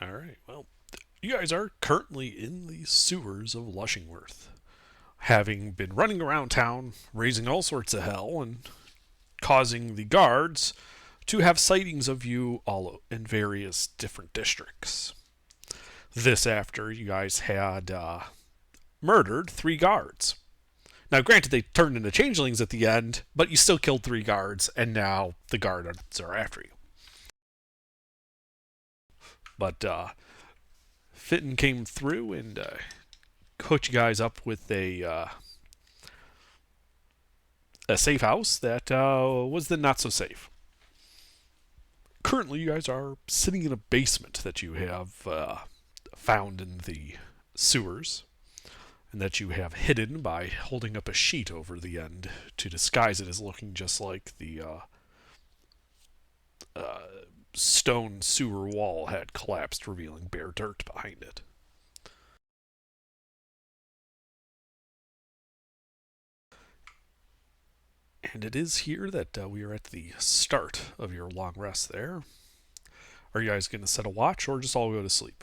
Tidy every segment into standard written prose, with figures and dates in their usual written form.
All right. Well, you guys are currently in the sewers of Lushingworth, having been running around town, raising all sorts of hell, and causing the guards to have sightings of you all in various different districts. This after you guys had murdered three guards. Now, granted, they turned into changelings at the end, but you still killed three guards, and now the guards are after you. But Fitton came through and hooked you guys up with a safe house that was then not so safe. Currently, you guys are sitting in a basement that you have found in the sewers, and that you have hidden by holding up a sheet over the end to disguise it as looking just like the stone sewer wall had collapsed, revealing bare dirt behind it. And it is here that we are at the start of your long rest there. Are you guys going to set a watch or just all go to sleep?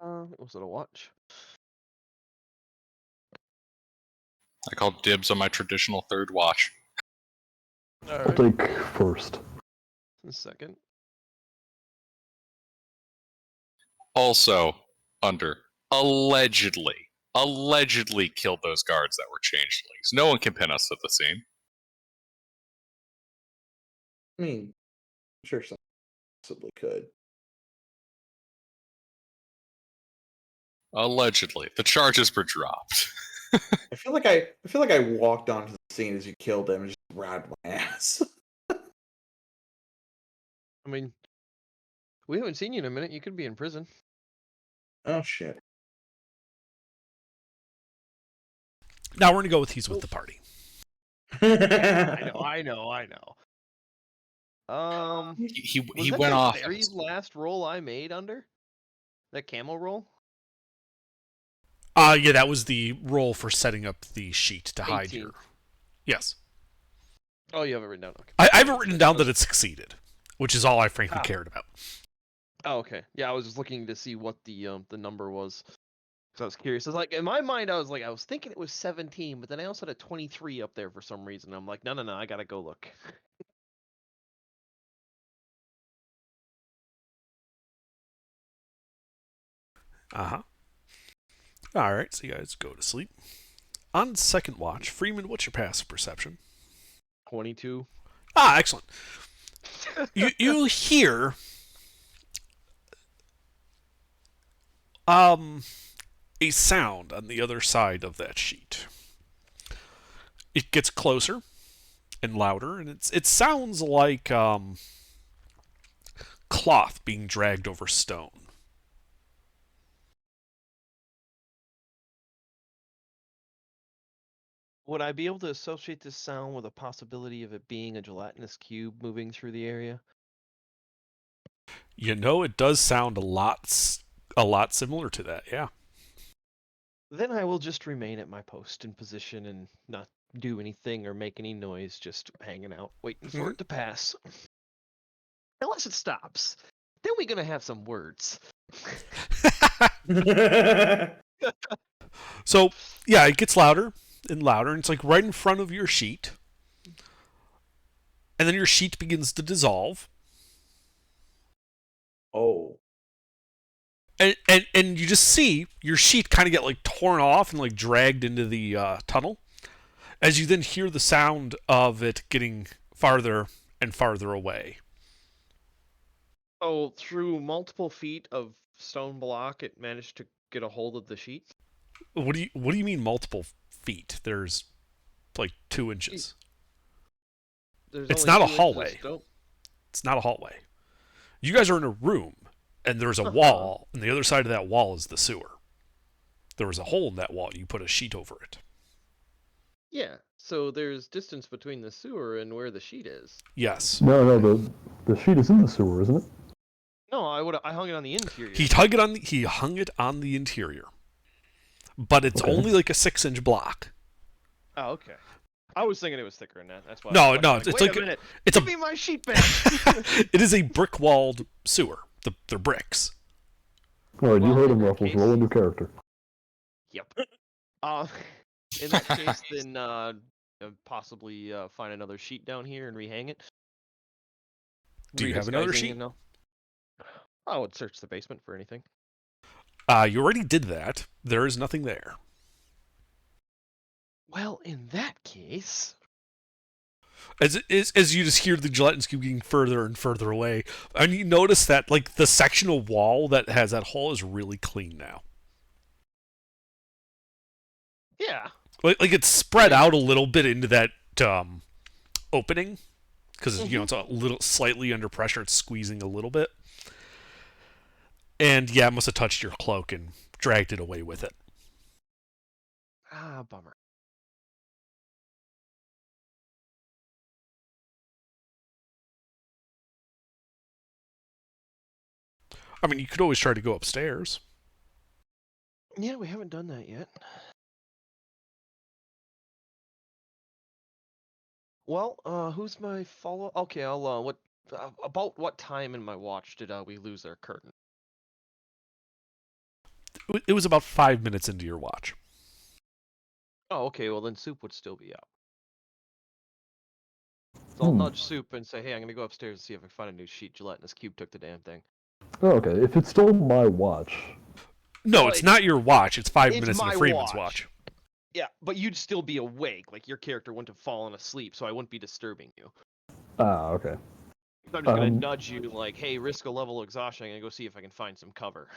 Was it a watch? I call dibs on my traditional third watch. All I'll right. take first. A second. Also, under allegedly killed those guards that were changelings. No one can pin us to the scene. I mean, I'm sure some possibly could. Allegedly, the charges were dropped. I feel like I walked onto the scene as you killed them and just grabbed my ass. I mean, we haven't seen you in a minute. You could be in prison. Oh shit. Now we're going to go with he's with the party. I know. He Was that went the off. very last roll I made under that camel roll. Yeah, that was the roll for setting up the sheet to hide 18. your. Yes. Oh, you have it written down. Okay. I haven't written down that it succeeded, which is all I frankly cared about. Oh, okay. Yeah, I was just looking to see what the number was. Because I was curious. I was like, in my mind, I was thinking it was 17, but then I also had a 23 up there for some reason. I'm like, no, I gotta go look. Uh-huh. Alright, so you guys go to sleep. On second watch, Freeman, what's your passive perception? 22. Ah, excellent. You hear a sound on the other side of that sheet. It gets closer and louder, and it sounds like cloth being dragged over stone. Would I be able to associate this sound with a possibility of it being a gelatinous cube moving through the area? You know, it does sound a lot similar to that, yeah. Then I will just remain at my post in position and not do anything or make any noise, just hanging out, waiting for it to pass. Unless it stops. Then we're gonna have some words. So, yeah, it gets louder and louder, and it's like right in front of your sheet. And then your sheet begins to dissolve. Oh. And you just see your sheet kind of get like torn off and like dragged into the tunnel, as you then hear the sound of it getting farther and farther away. Oh, through multiple feet of stone block, it managed to get a hold of the sheet. What do you mean multiple feet? There's like 2 inches. There's It's only not a 2 inches of hallway. stone. It's not a hallway. You guys are in a room, and there's a wall, and the other side of that wall is the sewer. There was a hole in that wall. You put a sheet over it. Yeah, so there's distance between the sewer and where the sheet is. Yes. No, the sheet is in the sewer, isn't it? No, I hung it on the interior. He hung it on the interior, but it's Okay. only like a 6-inch block. Oh, okay. I was thinking it was thicker than that. That's why. No, I was no, like, it's wait like a minute. it's Give me my sheet back. it is a brick-walled sewer. They're bricks. All right, you Well, heard in him, that Ruffles. case- Roll a new character. Yep. In that case, then possibly find another sheet down here and rehang it. Do you have another Redisguising, sheet? I would search the basement for anything. You already did that. There is nothing there. Well, in that case, As you just hear the gelatin cube getting further and further away, and you notice that like the sectional wall that has that hole is really clean now. yeah. Like it's spread out a little bit into that opening because you know it's a little slightly under pressure. It's squeezing a little bit, and yeah, it must have touched your cloak and dragged it away with it. Ah, bummer. I mean, you could always try to go upstairs. Yeah, we haven't done that yet. Well, who's my follow? Okay, I'll what about what time in my watch did we lose our curtain? It was about 5 minutes into your watch. Oh, okay. Well, then Soup would still be out. So I'll nudge Soup and say, "Hey, I'm gonna go upstairs and see if I can find a new sheet. Gelatinous cube took the damn thing." Oh, okay, if it's still my watch, No, Well, it's not your watch. It's 5 it's minutes into my Freeman's watch. watch. Yeah, but you'd still be awake. Like your character wouldn't have fallen asleep, so I wouldn't be disturbing you. okay. So I'm just gonna Um, nudge you, like, "Hey, risk a level of exhaustion. I'm gonna go see if I can find some cover."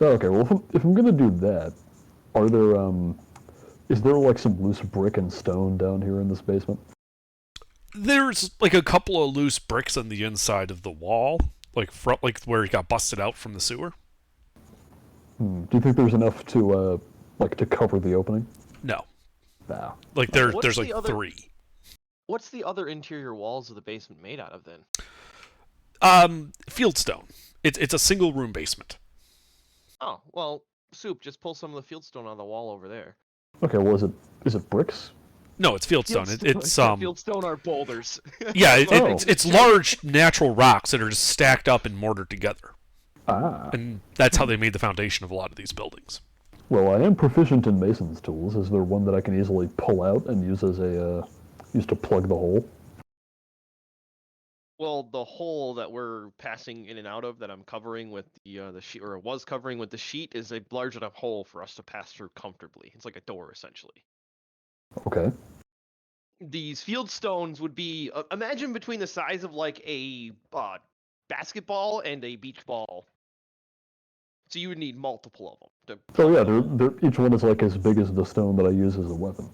Okay, well, if I'm gonna do that, are there, is there like some loose brick and stone down here in this basement? There's like a couple of loose bricks on the inside of the wall, like where it got busted out from the sewer. Do you think there's enough to, like, to cover the opening? No, Nah. like What's there's the like other- 3. What's the other interior walls of the basement made out of then? Fieldstone. It's a single room basement. Oh, well, Soup, just pull some of the fieldstone on the wall over there. Okay, well, is it bricks? No, it's fieldstone. It's Fieldstone are boulders. yeah, Oh. it's large natural rocks that are just stacked up and mortared together, Ah. and that's how they made the foundation of a lot of these buildings. Well, I am proficient in mason's tools. Is there one that I can easily pull out and use as a, use to plug the hole? Well, the hole that we're passing in and out of, that I'm covering with the sheet, or was covering with the sheet, is a large enough hole for us to pass through comfortably. It's like a door, essentially. Okay. These field stones would be imagine between the size of like a basketball and a beach ball. So you would need multiple of them. So yeah, they're each one is like as big as the stone that I use as a weapon.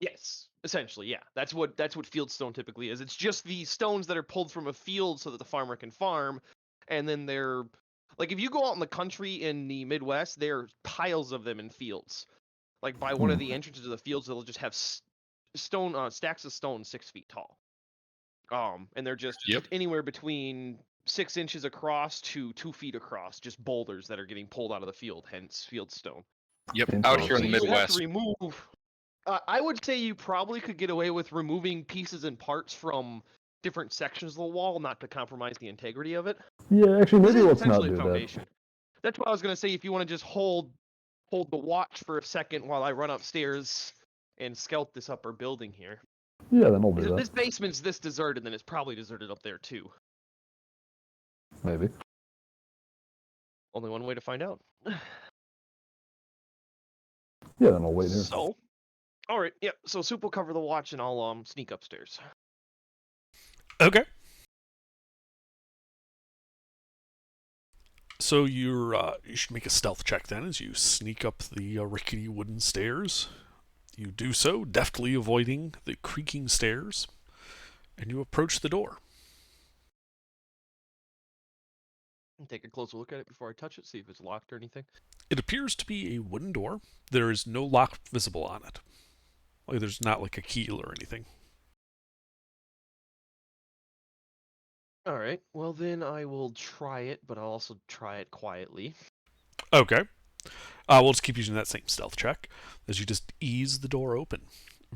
Yes, essentially, yeah. That's what fieldstone typically is. It's just the stones that are pulled from a field so that the farmer can farm, and then they're like if you go out in the country in the Midwest, there are piles of them in fields. Like by one of the entrances of the fields, they'll just have stone stacks of stone 6 feet tall. And they're just anywhere between 6 inches across to 2 feet across, just boulders that are getting pulled out of the field, hence fieldstone. Yep, out here in the You would have to Midwest. remove. I would say you probably could get away with removing pieces and parts from different sections of the wall, not to compromise the integrity of it. Yeah, actually, This maybe is let's not essentially do a that. foundation. That's what I was gonna say. If you want to just hold the watch for a second while I run upstairs and scout this upper building here. Yeah, then I'll do If that. this basement's this deserted, then it's probably deserted up there too. Maybe. Only one way to find out. Yeah, then I'll wait here. So, all right, yeah. So Soup will cover the watch, and I'll sneak upstairs. Okay. So you should make a stealth check then as you sneak up the rickety wooden stairs. You do so, deftly avoiding the creaking stairs, and you approach the door. Take a closer look at it before I touch it, see if it's locked or anything. It appears to be a wooden door. There is no lock visible on it. Like there's not like a key or anything. All right. Well, then I will try it, but I'll also try it quietly. Okay. We'll just keep using that same stealth check as you just ease the door open,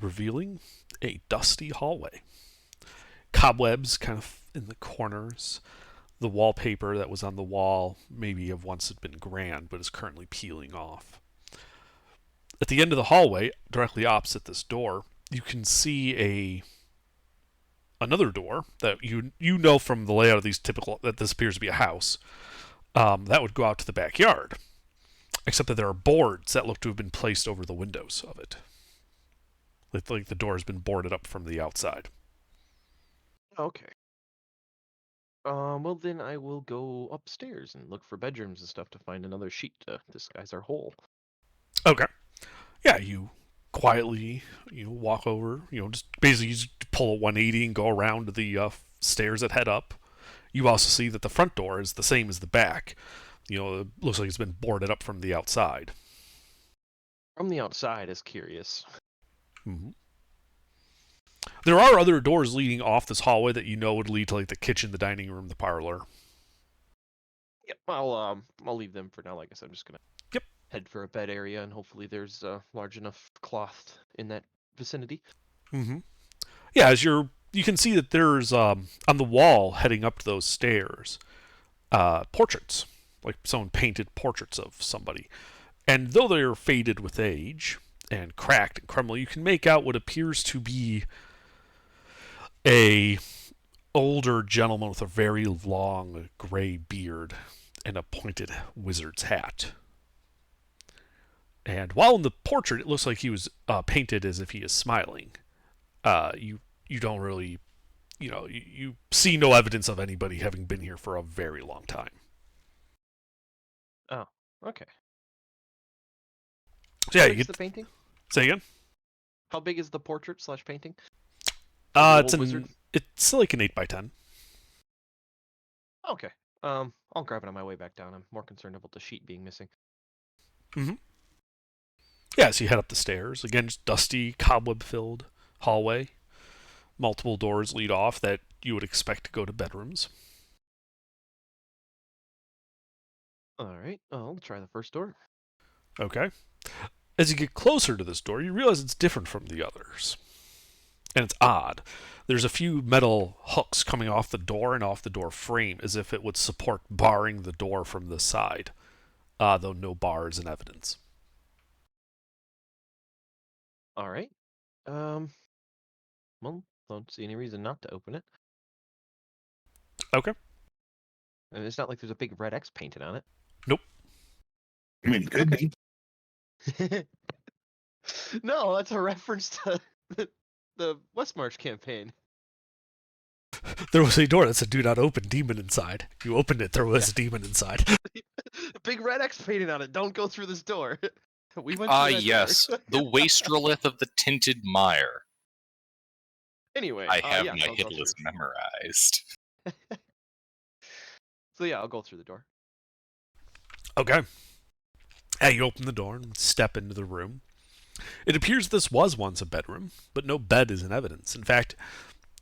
revealing a dusty hallway. Cobwebs kind of in the corners, The wallpaper that was on the wall maybe have once had been grand, but is currently peeling off. At the end of the hallway, directly opposite this door, you can see another door that you know from the layout of these typical that this appears to be a house. That would go out to the backyard, except that there are boards that look to have been placed over the windows of it. Like the door has been boarded up from the outside. Okay. Well then I will go upstairs and look for bedrooms and stuff to find another sheet to disguise our hole. Okay. Yeah, you quietly, walk over, just basically you just pull a 180 and go around to the stairs that head up. You also see that the front door is the same as the back. It looks like it's been boarded up from the outside. From the outside is curious. Mm-hmm. There are other doors leading off this hallway that would lead to like the kitchen, the dining room, the parlor. Yep, I'll leave them for now. Like I said, I'm just gonna Yep. head for a bed area, and hopefully there's large enough cloth in that vicinity. Mm-hmm. Yeah, you can see that there's on the wall heading up to those stairs, portraits, like someone painted portraits of somebody, and though they're faded with age and cracked and crumbly, you can make out what appears to be a older gentleman with a very long gray beard and a pointed wizard's hat. And while in the portrait it looks like he was painted as if he is smiling, you don't really, you see no evidence of anybody having been here for a very long time. Oh, okay. So How yeah, big you is get the painting? say again. How big is the portrait / painting? It's it's like an 8x10. Okay. I'll grab it on my way back down. I'm more concerned about the sheet being missing. Mm-hmm. Yeah, so you head up the stairs again, just dusty, cobweb-filled hallway. Multiple doors lead off that you would expect to go to bedrooms. All right, I'll try the first door. Okay. As you get closer to this door, you realize it's different from the others. And it's odd. There's a few metal hooks coming off the door and off the door frame as if it would support barring the door from the side, though no bar is in evidence. All right. Well, don't see any reason not to open it. Okay. And it's not like there's a big red X painted on it. Nope. I mean, it could be. No, that's a reference to the Westmarch campaign. There was a door that said, "Do not open, demon inside." You opened it, there was a demon inside. Big red X painted on it. Don't go through this door. We went through that Yes, door. the wastrelith of the tinted mire. Anyway, I have yeah, my I'll hit go list through. memorized. So yeah, I'll go through the door. Okay. You open the door and step into the room. It appears this was once a bedroom, but no bed is in evidence. In fact,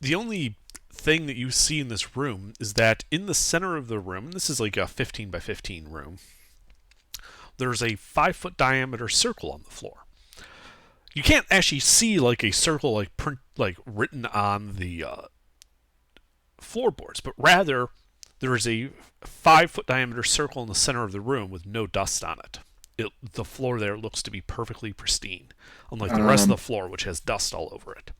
the only thing that you see in this room is that in the center of the room, this is like a 15 by 15 room, there's a 5-foot diameter circle on the floor. You can't actually see like a circle like written on the floorboards, but rather there is a 5-foot diameter circle in the center of the room with no dust on it. The floor there looks to be perfectly pristine, unlike the rest of the floor, which has dust all over it.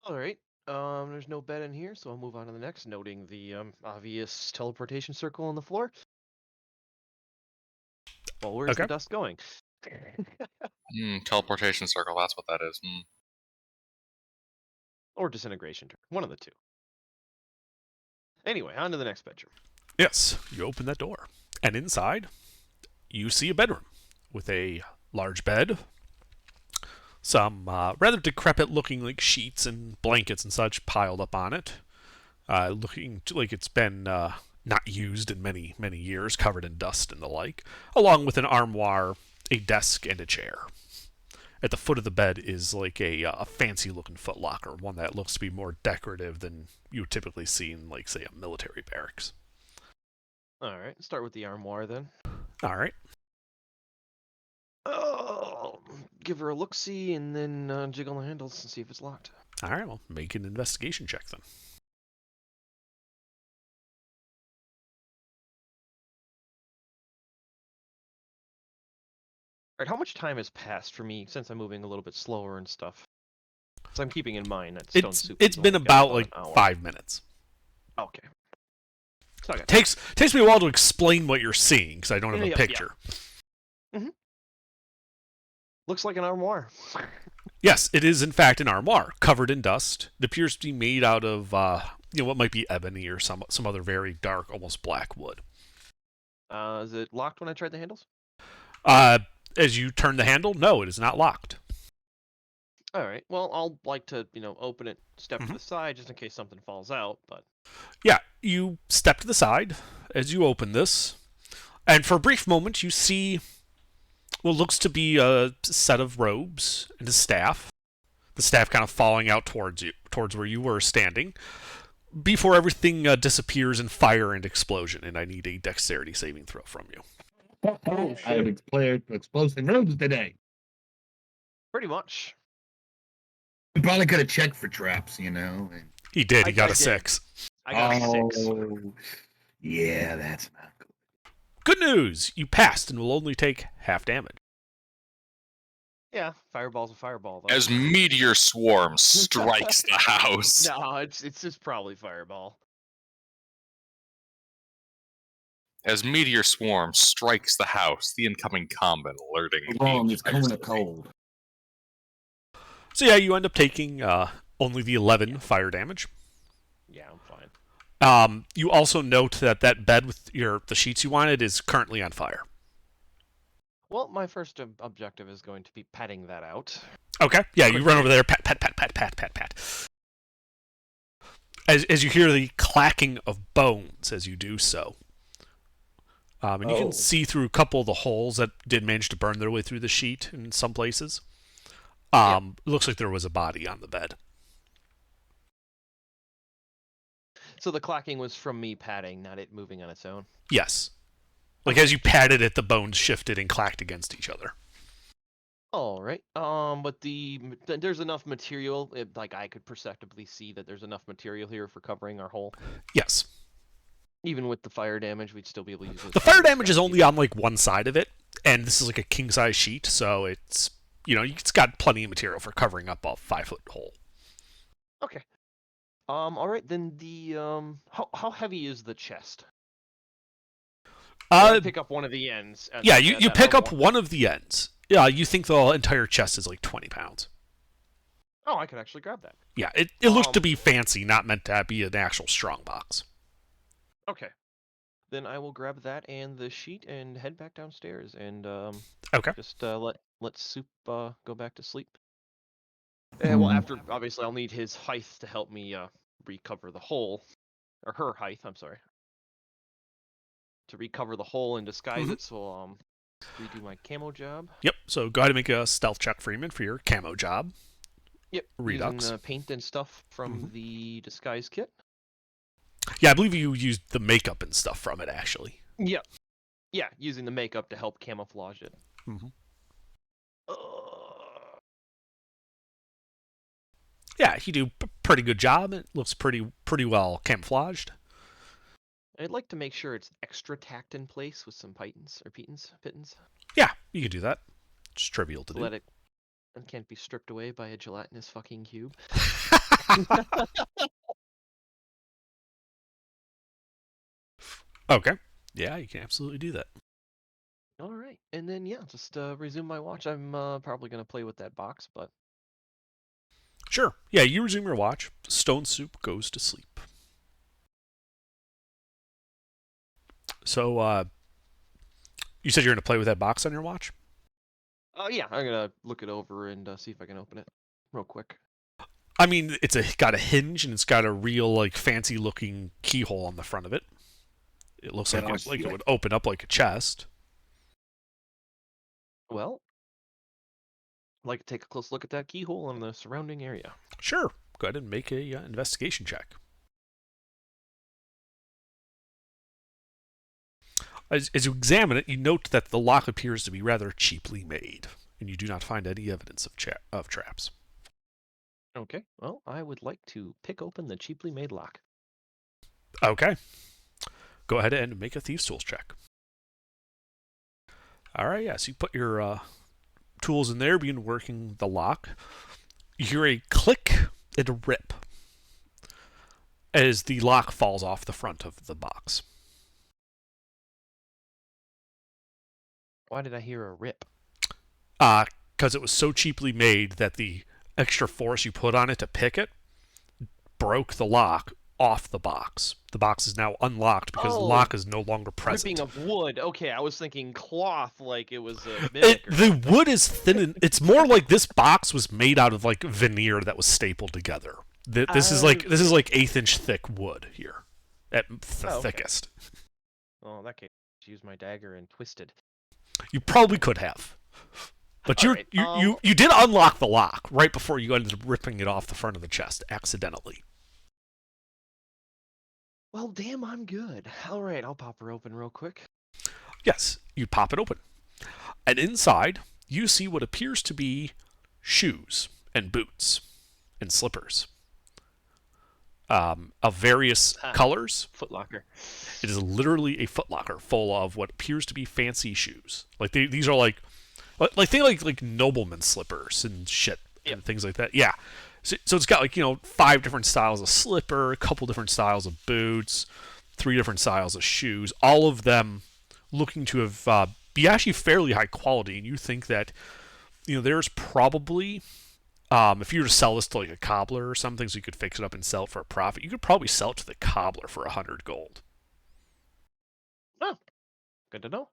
All right. There's no bed in here, so I'll move on to the next, noting the obvious teleportation circle on the floor. Well, where's Okay. the dust going? Teleportation circle, that's what that is. Or disintegration turret. One of the two. Anyway, on to the next bedroom. Yes, you open that door, and inside, you see a bedroom with a large bed, some rather decrepit-looking like sheets and blankets and such piled up on it, looking like it's been not used in many, many years, covered in dust and the like, along with an armoire, a desk, and a chair. At the foot of the bed is like a fancy-looking footlocker, one that looks to be more decorative than you would typically see in, like, say, a military barracks. All right, start with the armoire then. All right. Oh, give her a look-see and then jiggle the handles and see if it's locked. All right, well, make an investigation check then. Alright, how much time has passed for me since I'm moving a little bit slower and stuff? So I'm keeping in mind that Stone Soup It's has been only got about like an hour. 5 minutes. Okay. So I got Takes me a while to explain what you're seeing because I don't have a Yeah. picture. Looks like an armoire. Yes, it is in fact an armoire covered in dust. It appears to be made out of what might be ebony or some other very dark, almost black wood. Is it locked when I tried the handles? As you turn the handle, no, it is not locked. All right. Well, I'll like to, open it, step to Mhm. the side just in case something falls out. But Yeah, you step to the side as you open this, and for a brief moment you see what looks to be a set of robes and a staff. The staff kind of falling out towards you, towards where you were standing, before everything disappears in fire and explosion. And I need a dexterity saving throw from you. Oh, I have shit. declared explosive rooms today. pretty much. We probably could have checked for traps, you know. He did. He I got a did. 6. I got a 6. Oh, yeah, that's not good. Good news! You passed and will only take half damage. Yeah, fireball's a fireball though. As meteor swarm strikes the house. No, it's just probably fireball. As meteor swarm strikes the house, the incoming combat alerting. Wrong, the it's coming entire to city. cold. So yeah, you end up taking only the 11 fire damage. Yeah, I'm fine. You also note that bed with the sheets you wanted is currently on fire. Well, my first objective is going to be petting that out. Okay. Yeah, you run over there, pat, pat, pat, pat, pat, pat, pat. As you hear the clacking of bones as you do so. And you Oh. can see through a couple of the holes that did manage to burn their way through the sheet in some places. It looks like there was a body on the bed. So the clacking was from me patting, not it moving on its own. Yes. Like as you patted it, the bones shifted and clacked against each other. All right. But there's enough material. Like I could perceptibly see that there's enough material here for covering our hole. Yes. Even with the fire damage, we'd still be able to use it. The fire damage is only on like one side of it, and this is like a king size sheet, so it's it's got plenty of material for covering up a 5-foot hole. Okay. All right. Then how heavy is the chest? I pick up one of the ends. Yeah, you pick up one of the ends. Yeah, you think the entire chest is like 20 pounds. Oh, I could actually grab that. Yeah, it looks to be fancy, not meant to be an actual strong box. Okay. Then I will grab that and the sheet and head back downstairs and Okay. just let Soup go back to sleep. Well, after obviously I'll need his height to help me recover the hole, or her height. I'm sorry. To recover the hole and disguise it, so redo my camo job. Yep, so go ahead and make a stealth check, Freeman, for your camo job. Yep. Redux. Using the paint and stuff from the disguise kit. Yeah, I believe you used the makeup and stuff from it, actually. Yep. Yeah, using the makeup to help camouflage it. Mhm. Yeah, you do a pretty good job. It looks pretty well camouflaged. I'd like to make sure it's extra tacked in place with some pitons. Yeah, you can do that. It's trivial to do. Let it can't be stripped away by a gelatinous fucking cube. Okay. Yeah, you can absolutely do that. All right, and then yeah, just resume my watch. I'm probably gonna play with that box, but Sure. Yeah, you resume your watch. Stone Soup goes to sleep. So, you said you're going to play with that box on your watch? yeah, I'm gonna look it over and see if I can open it real quick. I mean, it's got a hinge and it's got a real like fancy looking keyhole on the front of it. It looks like it would open up like a chest. Well, I'd like to take a close look at that keyhole and the surrounding area. Sure. Go ahead and make a investigation check. As you examine it, you note that the lock appears to be rather cheaply made, and you do not find any evidence of traps. Okay, well, I would like to pick open the cheaply made lock. Okay. Go ahead and make a Thieves' Tools check. All right, yeah, so you put your tools in there begin working the lock. You hear a click and a rip as the lock falls off the front of the box. Why did I hear a rip? Because it was so cheaply made that the extra force you put on it to pick it broke the lock off the box. The box is now unlocked because the lock is no longer present. Ripping of wood. Okay, I was thinking cloth, like it was a mimic. The wood is thin, and it's more like this box was made out of like veneer that was stapled together. This is like 1/8 inch thick wood here, at the thickest. Oh, in that case, use my dagger and twisted. You probably could have, but All right, you did unlock the lock right before you ended up ripping it off the front of the chest accidentally. Well, damn, I'm good. All right, I'll pop her open real quick. Yes, you pop it open, and inside you see what appears to be shoes and boots and slippers. Of various colors. Footlocker. It is literally a footlocker full of what appears to be fancy shoes. Like these are like think like nobleman slippers and shit and things like that. Yeah. So it's got like 5 different styles of slipper, a couple different styles of boots, 3 different styles of shoes. All of them looking to have be actually fairly high quality. And you think that there's probably if you were to sell this to like a cobbler or something, so you could fix it up and sell it for a profit, you could probably sell it to the cobbler for 100 gold. Oh, good to know.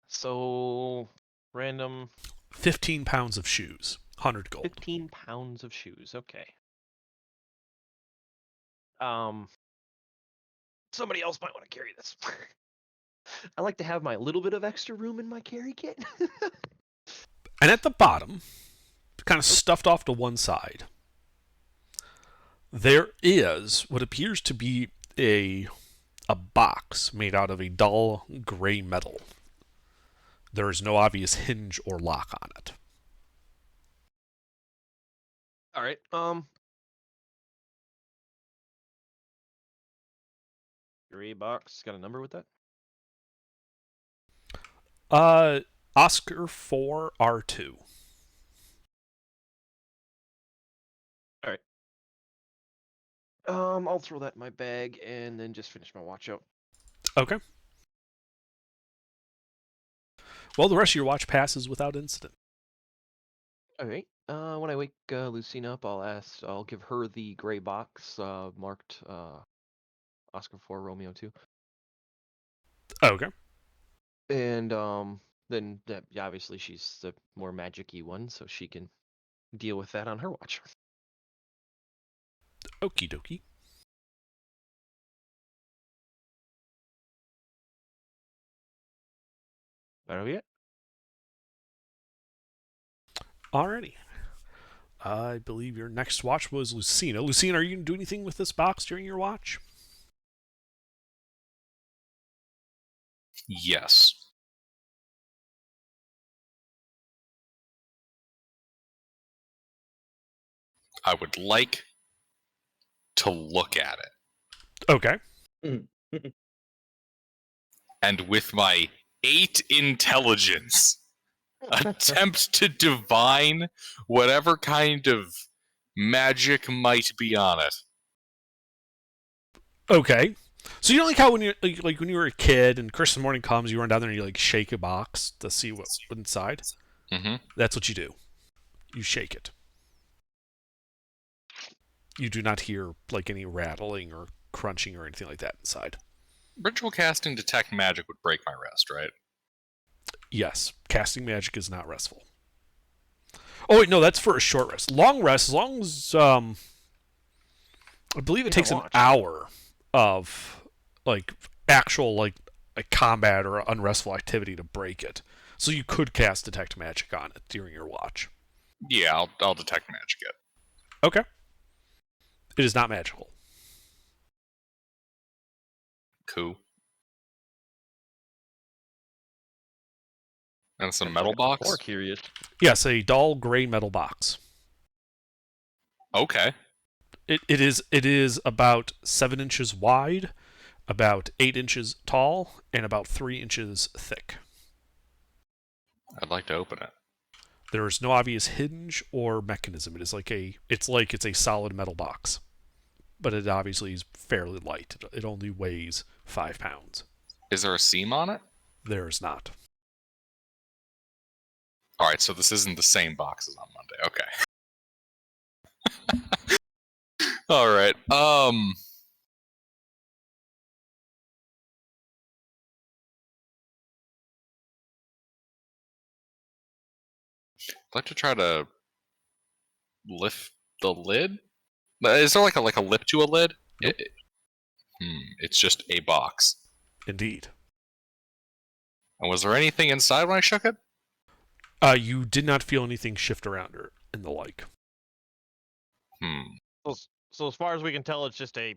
So, random 15 pounds of shoes, 100 gold. 15 pounds of shoes. Okay. Somebody else might want to carry this. I like to have my little bit of extra room in my carry kit. And at the bottom, kind of stuffed off to one side, there is what appears to be a box made out of a dull gray metal. There is no obvious hinge or lock on it. All right. Gray box got a number with that? Oscar 4 R2. All right. I'll throw that in my bag and then just finish my watch out. Okay. Well, the rest of your watch passes without incident. All right. When I wake Lucina up, I'll give her the gray box marked Oscar 4 Romeo 2. Okay. And then obviously she's the more magic-y one, so she can deal with that on her watch. Okie dokie. That'll be it. Alrighty. I believe your next watch was Lucina. Lucina, are you going to do anything with this box during your watch? Yes. I would like to look at it. Okay. And with my 8 intelligence, attempt to divine whatever kind of magic might be on it. Okay. So you know like how when you like when you were a kid and Christmas morning comes, you run down there and you like shake a box to see what's inside? Mm-hmm. That's what you do. You shake it. You do not hear like any rattling or crunching or anything like that inside. Ritual casting detect magic would break my rest, right? Yes, casting magic is not restful. Oh wait, no, that's for a short rest. Long rest, as long as I believe it takes an hour of like actual like a combat or unrestful activity to break it. So you could cast detect magic on it during your watch. Yeah, I'll detect magic it. Okay. It is not magical. Cool. And it's a metal box? More curious. Yes, a dull gray metal box. Okay. It is about 7 inches wide, about 8 inches tall, and about 3 inches thick. I'd like to open it. There is no obvious hinge or mechanism. It's a solid metal box, but it obviously is fairly light. It only weighs 5 pounds. Is there a seam on it? There is not. All right, so this isn't the same box as on Monday. Okay. All right. I'd like to try to lift the lid. Is there like a lip to a lid? Nope. It's just a box. Indeed. And was there anything inside when I shook it? You did not feel anything shift around or and the like. So as far as we can tell, it's just a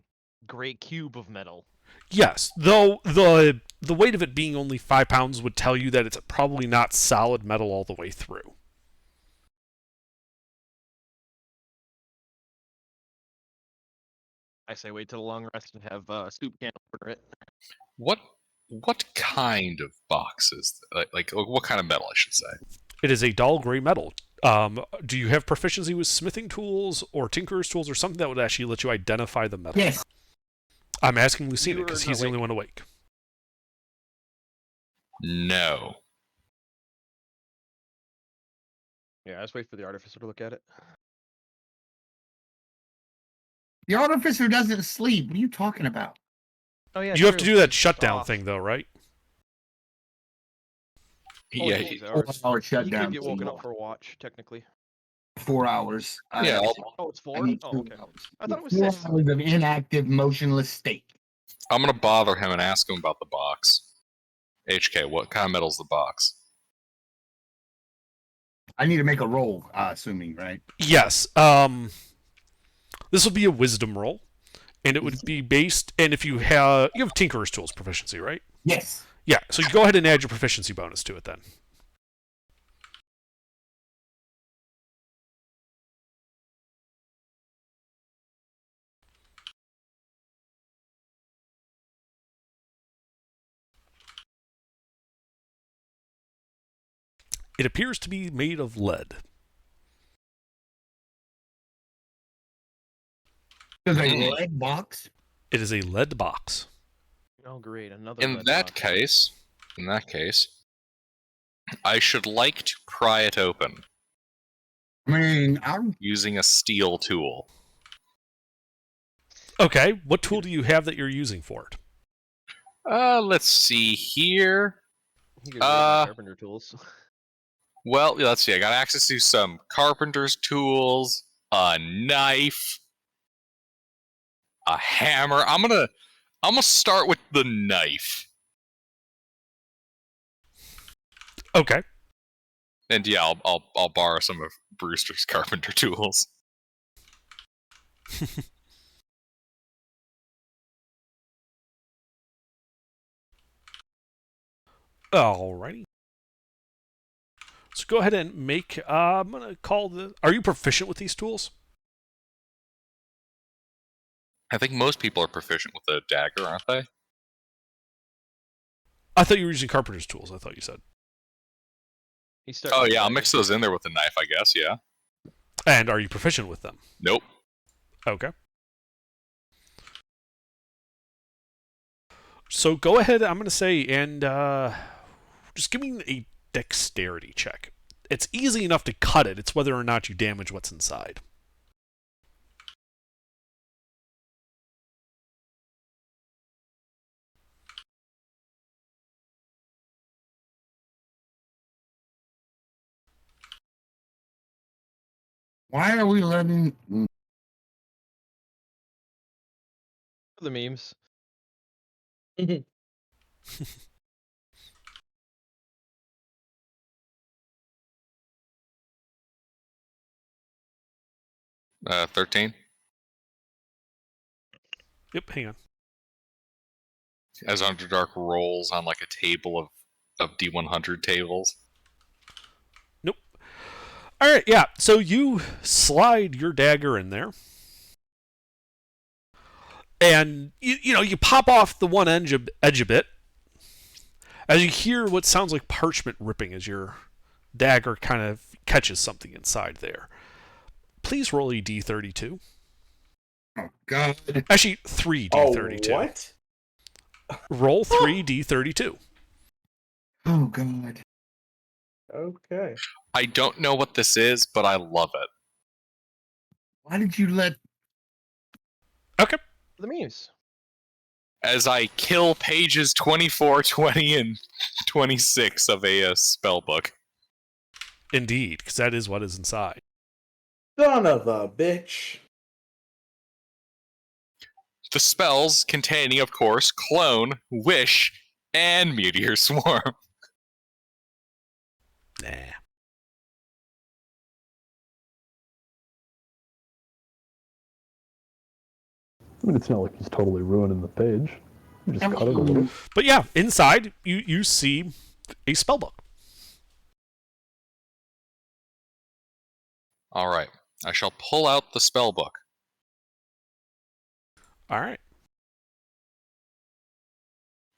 great cube of metal. Yes, though the weight of it being only 5 pounds would tell you that it's probably not solid metal all the way through. I say wait till the long rest and have Soup Can order it. What kind of box is like what kind of metal, I should say? It is a dull gray metal. Do you have proficiency with smithing tools or tinkerer's tools or something that would actually let you identify the metal? Yes. I'm asking Lucina You because are he's the awake. only one awake. No. Yeah, let's wait for the artificer to look at it. The artificer doesn't sleep. What are you talking about? Oh yeah, You have to true. do that shutdown off. thing though, right? Yeah. geez, he- hours. 4 hour You shutdown. could get woken up for a watch, technically. 4 hours. Yeah, Oh, it's I 4? need Oh, 2 okay. hours. I thought it was 4 6. hours of inactive, motionless state. I'm gonna bother him and ask him about the box. HK, what kind of metal's the box? I need to make a roll, assuming, right? Yes. This will be a wisdom roll, and it would be based. And if you have tinkerer's tools proficiency, right? Yes. Yeah. So you go ahead and add your proficiency bonus to it then. It appears to be made of lead. There's a lead box. It is a lead box. Oh, great. Another In red that box. case, I should like to pry it open I mean, I'm using a steel tool. Okay. What tool do you have that you're using for it? Let's see here. You could grab my carpenter tools. Well, let's see. I got access to some carpenter's tools, a knife, a hammer. I'm gonna start with the knife. Okay. And yeah, I'll borrow some of Brewster's carpenter tools. Alrighty. So go ahead and make. I'm gonna call the. Are you proficient with these tools? I think most people are proficient with a dagger, aren't they? I thought you were using carpenter's tools. I thought you said. He's starting Oh to yeah, I'll try mix to- those in there with a knife, I guess. Yeah. And are you proficient with them? Nope. Okay. So go ahead. I'm gonna say and just give me a dexterity check. It's easy enough to cut it. It's whether or not you damage what's inside. Why are we letting? The memes. 13. Yep. Hang on. As Underdark rolls on like a table of D100 tables. Nope. All right. Yeah. So you slide your dagger in there, and you pop off the one edge a bit, as you hear what sounds like parchment ripping as you're dagger kind of catches something inside there. Please roll a d32. Oh God. Actually, 3d32. Oh, what? Roll 3d32. Oh God. Okay. I don't know what this is, but I love it. Why did you let? Okay. The muse. As I kill pages 24, 20, and 26 of a spell book. Indeed, because that is what is inside. Son of a bitch. The spells containing, of course, Clone, Wish, and Meteor Swarm. Nah. I mean, it's not like he's totally ruining the page. You just cut it a little. But yeah, inside you see a spellbook. Alright, I shall pull out the spell book. All right.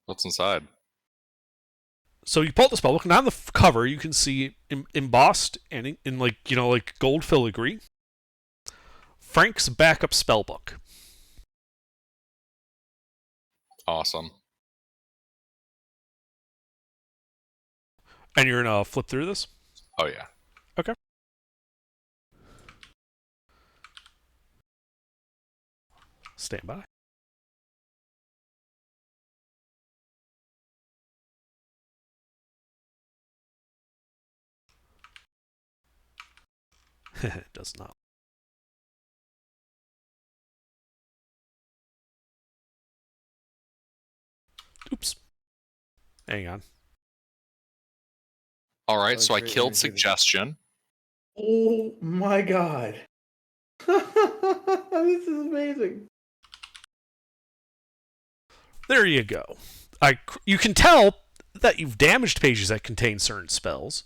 What's inside? So you pull out the spellbook, and on the cover you can see embossed and in like like gold filigree, Frank's backup spellbook. Awesome. And you're gonna flip through this. Oh yeah. Okay. Stand by. It does not. Oops. Hang on. Alright, Oh, so I great, killed great, great. Suggestion. Oh my god. This is amazing. There you go. You can tell that you've damaged pages that contain certain spells,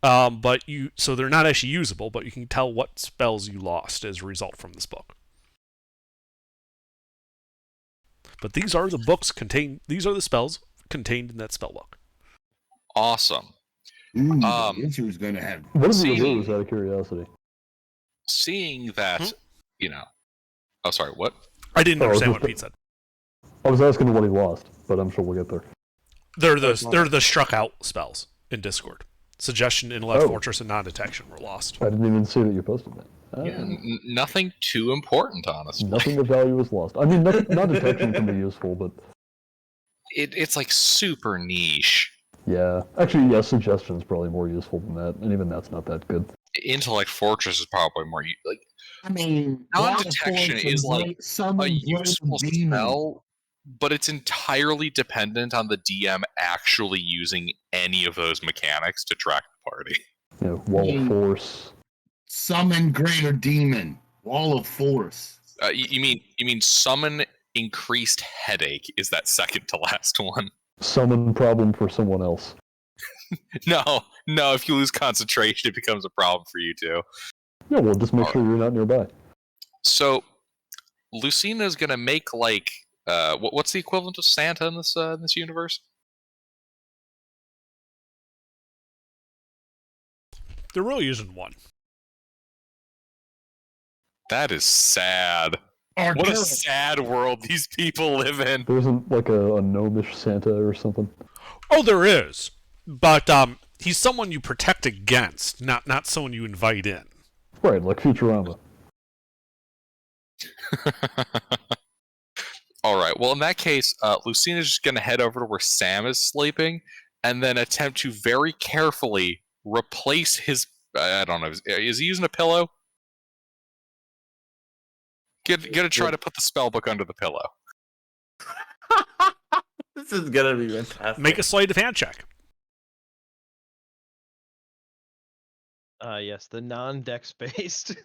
so they're not actually usable. But you can tell what spells you lost as a result from this book. But these are the books contained. These are the spells contained in that spell book. Awesome. This was gonna have. What are the See- rules, out of curiosity? Seeing that, Oh, sorry, what? I didn't Oh, understand just what Pete said. I was asking what he lost, but I'm sure we'll get there. They're the struck out spells in Discord. Suggestion, Intellect, Oh. Fortress, and Non-Detection were lost. I didn't even see that you posted that. Yeah, nothing too important, honestly. Nothing of value was lost. I mean, non-detection can be useful, but It's like super niche. yeah. Actually, yeah, suggestion's probably more useful than that, and even that's not that good. Intellect Fortress is probably more like I mean, Non-detection is like a someone useful spell, but it's entirely dependent on the DM actually using any of those mechanics to track the party. You know, wall of force. Summon greater demon. Wall of force. You mean summon increased headache is that second to last one? Summon problem for someone else. No, if you lose concentration, it becomes a problem for you too. Yeah, well, just make sure you're not nearby. So, Lucina's gonna make like what's the equivalent of Santa in this universe? There really isn't one. That is sad. What a sad world these people live in. There isn't like a gnomish Santa or something. Oh, there is, but he's someone you protect against, not someone you invite in. Right, like Futurama. All right. Well, in that case, Lucina's just going to head over to where Sam is sleeping, and then attempt to very carefully replace his. I don't know. Is he using a pillow? Gonna try to put the spell book under the pillow. This is gonna be fantastic. Make a sleight of hand check. Yes, the non-dex based.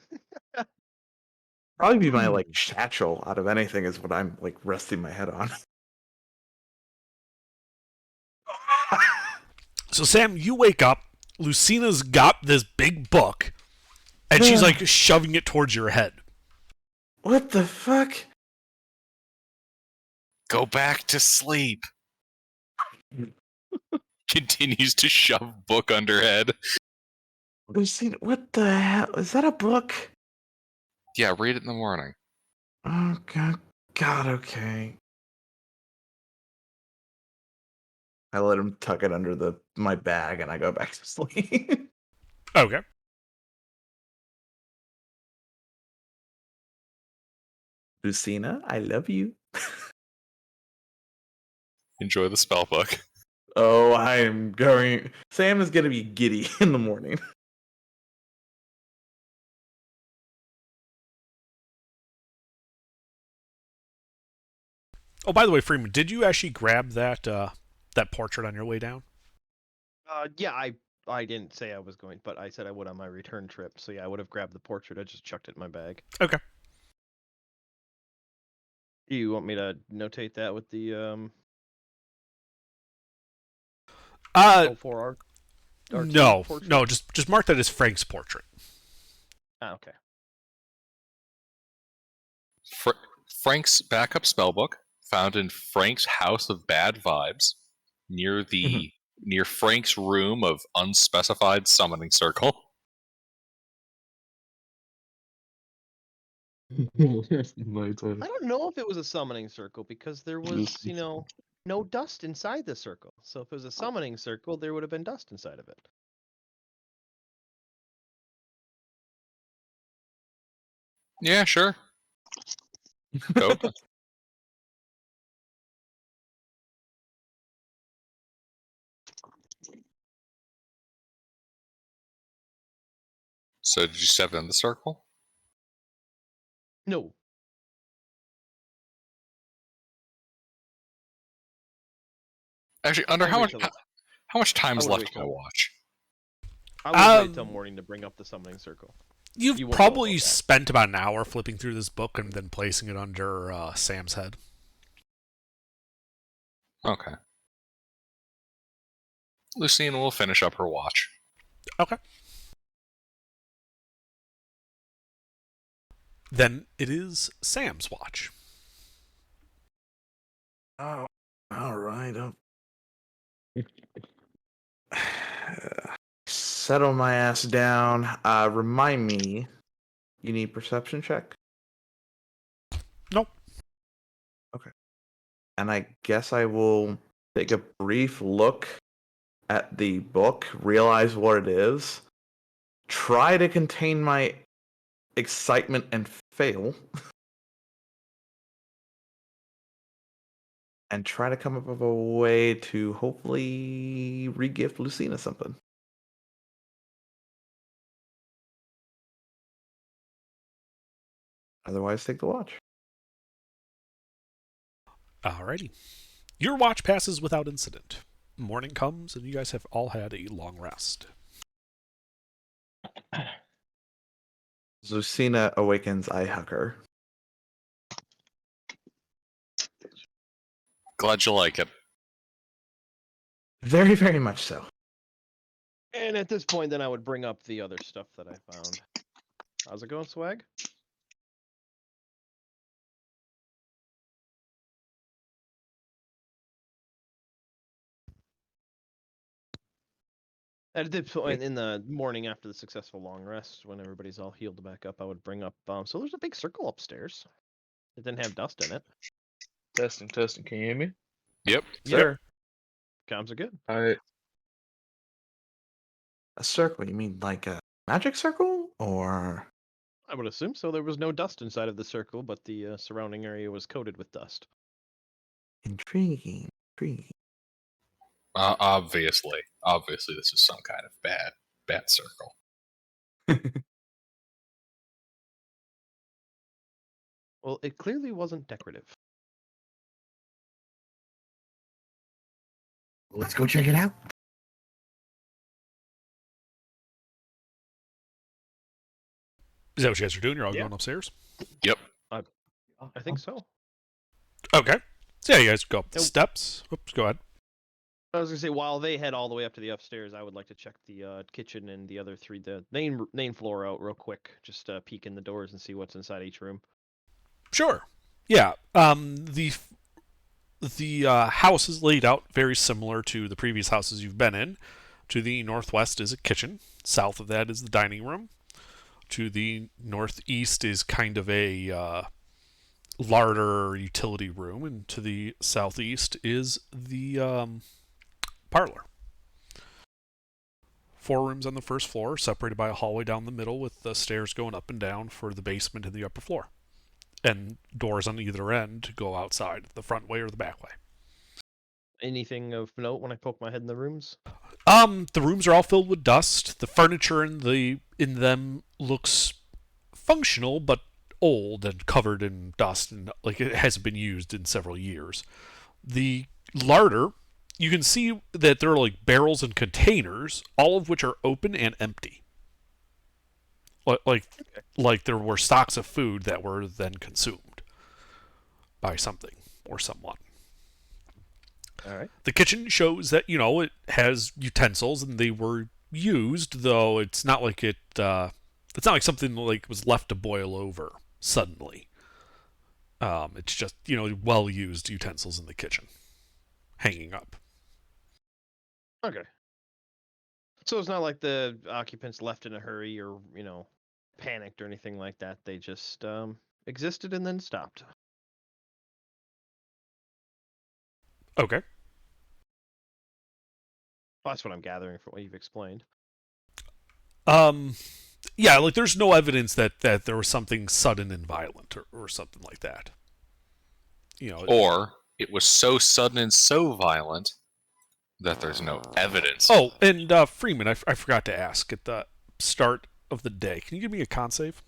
Probably be my like satchel out of anything is what I'm like resting my head on. So Sam, you wake up. Lucina's got this big book, and she's like shoving it towards your head. What the fuck? Go back to sleep. Continues to shove book under head. Lucina, what the hell? Is that a book? Yeah, read it in the morning. Oh, God. God, okay. I let him tuck it under my bag and I go back to sleep. Okay. Lucina, I love you. Enjoy the spell book. Oh, I am going. Sam is going to be giddy in the morning. Oh, by the way, Freeman, did you actually grab that portrait on your way down? Yeah, I didn't say I was going, but I said I would on my return trip. So yeah, I would have grabbed the portrait. I just chucked it in my bag. Okay. Do you want me to notate that with the Uh, 04R? no, portrait? no, just mark that as Frank's portrait. Ah, okay. Frank's backup spellbook found in Frank's house of bad vibes near the near Frank's room of unspecified summoning circle. I don't know if it was a summoning circle because there was, no dust inside the circle. So if it was a summoning circle, there would have been dust inside of it. Yeah, sure. Go. So did you set it in the circle? No. Actually, under I'd how wait much till- how much time is I would left wait in my till- watch? I would wait till Um, morning to bring up the summoning circle. You've You won't know probably about that. spent about an hour flipping through this book and then placing it under Sam's head. Okay. Lucina will finish up her watch. Okay. Then it is Sam's watch. Oh, all right. Settle my ass down. Remind me, you need perception check? Nope. Okay. And I guess I will take a brief look at the book, realize what it is, try to contain my excitement and fail, and try to come up with a way to hopefully regift Lucina something. Otherwise, take the watch. Alrighty. Your watch passes without incident. Morning comes, and you guys have all had a long rest. Lucina awakens, I hug her. Glad you like it. Very, very much so. And at this point, then I would bring up the other stuff that I found. How's it going, Swag? At this point, in the morning after the successful long rest, when everybody's all healed back up, I would bring up. So there's a big circle upstairs. It didn't have dust in it. Testing. Can you hear me? Yep. Sir, Comms are good. I a circle? You mean like a magic circle? Or. I would assume so. There was no dust inside of the circle, but the surrounding area was coated with dust. Intriguing. Obviously, this is some kind of bad circle. Well, it clearly wasn't decorative. Let's go check it out. Is that what you guys are doing? You're all Yeah. going upstairs? Yep. I think so. Okay. So yeah, you guys go up the Nope. steps. Oops, go ahead. I was gonna say while they head all the way up to the upstairs, I would like to check the kitchen and the other three, the main floor out real quick. Just peek in the doors and see what's inside each room. Sure. Yeah. The house is laid out very similar to the previous houses you've been in. To the northwest is a kitchen. South of that is the dining room. To the northeast is kind of a larder utility room, and to the southeast is the parlor. 4 rooms on the first floor, separated by a hallway down the middle with the stairs going up and down for the basement and the upper floor. And doors on either end to go outside, the front way or the back way. Anything of note when I poke my head in the rooms? The rooms are all filled with dust. The furniture in them looks functional, but old and covered in dust, and like it hasn't been used in several years. The larder, you can see that there are like barrels and containers, all of which are open and empty. Like there were stocks of food that were then consumed by something or someone. All right. The kitchen shows that, it has utensils and they were used, though it's not like it's not like something like was left to boil over suddenly. It's just, well-used utensils in the kitchen hanging up. Okay. So it's not like the occupants left in a hurry or, panicked or anything like that. They just existed and then stopped. Okay. Well, that's what I'm gathering from what you've explained. Yeah, like there's no evidence that there was something sudden and violent or something like that. Or it was so sudden and so violent that there's no evidence. Oh, and Freeman, I forgot to ask at the start of the day. Can you give me a con save?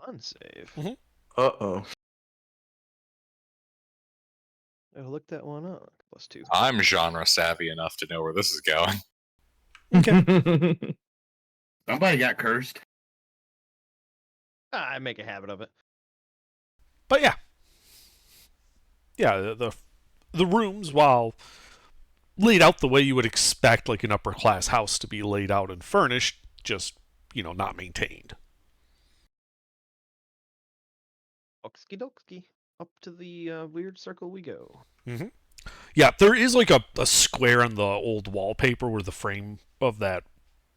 On save. Mm-hmm. Uh-oh. I'll look that one up. +2. I'm genre savvy enough to know where this is going. Somebody got cursed. I make a habit of it. But yeah, the rooms, while laid out the way you would expect like an upper class house to be laid out and furnished, just not maintained. Oksky dokski. Up to the weird circle we go. Mm-hmm. Yeah, there is like a square on the old wallpaper where the frame of that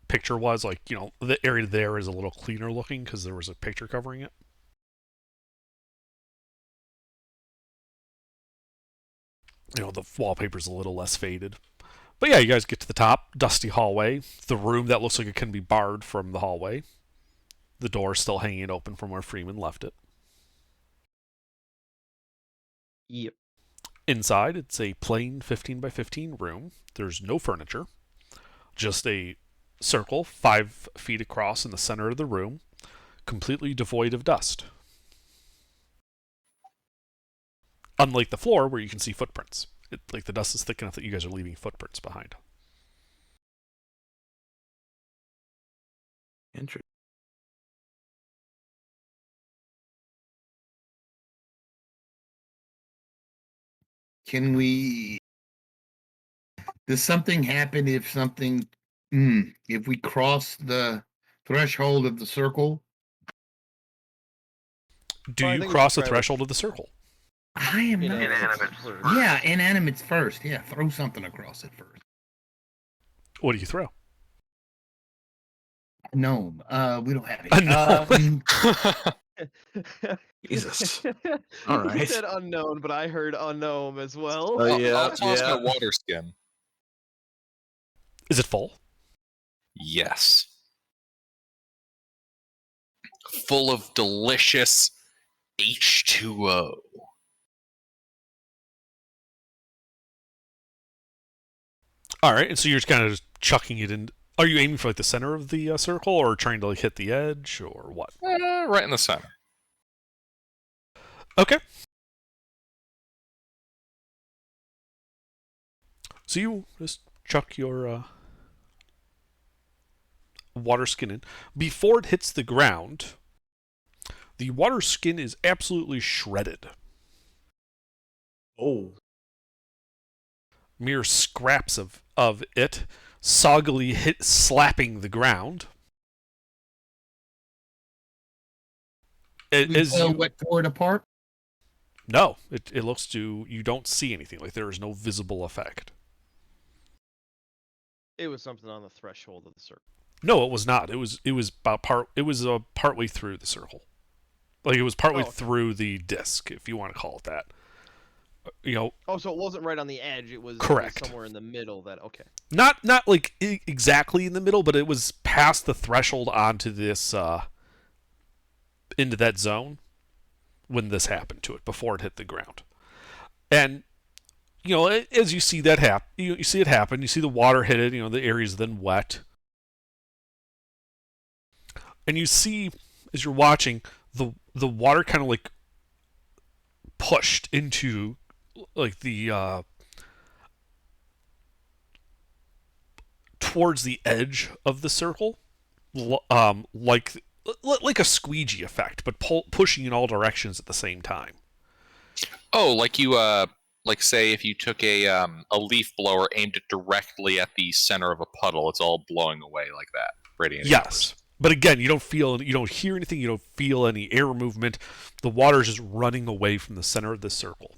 picture was. Like, the area there is a little cleaner looking because there was a picture covering it. The wallpaper's a little less faded. But yeah, you guys get to the top. Dusty hallway. The room that looks like it can be barred from the hallway. The door still hanging open from where Freeman left it. Yep. Inside, it's a plain 15 by 15 room. There's no furniture. Just a circle 5 feet across in the center of the room, completely devoid of dust. Unlike the floor, where you can see footprints. Like the dust is thick enough that you guys are leaving footprints behind. Interesting. Can we? Does something happen if something? If we cross the threshold of the circle? Do Well, I you think we cross should the try threshold of the circle? I am not. Inanimate. Yeah, inanimate's first. Yeah, throw something across it first. What do you throw? Gnome. We don't have A any. gnome. Jesus. He Alright. said unknown, but I heard unknown as well. Oh, yeah, I'll toss yeah. my water skin. Is it full? Yes. Full of delicious H2O. All right, and so you're just kind of just chucking it in. Are you aiming for like the center of the circle, or trying to like hit the edge, or what? Right in the center. Okay. So you just chuck your water skin in. Before it hits the ground, the water skin is absolutely shredded. Oh. Mere scraps of it, soggily slapping the ground. What tore it apart? No, it looks to, you don't see anything. Like there is no visible effect. It was something on the threshold of the circle. No, it was not. It was partway through the circle. Like it was partway okay. through the disc, if you want to call it that. Oh, so it wasn't right on the edge. It was Correct. Somewhere in the middle. Okay. Not like exactly in the middle, but it was past the threshold onto this into that zone when this happened to it before it hit the ground. And as you see that happen, you see it happen. You see the water hit it. The area's then wet, and you see as you're watching the water kind of like pushed into like the towards the edge of the circle, like a squeegee effect, but pushing in all directions at the same time. Oh, like you like say if you took a leaf blower, aimed it directly at the center of a puddle, it's all blowing away like that. Radiating Yes. outwards. But again, you don't hear anything, you don't feel any air movement. The water is just running away from the center of the circle.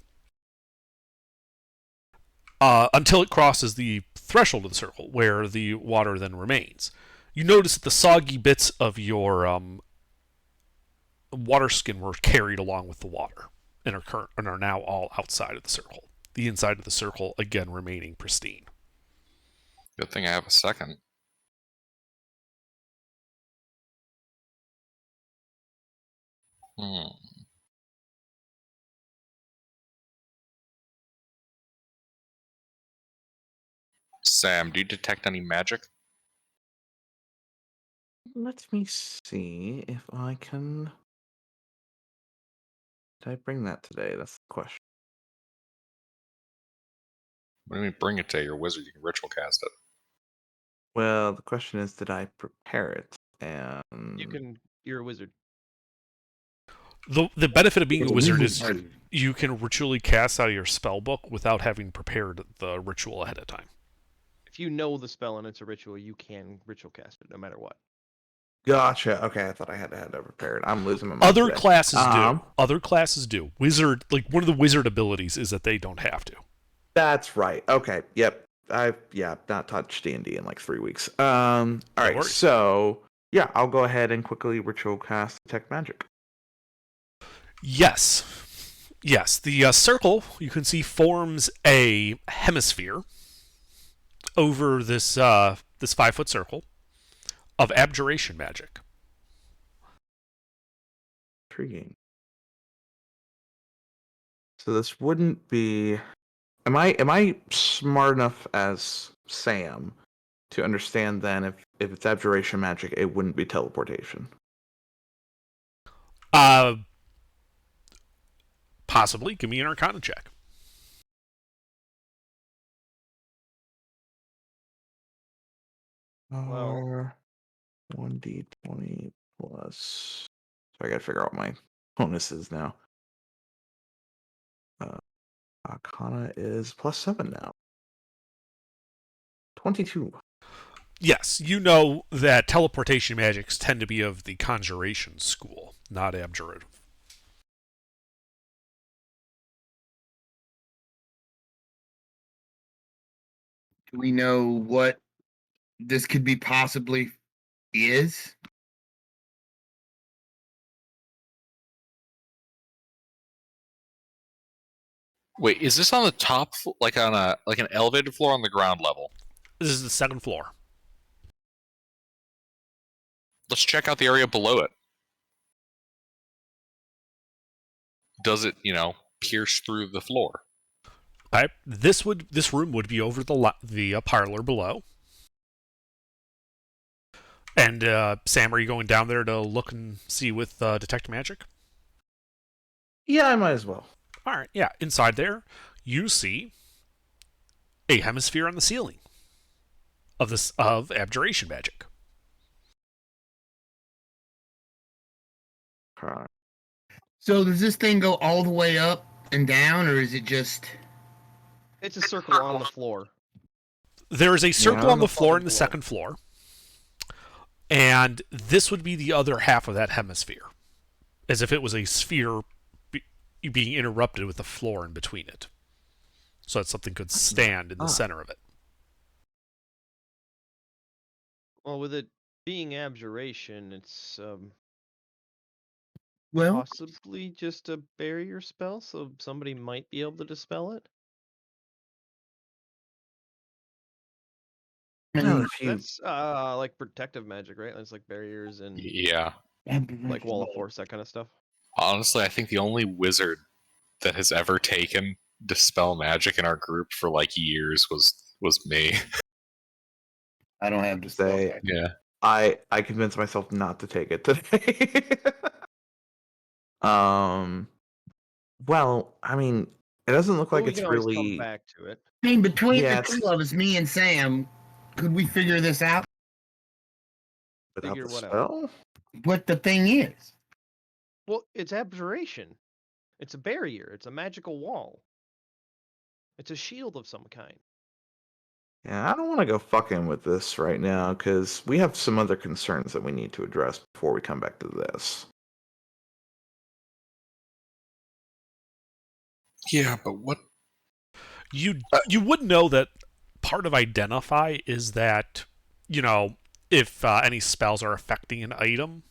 Until it crosses the threshold of the circle, where the water then remains. You notice that the soggy bits of your water skin were carried along with the water and are now all outside of the circle. The inside of the circle, again, remaining pristine. Good thing I have a second. Sam, do you detect any magic? Let me see if I can. Did I bring that today? That's the question. What do you mean bring it to your wizard? You can ritual cast it. Well, the question is, did I prepare it? And You're a wizard. The benefit of being a wizard is Right. you can ritually cast out of your spell book without having prepared the ritual ahead of time. If you know the spell and it's a ritual, you can ritual cast it no matter what. Gotcha. Okay, I thought I had to have that prepared. I'm losing my mind. Other today. classes do. Other classes do. Wizard, like one of the wizard abilities is that they don't have to. That's right. Okay. Yep. I've not touched D&D in like 3 weeks. All right. worries. So yeah, I'll go ahead and quickly ritual cast detect magic. Yes. The circle you can see forms a hemisphere over this 5-foot circle of abjuration magic. Intriguing. So this wouldn't be. Am I smart enough as Sam to understand then if it's abjuration magic, it wouldn't be teleportation? Possibly. Give me an Arcana check. Well- 1d20 plus. So I gotta figure out what my bonus is now. Arcana is +7 now. 22. Yes, you know that teleportation magics tend to be of the conjuration school, not abjurative. Do we know what this could be possibly is? Wait, is this on the top, like on an elevated floor, on the ground level? This is the second floor. Let's check out the area below it. Does it, pierce through the floor? Okay. This room would be over the parlor below. And Sam, are you going down there to look and see with detect magic? Yeah, I might as well. All right. Yeah. Inside there, you see a hemisphere on the ceiling of abjuration magic. Okay. So does this thing go all the way up and down, or is it just? It's a circle on the floor. There is a circle on the floor in the Below. second floor, and this would be the other half of that hemisphere, as if it was a sphere being interrupted with a floor in between it, so that something could stand in the center of it. Well, with it being abjuration, it's Well, possibly just a barrier spell, so somebody might be able to dispel it. I Well, mean, if you That's like protective magic, right? That's like barriers and Yeah. like wall of force, that kind of stuff. Honestly, I think the only wizard that has ever taken dispel magic in our group for like years was me. I don't have to say Yeah. I convinced myself not to take it today. Well, I mean, it doesn't look Well, like we it's can always come really. back to it. I mean, between Yeah, the two of us, me and Sam, could we figure this out? Without Figure the what out? spell. What the thing is? Well, it's abjuration. It's a barrier. It's a magical wall. It's a shield of some kind. Yeah, I don't want to go fucking with this right now because we have some other concerns that we need to address before we come back to this. Yeah, but what? You would know that part of identify is that, if any spells are affecting an item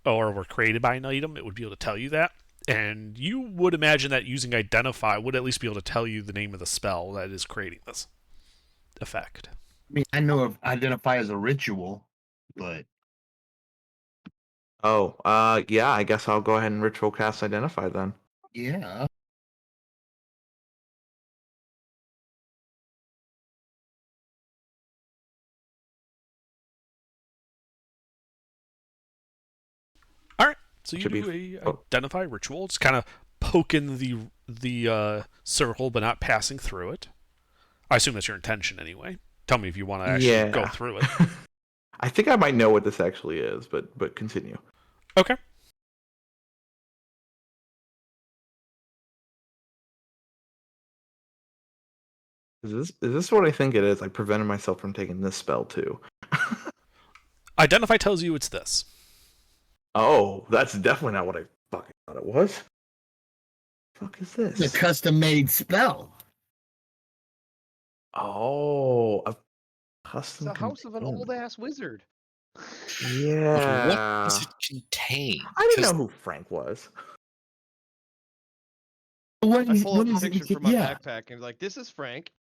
or were created by an item, it would be able to tell you that. And you would imagine that using identify would at least be able to tell you the name of the spell that is creating this effect. I mean, I know of identify as a ritual, but Oh, yeah, I guess I'll go ahead and ritual cast identify then. yeah. All right, so you Should do be- a identify ritual. It's kind of poking the circle, but not passing through it. I assume that's your intention anyway. Tell me if you want to actually go through it. I think I might know what this actually is, but continue. Okay. Is this what I think it is? I prevented myself from taking this spell too. Identify tells you it's this. Oh, that's definitely not what I fucking thought it was. Fuck is It's this? a custom-made spell. Oh, a It's custom. the house of an container. old ass wizard. Yeah. What does it contain? I didn't 'Cause know who Frank was. What I is, pull what up a is it? picture from my Yeah. backpack and like, this is Frank.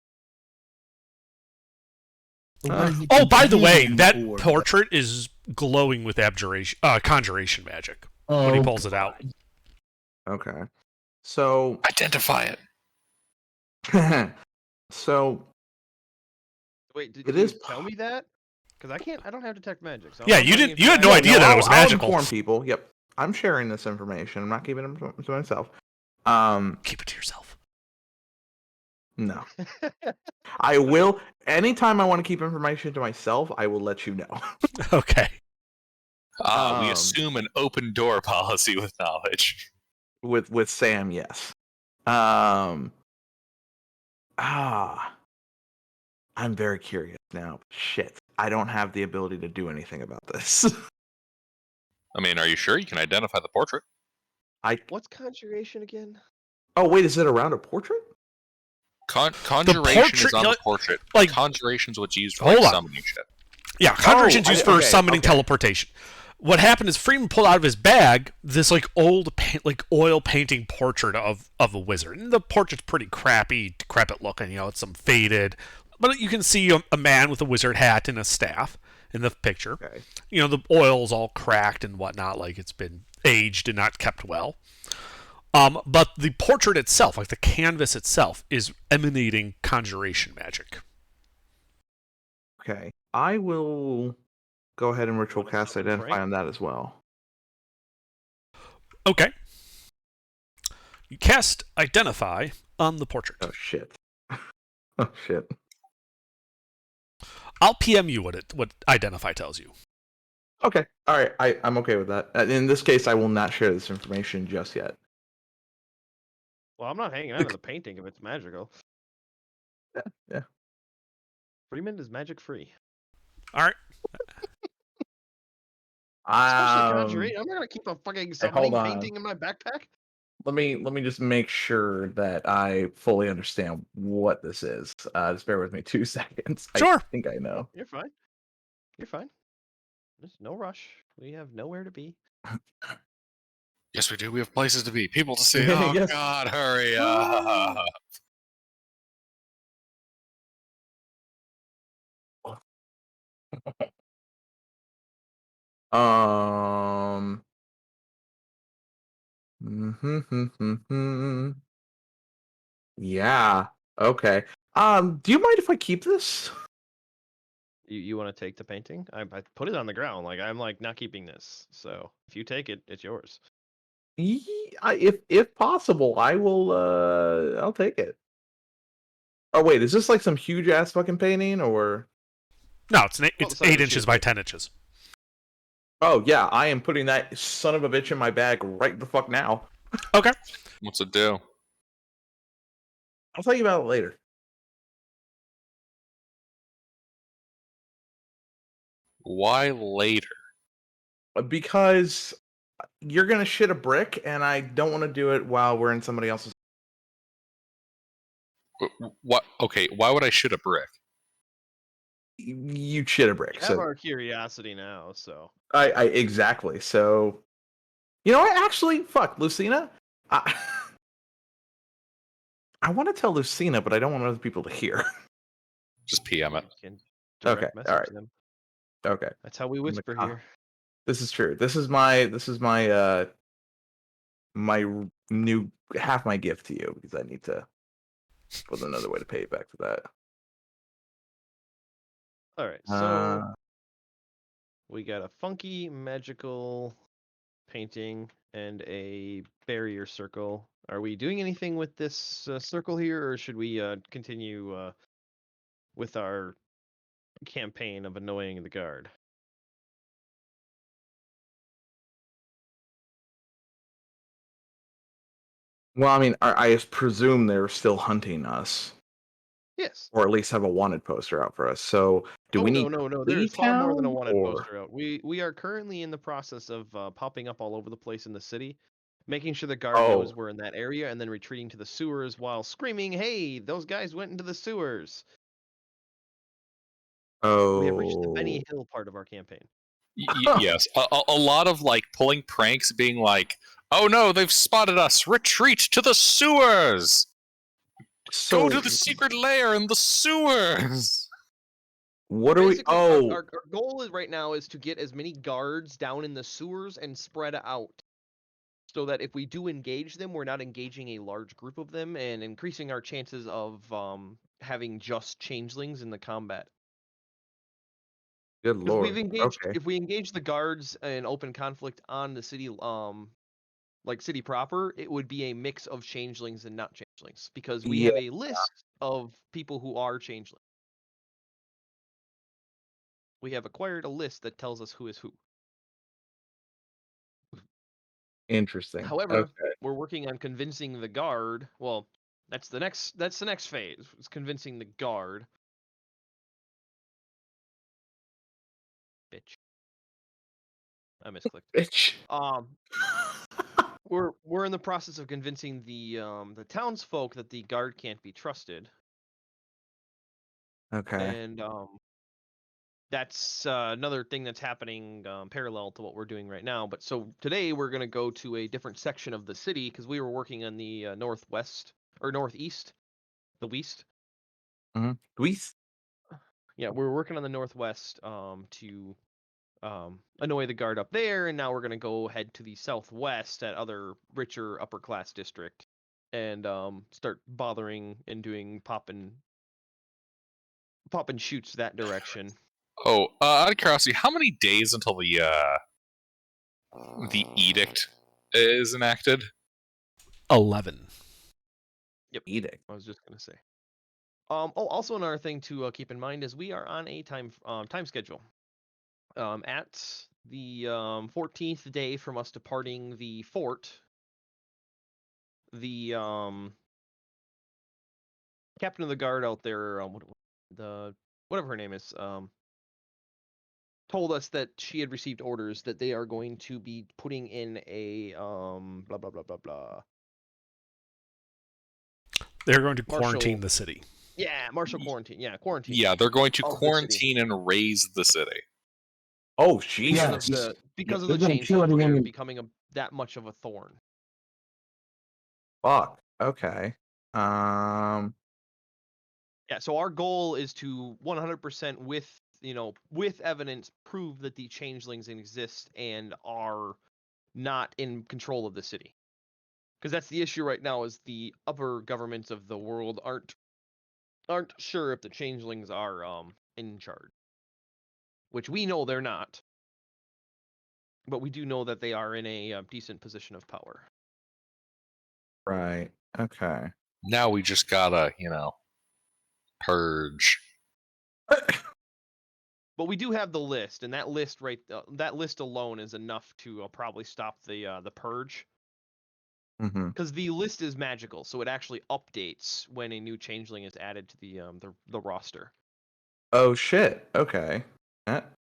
What does it Oh, by the way, contain, that or- portrait is glowing with abjuration, conjuration magic when he pulls it out. Okay. So, identify it. so Wait, did It you is tell me that? Because I don't have detect magic. So I'm Yeah, not you playing didn't. You had no information. idea that it I'll- was I'll magical. inform people. Yep, I'm sharing this information. I'm not keeping it to myself. Keep it to yourself. No, I will. Anytime I want to keep information to myself, I will let you know. Okay. We Um, assume an open door policy with knowledge. with Sam, yes. I'm very curious now. Shit, I don't have the ability to do anything about this. I mean, are you sure you can identify the portrait? What's conjuration again? Oh wait, is it around a portrait? Conjuration portrait- is on the portrait. like- Conjuration's what's used for Hold like, on. summoning shit. Yeah, conjuration's Oh, used for okay, summoning okay. teleportation. What happened is Freeman pulled out of his bag this like old oil painting portrait of a wizard. And the portrait's pretty crappy, decrepit looking. It's some faded, but you can see a man with a wizard hat and a staff in the picture. Okay. The oil's all cracked and whatnot, like it's been aged and not kept well. But the portrait itself, like the canvas itself, is emanating conjuration magic. Okay. I will go ahead and ritual cast Frank? identify on that as well. Okay. You cast identify on the portrait. Oh shit. Oh shit. I'll PM you what identify tells you. Okay. All right. I'm okay with that. In this case, I will not share this information just yet. Well, I'm not hanging out in the painting if it's magical. Yeah. Freeman is magic free. All right. Especially conjuration. I'm not gonna keep a fucking summoning on. painting in my backpack. Let me just make sure that I fully understand what this is. Just bear with me 2 seconds. Sure. I think I know. You're fine. You're fine. There's no rush. We have nowhere to be. Yes, we do. We have places to be. People to see. Oh, Yes. God, hurry up. Um. Yeah. Okay. Do you mind if I keep this? You want to take the painting? I put it on the ground. Like I'm like not keeping this. So if you take it, it's yours. If possible, I will. I'll take it. Oh wait, is this like some huge ass fucking painting or? No, it's the it's size of 8 a inches shoe. by 10 inches. Oh yeah, I am putting that son of a bitch in my bag right the fuck now. Okay. What's it do? I'll tell you about it later. Why later? Because you're gonna shit a brick, and I don't want to do it while we're in somebody else's. What? Okay, why would I shit a brick? You shit a brick. You have So our curiosity now. So I exactly. So you know what? Actually, fuck Lucina. I want to tell Lucina, but I don't want other people to hear. Just PM it. you can Okay, direct message alright. them. Okay, That's how we whisper here. this is true. This is my my new half my gift to you because I need to put another way to pay you back for that. All right. So Uh, we got a funky magical painting and a barrier circle. Are we doing anything with this circle here, or should we continue with our campaign of annoying the guard? well, I mean, I presume they're still hunting us, Yes. or at least have a wanted poster out for us. So, do Oh, we need no. to There's leave far more than a town, wanted or poster out. We are currently in the process of popping up all over the place in the city, making sure the guard knows oh we're in that area, and then retreating to the sewers while screaming, "Hey, those guys went into the sewers!" We have reached the Benny oh Hill part of our campaign. Yes, a lot of like pulling pranks, being like, "Oh no, they've spotted us! Retreat to the sewers! so Go to the secret lair in the sewers!" what are we? Basically, Oh, our goal is right now is to get as many guards down in the sewers and spread out, so that if we do engage them, we're not engaging a large group of them and increasing our chances of having just changelings in the combat. good Because we've lord. engaged, Okay. if we engage the guards in open conflict on the city, like city proper, it would be a mix of changelings and not changelings, because we Yeah. have a list of people who are changelings. We have acquired a list that tells us who is who. Interesting. However, Okay. we're working on convincing the guard. Well, that's the next phase. Is convincing the guard. Bitch. I misclicked. Bitch. We're in the process of convincing the townsfolk that the guard can't be trusted, Okay. and that's another thing that's happening parallel to what we're doing right now. But so today we're gonna go to a different section of the city because we were working on the northwest or northeast, the west. Luis. Yeah, we were working on the northwest to annoy the guard up there, and now we're gonna go head to the southwest at other richer upper class district and start bothering and doing pop and shoots that direction. Oh, out of curiosity, how many days until the edict is enacted? 11. Edict. I was just gonna say. Also another thing to keep in mind is we are on a time schedule. At the 14th day from us departing the fort, the captain of the guard out there, whatever her name is, told us that she had received orders that they are going to be putting in a blah blah blah blah blah. They're going to Marshall- quarantine the city. Yeah, martial quarantine. Yeah, quarantine. Yeah, they're going to Of the city. quarantine and raise the city. Oh, because Jesus. of the because of they're the gonna kill changeling everyone in- becoming that much of a thorn. Fuck. Okay. Yeah, so our goal is to 100% with evidence prove that the changelings exist and are not in control of the city. Because that's the issue right now, is the upper governments of the world aren't sure if the changelings are in charge. Which we know they're not. But we do know that they are in a decent position of power. Right. Okay. Now we just gotta, purge. But we do have the list, and that list that list alone is enough to probably stop the purge. Mm-hmm. Because the list is magical, so it actually updates when a new changeling is added to the roster. Oh shit. Okay.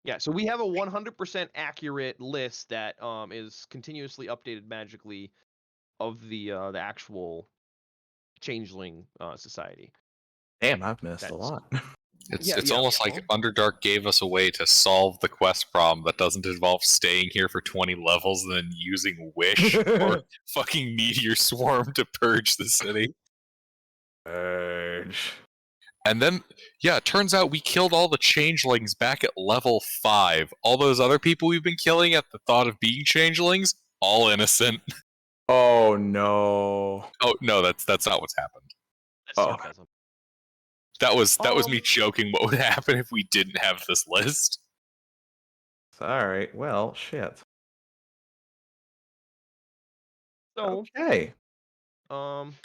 Yeah, so we have a 100% accurate list that is continuously updated magically of the actual changeling society. Damn, I've missed a That's- lot. It's almost like Underdark gave us a way to solve the quest problem that doesn't involve staying here for 20 levels and then using Wish or fucking Meteor Swarm to purge the city. Purge. And then, yeah, it turns out we killed all the changelings back at level 5. All those other people we've been killing at the thought of being changelings, all innocent. Oh no. Oh no, that's not what's happened. That's Oh. sarcasm. That was me joking what would happen if we didn't have this list. Alright, well, shit. So, Okay. So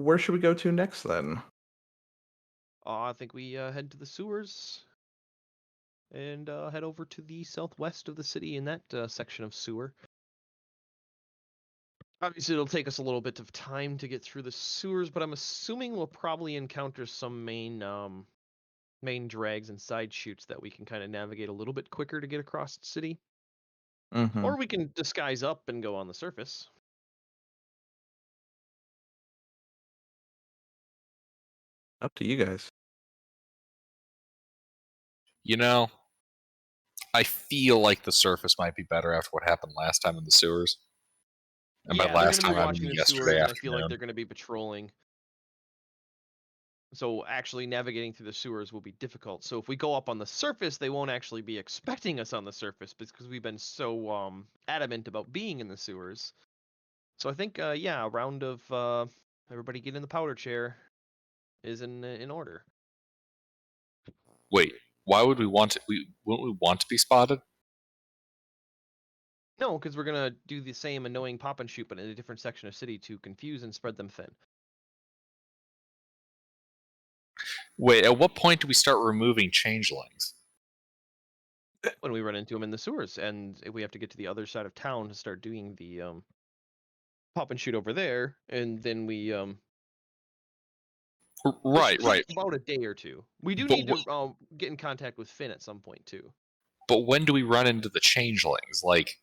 where should we go to next then? I think we head to the sewers and head over to the southwest of the city in that section of sewer. Obviously, it'll take us a little bit of time to get through the sewers, but I'm assuming we'll probably encounter some main drags and side chutes that we can kind of navigate a little bit quicker to get across the city. Mm-hmm. Or we can disguise up and go on the surface. Up to you guys. I feel like the surface might be better after what happened last time in the sewers. And by Yeah, last they're time, going I to be watching mean the sewers, yesterday and I feel like afternoon. they're going to be patrolling. So actually navigating through the sewers will be difficult. So if we go up on the surface, they won't actually be expecting us on the surface because we've been so adamant about being in the sewers. So I think a round of everybody get in the powder chair is in order. Wait, why would we want to? Wouldn't we want to be spotted? No, because we're gonna do the same annoying pop and shoot, but in a different section of city to confuse and spread them thin. Wait, at what point do we start removing changelings? When we run into them in the sewers, and if we have to get to the other side of town to start doing the pop and shoot over there, and then we Right. about a day or two. We do But need to get in contact with Finn at some point too. But when do we run into the changelings? Like,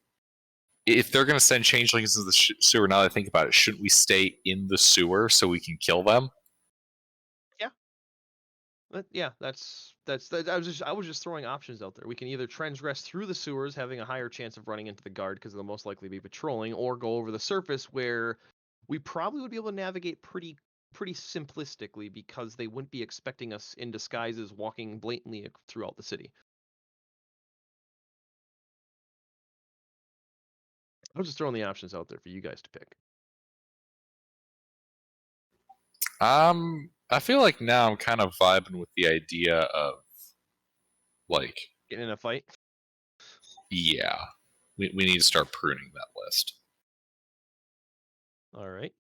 if they're going to send changelings into the sewer, now that I think about it, shouldn't we stay in the sewer so we can kill them? Yeah, that's I was just throwing options out there. We can either transgress through the sewers, having a higher chance of running into the guard because they'll most likely be patrolling, or go over the surface where we probably would be able to navigate pretty simplistically because they wouldn't be expecting us in disguises walking blatantly throughout the city. I was just throwing the options out there for you guys to pick. I feel like now I'm kind of vibing with the idea of, like, Getting in a fight. yeah, we need to start pruning that list. All right.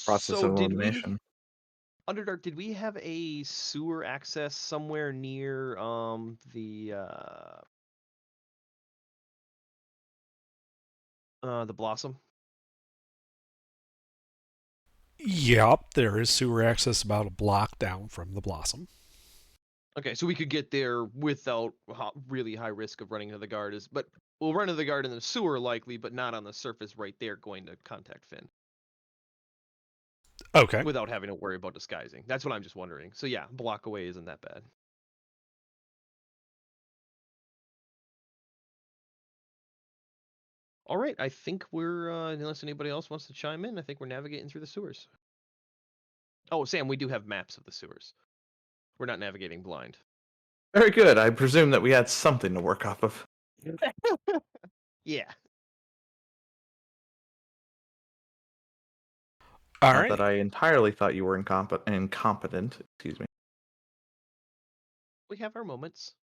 Process So of did we, elimination. Underdark, did we have a sewer access somewhere near the Blossom? Yep, there is sewer access about a block down from the Blossom. Okay, so we could get there without really high risk of running into the guard. But we'll run into the guard in the sewer likely, but not on the surface right there going to contact Finn. Okay. Without having to worry about disguising. That's what I'm just wondering. So yeah, block away isn't that bad. All right, I think we're unless anybody else wants to chime in, I think we're navigating through the sewers. Oh, Sam, we do have maps of the sewers. We're not navigating blind. Very good. I presume that we had something to work off of. Yeah. All Not right. that I entirely thought you were incompetent. Excuse me. We have our moments.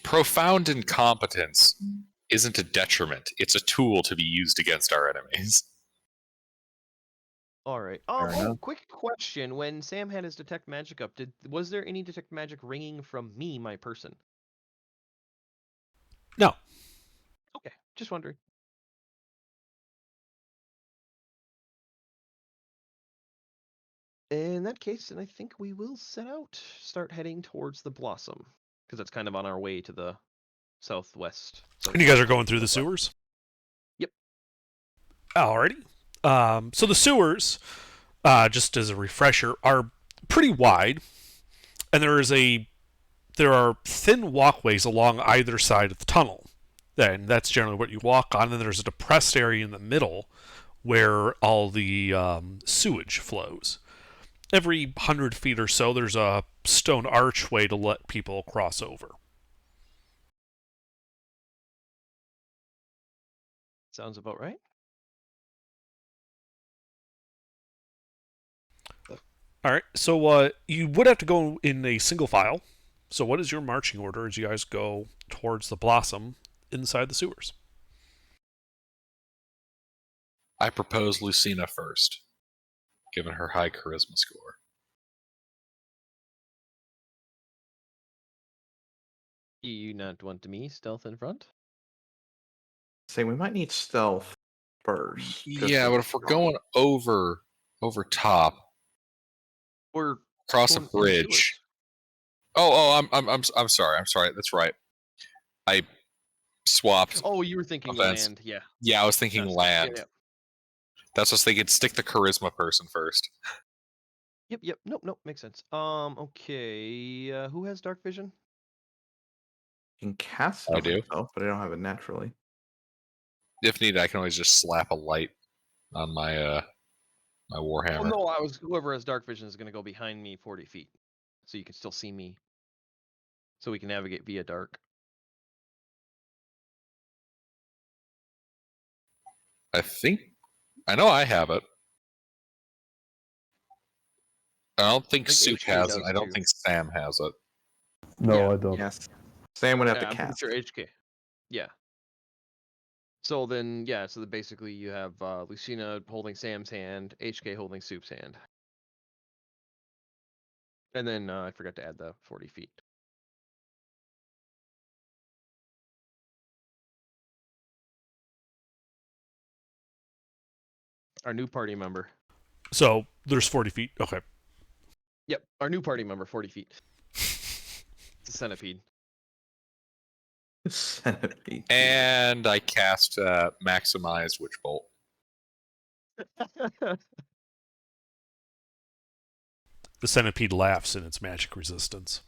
Profound incompetence isn't a detriment. It's a tool to be used against our enemies. All right. Fair enough. Quick question. When Sam had his detect magic up, was there any detect magic ringing from me, my person? No. Okay, just wondering. In that case, then I think we will set out, start heading towards the Blossom, because that's kind of on our way to the southwest. And you guys are going through the sewers? Yep. Alrighty. So the sewers, just as a refresher, are pretty wide, and there are thin walkways along either side of the tunnel. And that's generally what you walk on. And there's a depressed area in the middle where all the sewage flows. Every 100 feet or so, there's a stone archway to let people cross over. Sounds about right. All right, so you would have to go in a single file. So what is your marching order as you guys go towards the Blossom inside the sewers? I propose Lucina first, given her high charisma score. You not want me stealth in front? Say we might need stealth first. just Yeah, as but a if we're start. going over top, Or across a going in the bridge. sewers? I'm sorry. I'm sorry. That's right. I swapped. Oh, you were thinking Offense. land. Yeah. Yeah, I was thinking Yes, land. Yeah. That's what I was thinking. Stick the charisma person first. Yep. Nope. Makes sense. Okay. Who has dark vision? I can cast I it do. myself, but I don't have it naturally. If needed, I can always just slap a light on my my Oh warhammer. no, whoever has dark vision is going to go behind me 40 feet, so you can still see me. So we can navigate via dark. I know I have it. I don't think I think Soup HK has it. does I don't too. think Sam has it. No, Yeah. I don't. Yes. Sam would have Yeah, to I'm pretty cast. sure HK. Yeah. So then, yeah. So basically, you have Lucina holding Sam's hand, HK holding Soup's hand, and then I forgot to add the 40 feet. Our new party member. So there's 40 feet. Okay. Yep, our new party member, 40 feet. It's a centipede. Centipede. And I cast Maximized Witch Bolt. The centipede laughs in its magic resistance.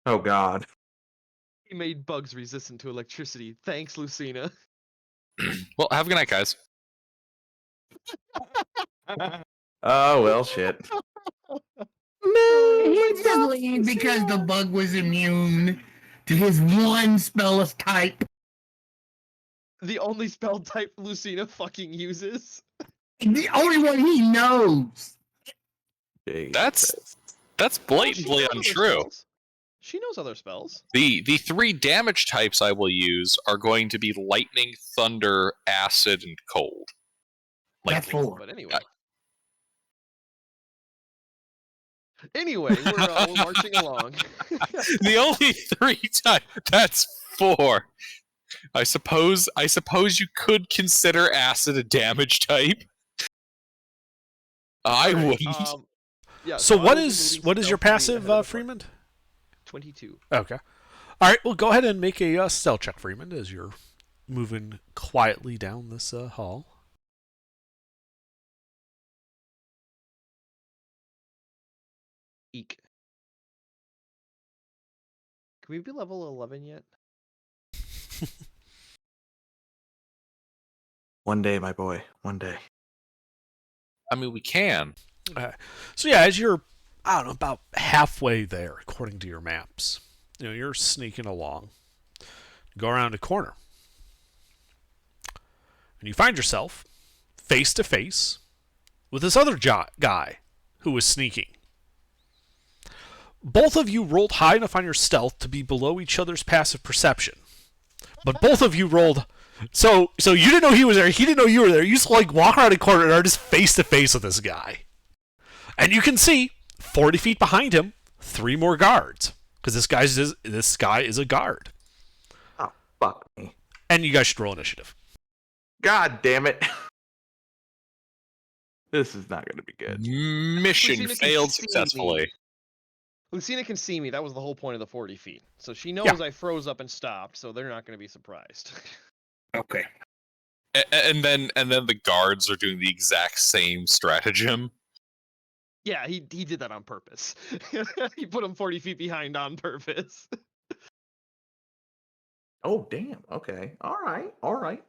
Oh God. He made bugs resistant to electricity. Thanks, Lucina. Well, have a good night, guys. Oh well, shit. He just leave because the bug was immune to his one spell type. The only spell type Lucina fucking uses. The only one he knows. That's Oh, she blatantly knows other untrue. spells. She knows other spells. The 3 damage types I will use are going to be lightning, thunder, acid, and cold. That's Lightning. 4. But anyway. Anyway, we're marching along. The only 3 types. That's 4. I suppose you could consider acid a damage type. I Alright, wouldn't. Yeah. So I what will be is moving your stealthily passive, ahead of the Freeman? 22. Okay. All right. Well, go ahead and make a stealth check, Freeman, as you're moving quietly down this hall. Eek. Can we be level 11 yet? One day, my boy. One day. I mean, we can. So yeah, as you're, I don't know, about halfway there, according to your maps, you're sneaking along. You go around a corner, and you find yourself face to face with this other guy who was sneaking. Both of you rolled high enough on your stealth to be below each other's passive perception, but both of you rolled. So you didn't know he was there. He didn't know you were there. You just walk around a corner and are just face to face with this guy, and you can see 40 feet behind him 3 more guards because this guy is a guard. Oh, fuck me. And you guys should roll initiative. God damn it. This is not going to be good. Mission Lucina can failed see me. successfully. Lucina can see me. That was the whole point of the 40 feet. So she knows Yeah. I froze up and stopped, so they're not going to be surprised. Okay. And then the guards are doing the exact same stratagem. Yeah, he did that on purpose. He put him 40 feet behind on purpose. Oh, damn. Okay. All right.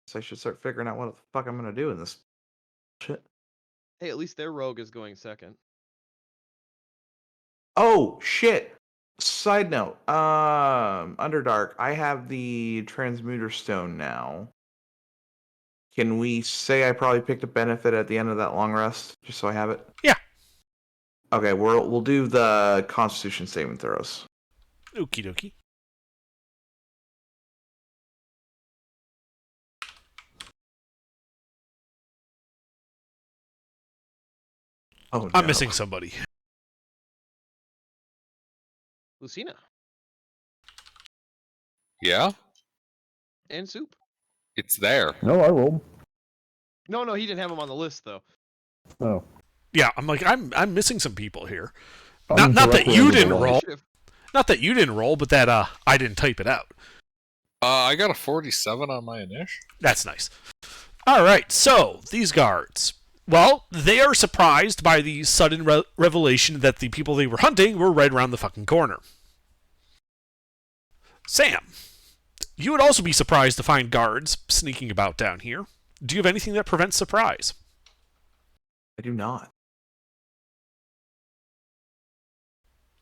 So I should start figuring out what the fuck I'm going to do in this shit. Hey, at least their rogue is going second. Oh, shit. Side note. Underdark, I have the transmuter stone now. Can we say I probably picked a benefit at the end of that long rest, just so I have it? Yeah. Okay, we'll do the Constitution saving throws. Okie dokie. Oh, no. I'm missing somebody. Lucina. Yeah, And Soup. it's there. No, I rolled. No, he didn't have him on the list, though. Oh. Yeah, I'm missing some people here. I'm Not that directly you under the didn't wall. roll. Initiative. Not that you didn't roll, but that I didn't type it out. I got a 47 on my initial. That's nice. All right, so these guards. Well, they are surprised by the sudden revelation that the people they were hunting were right around the fucking corner. Sam, you would also be surprised to find guards sneaking about down here. Do you have anything that prevents surprise? I do not.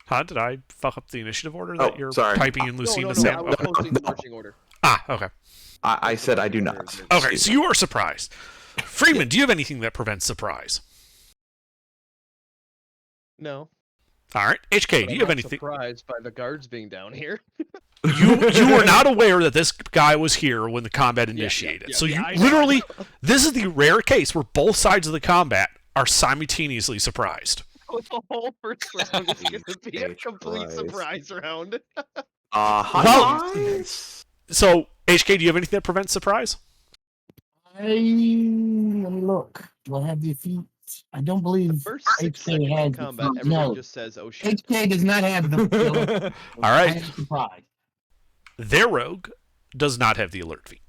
Huh? Did I fuck up the initiative order that Oh, you're sorry. typing in No, Lucina? I Sam? was Okay. posting the marching order. Ah, okay. I said I do not. Okay, so you are surprised. Freeman, do you have anything that prevents surprise? No. All right. HK, but do I'm you have not anything? surprised by the guards being down here. You were not aware that this guy was here when the combat initiated. So you I know. literally, this is the rare case where both sides of the combat are simultaneously surprised. The whole first round is going to be a Jesus complete Christ. surprise round. Well- So, HK, do you have anything that prevents surprise? Look. Do I have the feet? I don't believe First 6 HK seconds has of the combat, feet. everybody No, just says, oh shit. HK does not have the. All right. I am surprised. Their rogue does not have the alert feat.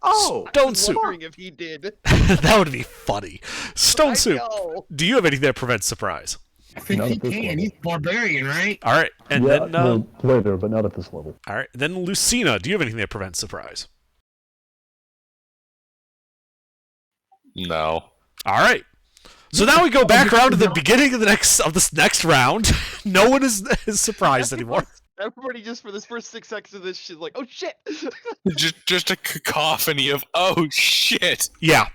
Oh, Stone I was Soup. wondering if he did. That would be funny. Stone I Soup, know. do you have anything that prevents surprise? I think Not he at this can. level. He's barbarian, right? All right. And yeah, then no, later, but not at this level. all right. Then Lucina, do you have anything that prevents surprise? No. All right. So now we go back around to the beginning of this next round. No one is surprised anymore. Everybody just for this first 6 seconds of this shit, like, oh shit. just a cacophony of oh shit. Yeah.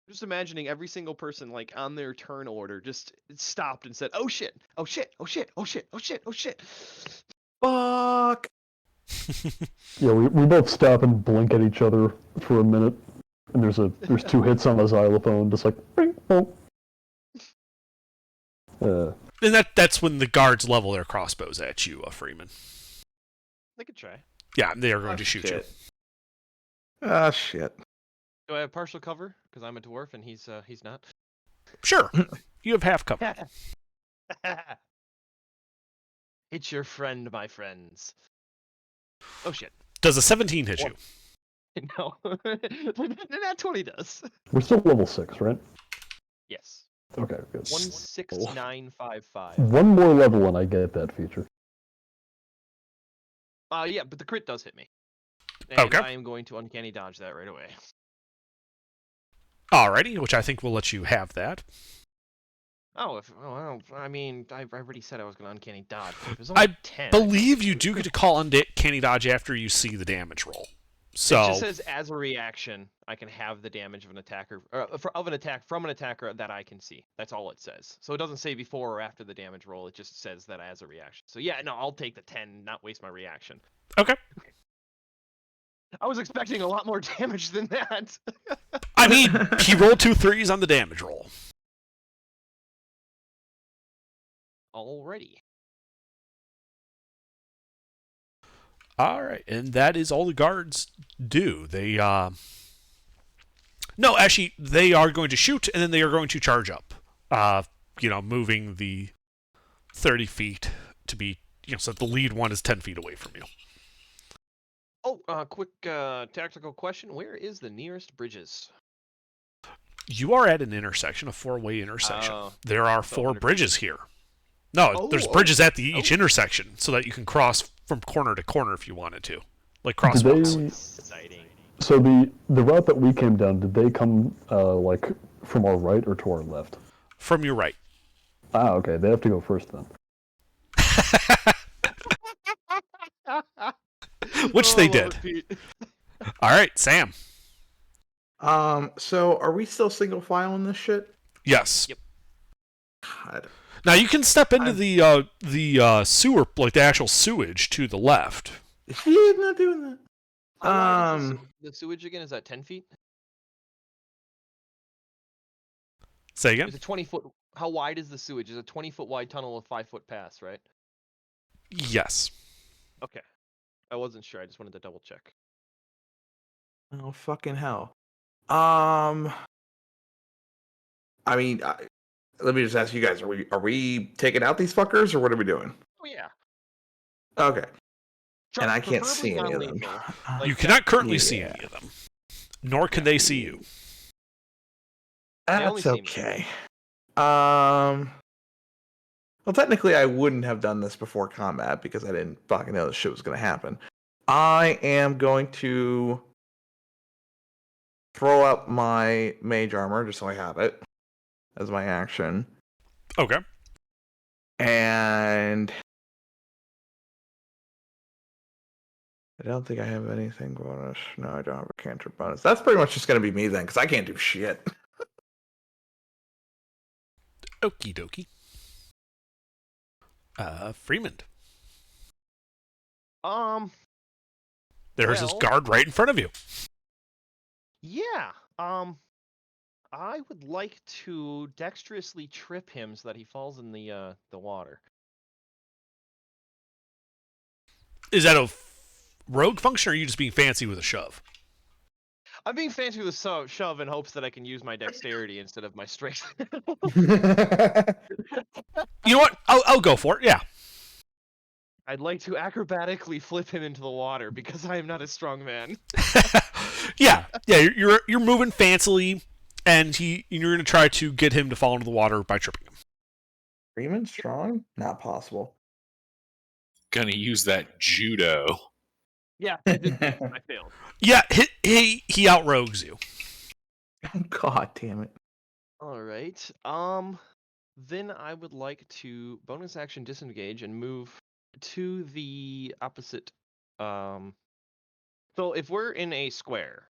Just imagining every single person, like, on their turn order, just stopped and said, oh shit, oh shit, oh shit, oh shit, oh shit, oh shit. fuck. Yeah, we both stop and blink at each other for a minute, and there's 2 hits on the xylophone, just like bing, bong. And that's when the guards level their crossbows at you, Freeman. They could try. Yeah, they are going to shoot you. Ah, shit. Do I have partial cover? Because I'm a dwarf and he's not. Sure. You have half cover. It's your friend, my friends. Oh shit. Does a 17 hit you? No. That 20 does. We're still level 6, right? Yes. Okay, good. 16955. One more level and I get that feature. Yeah, but the crit does hit me. And Okay. I am going to uncanny dodge that right away. Alrighty, which I think will let you have that. Oh, I mean, I already said I was going to uncanny dodge. But if it was I only 10, believe you do get to call uncanny dodge after you see the damage roll. So it just says as a reaction, I can have the damage of an attacker from an attacker that I can see. That's all it says. So it doesn't say before or after the damage roll. It just says that as a reaction. So yeah, no, I'll take the 10, not waste my reaction. okay. I was expecting a lot more damage than that. I mean, he rolled 2 3s on the damage roll. Alrighty. All right, and that is all the guards do. They no, actually, they are going to shoot, and then they are going to charge up. Moving the 30 feet to be, so the lead one is 10 feet away from you. Oh, quick tactical question. Where is the nearest bridges? You are at an intersection, a 4-way intersection. Oh, There are so 4 under- bridges here. No, there's bridges at each intersection, so that you can cross from corner to corner if you wanted to, like crosswalks. Exciting. So the route that we came down, did they come like from our right or to our left? From your right. Ah, okay. They have to go first then. Which they did. All right, Sam. So are we still single file in this shit? Yes. Yep. God. Now you can step into the sewer, like the actual sewage to the left. He's not doing that. How wide is the sewage again? Is that 10 feet? Say again? Is it 20 foot? How wide is the sewage? Is it a 20-foot wide tunnel with 5-foot pass, right? Yes. Okay. I wasn't sure. I just wanted to double check. Oh fucking hell. I mean, let me just ask you guys: Are we taking out these fuckers, or what are we doing? Oh yeah. Okay. Try- And I can't preferably see any of them. non-lethal. Like You cannot currently yeah. see any of them, nor can they see you. only That's see me. okay. Well, technically, I wouldn't have done this before combat because I didn't fucking know this shit was gonna happen. I am going to throw up my mage armor just so I have it as my action, Okay. and I don't think I have anything bonus. No, I don't have a cantrip bonus. That's pretty much just gonna be me then, because I can't do shit. Okie dokie. Freeman. There's this Well- guard right in front of you. Yeah. I would like to dexterously trip him so that he falls in the water. Is that a rogue function, or are you just being fancy with a shove? I'm being fancy with a shove in hopes that I can use my dexterity instead of my strength. You know what? I'll go for it. Yeah. I'd like to acrobatically flip him into the water because I am not a strong man. yeah. You're moving fancily, and you're gonna try to get him to fall into the water by tripping him. Freeman strong? Not possible. Gonna use that judo. Yeah, I failed. Yeah, he outrogues you. God damn it. All right. Then I would like to bonus action disengage and move to the opposite. So if we're in a square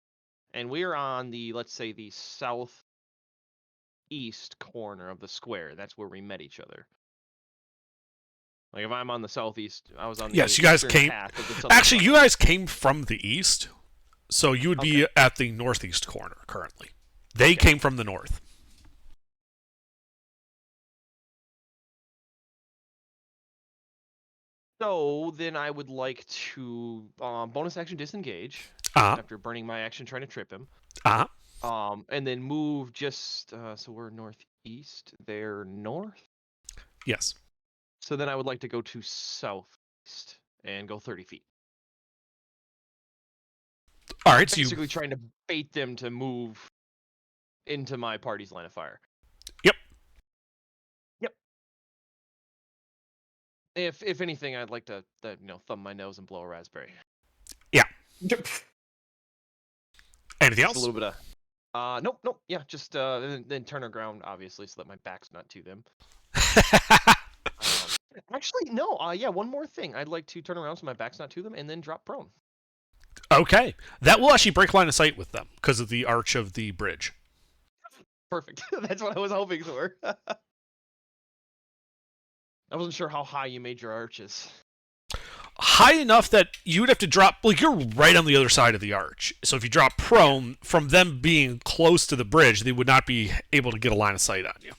and we're on the, let's say, the southeast corner of the square, that's where we met each other. Like if I'm on the southeast, I was on the Yes, you guys eastern came. half of the southern Actually, you corner. guys came from the east, so you would be at the northeast corner currently. They came from the north. So then I would like to bonus action disengage Uh-huh. after burning my action trying to trip him. Uh-huh. And then move just so we're northeast. They're north. Yes. So then I would like to go to southeast and go 30 feet. All right, so you Basically trying to bait them to move into my party's line of fire. Yep. If anything, I'd like to thumb my nose and blow a raspberry. Anything Just else? a little bit of. Nope. Yeah, just then turn around, obviously, so that my back's not to them. Actually, no. Yeah, one more thing. I'd like to turn around so my back's not to them, and then drop prone. Okay. That will actually break line of sight with them because of the arch of the bridge. Perfect. That's what I was hoping for. I wasn't sure how high you made your arches. High enough that you would have to drop, like, you're right on the other side of the arch. So if you drop prone, from them being close to the bridge, they would not be able to get a line of sight on you.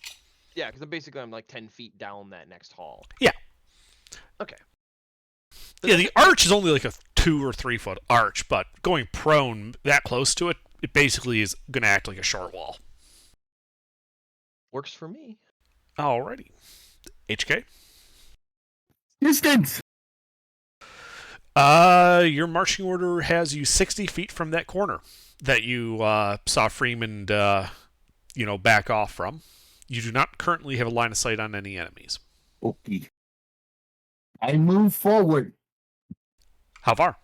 Yeah, because basically I'm like 10 feet down that next hall. Yeah. Okay. Yeah, the arch is only like a 2 or 3 foot arch, but going prone that close to it, it basically is going to act like a short wall. Works for me. Alrighty. HK? Distance. Your marching order has you 60 feet from that corner that you saw Freeman, back off from. You do not currently have a line of sight on any enemies. Okay. I move forward. How far?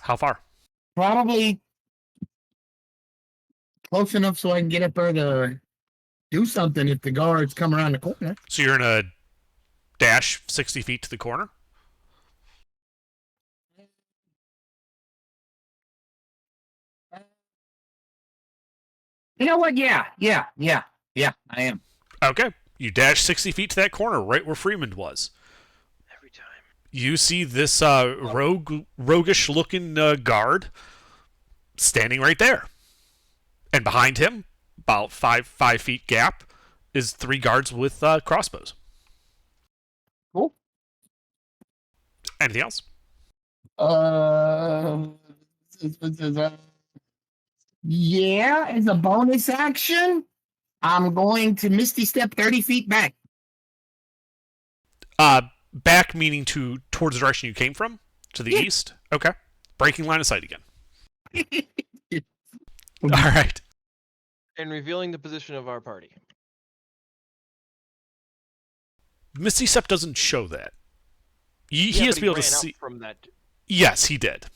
How far? Probably close enough so I can get up there to do something if the guards come around the corner. So you're in a dash 60 feet to the corner? You know what? Yeah, I am. Okay. You dash 60 feet to that corner, right where Freeman was. Every time. You see this roguish-looking guard standing right there. And behind him, about 5 feet gap, is 3 guards with crossbows. Cool. Anything else? Yeah, as a bonus action, I'm going to Misty Step 30 feet back. Back meaning towards the direction you came from? To the east? Okay. Breaking line of sight again. All right. And revealing the position of our party. Misty Step doesn't show that. He Yeah, has but to be able to ran up see. from that. Yes, he did.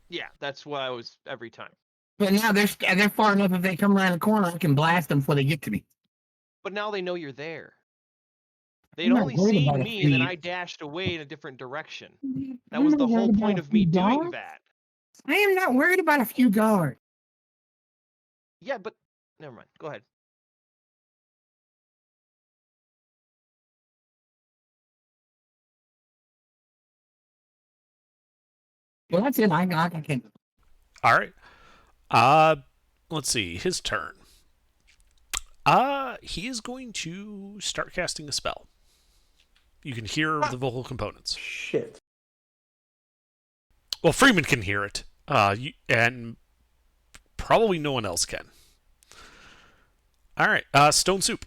Yeah, that's what I was every time. But now they're far enough. If they come around the corner, I can blast them before they get to me. But now they know you're there. They'd I'm not only worried seen about a me, and then feed. I dashed away in a different direction. That I'm was not the whole worried point about of a me few doing guards. that. I am not worried about a few guards. Yeah, but never mind. Go ahead. Well, that's it. I can. All right. Let's see. His turn. He is going to start casting a spell. You can hear the vocal components. Shit. Well, Freeman can hear it. And probably no one else can. All right. Stone Soup.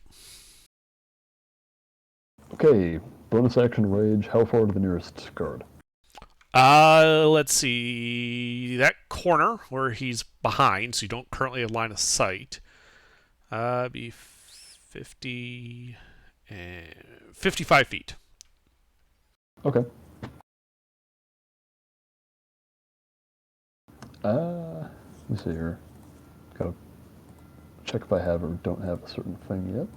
Okay, bonus action rage. How far to the nearest guard? Let's see. That corner where he's behind, so you don't currently have line of sight. Be 50 and 55 feet. Okay. Let me see here. Gotta check if I have or don't have a certain thing yet.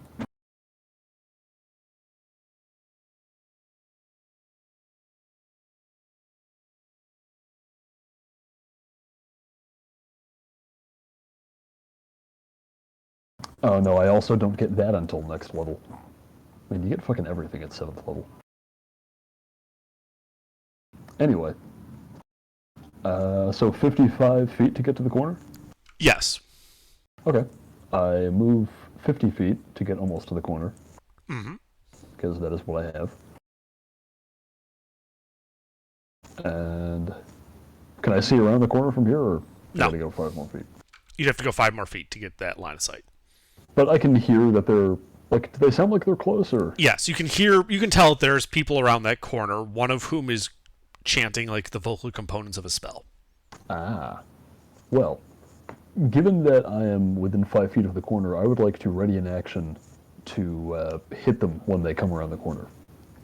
Oh no, I also don't get that until next level. I mean, you get fucking everything at 7th level. Anyway. So 55 feet to get to the corner? Yes. Okay. I move 50 feet to get almost to the corner, Mm-hmm. because that is what I have. And can I see around the corner from here, or No. I gotta go 5 more feet? You'd have to go 5 more feet to get that line of sight. But I can hear that they're, like, do they sound like they're close, or? Yes, you can tell that there's people around that corner, one of whom is chanting like the vocal components of a spell. Ah. Well, Given that I am within 5 feet of the corner, I would like to ready an action to hit them when they come around the corner.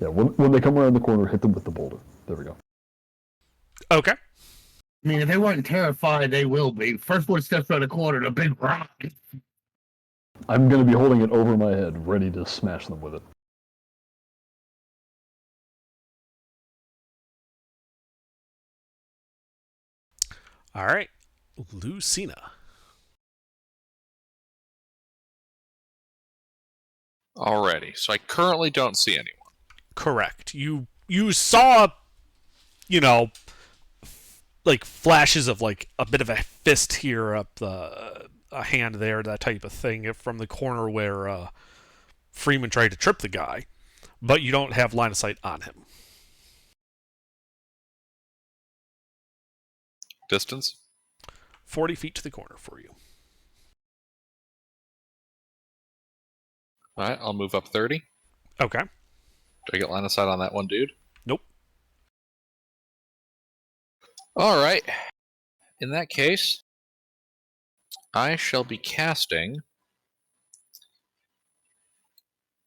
Yeah, when they come around the corner, hit them with the boulder. There we go. Okay. I mean, if they weren't terrified, they will be. First one steps around the corner, the big rock. I'm going to be holding it over my head, ready to smash them with it. All right. Lucina. Alrighty, so I currently don't see anyone. Correct. You saw, like flashes of like a bit of a fist here, up a hand there, that type of thing from the corner where Freeman tried to trip the guy, but you don't have line of sight on him. Distance? 40 feet to the corner for you. Alright, I'll move up 30. Okay. Do I get line of sight on that one dude? Nope. Alright. In that case, I shall be casting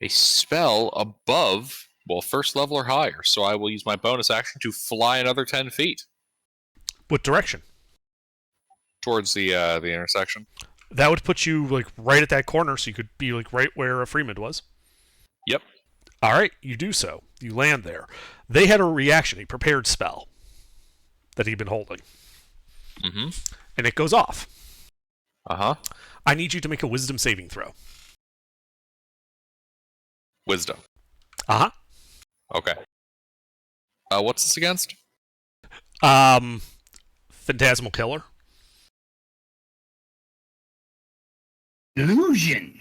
a spell above, well, first level or higher. So I will use my bonus action to fly another 10 feet What direction? towards the intersection. That would put you like right at that corner, so you could be like right where Freeman was. Yep. All right, you do so. You land there. They had a reaction, a prepared spell that he'd been holding, Mm-hmm. and it goes off. Uh-huh. I need you to make a wisdom saving throw. Wisdom. Uh-huh. Okay. What's this against? Phantasmal Killer. Illusion.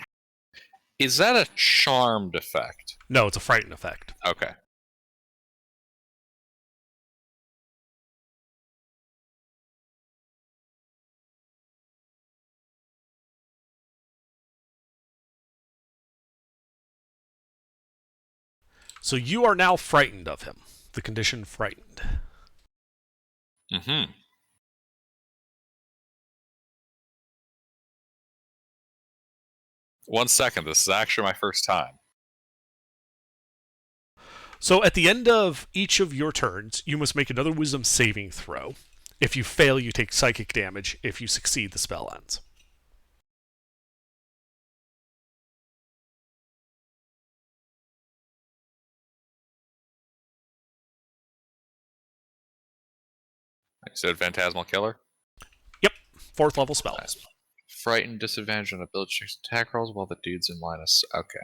Is that a charmed effect? No, it's a frightened effect. Okay. So you are now frightened of him. The condition frightened. Mm-hmm. One second, this is actually my first time. So at the end of each of your turns, you must make another wisdom saving throw. If you fail, you take psychic damage. If you succeed, the spell ends. You said Phantasmal Killer? Yep, 4th level spell. Nice. Frightened, disadvantage on ability checks, attack rolls while the dude's in line of... Okay.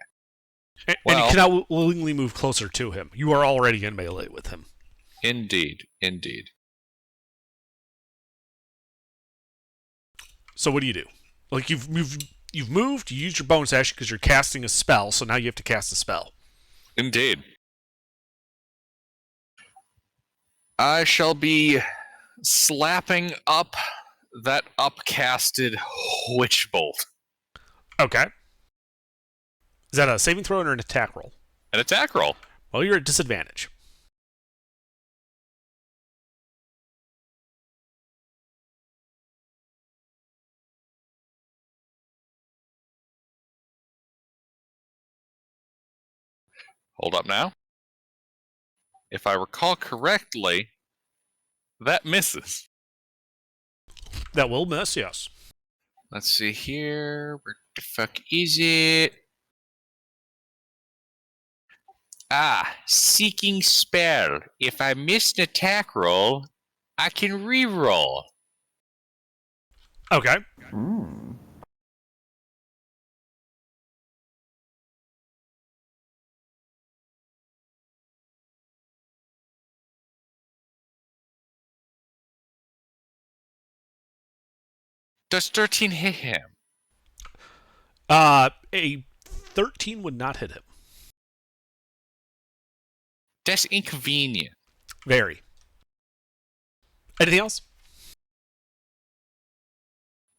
And Well- you cannot willingly move closer to him. You are already in melee with him. Indeed. Indeed. So what do you do? Like you've moved, you used your bonus action because you're casting a spell, so now you have to cast a spell. Indeed. I shall be slapping up that upcasted witch bolt. Okay. Is that a saving throw or an attack roll? An attack roll. Well, you're at disadvantage. Hold up now. If I recall correctly, that misses. That will miss, yes. Let's see here. Where the fuck is it? Ah, seeking spell. If I miss an attack roll, I can re-roll. Okay. Does 13 hit him? A 13 would not hit him. That's inconvenient. Very. Anything else?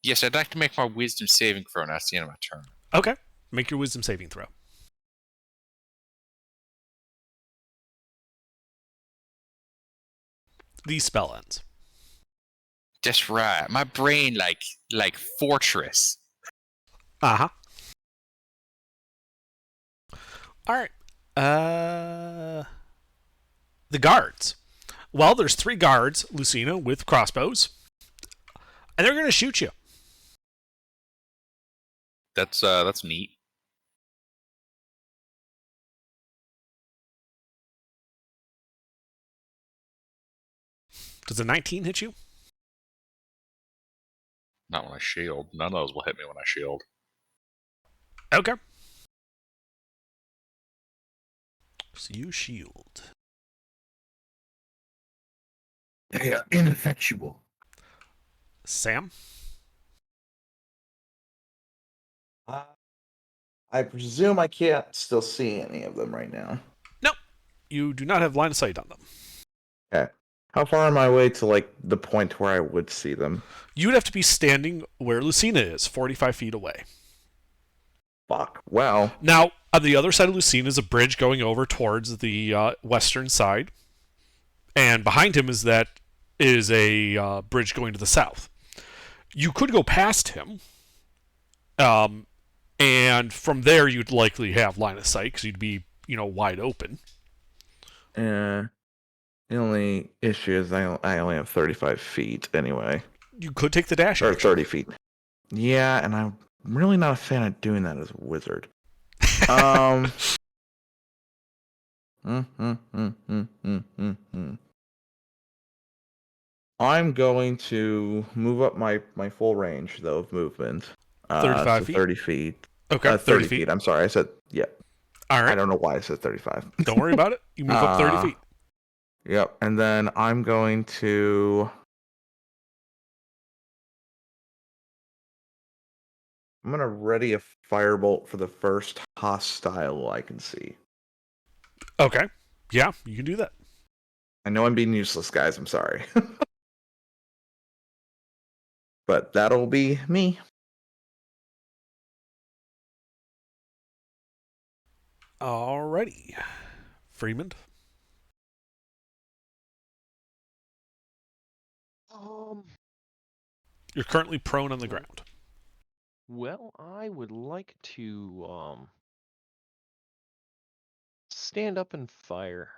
Yes, I'd like to make my wisdom saving throw, and that's the end of my turn. Okay. Make your wisdom saving throw. The spell ends. That's right. My brain like fortress. Uh-huh. All right. The guards. Well, there's 3 guards, Lucina, with crossbows. And they're going to shoot you. That's neat. Does a 19 hit you? Not when I shield. None of those will hit me when I shield. Okay. So you shield. They are ineffectual. Sam? I presume I can't still see any of them right now. Nope. You do not have line of sight on them. Okay. How far am I away to like the point where I would see them? You would have to be standing where Lucina is, 45 feet away. Fuck. Well, Now, on the other side of Lucina is a bridge going over towards the western side. And behind him is a bridge going to the south. You could go past him. And from there, you'd likely have line of sight because you'd be, wide open. the only issue is I only have 35 feet anyway. You could take the dash Or action. 30 feet. Yeah, and I'm really not a fan of doing that as a wizard. Um. I'm going to move up my full range though of movement. 35 to feet? 30 feet. Okay, 30 feet. I'm sorry. I said yeah. All I right. don't know why I said 35. Don't worry about it. You move up 30 feet. Yep. And then I'm going to. I'm going to ready a firebolt for the first hostile I can see. Okay. Yeah, you can do that. I know I'm being useless, guys. I'm sorry. But that'll be me. Alrighty. Freeman? You're currently prone on the ground. Well, I would like to stand up and fire.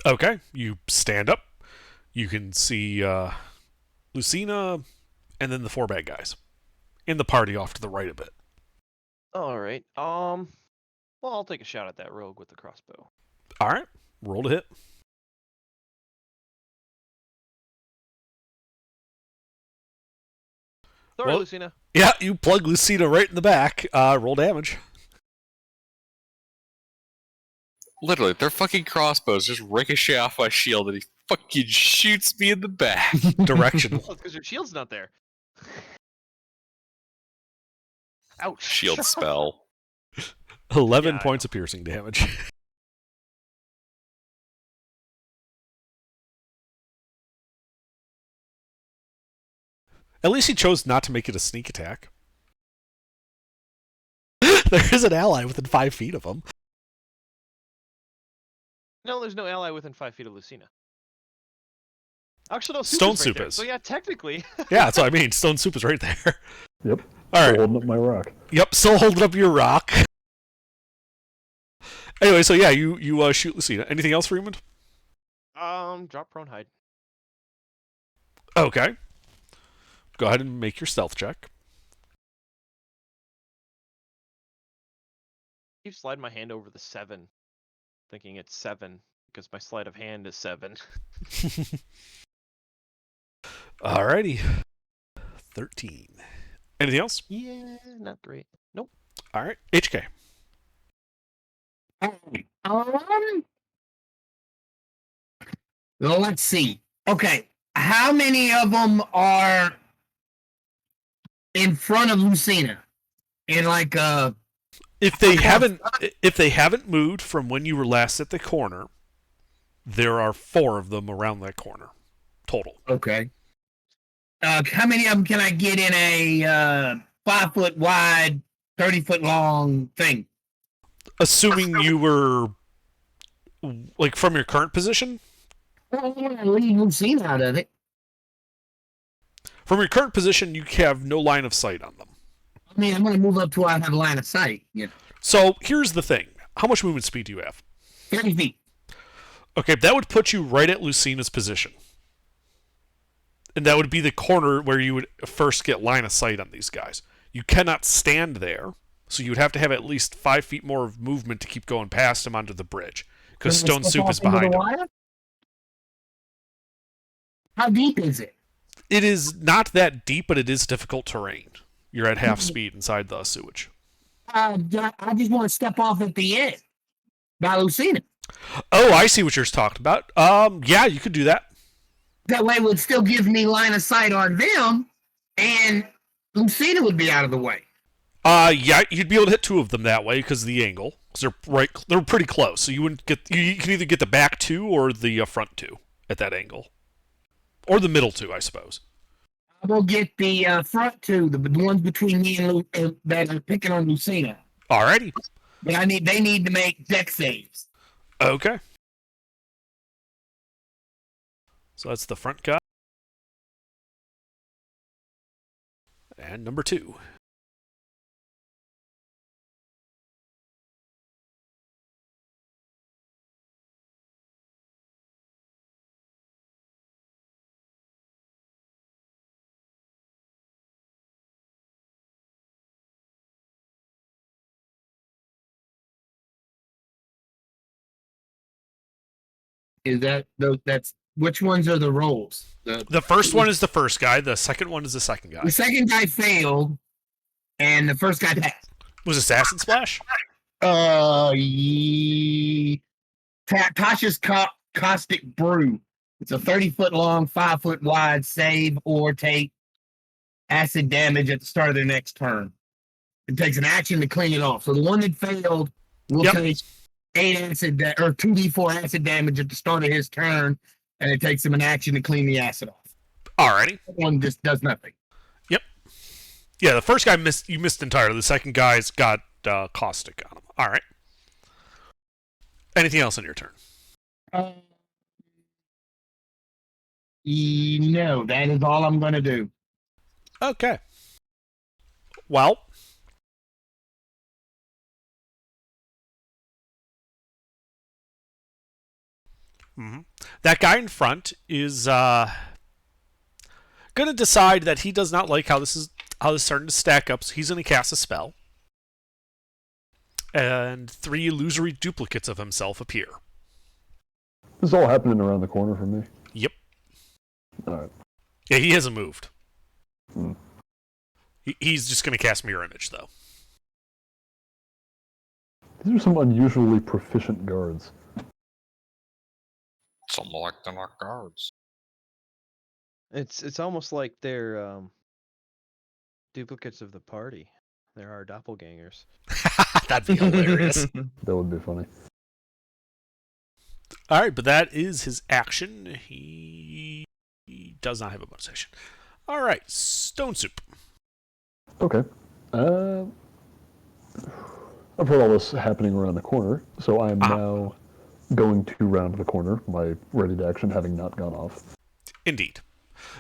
Okay, you stand up. You can see Lucina and then the 4 bad guys. In the party off to the right a bit. All right. Well, I'll take a shot at that rogue with the crossbow. Alright, roll to hit. Sorry, Well- Lucina. Yeah, you plug Lucina right in the back. Roll damage. Literally, their fucking crossbows just ricochet off my shield and he fucking shoots me in the back. Directional. Oh, it's because your shield's not there. Ouch. Shield spell. 11 Yeah, I points of piercing damage. At least he chose not to make it a sneak attack. There is an ally within 5 feet of him. No, there's no ally within 5 feet of Lucina. Actually, no, Stone Soup Soup there. is. So yeah, technically. Yeah, that's what I mean. Stone Soup is right there. Yep. All right. Holding up my rock. Yep, still holding up your rock. Anyway, so yeah, you shoot Lucina. Anything else, Freeman? Drop prone hide. Okay. Go ahead and make your stealth check. Keep sliding my hand over the 7, thinking it's 7 because my sleight of hand is 7. Alrighty. 13. Anything else? Yeah, not great. Nope. Alright. HK. Well, let's see. Okay, how many of them are in front of Lucina? In like If they Okay. haven't moved from when you were last at the corner, there are 4 of them around that corner. Total. okay. How many of them can I get in a 5 foot wide, 30-foot long thing? Assuming you were like from your current position? I don't want to leave Lucina out of it. From your current position, you have no line of sight on them. I mean, I'm going to move up to where I have line of sight. You know, So here's the thing. How much movement speed do you have? 30 feet. Okay, that would put you right at Lucina's position. And that would be the corner where you would first get line of sight on these guys. You cannot stand there, so you would have to have at least 5 feet more of movement to keep going past him onto the bridge. Because Does it Stone step Soup off is into the behind him. wire? How deep is it? It is not that deep, but it is difficult terrain. You're at half speed inside the sewage. I just want to step off at the end by Lucina. Oh, I see what you're talking about. Yeah, you could do that. That way it would still give me line of sight on them, and Lucina would be out of the way. Yeah, you'd be able to hit 2 of them that way because of the angle. Because they're pretty close. So you wouldn't get. You can either get the back 2 or the front 2 at that angle, or the middle 2, I suppose. I'm gonna get the front two, the ones between me and that are picking on Lucina. Alrighty. But they need to make deck saves. Okay. So that's the front guy. And number 2. Is that's which ones are the rolls? The first one is the first guy. The second one is the second guy. The second guy failed, and the first guy passed. Was Assassin Splash? Tasha's Caustic Brew. It's a 30-foot long, 5-foot wide save or take acid damage at the start of their next turn. It takes an action to clean it off. So the one that failed will take 8 acid or 2d4 acid damage at the start of his turn, and it takes him an action to clean the acid off. Alrighty. That one just does nothing. Yep. Yeah, the first guy you missed entirely. The second guy's got caustic on him. Alright. Anything else on your turn? No, that is all I'm going to do. Okay. Well, that guy in front is going to decide that he does not like how this is starting to stack up. So he's going to cast a spell, and 3 illusory duplicates of himself appear. This is all happening around the corner for me. Yep. Alright. Yeah, he hasn't moved. Hmm. He's just going to cast Mirror Image, though. These are some unusually proficient guards. Something like they're not guards. It's almost like they're duplicates of the party. They're our doppelgangers. That'd be hilarious. That would be funny. Alright, but that is his action. He does not have a bonus action. Alright, Stone Soup. Okay. I've heard all this happening around the corner, so I'm now going to round the corner, my ready to action having not gone off. Indeed.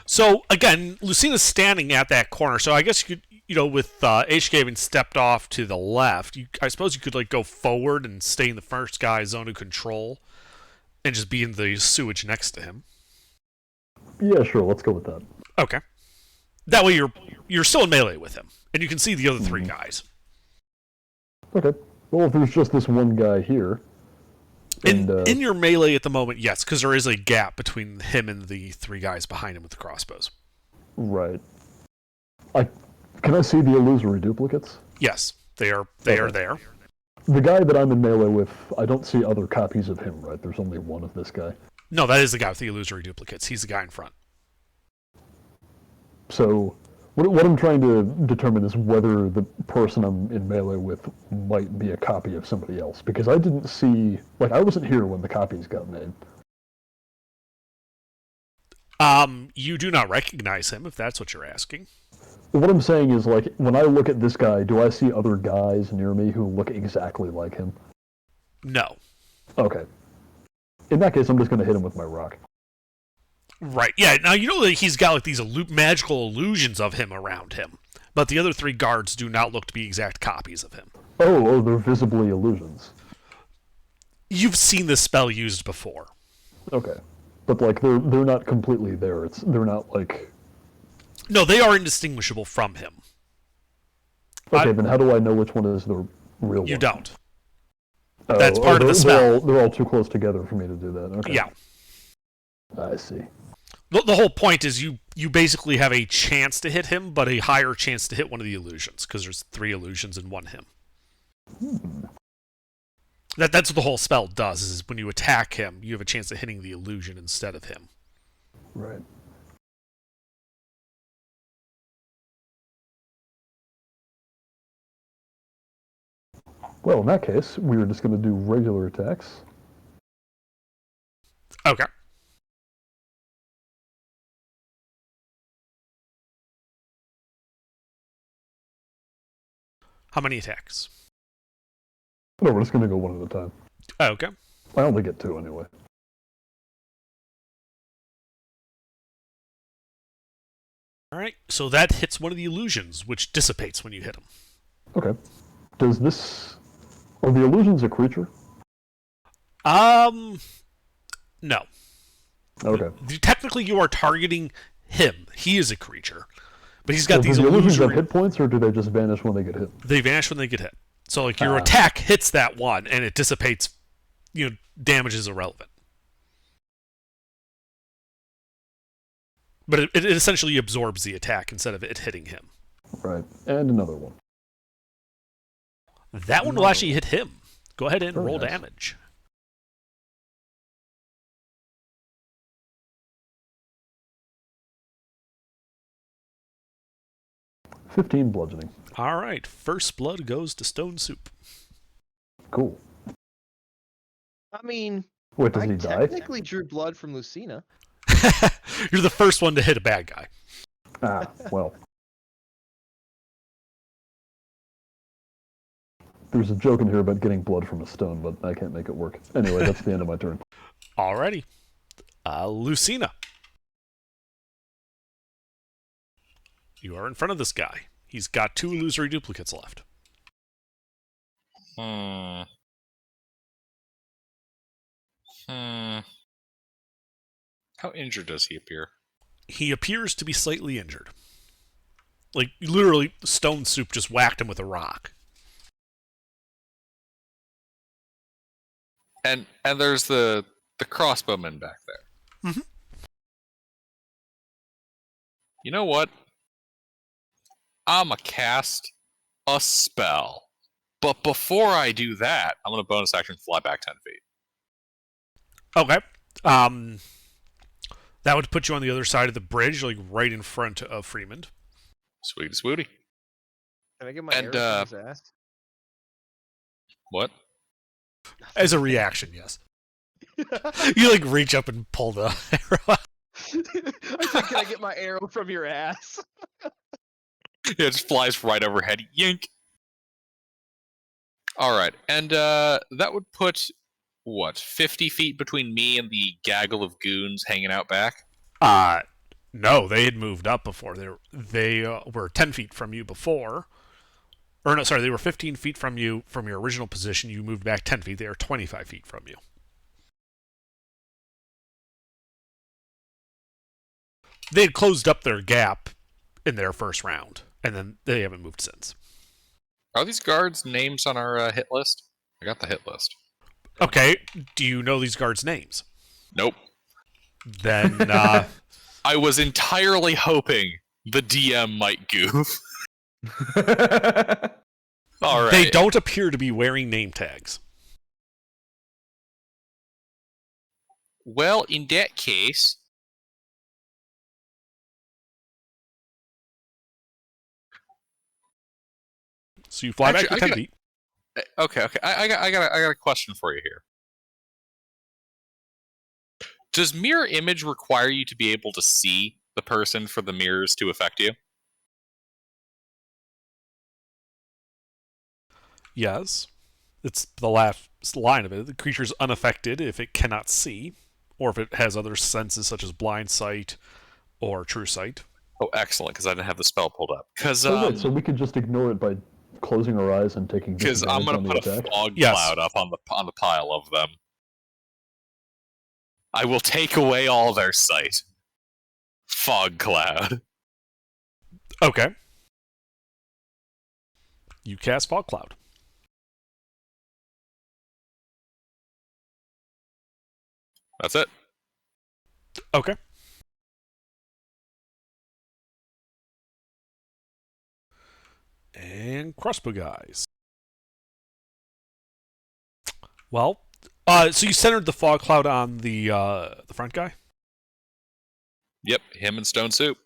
So, again, Lucina's standing at that corner, so I guess you could, with HK having stepped off to the left, I suppose you could, go forward and stay in the first guy's zone of control and just be in the sewage next to him. Yeah, sure, let's go with that. Okay. That way you're still in melee with him, and you can see the other 3 guys. Okay. Well, if there's just this one guy here... In your melee at the moment, yes, because there is a gap between him and the 3 guys behind him with the crossbows. Right. Can I see the illusory duplicates? Yes, they are there. The guy that I'm in melee with, I don't see other copies of him, right? There's only one of this guy. No, that is the guy with the illusory duplicates. He's the guy in front. So, what I'm trying to determine is whether the person I'm in melee with might be a copy of somebody else. Because I didn't see... I wasn't here when the copies got made. You do not recognize him, if that's what you're asking. What I'm saying is, when I look at this guy, do I see other guys near me who look exactly like him? No. Okay. In that case, I'm just going to hit him with my rock. Right. Yeah. Now you know that he's got like these magical illusions of him around him, but the other three guards do not look to be exact copies of him. Oh, they're visibly illusions. You've seen this spell used before. Okay, but like they're not completely there. They're not like. No, they are indistinguishable from him. Okay, then how do I know which one is the real one? You don't. Oh, That's part of the spell. They're all too close together for me to do that. Okay. Yeah. I see. The whole point is you basically have a chance to hit him, but a higher chance to hit one of the illusions, because there's 3 illusions in one him. That's what the whole spell does, is when you attack him, you have a chance of hitting the illusion instead of him. Right. Well, in that case, we were just going to do regular attacks. Okay. How many attacks? No, we're just going to go one at a time. Okay. I only get 2 anyway. Alright, so that hits one of the illusions, which dissipates when you hit him. Okay. Does this... Are the illusions a creature? No. Okay. Technically, you are targeting him. He is a creature. But he's got So these do the illusions have illusory... hit points, or do they just vanish when they get hit? They vanish when they get hit. So, like, your attack hits that one, and it dissipates, damage is irrelevant. But it essentially absorbs the attack instead of it hitting him. Right. And another one. That one will actually hit him. Go ahead and Very roll nice. damage. $15 bludgeoning. All right, first blood goes to Stone Soup. Cool. I mean, Wait, does I he die? technically drew blood from Lucina. You're the first one to hit a bad guy. Ah, well. There's a joke in here about getting blood from a stone, but I can't make it work. Anyway, that's the end of my turn. Alrighty. Lucina. You are in front of this guy. He's got 2 illusory duplicates left. How injured does he appear? He appears to be slightly injured. Like, literally, Stone Soup just whacked him with a rock. And there's the crossbowman back there. Mhm. You know what? I'ma cast a spell. But before I do that, I'm gonna bonus action fly back 10 feet. Okay. That would put you on the other side of the bridge, like right in front of Freeman. Sweetie swooty. Can I get my And, arrow from his ass? What? As a reaction, yes. You, like, reach up and pull the arrow out. I said, can I get my arrow from your ass? Yeah, it just flies right overhead. Yink. Alright, and that would put, 50 feet between me and the gaggle of goons hanging out back? No, they had moved up before. They were 10 feet from you before. Or no, sorry, they were 15 feet from you from your original position. You moved back 10 feet. They are 25 feet from you. They had closed up their gap in their first round, and then they haven't moved since. Are these guards names on our hit list? I got the hit list. Okay, do you know these guards' names? Nope. Then, I was entirely hoping the DM might goof. Alright. they don't appear to be wearing name tags. Well, in that case... So you fly Actually, back to 10 feet. Okay. I got a question for you here. Does mirror image require you to be able to see the person for the mirrors to affect you? Yes. It's the last line of it. The creature is unaffected if it cannot see, or if it has other senses such as blind sight or true sight. Oh, excellent, because I didn't have the spell pulled up. Because So we could just ignore it by closing our eyes and taking I'm disadvantage gonna on the put a attack. fog Yes. cloud up on the pile of them. I will take away all their sight. Fog cloud. Okay. You cast Fog Cloud. That's it. Okay. And crossbow guys. Well, so you centered the fog cloud on the front guy. Yep, him and Stone Soup.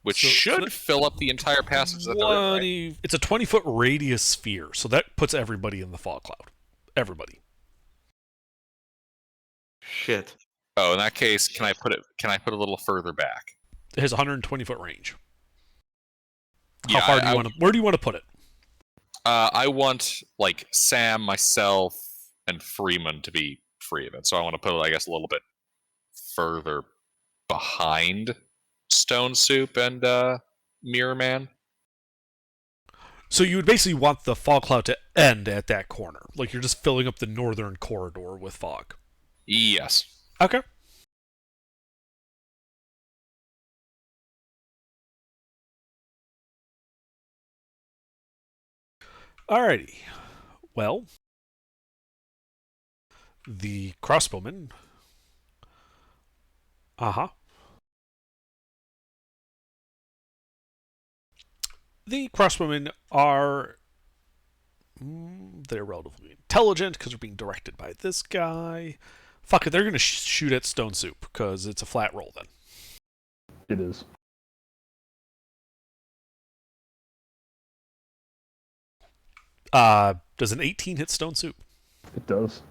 Which So should that- fill up the entire passage that they're in, right? 20 It's a 20-foot radius sphere, so that puts everybody in the fog cloud. Everybody. Shit. Oh, in that case, can I put it a little further back? It has a 120-foot range. Yeah, How far do you want to? Where do you want to put it? I want like Sam, myself, and Freeman to be free of it. So I want to put it, I guess, a little bit further behind Stone Soup and Mirror Man. So you would basically want the fog cloud to end at that corner, like you're just filling up the northern corridor with fog. Yes. Okay. Alrighty. Well, the crossbowmen. The crossbowmen are. They're relatively intelligent because they're being directed by this guy. Fuck it, they're going to shoot at Stone Soup because it's a flat roll then. It is. Does an 18 hit Stone Soup? It does.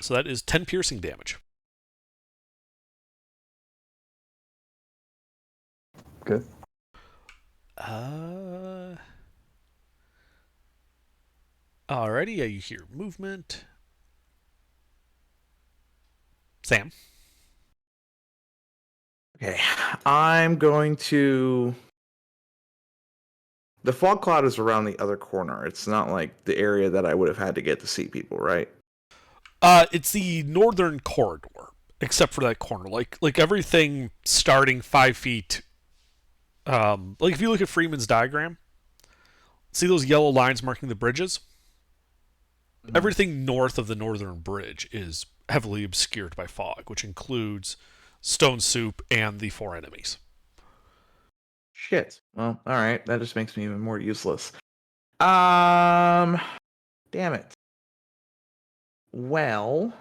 So that is 10 piercing damage. Okay. Alrighty, yeah, you hear movement. Sam. Okay, I'm going to. The fog cloud is around the other corner. It's not like the area that I would have had to get to see people, right? It's the northern corridor, except for that corner. Like everything starting 5 feet. Like if you look at Freeman's diagram, see those yellow lines marking the bridges? Mhm. Everything north of the northern bridge is heavily obscured by fog, which includes Stone Soup and the 4 enemies. Shit. Well, all right. That just makes me even more useless. Damn it. Well,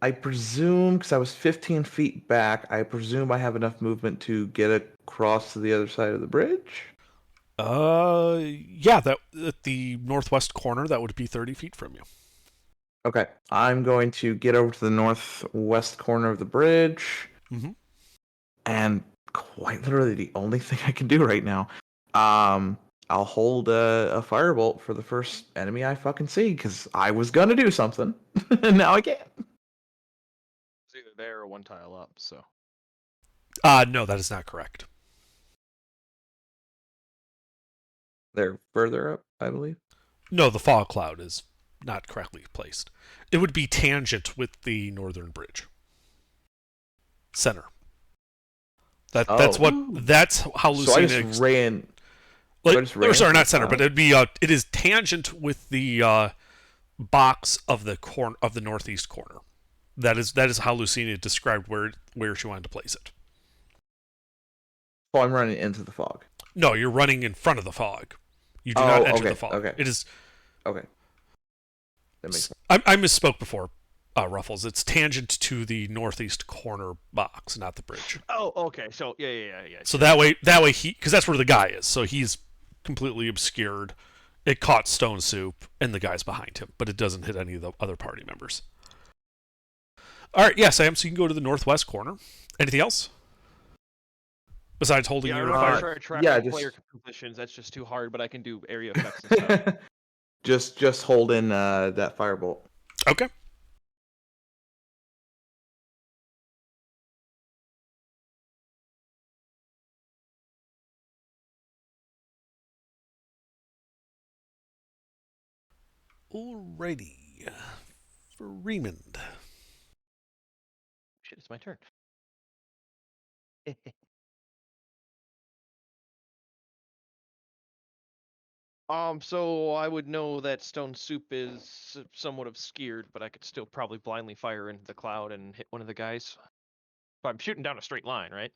I presume because I was 15 feet back, I presume I have enough movement to get across to the other side of the bridge. Yeah, that at the northwest corner, that would be 30 feet from you. Okay, I'm going to get over to the northwest corner of the bridge, Mhm. and quite literally the only thing I can do right now, I'll hold a firebolt for the first enemy I fucking see because I was gonna do something, and now I can't. It's either there or one tile up, so. No, that is not correct. They're further up, I believe. No, the fog cloud is not correctly placed. It would be tangent with the northern bridge. Center. That's Oh. that's how So I Lucina. just ran. Like, I just ran or sorry, into not the center, cloud. but it'd be it is tangent with the box of the corner of the northeast corner. That is how Lucina described where she wanted to place it. Oh, I'm running into the fog. No, you're running in front of the fog. You do Oh, not enter okay, the fog. okay. It is. Okay. That makes sense. I misspoke before, Ruffles. It's tangent to the northeast corner box, not the bridge. Oh, okay. So yeah. So that way he, because that's where the guy is. So he's completely obscured. It caught Stone Soup and the guys behind him, but it doesn't hit any of the other party members. All right, yeah, Sam. So you can go to the northwest corner. Anything else besides holding Yeah, your I'm fire? not sure I track yeah, all just- player positions. That's just too hard, but I can do area effects and stuff. Just hold in that firebolt. Okay. Alrighty. For Raymond. Shit, it's my turn. So I would know that stone soup is somewhat obscured, but I could still probably blindly fire into the cloud and hit one of the guys. But I'm shooting down a straight line, right?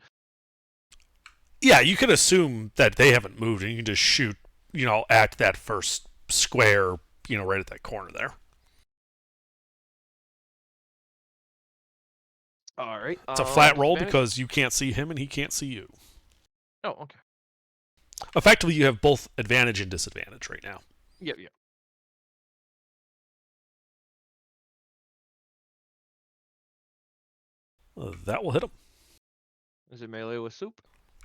Yeah, you can assume that they haven't moved, and you can just shoot, at that first square, right at that corner there. All right. It's a flat roll disadvantage? because you can't see him and he can't see you. Oh, okay. Effectively, you have both advantage and disadvantage right now. Yep. That will hit him. Is it melee with soup?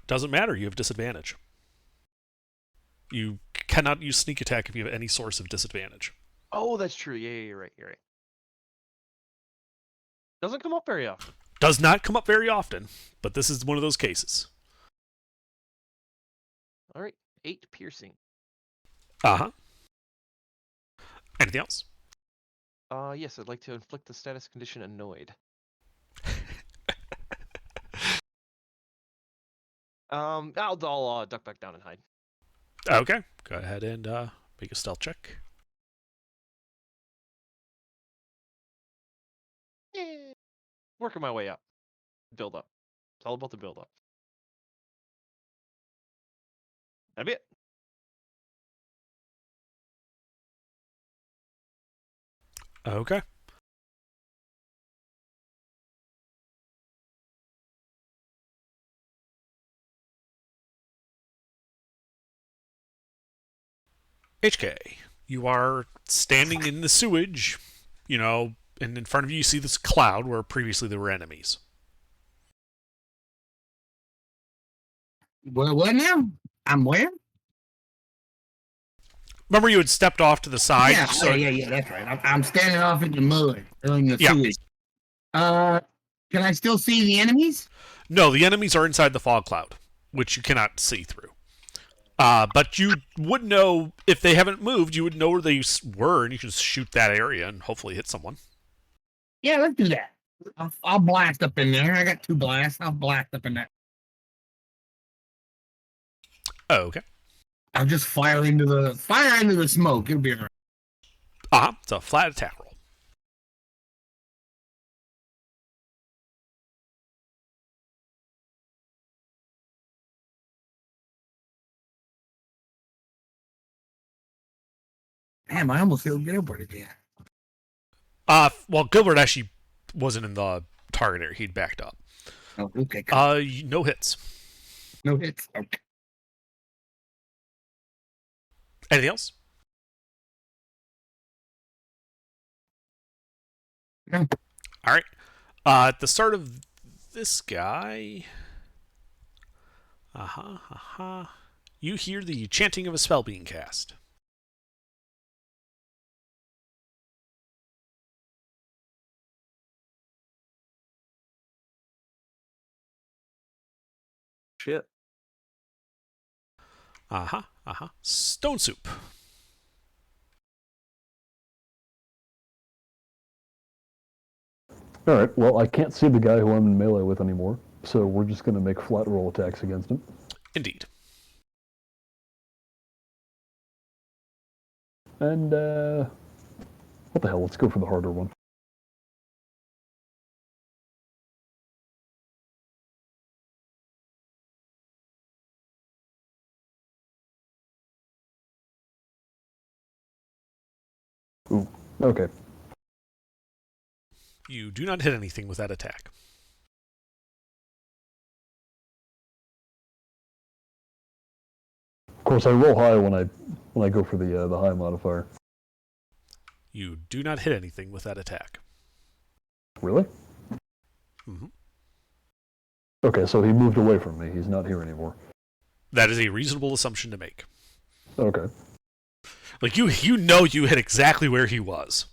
Doesn't matter, you have disadvantage. You cannot use sneak attack if you have any source of disadvantage. Oh, that's true. Yeah, you're right. Doesn't come up very often. Does not come up very often, but this is one of those cases. All right. 8 piercing. Uh-huh. Anything else? Yes, I'd like to inflict the status condition annoyed. I'll duck back down and hide. Okay. Go ahead and make a stealth check. Working my way up. Build up. It's all about the build up. That'd be it. Okay. HK, you are standing in the sewage, and in front of you see this cloud where previously there were enemies. What now? I'm where? Remember you had stepped off to the side? Yeah, that's right. I'm standing off in the mud, in the Yeah. sewage. Can I still see the enemies? No, the enemies are inside the fog cloud, which you cannot see through. But you would know, if they haven't moved, you would know where they were, and you can just shoot that area and hopefully hit someone. Yeah, let's do that. I'll blast up in there. I got 2 blasts. I'll blast up in there. Oh, okay. I'll just fire into the smoke. It'll be all right. Uh-huh. It's a flat attack roll. Damn, I almost feel Gilbert again. Well, Gilbert actually wasn't in the target area. He'd backed up. Oh, okay. Cool. No hits. No hits. Okay. Anything else? No. All right. At the start of this guy, you hear the chanting of a spell being cast. Shit. Stone soup. Alright, well, I can't see the guy who I'm in melee with anymore, so we're just going to make flat roll attacks against him. Indeed. And, what the hell, let's go for the harder one. Ooh, okay. You do not hit anything with that attack. Of course, I roll high when I go for the high modifier. You do not hit anything with that attack. Really? Mm-hmm. Okay, so he moved away from me. He's not here anymore. That is a reasonable assumption to make. Okay. Like you know you hit exactly where he was,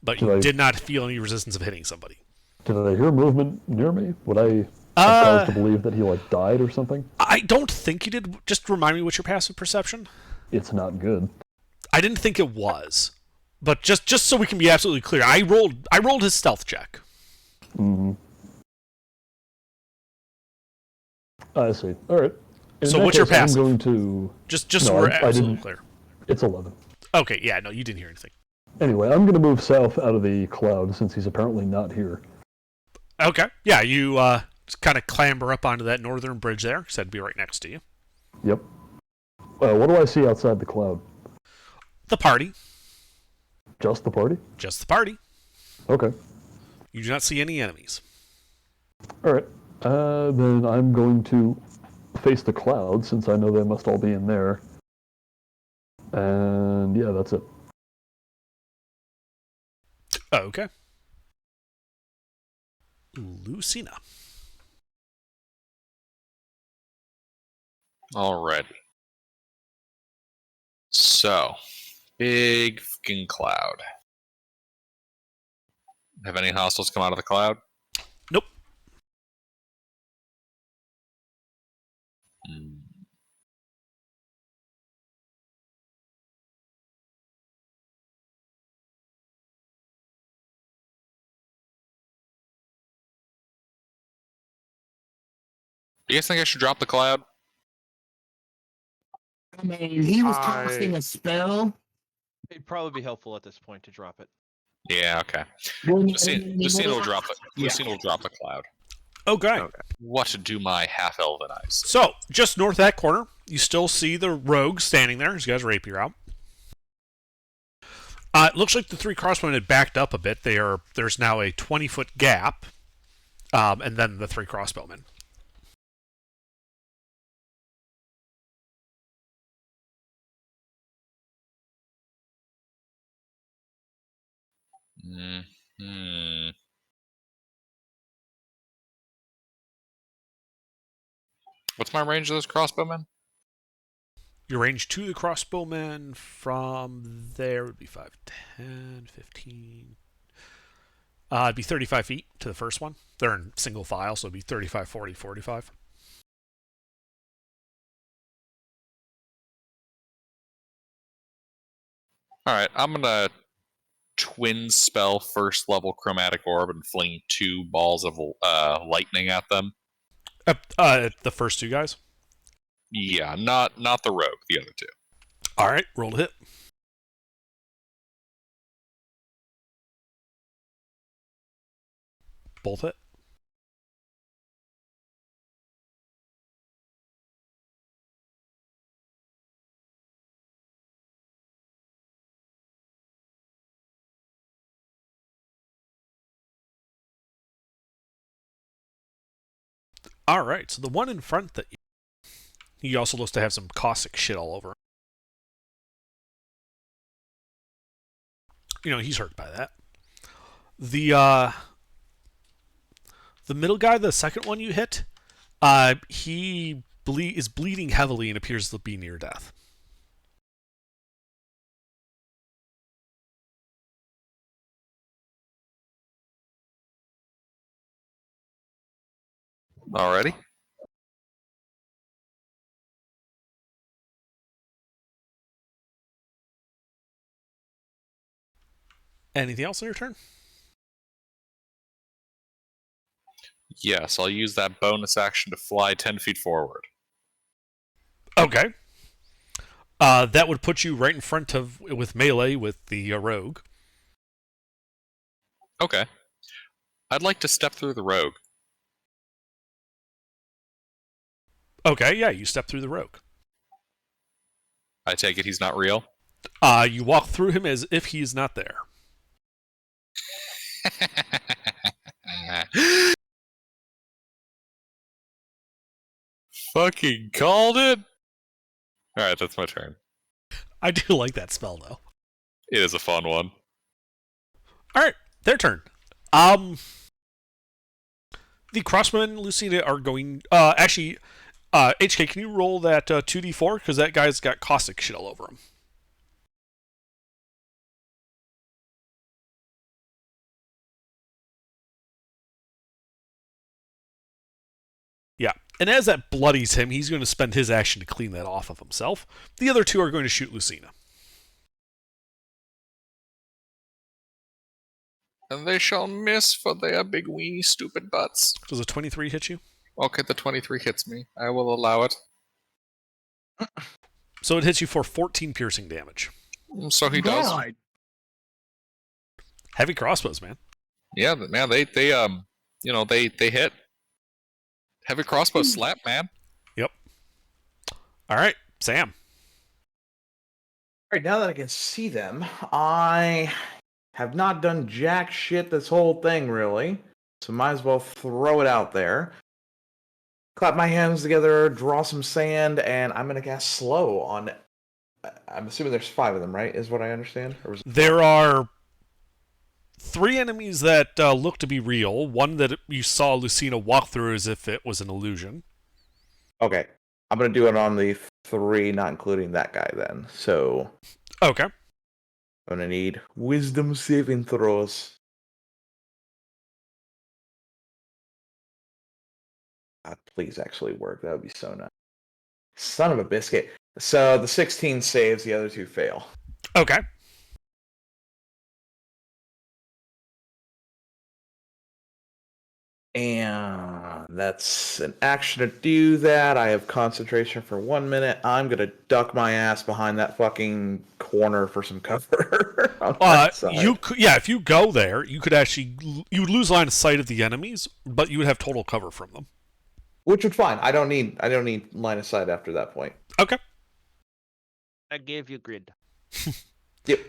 but you Did I- did not feel any resistance of hitting somebody. Did I hear movement near me? Would I have cause to believe that he like died or something? I don't think you did. Just remind me what's your passive perception. It's not good. I didn't think it was, but just so we can be absolutely clear, I rolled his stealth check. Mm-hmm. I see. All right. In So that what's your case, passive? I'm going to. Just No, so we're I absolutely didn't- clear. It's 11. Okay, yeah, no, you didn't hear anything. Anyway, I'm going to move south out of the cloud since he's apparently not here. Okay, yeah, you just kind of clamber up onto that northern bridge there. Said to be right next to you. Yep. What do I see outside the cloud? The party, Just the party? just the party. Okay. You do not see any enemies. All right. Then I'm going to face the cloud since I know they must all be in there. And yeah, that's it. Okay. Lucina. Alrighty. So, big fucking cloud. Have any hostiles come out of the cloud? Nope. Hmm. Do you guys think I should drop the cloud? I mean, he was I- casting a spell. It'd probably be helpful at this point to drop it. Yeah, okay. When- Lucina will drop it. Yeah. Lucina will drop the cloud. Okay. What do my half-elven eyes? So, just north of that corner, you still see the rogue standing there. He's got his rapier out. It looks like the three crossbowmen had backed up a bit. There's now a 20-foot gap, and then the three crossbowmen. Hmm. What's my range of those crossbowmen? Your range to the crossbowmen from there would be 5, 10, 15. It'd be 35 feet to the first one. They're in single file, so it'd be 35, 40, 45. Alright, I'm gonna twin spell first level chromatic orb and fling 2 balls of lightning at them. The first two guys. Yeah, not the rogue, the other 2. All right, roll to hit. Both hit. All right, so the one in front that he also looks to have some caustic shit all over him. You know, he's hurt by that. The middle guy, the second one you hit, he is bleeding heavily and appears to be near death. Alrighty. Anything else on your turn? Yes, I'll use that bonus action to fly 10 feet forward. Okay. That would put you right in front of, with melee, with the rogue. Okay. I'd like to step through the rogue. Okay, yeah, you step through the rogue. I take it he's not real? You walk through him as if he's not there. Fucking called it! Alright, that's my turn. I do like that spell, though. It is a fun one. Alright, their turn. The crossbowmen, Lucina, are going... actually, HK, can you roll that 2d4? Because that guy's got caustic shit all over him. And as that bloodies him, he's going to spend his action to clean that off of himself. The other two are going to shoot Lucina. And they shall miss for their big weenie stupid butts. Does a 23 hit you? Okay, the 23 hits me. I will allow it. So it hits you for 14 piercing damage. So he does. God. Heavy crossbows, man. Yeah, man, they hit. Heavy crossbow slap, man. All right, Sam. All right, now that I can see them, I have not done jack shit this whole thing, really. So might as well throw it out there. Clap my hands together, draw some sand, and I'm going to cast slow on... I'm assuming there's 5 of them, right? Is what I understand? Or was... There are 3 enemies that look to be real. One that you saw Lucina walk through as if it was an illusion. Okay. I'm going to do it on the 3, not including that guy then. So... Okay. I'm going to need wisdom saving throws. God, please actually work. That would be so nice. Son of a biscuit. So the 16 saves, the other 2 fail. Okay. And that's an action to do that. I have concentration for 1 minute. I'm going to duck my ass behind that fucking corner for some cover. On that side. You could, yeah, if you go there, you could actually... You would lose line of sight of the enemies, but you would have total cover from them. Which would fine. I don't need line of sight after that point. Okay. I gave you grid. Yep.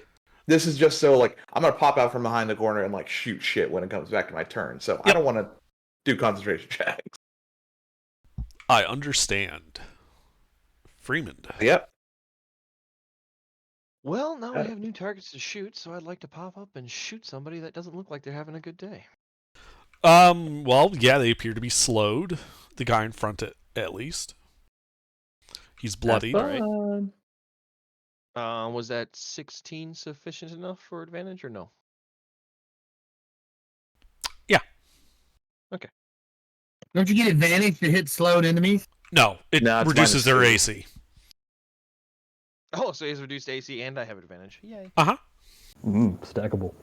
This is just so, like, I'm going to pop out from behind the corner and, like, shoot shit when it comes back to my turn. So I don't want to do concentration checks. I understand. Freeman. Yep. Well, now we have new targets to shoot, so I'd like to pop up and shoot somebody that doesn't look like they're having a good day. Well, yeah, they appear to be slowed. The guy in front, at least. He's bloodied. Right. Was that 16 sufficient enough for advantage or no? Yeah. Okay. Don't you get advantage to hit slowed enemies? No, it No, it's reduces their -2. AC. Oh, so he's reduced AC and I have advantage. Yay. Uh-huh. Stackable.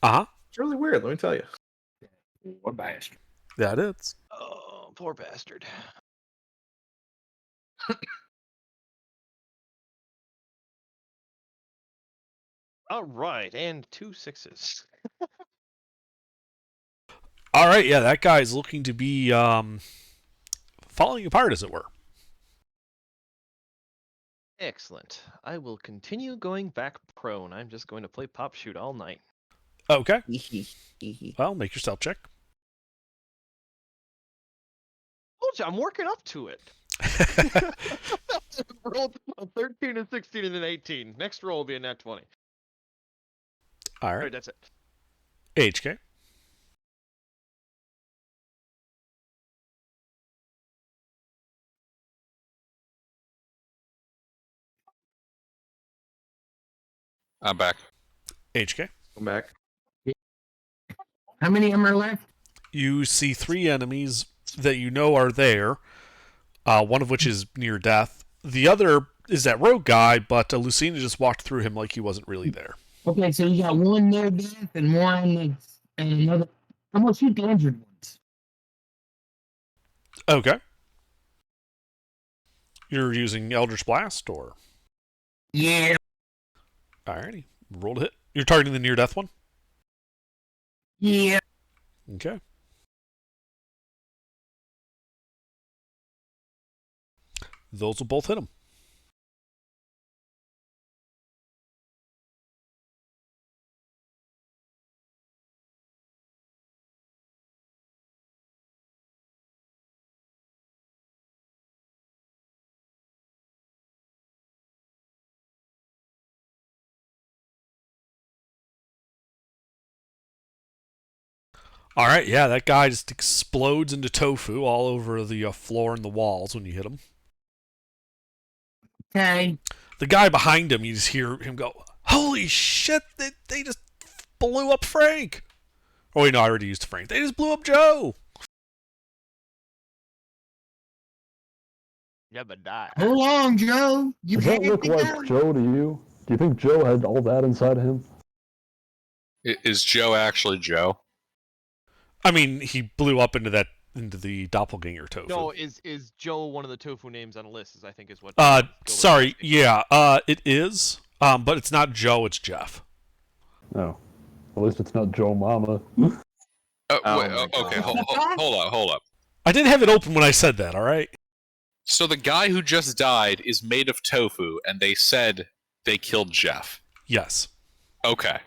Uh-huh. It's really weird, let me tell you. What bastard. That is. Oh, poor bastard. All right, and 2 6s. All right, yeah, that guy's looking to be falling apart, as it were. Excellent. I will continue going back prone. I'm just going to play pop shoot all night. Okay. Well, make your stealth check. Told you, I'm working up to it. Rolled a 13 and 16 and an 18. Next roll will be a nat 20. All All right. right, that's it. HK. I'm back. HK. Come back. How many of them are left? You see 3 enemies that you know are there, one of which is near death. The other is that rogue guy, but Lucina just walked through him like he wasn't really there. Okay, so you got one near death and one that's and another. I'm gonna shoot the injured ones. Okay. You're using Eldritch Blast, or? Yeah. Alrighty. Roll to hit. You're targeting the near death one? Yeah. Okay. Those will both hit him. All right, yeah, that guy just explodes into tofu all over the floor and the walls when you hit him. Okay. The guy behind him, you just hear him go, "Holy shit, they just blew up Frank." Oh, wait, no, I already used Frank. They just blew up Joe. Jebediah. Hold on, Joe. You Does that can't look be like done. Joe to you? Do you think Joe had all that inside of him? Is Joe actually Joe? I mean, he blew up into the doppelganger tofu. No, is Joe one of the tofu names on the list? Is I think is what. Sorry, yeah, it is. But it's not Joe, it's Jeff. No. At least it's not Joe Mama. Oh Wait, my okay, God. hold up. I didn't have it open when I said that, alright? So the guy who just died is made of tofu, and they said they killed Jeff. Yes. Okay.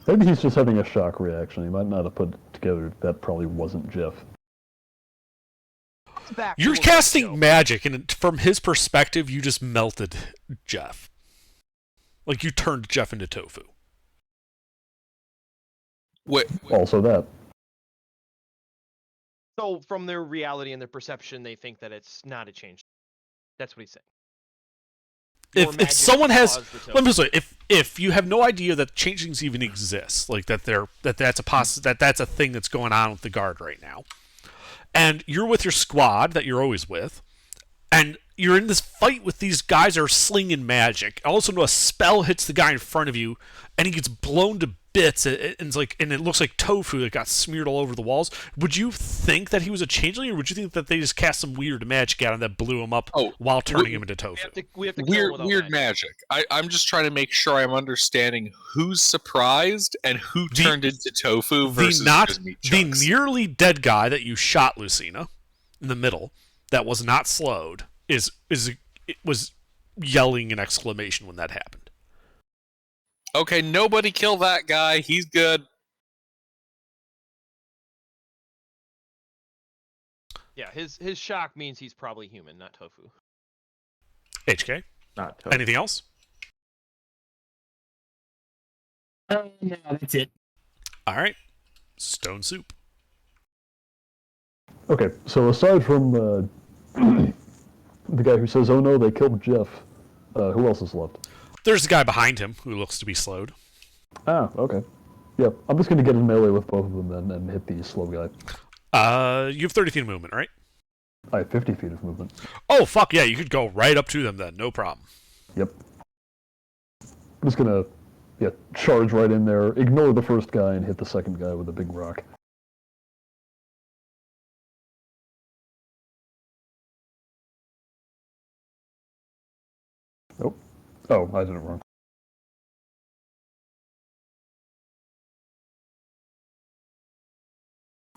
Maybe he's just having a shock reaction. He might not have put it together. That probably wasn't Jeff. Back to You're what was casting Joe. magic, and from his perspective, you just melted Jeff. Like, you turned Jeff into tofu. Wait, Also that. So from their reality and their perception, they think that it's not a change. That's what he's saying. Your If magic someone has, caused the tofu. let me say, if you have no idea that changelings even exist, like that's a thing that's going on with the guard right now, and you're with your squad that you're always with, and you're in this fight with these guys that are slinging magic. All of a sudden, a spell hits the guy in front of you, and he gets blown to bits. And it looks like tofu that got smeared all over the walls. Would you think that he was a changeling, or would you think that they just cast some weird magic at him that blew him up while turning him into tofu? We have to kill him without weird magic. I'm just trying to make sure I'm understanding who's surprised and who turned into tofu versus just meat the chunks. nearly dead guy that you shot, Lucina, in the middle, that was not slowed, was yelling an exclamation when that happened. Okay, nobody kill that guy. He's good. Yeah, his shock means he's probably human, not tofu. HK, Not tofu. anything else? No, that's it. All right, Stone Soup. Okay, so aside from the guy who says, "Oh no, they killed Jeff," who else is left? There's the guy behind him who looks to be slowed. Ah, okay. Yep, I'm just gonna get in melee with both of them then and hit the slow guy. You have 30 feet of movement, right? I have 50 feet of movement. Oh, fuck yeah, you could go right up to them then, no problem. Yep. I'm just gonna, charge right in there, ignore the first guy, and hit the second guy with a big rock. Nope. Oh, I did it wrong.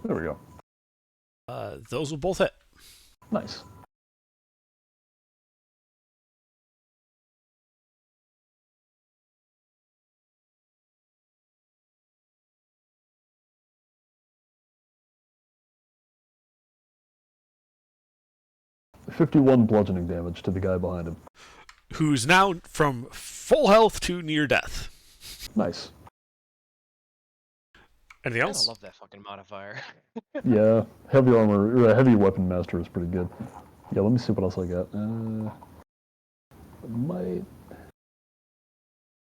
There we go. Those will both hit. Nice. $51 bludgeoning damage to the guy behind him. Who's now from full health to near death. Nice. Anything I else? love that fucking modifier. Yeah, heavy armor, or heavy weapon master is pretty good. Yeah, let me see what else I got. Might.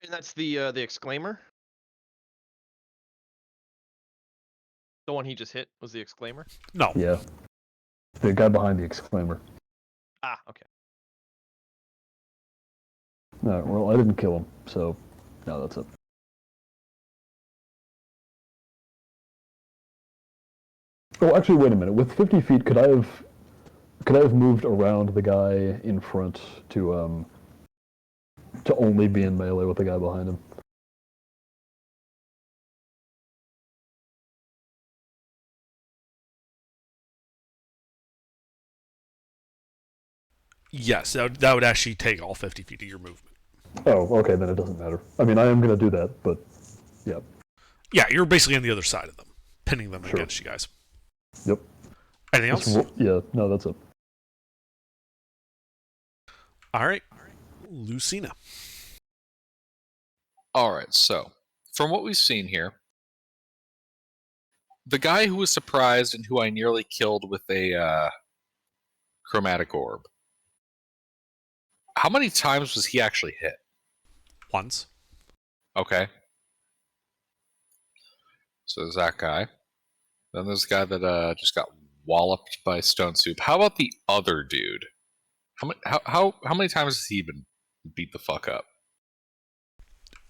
And that's the exclaimer. The one he just hit was the exclaimer. No. Yeah. The guy behind the exclaimer. Ah, okay. No, well, I didn't kill him, so no, that's it. Oh, actually, wait a minute. With 50 feet, could I have moved around the guy in front to only be in melee with the guy behind him? Yes, that would actually take all 50 feet of your movement. Oh, okay, then it doesn't matter. I mean, I am going to do that, but yeah. Yeah, you're basically on the other side of them, pinning them Sure. against you guys. Yep. Anything else? Yeah, no, that's it. All right. Lucina. Alright, so, from what we've seen here, the guy who was surprised and who I nearly killed with a chromatic orb, how many times was he actually hit? Once. Okay. So there's that guy. Then there's a guy that just got walloped by Stone Soup. How about the other dude? How many times has he been beat the fuck up?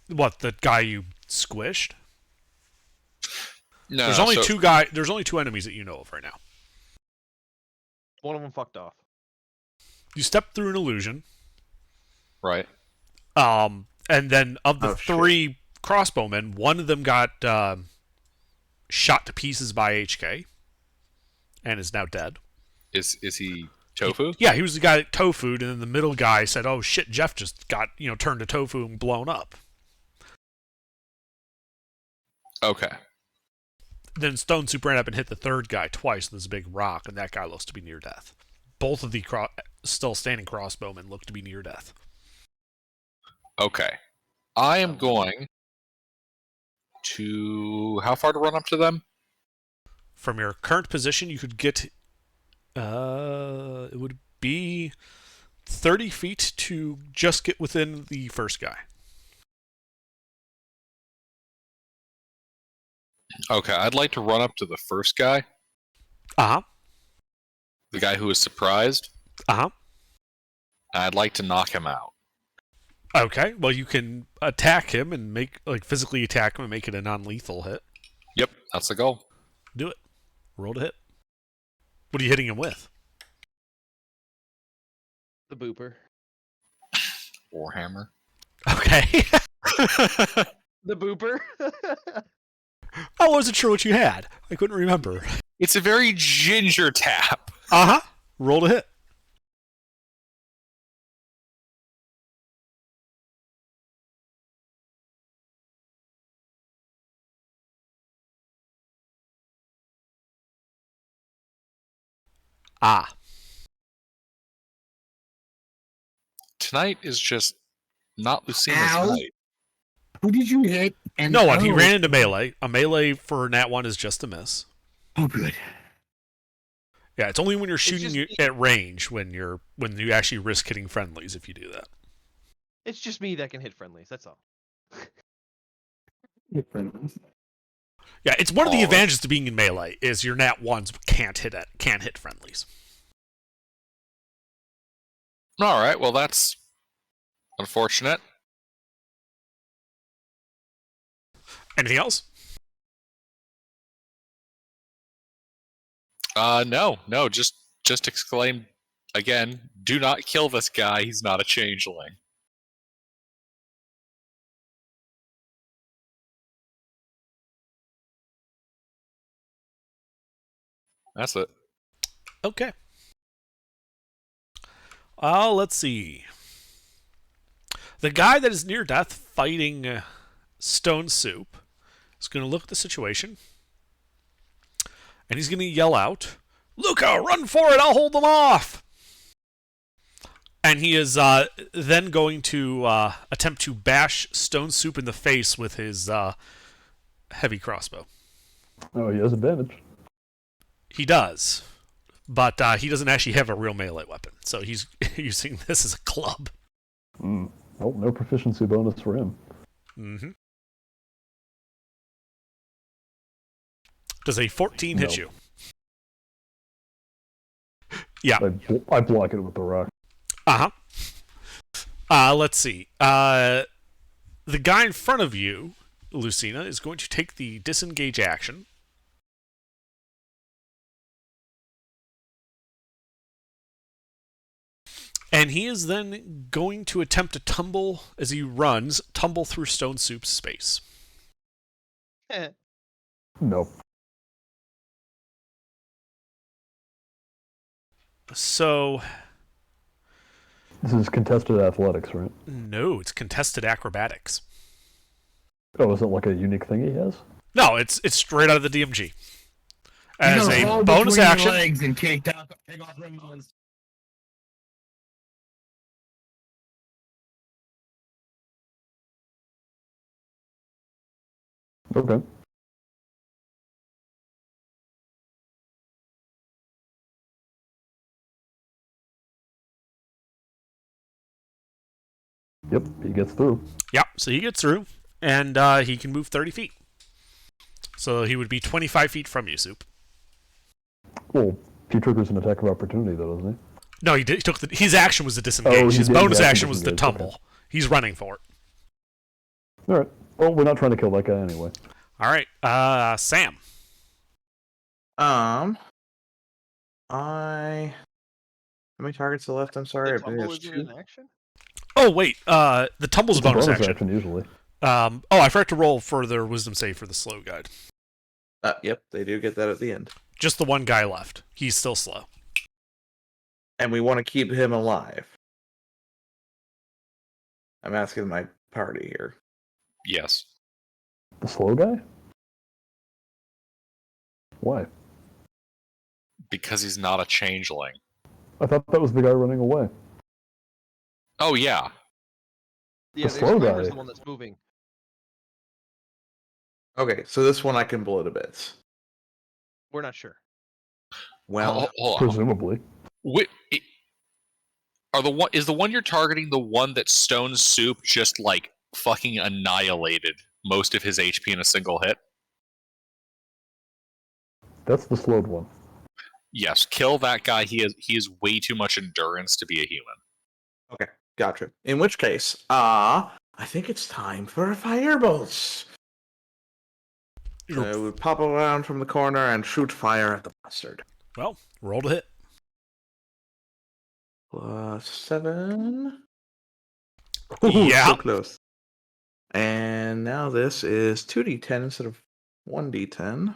What, the guy you squished? No, There's no, only so- There's only two enemies that you know of right now. One of them fucked off. You stepped through an illusion. Right. And then of the Oh, shit. 3 crossbowmen, one of them got shot to pieces by HK and is now dead. Is he tofu? Yeah, he was the guy that tofu'd, and then the middle guy said, "Oh shit, Jeff just got turned to tofu and blown up." Okay. Then Stone Soup ran up and hit the third guy twice with this big rock, and that guy looks to be near death. Both of the still standing crossbowmen look to be near death. Okay. I am going to... How far to run up to them? From your current position, you could get... it would be 30 feet to just get within the first guy. Okay, I'd like to run up to the first guy. Uh-huh. The guy who was surprised. Uh-huh. And I'd like to knock him out. Okay, well, you can attack him and physically attack him and make it a non-lethal hit. Yep, that's the goal. Do it. Roll to hit. What are you hitting him with? The booper. Warhammer. Okay. The booper. I wasn't sure what you had. I couldn't remember. It's a very ginger tap. Uh-huh. Roll to hit. Ah. Tonight is just not Lucina's Ow. night. Who did you hit? And No one. He oh. ran into melee. A melee for Nat 1 is just a miss. Oh, good. Yeah, it's only when you're shooting just- at range when you actually risk hitting friendlies if you do that. It's just me that can hit friendlies. That's all. Yeah, it's one of the Oh. advantages to being in melee is your Nat 1s can't hit friendlies. All right, well, that's unfortunate. Anything else? No, just exclaim again, do not kill this guy, he's not a changeling. That's it. Okay. Let's see. The guy that is near death fighting Stone Soup is going to look at the situation, and he's going to yell out, "Luca, run for it! I'll hold them off!" And he is then going to attempt to bash Stone Soup in the face with his heavy crossbow. Oh, he has advantage. He does, but he doesn't actually have a real melee weapon, so he's using this as a club. Mm. Oh, no proficiency bonus for him. Mm-hmm. Does a 14 hit No. you? Yeah. I block it with the rock. Uh-huh. Let's see. The guy in front of you, Lucina, is going to take the disengage action. And he is then going to attempt to tumble, as he runs, tumble through Stone Soup's space. Nope. So, This is contested athletics, right? no, it's contested acrobatics. Oh, is it like a unique thing he has? No, it's straight out of the DMG. As You know, a hold bonus between your action, legs and take off Roman's. Okay. Yep, he gets through. yeah, so he gets through, and he can move 30 feet. So he would be 25 feet from you, Soup. Well, he triggers an attack of opportunity, though, doesn't No, he did. He took his action was to disengage. he His did, bonus yeah, I action think was to disengage, okay. tumble. He's running for it. All right. Well, we're not trying to kill that guy anyway. All right, Sam. I. How many targets are left? I'm sorry. I The believe tumble there's isn't two. an action? Oh wait, the tumble's a It's a bonus action. usually. Oh, I forgot to roll for their wisdom save for the slow guide. Yep, they do get that at the end. Just the one guy left. He's still slow. And we want to keep him alive. I'm asking my party here. Yes. The slow guy? Why? Because he's not a changeling. I thought that was the guy running away. Oh, yeah. Yeah, slow Glamour's guy. the one that's moving. Okay, so this one I can blow to bits. We're not sure. Well, Hold on. Presumably. Is the one you're targeting the one that Stone Soup just, like, fucking annihilated most of his HP in a single hit? That's the slowed one. Yes, kill that guy. He has way too much endurance to be a human. okay, gotcha. In which case, I think it's time for a firebolts. So we pop around from the corner and shoot fire at the bastard. Well, roll to hit. +7. Yeah. So close. And now this is 2d10 instead of 1d10.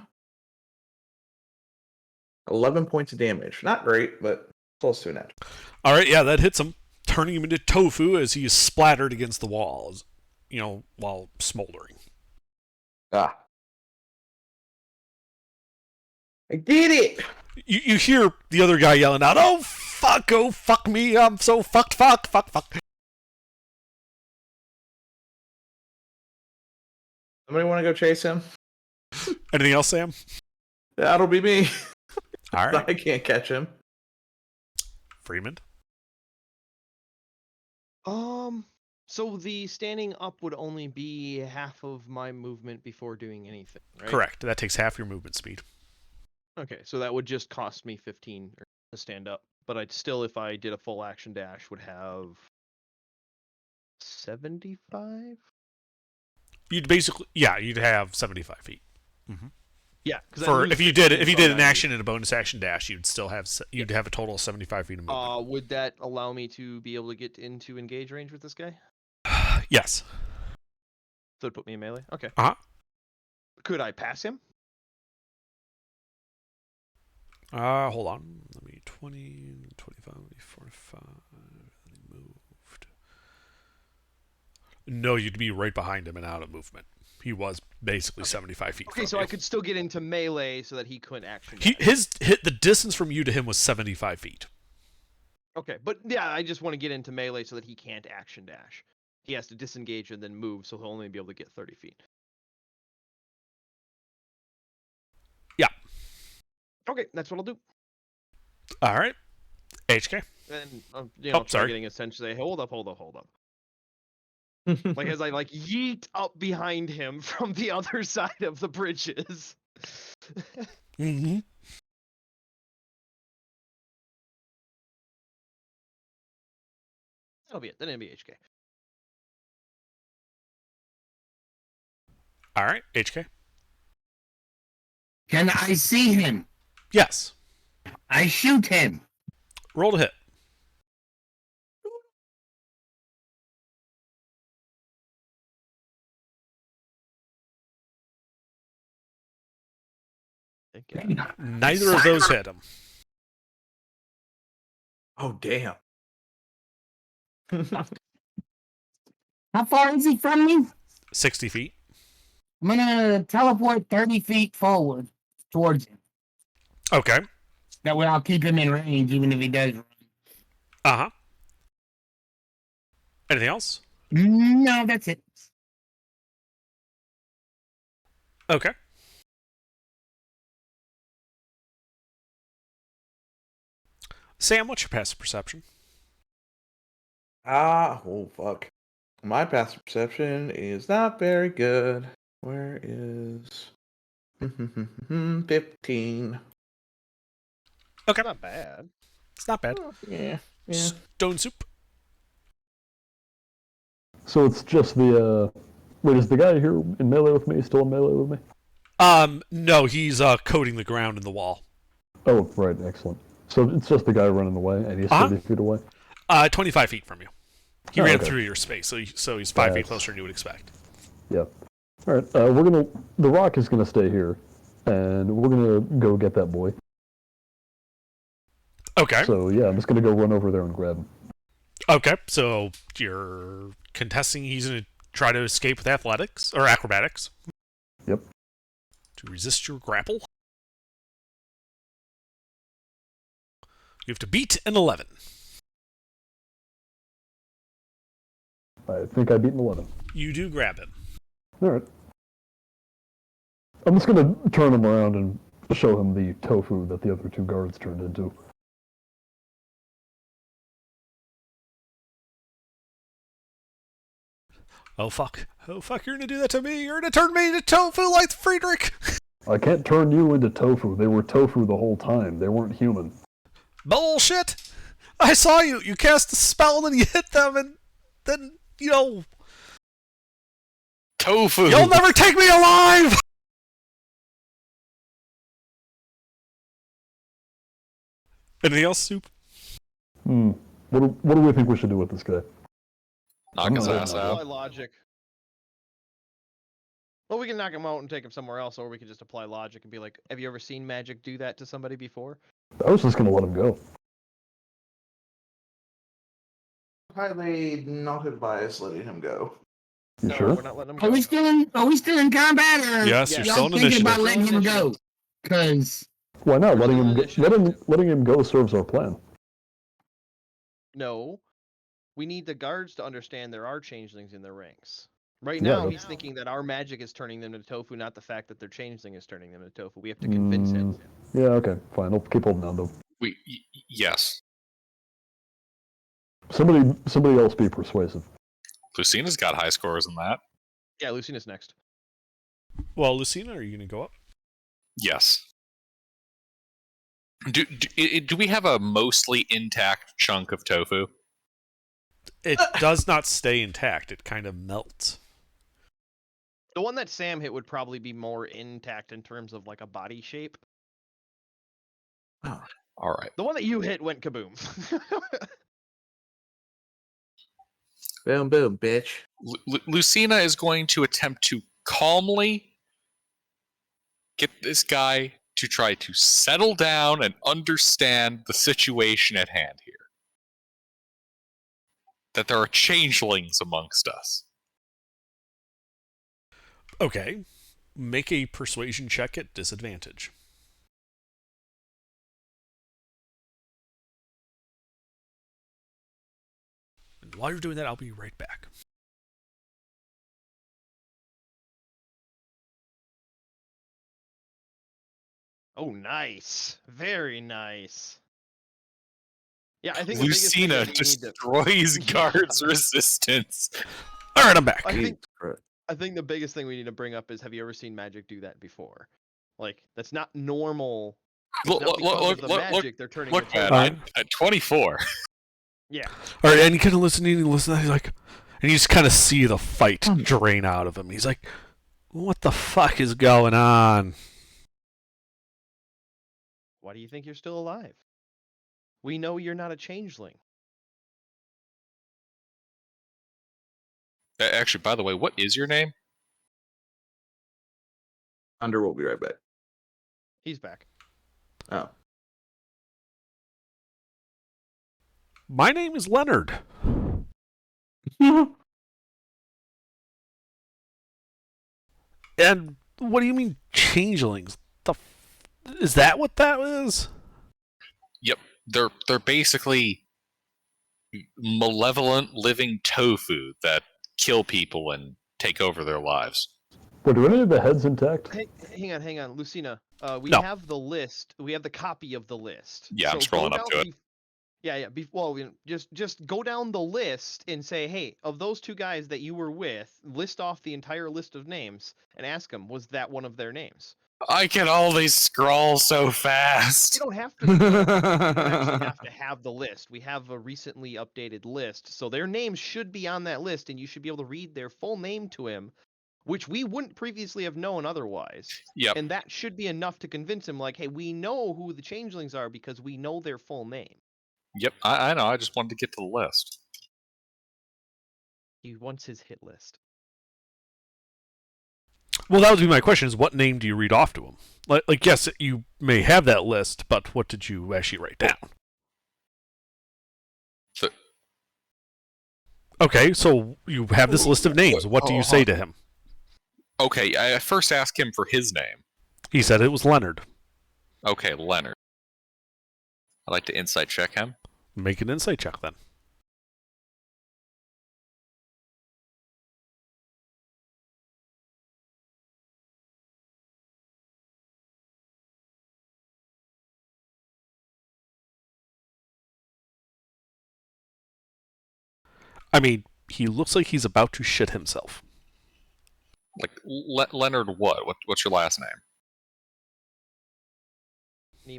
11 points of damage. Not great, but close to an edge. All right, yeah, that hits him, turning him into tofu as he is splattered against the walls, while smoldering. Ah. I did it! You hear the other guy yelling out, oh, fuck me, I'm so fucked, fuck. Somebody want to go chase him? Anything else, Sam? That'll be me. All right. I can't catch him. Freeman? So the standing up would only be half of my movement before doing anything, right? Correct. That takes half your movement speed. Okay, so that would just cost me 15 to stand up, but I'd still, if I did a full action dash, would have 75. You'd have 75 feet. Mm-hmm. Yeah, If you did an action and a bonus action dash, you'd have a total of 75 feet of movement. Would that allow me to be able to get into engage range with this guy? Yes. So it'd put me in melee? Okay. Uh-huh. Could I pass him? Hold on. Let me 20, 25, 45. Moved. No, you'd be right behind him and out of movement. He was basically 75 feet. Okay, from so you. I could still get into melee so that he couldn't action. The distance from you to him was 75 feet. Okay, but yeah, I just want to get into melee so that he can't action dash. He has to disengage and then move, so he'll only be able to get 30 feet. Yeah. Okay, that's what I'll do. All right. HK. And sorry. try getting a sense to say, hold up. Like as I yeet up behind him from the other side of the bridges. Mm-hmm. That'll be it. Then it'll be HK. All right, HK. Can I see him? Yes. I shoot him. Roll to hit. Neither of those hit him. Oh, damn. How far is he from me? 60 feet. I'm gonna teleport 30 feet forward towards him. Okay. That way I'll keep him in range even if he does run. Uh-huh. Anything else? No, that's it. Okay. Sam, what's your passive perception? Oh, fuck. My passive perception is not very good. Where is 15? Okay. Not bad. It's not bad. Yeah. Yeah. Stone soup. So it's just the. Wait, is the guy here in melee with me still in melee with me? No, he's coating the ground in the wall. Oh, right, excellent. So it's just the guy running away, and he's 30 feet away? 25 feet from you. He Oh, ran okay. through your space, so he's 5 feet That's- closer than you would expect. Yeah. Alright, the rock is gonna stay here, and we're gonna go get that boy. Okay. So yeah, I'm just gonna go run over there and grab him. Okay, so you're contesting. He's going to try to escape with athletics or acrobatics. Yep. To resist your grapple. You have to beat an 11. I think I beat an 11. You do grab him. Alright. I'm just gonna turn him around and show him the tofu that the other two guards turned into. Oh fuck, you're gonna do that to me. You're gonna turn me into tofu like Friedrich. I can't turn you into tofu. They were tofu the whole time. They weren't human. Bullshit. I saw you. You cast a spell and then you hit them and then, Tofu! you'll never take me alive! Anything else, Soup? What do we think we should do with this guy? Knock his Oh, ass out. Apply logic. Well, we can knock him out and take him somewhere else, or we can just apply logic and be like, "Have you ever seen magic do that to somebody before?" I was just gonna let him go. Highly not advise letting him go. You No, sure? we're not letting him go. Are we still in combat, or Yes, you're y'all still in thinking initiative. about letting him go? Because Why not? We're Letting still him in go, initiative. letting him go serves our plan. No, we need the guards to understand there are changelings in their ranks. Right Yeah, now, that's- he's thinking that our magic is turning them into tofu, not the fact that their changeling is turning them into tofu. We have to convince him. Yeah, okay, fine. I'll keep holding on to him. Yes. Somebody else be persuasive. Lucina's got high scores in that. Yeah, Lucina's next. Well, Lucina, are you gonna go up? Yes. Do we have a mostly intact chunk of tofu? It does not stay intact. It kind of melts. The one that Sam hit would probably be more intact in terms of like a body shape. All right. The one that you hit went kaboom. Boom, boom, bitch. Lucina is going to attempt to calmly get this guy to try to settle down and understand the situation at hand here. That there are changelings amongst us. Okay. Make a persuasion check at disadvantage. And while you're doing that, I'll be right back. Oh, nice. Very nice. Yeah, I think the biggest thing Lucina that we need to- destroys guards' resistance. All right, I'm back. I think the biggest thing we need to bring up is, have you ever seen magic do that before? Like, that's not normal. Look, Not look, because look, of the look, magic they're turning look, into man, tofu. at 24. Yeah. All right, and you kind of listen, he's like, and you just kind of see the fight drain out of him. He's like, what the fuck is going on? Why do you think you're still alive? We know you're not a changeling. Actually, by the way, what is your name? Under will be right back. He's back. Oh. My name is Leonard. And what do you mean changelings? Is that what that is? Yep, they're basically malevolent living tofu that kill people and take over their lives. Wait, are any of the heads intact? Hang on, Lucina. We No. have the list. We have the copy of the list. Yeah, I'm So scrolling go up down to it. Yeah. Well, just go down the list and say, hey, of those two guys that you were with, list off the entire list of names and ask them, was that one of their names? I can only scroll so You fast. don't have to. You don't actually have to have the list. We have a recently updated list, so their names should be on that list, and you should be able to read their full name to him, which we wouldn't previously have known otherwise. Yep. And that should be enough to convince him, like, hey, we know who the changelings are because we know their full name. Yep. I know. I just wanted to get to the list. He wants his hit list. Well, that would be my question: is what name do you read off to him? Like, yes, you may have that list, but what did you actually write down? So, Okay, so you have this list of names. What do you say to him? okay, I first asked him for his name. He said it was Leonard. Okay, Leonard. I'd like to insight check him. Make an insight check then. I mean, he looks like he's about to shit himself. Like Leonard what? What's your last name?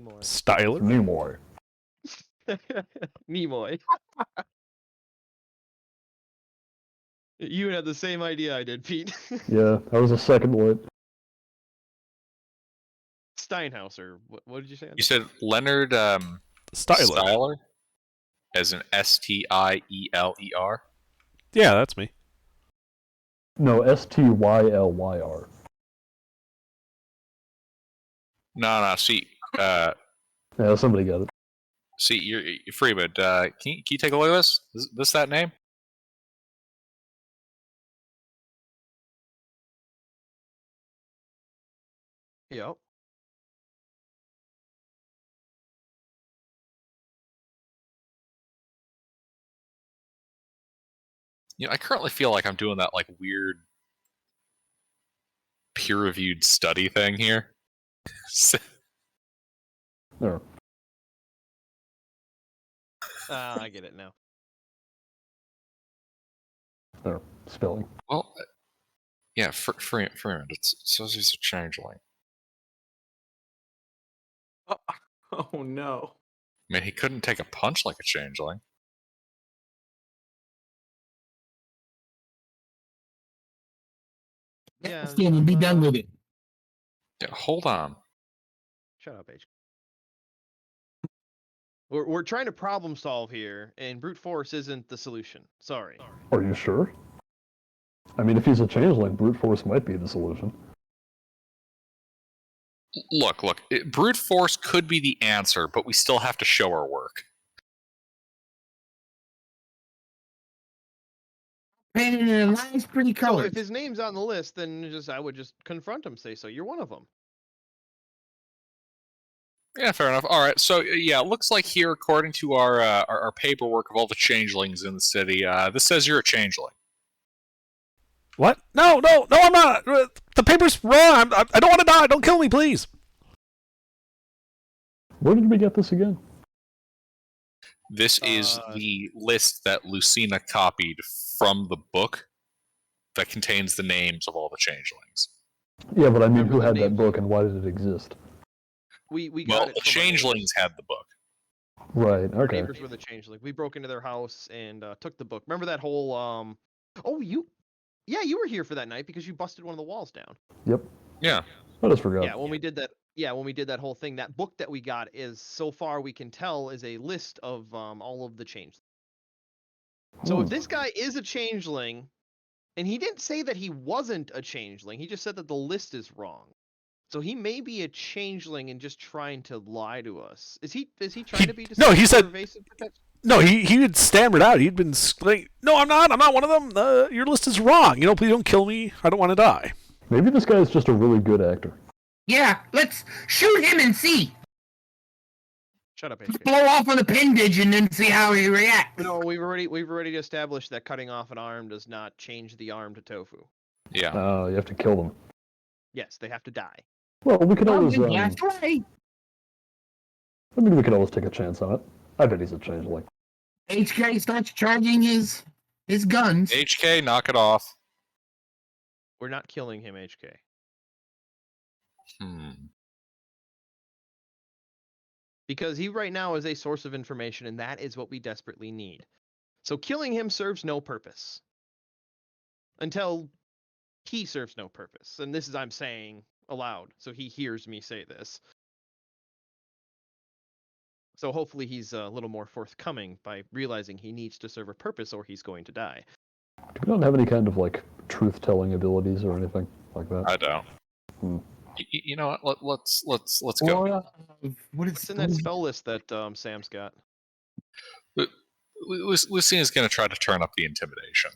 Nimoy. Styler? Nimoy. Nimoy. You had the same idea I did, Pete. Yeah, that was a second one. Steinhauser. What did you say? You said Leonard Styler. Styler? As in Stieler? Yeah, that's me. No, Stylyr. No, see, Yeah, somebody got it. see, you're Freeman. Can you take a look at this? Is this that name? Yep. You know, I currently feel like I'm doing that like weird peer-reviewed study thing here. There. I get it now. There. Spelling. Well, yeah, Freeman. It says he's a changeling. Oh no. I mean, he couldn't take a punch like a changeling. Yeah. Still, be done with it. Yeah, hold on. Shut up, H. We're trying to problem solve here, and brute force isn't the solution. Sorry. Are you sure? I mean, if he's a changeling, brute force might be the solution. Look. Brute force could be the answer, but we still have to show our work. Painted in a nice, pretty So color. if his name's on the list, then I would just confront him, say, so you're one of them. Yeah, fair enough. All right, so yeah, it looks like here, according to our paperwork of all the changelings in the city, this says you're a changeling. What? No, I'm not. The paper's wrong. I don't want to die. Don't kill me, please. Where did we get this again? This is the list that Lucina copied from the book that contains the names of all the changelings. Yeah, but I mean, Remember who the had that names? book and why did it exist? We got Well, it the from our neighbors. changelings had the book. Right, Our okay. neighbors were the changeling. We broke into their house and took the book. Remember that whole Oh, you were here for that night because you busted one of the walls down. Yep. Yeah. I just forgot. Yeah, when we did that. Yeah, when we did that whole thing, that book that we got is, so far we can tell, is a list of all of the changelings. So if this guy is a changeling, and he didn't say that he wasn't a changeling, he just said that the list is wrong. So he may be a changeling and just trying to lie to us. Is he trying to be No, he deceptive or said- evasive? No, he had stammered out. He'd been like, "No, I'm not one of them. Your list is wrong. You know, please don't kill me. I don't want to die." Maybe this guy is just a really good actor. Yeah, let's shoot him and see. Shut up, Let's HP. blow off an appendage and then see how he reacts. No, we've already established that cutting off an arm does not change the arm to tofu. Yeah. You have to kill them. Yes, they have to die. Well, we could always. Blast away. I mean, we could always take a chance on it. I bet he's a changeling. HK starts charging his guns. HK, knock it off. We're not killing him, HK. Because he right now is a source of information, and that is what we desperately need. So killing him serves no purpose. Until he serves no purpose. And this is I'm saying aloud, so he hears me say this. So hopefully he's a little more forthcoming by realizing he needs to serve a purpose or he's going to die. We don't have any kind of like truth-telling abilities or anything like that. I don't. Hmm. You know what? Let's go. Or, what is What's in that spell list that Sam's got? Lucian's going to try to turn up the intimidation.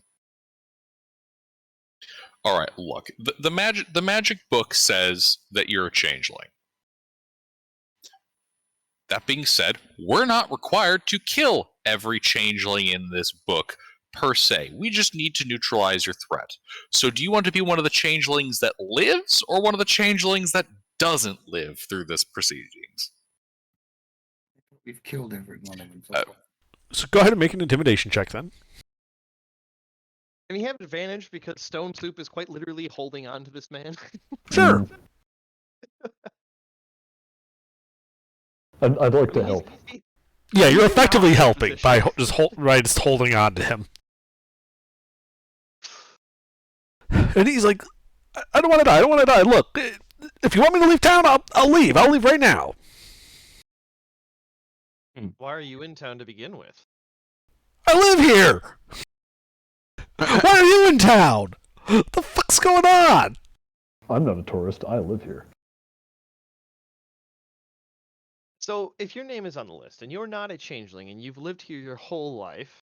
All right, look. The magic book says that you're a changeling. That being said, we're not required to kill every changeling in this book per se. We just need to neutralize your threat. So do you want to be one of the changelings that lives or one of the changelings that doesn't live through this proceedings? We've killed every one of them. So go ahead and make an intimidation check then. Can he have advantage because Stone Soup is quite literally holding on to this man? Sure. I'd like to help. Yeah, you're effectively helping by just holding on to him. And he's like, I don't want to die. I don't want to die. Look, if you want me to leave town, I'll leave. I'll leave right now. Why are you in town to begin with? I live here. Why are you in town? What the fuck's going on? I'm not a tourist. I live here. So, if your name is on the list and you're not a changeling and you've lived here your whole life,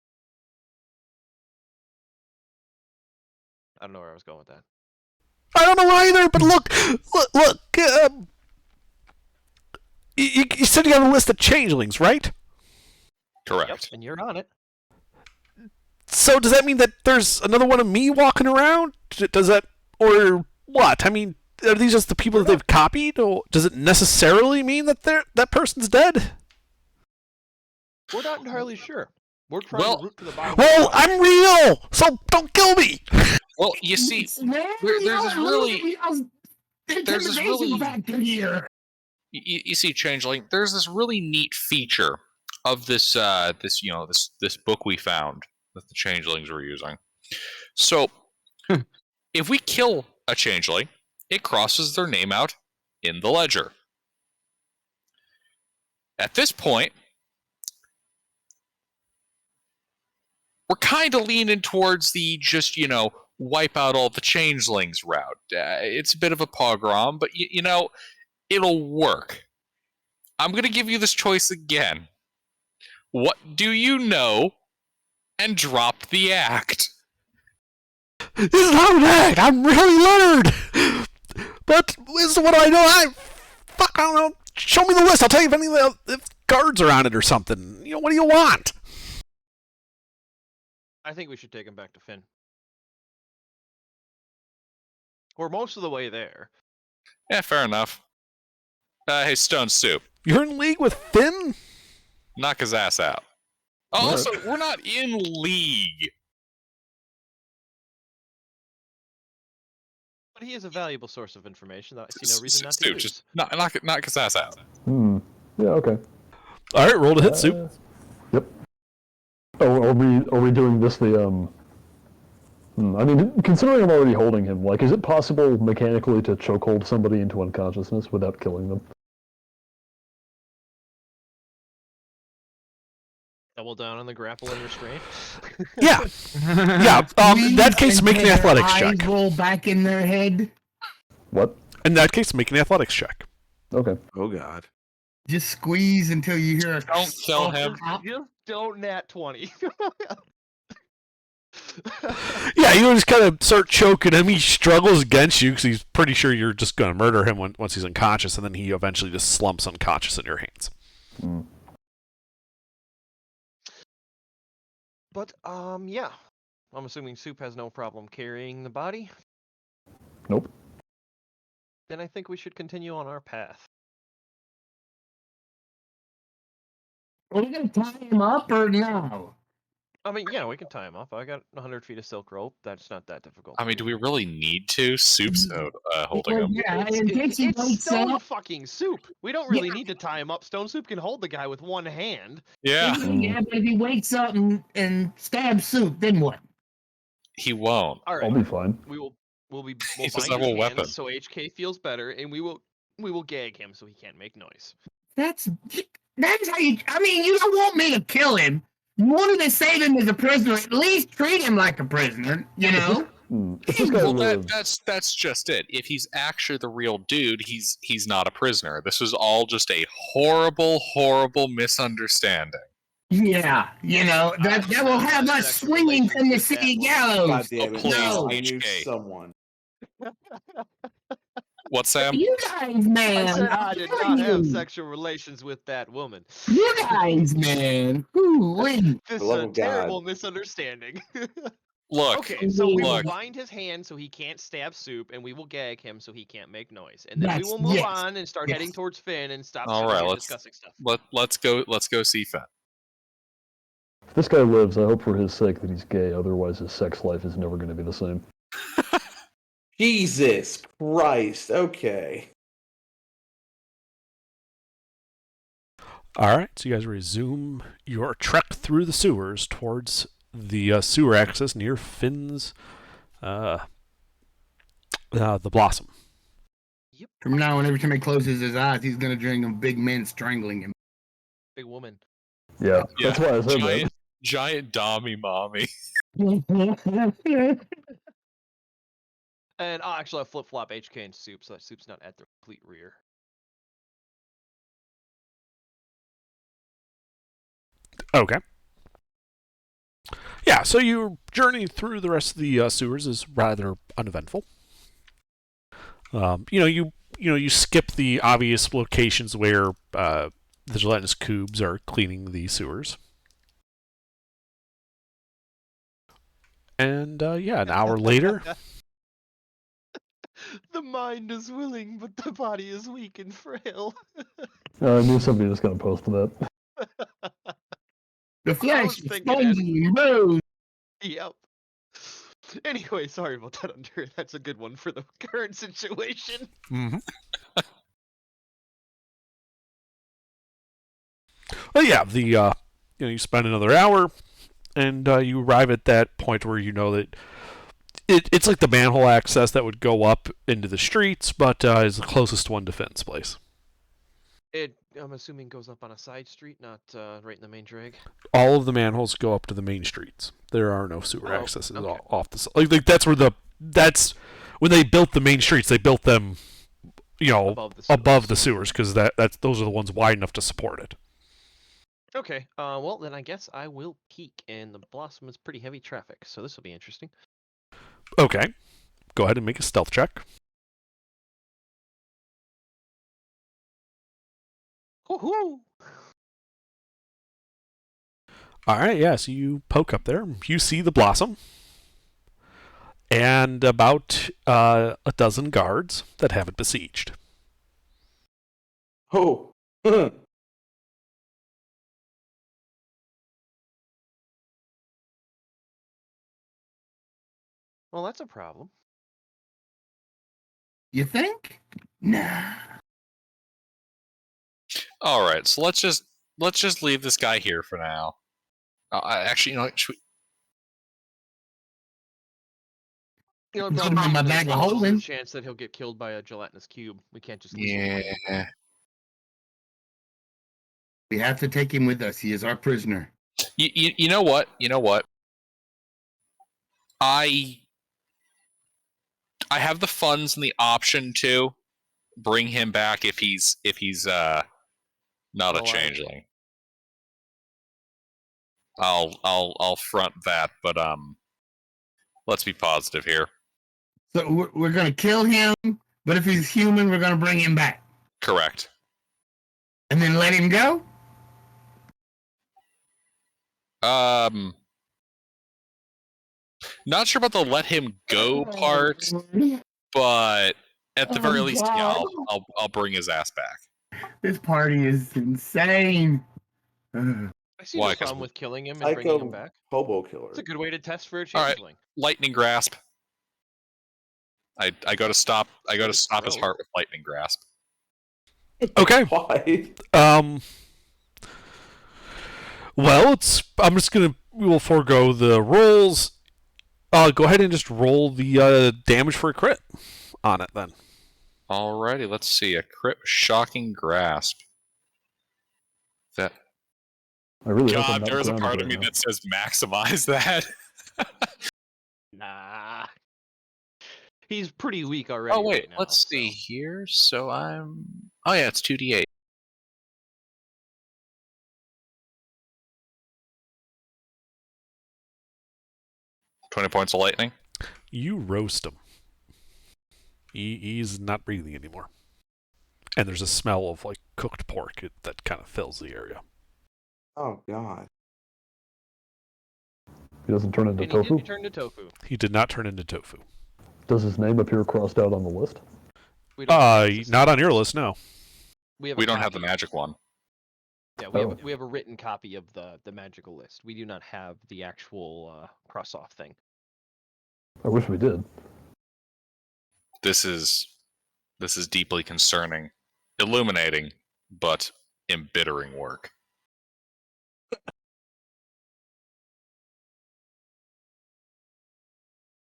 I don't know where I was going with that. I don't know either, but look. You said you have a list of changelings, right? Correct. Yep, and you're on it. So does that mean that there's another one of me walking around? Does that, or what? I mean, are these just the people that they've copied, or does it necessarily mean that that person's dead? We're not entirely sure. We're trying to root to the bottom. Well, I'm real, so don't kill me. Well, you see, there's this really factor here. You see, changeling. There's this really neat feature of this book we found that the changelings were using. So, if we kill a changeling, it crosses their name out in the ledger. At this point, we're kind of leaning towards the just, wipe out all the changelings route. It's a bit of a pogrom, but, it'll work. I'm going to give you this choice again. What do you know? And drop the act. This is not an act. I'm really Leonard. But this is what I know. I don't know. Show me the list. I'll tell you if any of the guards are on it or something. What do you want? I think we should take him back to Finn. We're most of the way there. Yeah, fair enough. Hey, Stone Soup. You're in league with Finn? Knock his ass out. Also, we're not in league. But he is a valuable source of information that I see no reason not to use. Just knock his ass out. Yeah, okay. All right, roll to hit, Soup. Yep. Oh, are we doing this I mean, considering I'm already holding him, is it possible mechanically to chokehold somebody into unconsciousness without killing them? Double down on the grapple and restraint. Yeah. In that case, make an athletics check. Eyes roll back in their head. What? In that case, make an athletics check. Okay. Oh God. Just squeeze until you hear a... Don't kill him. Just don't nat 20. Yeah, you just kind of start choking him. He struggles against you because he's pretty sure you're just going to murder him once he's unconscious, and then he eventually just slumps unconscious in your hands. But, yeah. I'm assuming Soup has no problem carrying the body. Nope. Then I think we should continue on our path. Are we gonna tie him up or no? I mean, yeah, we can tie him up. I got 100 feet of silk rope. That's not that difficult. I mean, do we really need to? Soup's holding him. Yeah, It's, in case he it's wakes Stone up. fucking Soup. We don't really need to tie him up. Stone Soup can hold the guy with one hand. Yeah, Yeah, but if he wakes up and stabs Soup, then what? he won't. All right, I'll be fine. we'll He bind doesn't his have a hands weapon. so HK feels better, and we will gag him so he can't make noise. That's how you. I mean, you don't want me to kill him. You wanted to save him as a prisoner. At least treat him like a prisoner. You know. If this guy Well, lives, that's just it. If he's actually the real dude, he's not a prisoner. This was all just a horrible, horrible misunderstanding. Yeah, you know that will have us swinging from the city gallows. God damn it! please, No, I knew HK. someone. What, Sam? You guys, man. I said I I'm did telling not have you. sexual relations with that woman. You guys, man. Ooh-wee. This is love a of God. terrible misunderstanding. Look, Okay, so we will look. bind his hand so he can't stab Soup, and we will gag him so he can't make noise. And then we will move Yes, on and start yes. heading towards Finn and stop All sitting right, here let's- discussing stuff. Let's go see Finn. if this guy lives, I hope for his sake that he's gay. Otherwise, his sex life is never going to be the same. Jesus Christ. Okay. All right, so you guys resume your trek through the sewers towards the sewer access near Finn's, the Blossom. From now on, every time he closes his eyes, he's gonna dream of big men strangling him. Big woman. Yeah, that's why I said Giant dommy mommy. And I'll actually flip flop HK and Soup so that Soup's not at the complete rear. Okay. Yeah, so your journey through the rest of the sewers is rather uneventful. You skip the obvious locations where the gelatinous cubes are cleaning the sewers. And an hour later, The mind is willing, but the body is weak and frail. I knew somebody was going to post that. The flesh is thinking spongy and smooth. Yep. Anyway, sorry about that, Under. That's a good one for the current situation. Well, yeah, you spend another hour, and you arrive at that point where you know that it's like the manhole access that would go up into the streets, but is the closest one to Finn's place. I'm assuming goes up on a side street, not right in the main drag. All of the manholes go up to the main streets. There are no sewer accesses okay. off the like that's when they built the main streets. They built them, above the sewers because those are the ones wide enough to support it. Okay. Well, then I guess I will peek, and the Blossom is pretty heavy traffic, so this will be interesting. Okay, go ahead and make a stealth check. Woohoo! All right, yeah. So you poke up there. You see the Blossom and about a dozen guards that have it besieged. Oh. Well, that's a problem. You think? Nah. All right, so let's just leave this guy here for now. Actually, should we... You know, Put him in my bag of holding. There's a chance that he'll get killed by a gelatinous cube. We can't just leave him waiting. Yeah. We have to take him with us. He is our prisoner. You know what? You know what? I have the funds and the option to bring him back if he's not a changeling. I'll front that, but let's be positive here. So we're gonna kill him, but if he's human, we're gonna bring him back Correct. and then let him go. Not sure about the let him go part, but at the very least, yeah, I'll bring his ass back. This party is insane. I see Why, no 'cause problem with killing him and bringing him Psycho back. hobo killer. It's a good way to test for a All right. changeling. Lightning grasp. I go to stop. I go to It's stop his gross. heart with lightning grasp. Okay. Why? Well, I'm just gonna. We will forego the rolls. Go ahead and just roll the damage for a crit on it then. Alrighty, let's see. A crit with shocking grasp. That I really hope I'm God, not there is a grounded part of right me now. that says maximize that. Nah. He's pretty weak already. Oh wait, right now, let's see here. So I'm. Oh yeah, it's 2d8. $20 points of lightning. You roast him. He's not breathing anymore, and there's a smell of like cooked pork that kind of fills the area. Oh god. He doesn't turn into And he tofu. did turn to tofu. He did not turn into tofu. Does his name appear crossed out on the list? We don't have access to Not on it. your list, no. We We don't have the copy. magic one. Yeah, Oh. we have a written copy of the magical list. We do not have the actual cross off thing. I wish we did. This is deeply concerning, illuminating, but embittering work.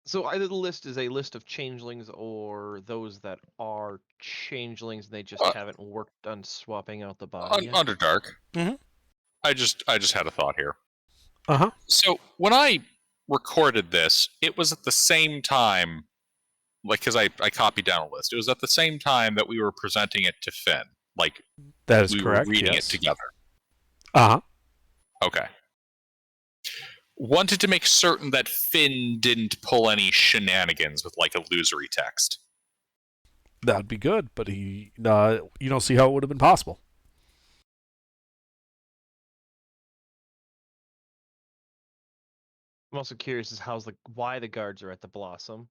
So either the list is a list of changelings or those that are changelings and they just haven't worked on swapping out the body yet. Underdark. Mhm. I just had a thought here. Uh-huh. So when I recorded this, it was at the same time, like, because I copied down a list. It was at the same time that we were presenting it to Finn. Like, That is we correct. were reading Yes. it together. Uh-huh. Okay. Wanted to make certain that Finn didn't pull any shenanigans with, like, illusory text. That'd be good, but you don't see how it would have been possible. I'm also curious as why the guards are at the Blossom.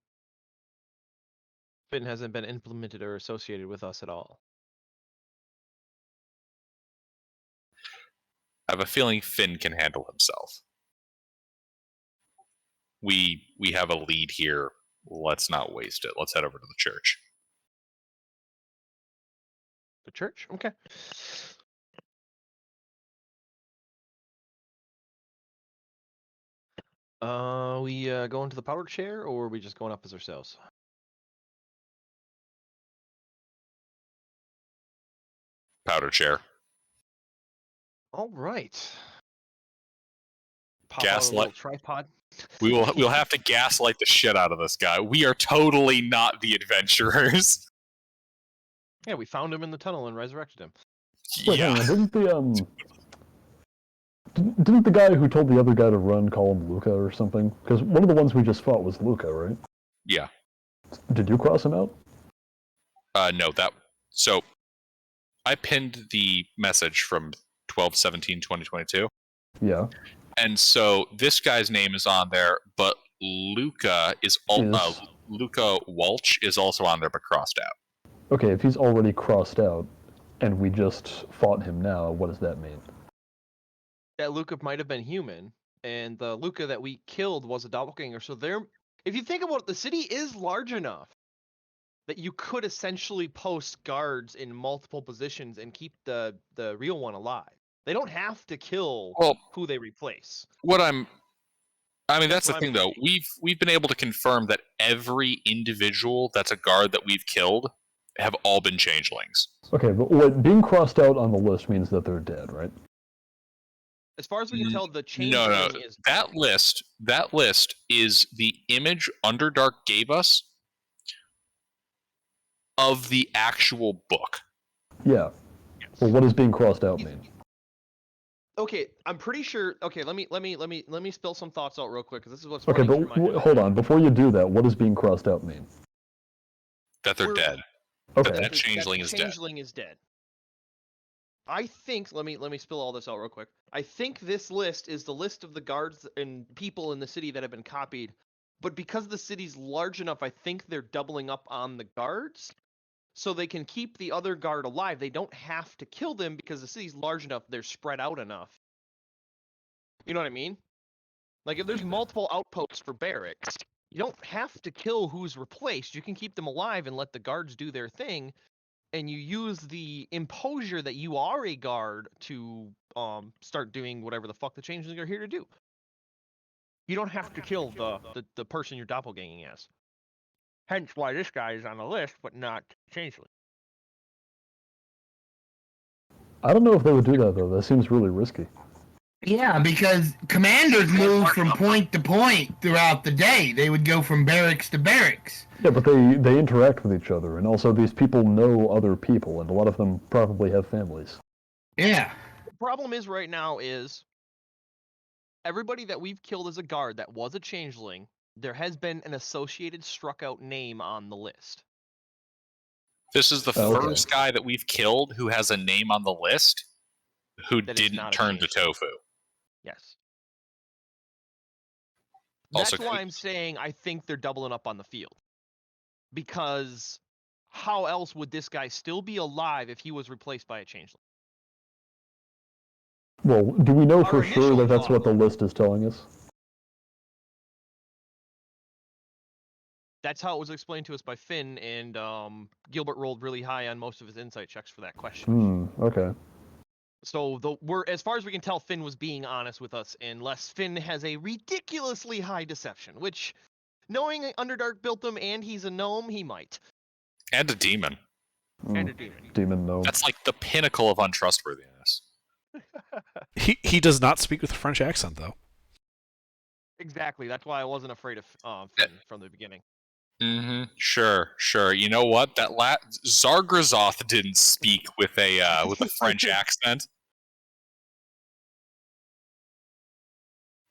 Finn hasn't been implemented or associated with us at all. I have a feeling Finn can handle himself. We have a lead here. Let's not waste it. Let's head over to the church. The church? Okay. We going to the power chair or are we just going up as ourselves? Powder chair. All right. Pop out a Gaslight. little tripod. We'll have to gaslight the shit out of this guy. We are totally not the adventurers. Yeah, we found him in the tunnel and resurrected him. Wait, hang Yeah. on, didn't the guy who told the other guy to run call him Luca or something? Because one of the ones we just fought was Luca, right? Yeah. Did you cross him out? No, so I pinned the message from 12/17/2022. Yeah. And so this guy's name is on there, but Luca Luca Walsh is also on there but crossed out. Okay, if he's already crossed out, and we just fought him now, what does that mean? That Luca might have been human, and the Luca that we killed was a doppelganger. So if you think about it, the city is large enough that you could essentially post guards in multiple positions and keep the real one alive. They don't have to kill who they replace. That's the thing though. We've been able to confirm that every individual that's a guard that we've killed have all been changelings. Okay, but what being crossed out on the list means that they're dead, right? As far as we can tell, the changeling is that list is the image Underdark gave us of the actual book. Yeah. Well, what does being crossed out mean? Okay, I'm pretty sure. Okay, let me spill some thoughts out real quick because this is what's Okay, running but through my head. hold on. Before you do that, what does being crossed out mean? That they're dead. Okay. That changeling is dead. Changeling is dead. I think. Let me spill all this out real quick. I think this list is the list of the guards and people in the city that have been copied. But because the city's large enough, I think they're doubling up on the guards, so they can keep the other guard alive. They don't have to kill them because the city's large enough. They're spread out enough You know what I mean? Like, if there's multiple outposts for barracks, you don't have to kill who's replaced. You can keep them alive and let the guards do their thing, and you use the imposure that you are a guard to start doing whatever the fuck the changelings are here to do. You don't have to kill the person you're doppelganging as. Hence why this guy is on the list, but not changeling. I don't know if they would do that though. That seems really risky. Yeah, because commanders move from point to point throughout the day. They would go from barracks to barracks. Yeah, but they interact with each other, and also these people know other people, and a lot of them probably have families. Yeah. The problem is right now is everybody that we've killed as a guard that was a changeling, there has been an associated struck out name on the list. This is the Oh, okay. first guy that we've killed who has a name on the list who That is didn't not a turn to changeling. tofu. Yes. Also, That's why I'm saying I think they're doubling up on the field. Because how else would this guy still be alive if he was replaced by a changeling? Well, do we know Our for sure initial that that's what thought- the list is telling us? That's how it was explained to us by Finn, and Gilbert rolled really high on most of his insight checks for that question. Okay. So we're, as far as we can tell, Finn was being honest with us, unless Finn has a ridiculously high deception, which, knowing Underdark built him and he's a gnome, he might. and a demon. And a demon. Demon, no. That's like the pinnacle of untrustworthiness. He does not speak with a French accent though. Exactly. That's why I wasn't afraid of Finn from the beginning. Mm-hmm. Sure. You know what? That Zargrazoth didn't speak with a French accent.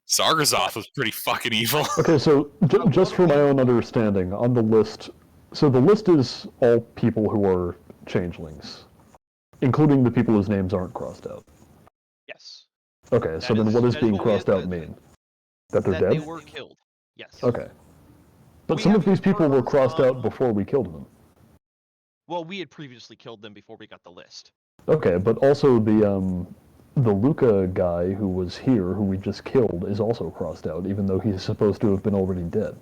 Zargrazoth was pretty fucking evil. Okay, so just for my own understanding, on the list, so the list is all people who are changelings, including the people whose names aren't crossed out. Yes. Okay, so That then is- what does that is being what we crossed had out said. mean? That they're That dead? they were killed. Yes. Okay. But We some of haven't these people were confirmed, crossed out before we killed them. Well, we had previously killed them before we got the list. Okay, but also the Luca guy who was here, who we just killed, is also crossed out, even though he's supposed to have been already dead.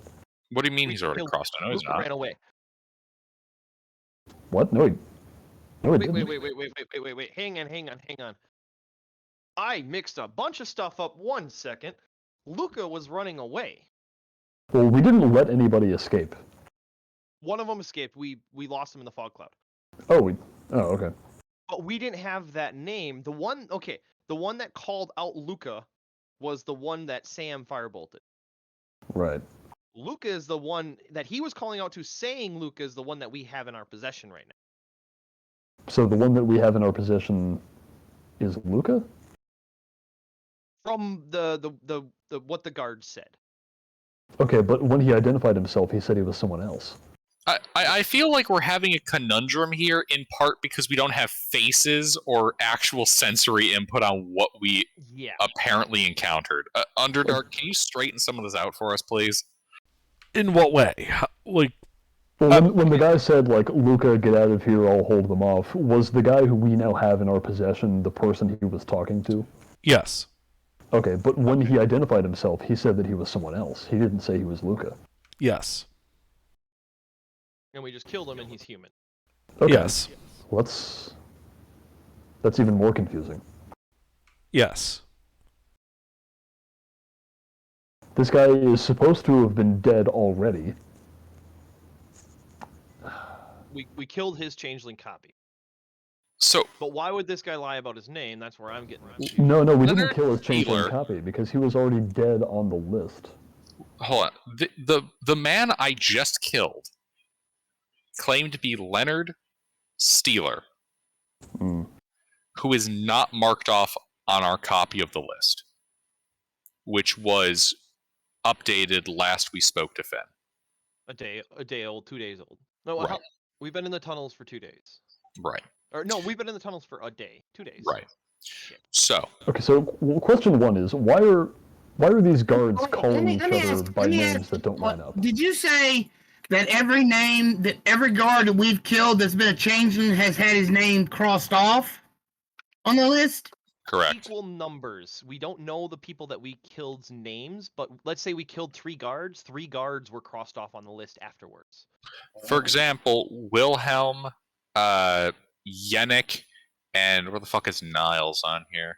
What do you mean We he's already killed- crossed? No, he's Luca not. ran away. What? No, he Wait, didn't. wait. Hang on. I mixed a bunch of stuff up 1 second. Luca was running away. Well, we didn't let anybody escape. One of them escaped. We lost him in the fog cloud. Oh, okay. But we didn't have that name. The one that called out Luca was the one that Sam firebolted. Right. Luca is the one that he was calling out to, saying Luca is the one that we have in our possession right now. So the one that we have in our possession is Luca? From the what the guards said. Okay, but when he identified himself, he said he was someone else. I feel like we're having a conundrum here, in part because we don't have faces or actual sensory input on what we Yeah. apparently encountered. Underdark, can you straighten some of this out for us, please? In what way? Like, Well, when the guy said, like, Luca, get out of here, I'll hold them off, was the guy who we now have in our possession the person he was talking to? yes. Okay, but when he identified himself, he said that he was someone else. He didn't say he was Luca. Yes. And we just killed him and he's human. Okay. Yes. That's even more confusing. Yes. This guy is supposed to have been dead already. We killed his changeling copy. So, But why would this guy lie about his name? That's where I'm getting confused. No, we didn't Leonard kill his changeling Wheeler. copy because he was already dead on the list. hold on. The man I just killed claimed to be Leonard Steeler, Mm. who is not marked off on our copy of the list, which was updated last we spoke to Finn. A day old, 2 days old. No, Right. we've been in the tunnels for 2 days. Right. Or no, we've been in the tunnels for a day, 2 days. Right. Shit. So, Okay, so question one is, why are these guards Let me- calling let each me other ask- by let me names ask- that don't line up? Did you say that every guard that we've killed that's been a changeling has had his name crossed off on the list? Correct. equal numbers. We don't know the people that we killed's names, but let's say we killed 3 guards. 3 guards were crossed off on the list afterwards. For example, Wilhelm, Yennik, and where the fuck is Niles on here?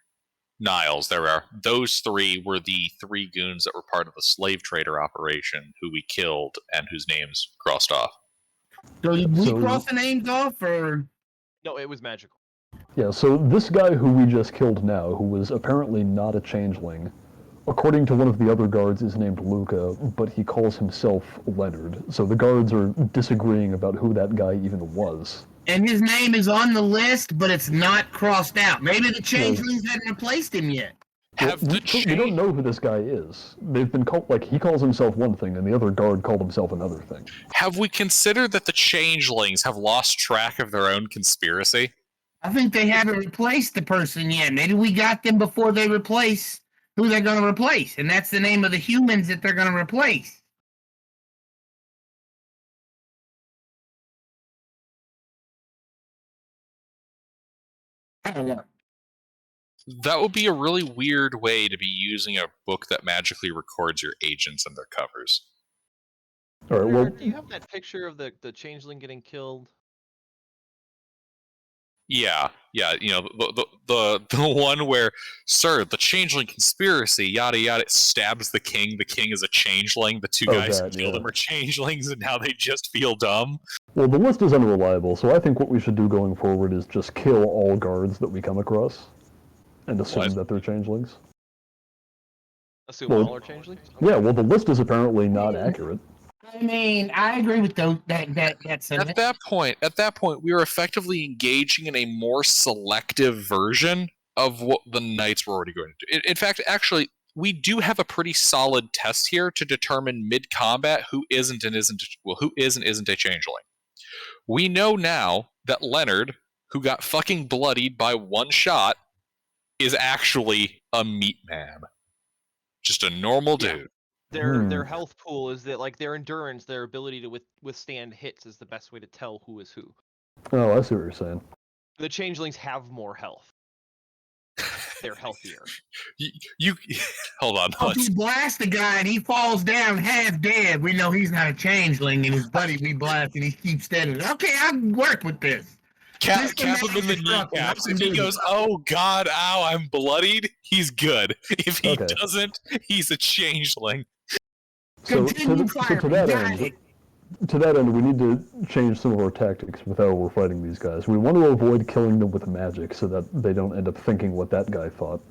Niles, there we are. Those 3 were the 3 goons that were part of the slave trader operation who we killed and whose names crossed off. So did we So- cross the names off, or No, it was magical. Yeah, so this guy who we just killed now, who was apparently not a changeling, according to one of the other guards, is named Luca, but he calls himself Leonard. So the guards are disagreeing about who that guy even was. and his name is on the list, but it's not crossed out. Maybe the changelings hadn't replaced him yet. Have the We don't know who this guy is. They've been called, like, he calls himself one thing, and the other guard called himself another thing. Have we considered that the changelings have lost track of their own conspiracy? I think they haven't replaced the person yet. Maybe we got them before they replace who they're going to replace, and that's the name of the humans that they're going to replace. I don't know. That would be a really weird way to be using a book that magically records your agents and their covers. All right, well, Do you have that picture of the changeling getting killed? Yeah, you know, the one where, sir, the changeling conspiracy, yada yada, stabs the king. The king is a changeling. The 2 Oh, guys who that, killed yeah. him are changelings, and now they just feel dumb. well, the list is unreliable, so I think what we should do going forward is just kill all guards that we come across, and assume What? that they're changelings. Assume Well, all are changelings? Yeah, well, the list is apparently not accurate. I mean, I agree with those, that At sentiment. that point, we are effectively engaging in a more selective version of what the knights were already going to do. In fact, actually, we do have a pretty solid test here to determine mid-combat who is and isn't a changeling. We know now that Leonard, who got fucking bloodied by 1 shot, is actually a meat man. Just a normal Yeah. dude. Their health pool is that, like, their endurance, their ability to withstand hits is the best way to tell who is who. Oh, I see what you're saying. The changelings have more health. They're healthier. You hold on. If we blast the guy and he falls down half dead, we know he's not a changeling, and his buddy we blast and he keeps standing. Okay, I can work with this. Cap Mr. him in the Magic Rock, kneecaps. I If can he do goes, this. "Oh God, ow, I'm bloodied," he's good. If he Okay. doesn't, he's a changeling. So, Continue to firing. that Got end, it. to that end, we need to change some of our tactics with how we're fighting these guys. We want to avoid killing them with magic so that they don't end up thinking what that guy thought.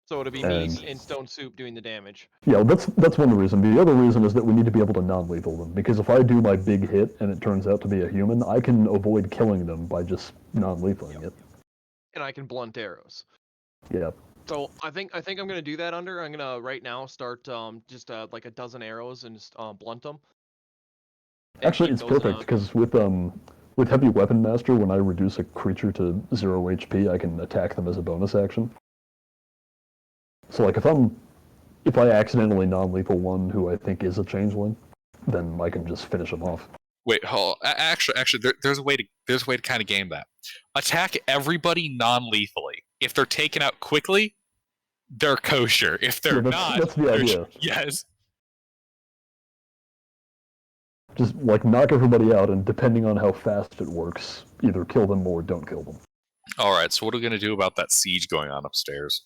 So it'll be And- me and Stone Soup doing the damage. Yeah, that's one reason. The other reason is that we need to be able to non-lethal them, because if I do my big hit and it turns out to be a human, I can avoid killing them by just non-lethaling it. And I can blunt arrows. Yeah. So I think I'm gonna do that. I'm gonna right now start just like a dozen arrows and just blunt them. And Actually, keep it's those, perfect, because with Heavy Weapon Master, when I reduce a creature to 0 HP, I can attack them as a bonus action. So, like, if I accidentally non-lethal one who I think is a changeling, then I can just finish him off. Wait, hold. Actually, there's a way to kind of game that. Attack everybody non-lethally. If they're taken out quickly, they're kosher. If they're Yeah, not, that's the they're- idea. Yes. Just, like, knock everybody out, and depending on how fast it works, either kill them or don't kill them. All right. So what are we gonna do about that siege going on upstairs?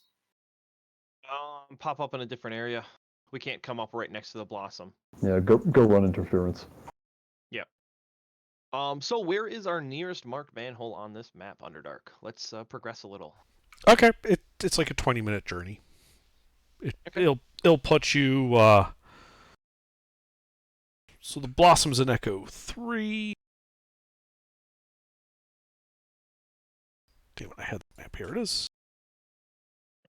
Pop up in a different area. We can't come up right next to the blossom. Yeah, go run interference. So where is our nearest marked manhole on this map, Underdark? Let's progress a little. Okay, it's like a 20-minute journey. Okay. It'll put you. So the Blossom's in Echo 3. Damn it, I had the map. Here it is.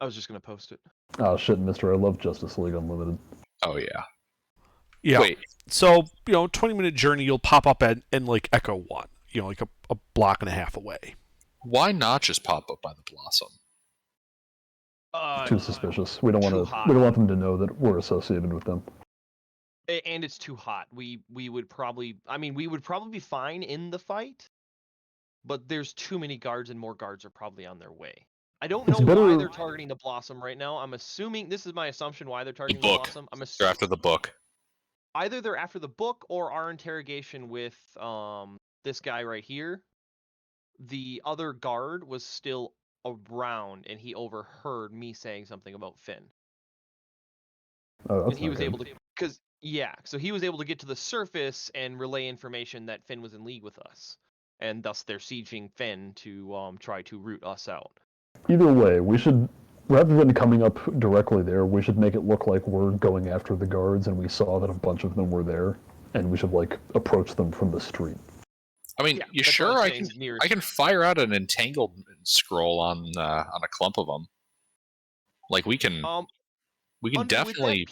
I was just gonna post it. Oh shit, mister, I love Justice League Unlimited. Oh yeah. Yeah. Wait. So 20-minute journey. You'll pop up in like Echo 1. Like a block and a half away. Why not just pop up by the blossom? Too suspicious. We don't too want hot. we don't want them to know that we're associated with them. And it's too hot. We would probably. I mean, we would probably be fine in the fight, but there's too many guards, and more guards are probably on their way. I don't It's know why better- they're targeting the Blossom right now. I'm assuming this is my assumption why they're targeting the book. Blossom. I'm They're assuming after the book. either they're after the book or our interrogation with this guy right here. The other guard was still around, and he overheard me saying something about Finn. Oh, that's And he not was good. able to, so he was able to get to the surface and relay information that Finn was in league with us, and thus they're sieging Finn to try to root us out. Either way, we should, rather than coming up directly there, we should make it look like we're going after the guards and we saw that a bunch of them were there, and we should, like, approach them from the street. I mean, Yeah, you that's what sure I'm I saying, can? nearest- I can fire out an entangled scroll on a clump of them. Like we can definitely.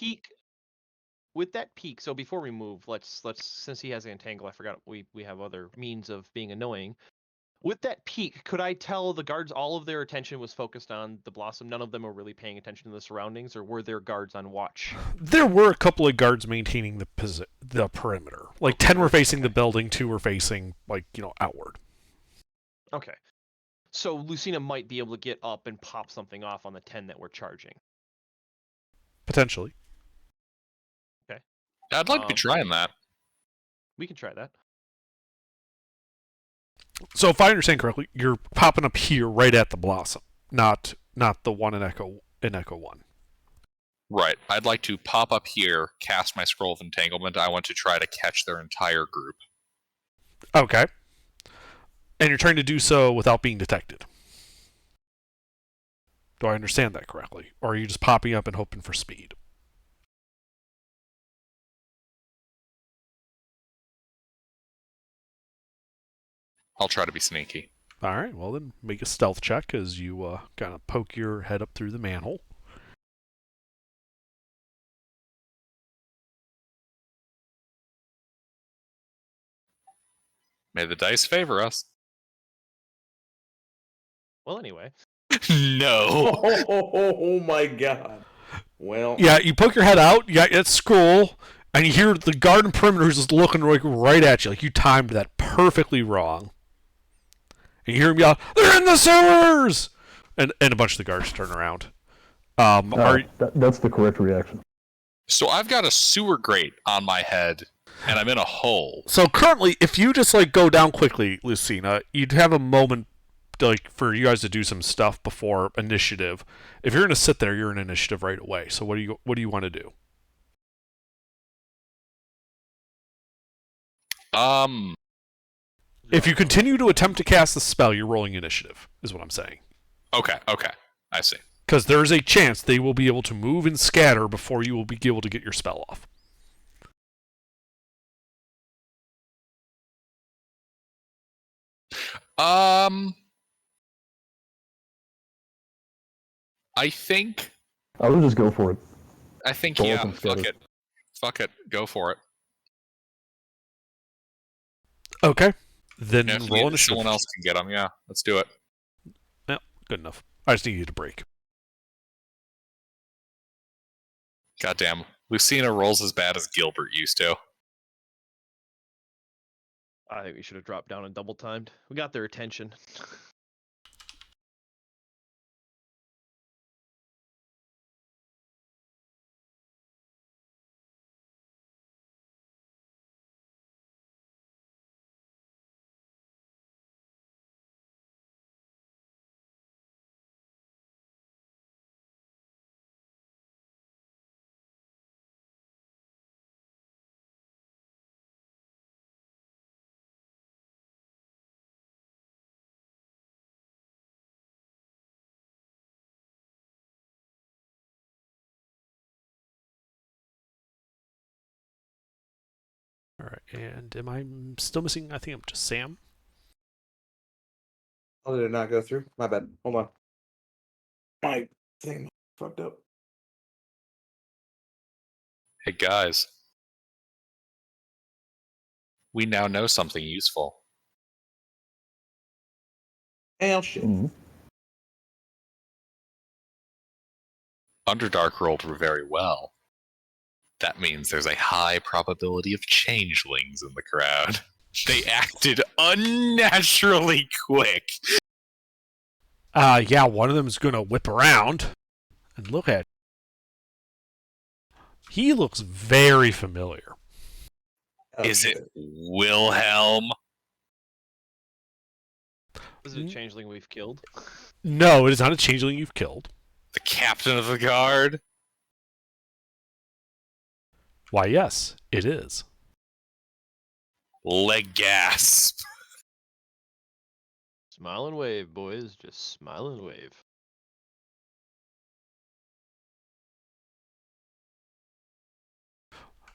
With that peak. So before we move, let's since he has entangle, I forgot we have other means of being annoying. With that peak, could I tell the guards all of their attention was focused on the Blossom? None of them were really paying attention to the surroundings, or were there guards on watch? There were a couple of guards maintaining the perimeter. Like 10 were facing the building, 2 were facing outward. Okay. So Lucina might be able to get up and pop something off on the 10 that we're charging. Potentially. I'd like to be trying that. We can try that. So if I understand correctly, you're popping up here right at the Blossom, not the one in Echo 1. Right. I'd like to pop up here, cast my Scroll of Entanglement. I want to try to catch their entire group. Okay. And you're trying to do so without being detected. Do I understand that correctly? Or are you just popping up and hoping for speed? I'll try to be sneaky. All right, well then make a stealth check as you kind of poke your head up through the manhole. May the dice favor us. Well, anyway. No. Oh my god. Well, Yeah, you poke your head out, you got that scroll, and you hear the guard and perimeter is just looking right at you. Like you timed that perfectly wrong. And you hear him yell, "They're in the sewers!" And a bunch of the guards turn around. That's the correct reaction. So I've got a sewer grate on my head, and I'm in a hole. So currently, if you just go down quickly, Lucina, you'd have a moment for you guys to do some stuff before initiative. If you're gonna sit there, you're in initiative right away. So what do you want to do? If you continue to attempt to cast the spell, you're rolling initiative, is what I'm saying. Okay, I see. Because there's a chance they will be able to move and scatter before you will be able to get your spell off. I think. I would just go for it. I think Roll yeah. some scatter. Fuck it. Go for it. Okay. Then Yeah, if roll initiative. someone else can get them. Yeah, let's do it. Yeah, good enough. I just need you to break. Goddamn, Lucina rolls as bad as Gilbert used to. I think we should have dropped down and double timed. We got their attention. All right, and am I still missing? I think I'm just Sam. oh, did it not go through? My bad. Hold on. My thing fucked up. Hey guys, we now know something useful. Hell shit. Mhm. Underdark rolled very well. That means there's a high probability of changelings in the crowd. They acted unnaturally quick. Yeah, one of them is going to whip around and look at. He looks very familiar. Is it Wilhelm? Is it a changeling we've killed? No, it is not a changeling you've killed. The captain of the guard? Why, yes, it is. Legasp. Smile and wave, boys. Just smile and wave.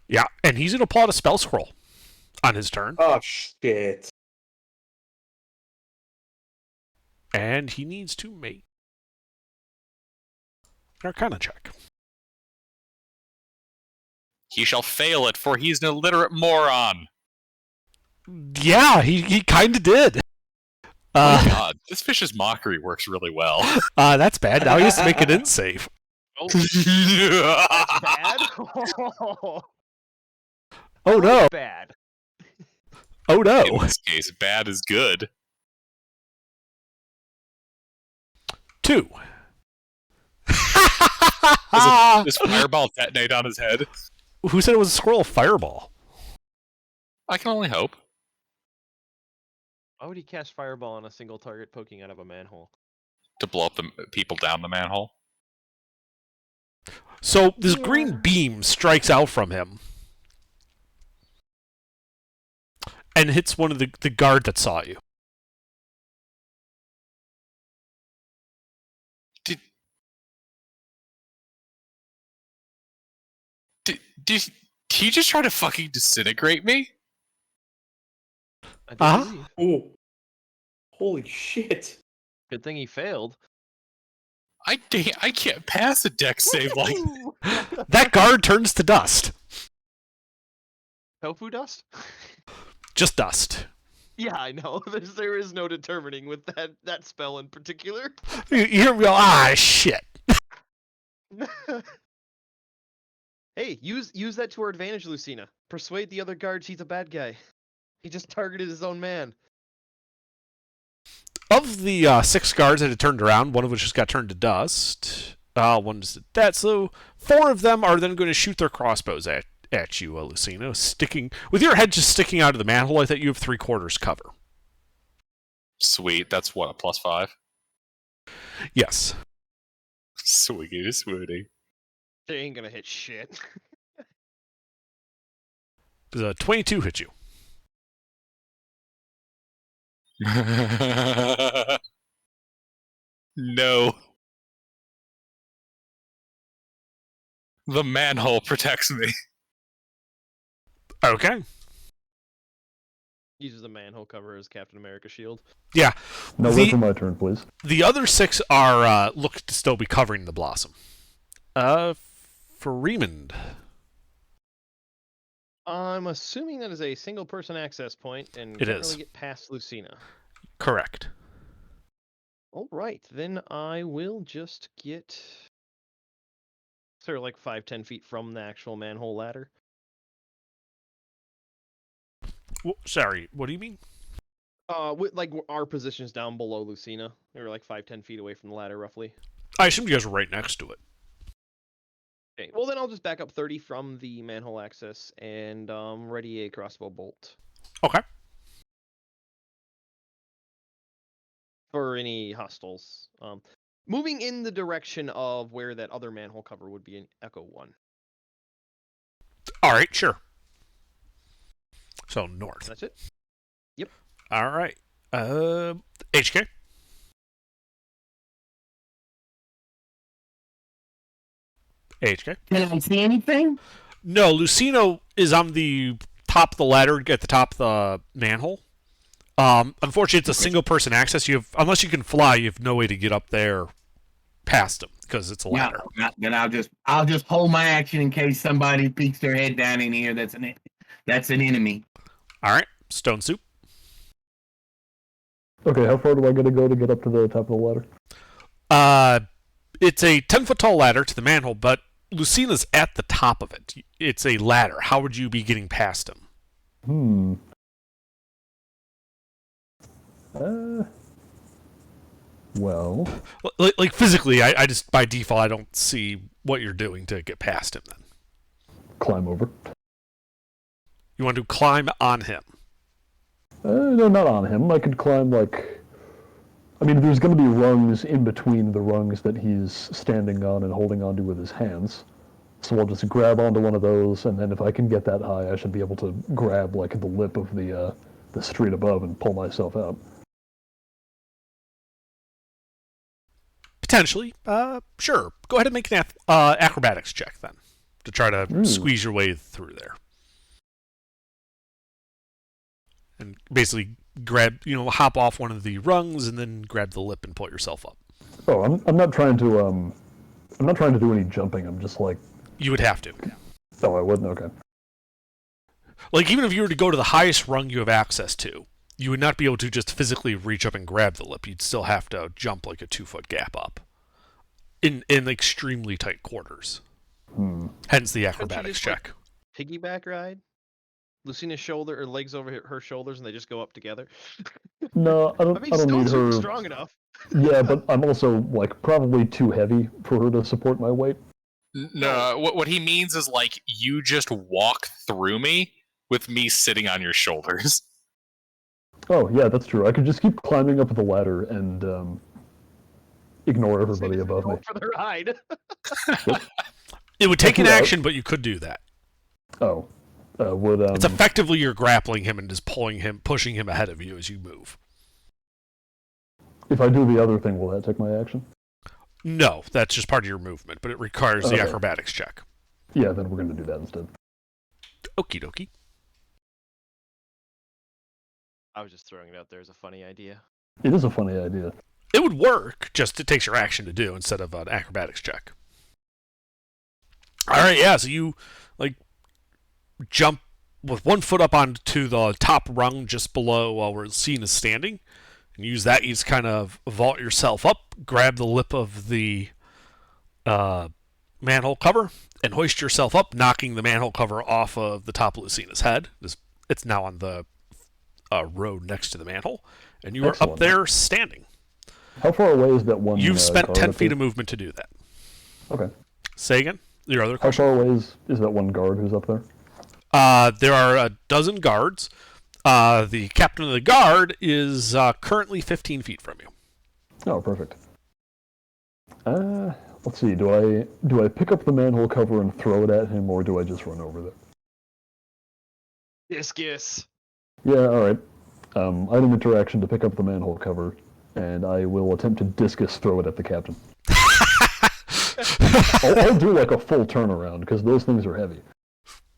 Yeah, and he's going to pull out a spell scroll on his turn. Oh shit! And he needs to make an Arcana check. He shall fail it, for he's an illiterate moron. Yeah, he kind of did. Oh my god, this fish's mockery works really well. That's bad. Now he has to make an in save. Oh, that's bad. Oh no! Bad. Oh In no! this case, bad is good. 2. Does fireball detonate on his head? Who said it was a scroll fireball? I can only hope. Why would he cast fireball on a single target poking out of a manhole? To blow up the people down the manhole. So this green beam strikes out from him and hits one of the guard that saw you. Did he just try to fucking disintegrate me? I do Uh-huh. believe. Oh, holy shit! Good thing he failed. I can't pass a deck save like That guard turns to dust. Tofu dust? Just dust. Yeah, I know. There is no determining with that spell in particular. You hear me go, shit. Hey, use that to our advantage, Lucina. Persuade the other guards he's a bad guy. He just targeted his own man. Of the 6 guards that had turned around, one of which just got turned to dust. One just did that. So 4 of them are then going to shoot their crossbows at you, Lucina, sticking with your head just sticking out of the manhole. I think you have 3/4 cover. Sweet, that's what, a +5? Yes. Swiggy swooty. They ain't gonna hit shit. Does a 22 hit you? No. The manhole protects me. Okay. Uses a manhole cover as Captain America shield. Yeah. No, wait for my turn, please. The other 6 are look to still be covering the blossom. For Remond. I'm assuming that is a single person access point and It can't is. really get past Lucina. Correct. Alright, then I will just get sort of like 5-10 feet from the actual manhole ladder. Sorry, what do you mean? With like our positions down below Lucina. We were like 5-10 feet away from the ladder roughly. I assumed you guys were right next to it. Okay, well then I'll just back up 30 from the manhole access and ready a crossbow bolt. Okay. For any hostiles. Moving in the direction of where that other manhole cover would be in Echo 1. All right, sure. So north. That's it? All right. HK. HK. Can I see anything? No, Lucino is on the top of the ladder at the top of the manhole. Unfortunately, it's a single person access. Unless you can fly, you have no way to get up there past them because it's a ladder. No, then I'll just hold my action in case somebody peeks their head down in here. That's an enemy. All right, Stone Soup. Okay, how far do I gotta go to get up to the top of the ladder? It's a 10-foot tall ladder to the manhole, but Lucina's at the top of it. It's a ladder. How would you be getting past him? Well, Like physically, I just by default I don't see what you're doing to get past him. Then climb over. you want to climb on him. No, not on him. I could climb like. I mean, there's going to be rungs in between the rungs that he's standing on and holding onto with his hands. So I'll just grab onto one of those, and then if I can get that high, I should be able to grab like the lip of the street above and pull myself out. Potentially, sure. Go ahead and make an acrobatics check then to try to squeeze your way through there, and basically grab, hop off one of the rungs and then grab the lip and pull yourself up. Oh, I'm not trying to do any jumping. I'm just like. You would have to. Oh, I wouldn't. Okay. Like even if you were to go to the highest rung you have access to, you would not be able to just physically reach up and grab the lip. You'd still have to jump like a 2-foot gap up in extremely tight quarters. Hence the acrobatics check. Piggyback ride? Lucina's shoulder or legs over her shoulders, and they just go up together. No, I don't. I mean, I don't still need super her. strong enough. Yeah, but I'm also like probably too heavy for her to support my weight. No, what he means is like you just walk through me with me sitting on your shoulders. Oh yeah, that's true. I could just keep climbing up the ladder and ignore everybody above me. For the ride. It would take an action, but you could do that. Oh, would It's effectively you're grappling him and just pushing him ahead of you as you move. if I do the other thing, will that take my action? No, that's just part of your movement, but it requires the acrobatics check. Yeah, then we're going to do that instead. Okie dokie. I was just throwing it out there as a funny idea. It is a funny idea. It would work, just it takes your action to do instead of an acrobatics check. All right, yeah, so you jump with 1 foot up onto the top rung just below while we're seen as standing, and use that. You just kind of vault yourself up, grab the lip of the manhole cover, and hoist yourself up, knocking the manhole cover off of the top of Lucina's head. It's now on the road next to the manhole, and you are up there standing. How far away is that one? You've spent 10 feet of of movement to do that. Okay. Say again? Your other How question? far away is that one guard who's up there? There are a dozen guards. The captain of the guard is currently 15 feet from you. Oh, perfect. Let's see. Do I pick up the manhole cover and throw it at him, or do I just run over there? Discus. Yeah. All right. Item interaction to pick up the manhole cover, and I will attempt to discus throw it at the captain. I'll do like a full turnaround because those things are heavy.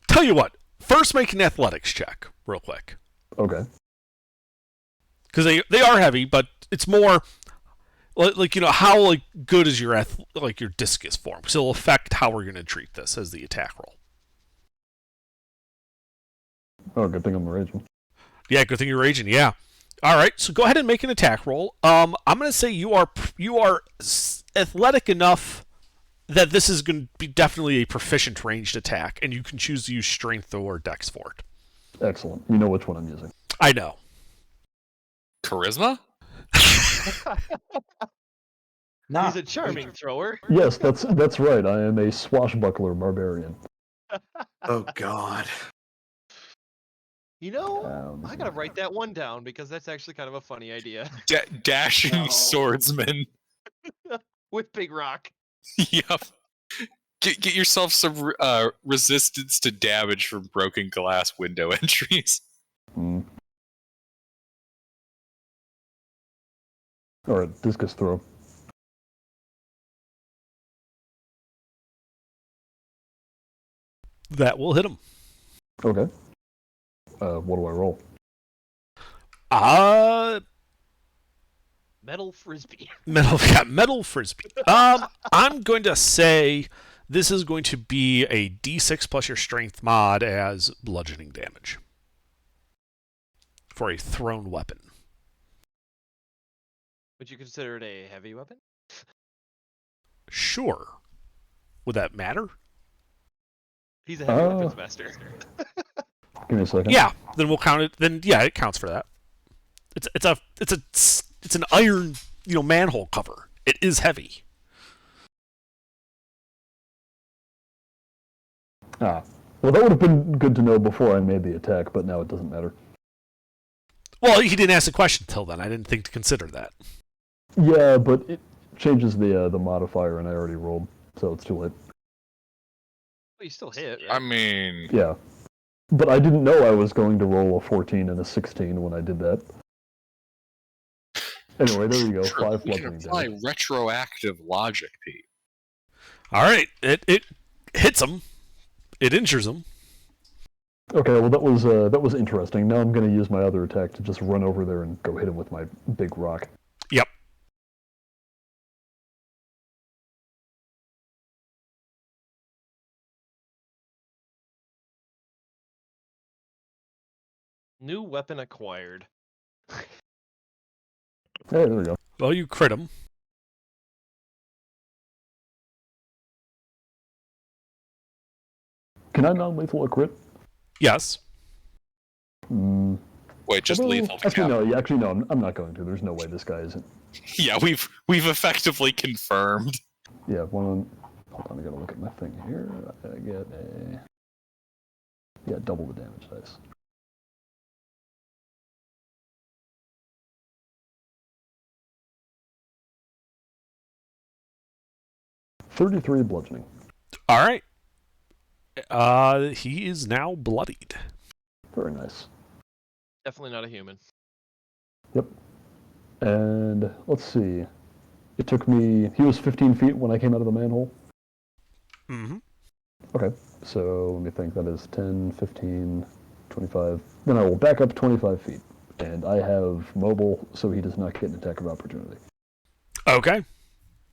Tell you what. First, make an athletics check, real quick. Okay. Because they are heavy, but it's more how good is your your discus form? Because it'll affect how we're going to treat this as the attack roll. Oh, good thing I'm raging. Yeah, good thing you're raging. Yeah. All right, so go ahead and make an attack roll. I'm going to say you are athletic enough that this is going to be definitely a proficient ranged attack, and you can choose to use strength or dex for it. Excellent. You know which one I'm using. I know. Charisma? He's a charming thrower. Yes, that's right. I am a swashbuckler barbarian. Oh God. You know, I gotta write that one down because that's actually kind of a funny idea. Dashing swordsman. With Big Rock. Yep. Get yourself some resistance to damage from broken glass window entries. All right, discus throw. That will hit him. Okay. What do I roll? Metal frisbee. Metal frisbee. I'm going to say this is going to be a D6 plus your strength mod as bludgeoning damage for a thrown weapon. Would you consider it a heavy weapon? Sure. Would that matter? He's a heavy weapons master. Give me a second. Yeah. Then we'll count it. Then yeah, it counts for that. It's an iron manhole cover. It is heavy. Ah. Well, that would have been good to know before I made the attack, but now it doesn't matter. Well, he didn't ask the question till then. I didn't think to consider that. Yeah, but it changes the modifier, and I already rolled, so it's too late. Well, you still hit, I right? mean, Yeah. But I didn't know I was going to roll a 14 and a 16 when I did that. Anyway, there you go. true. 5 We can bludgeoning apply damage. retroactive logic, Pete. All right, it hits him. It injures him. Okay, well that was interesting. Now I'm going to use my other attack to just run over there and go hit him with my big rock. Yep. New weapon acquired. Hey, there we go. Well, you crit him. Can I non-lethal a crit? Yes. Mm, Wait, just although- lethal. Actually, Yeah. no. Actually, no. I'm not going to. There's no way this guy isn't. Yeah, we've effectively confirmed. Yeah, one. Hold on, I gotta look at my thing here. I get a. Yeah, double the damage dice. $33 bludgeoning. All right. He is now bloodied. Very nice. Definitely not a human. Yep. And let's see. It took me. He was 15 feet when I came out of the manhole. Mm-hmm. Okay. So let me think. That is 10, 15, 25. Then I will back up 25 feet. And I have mobile, so he does not get an attack of opportunity. Okay.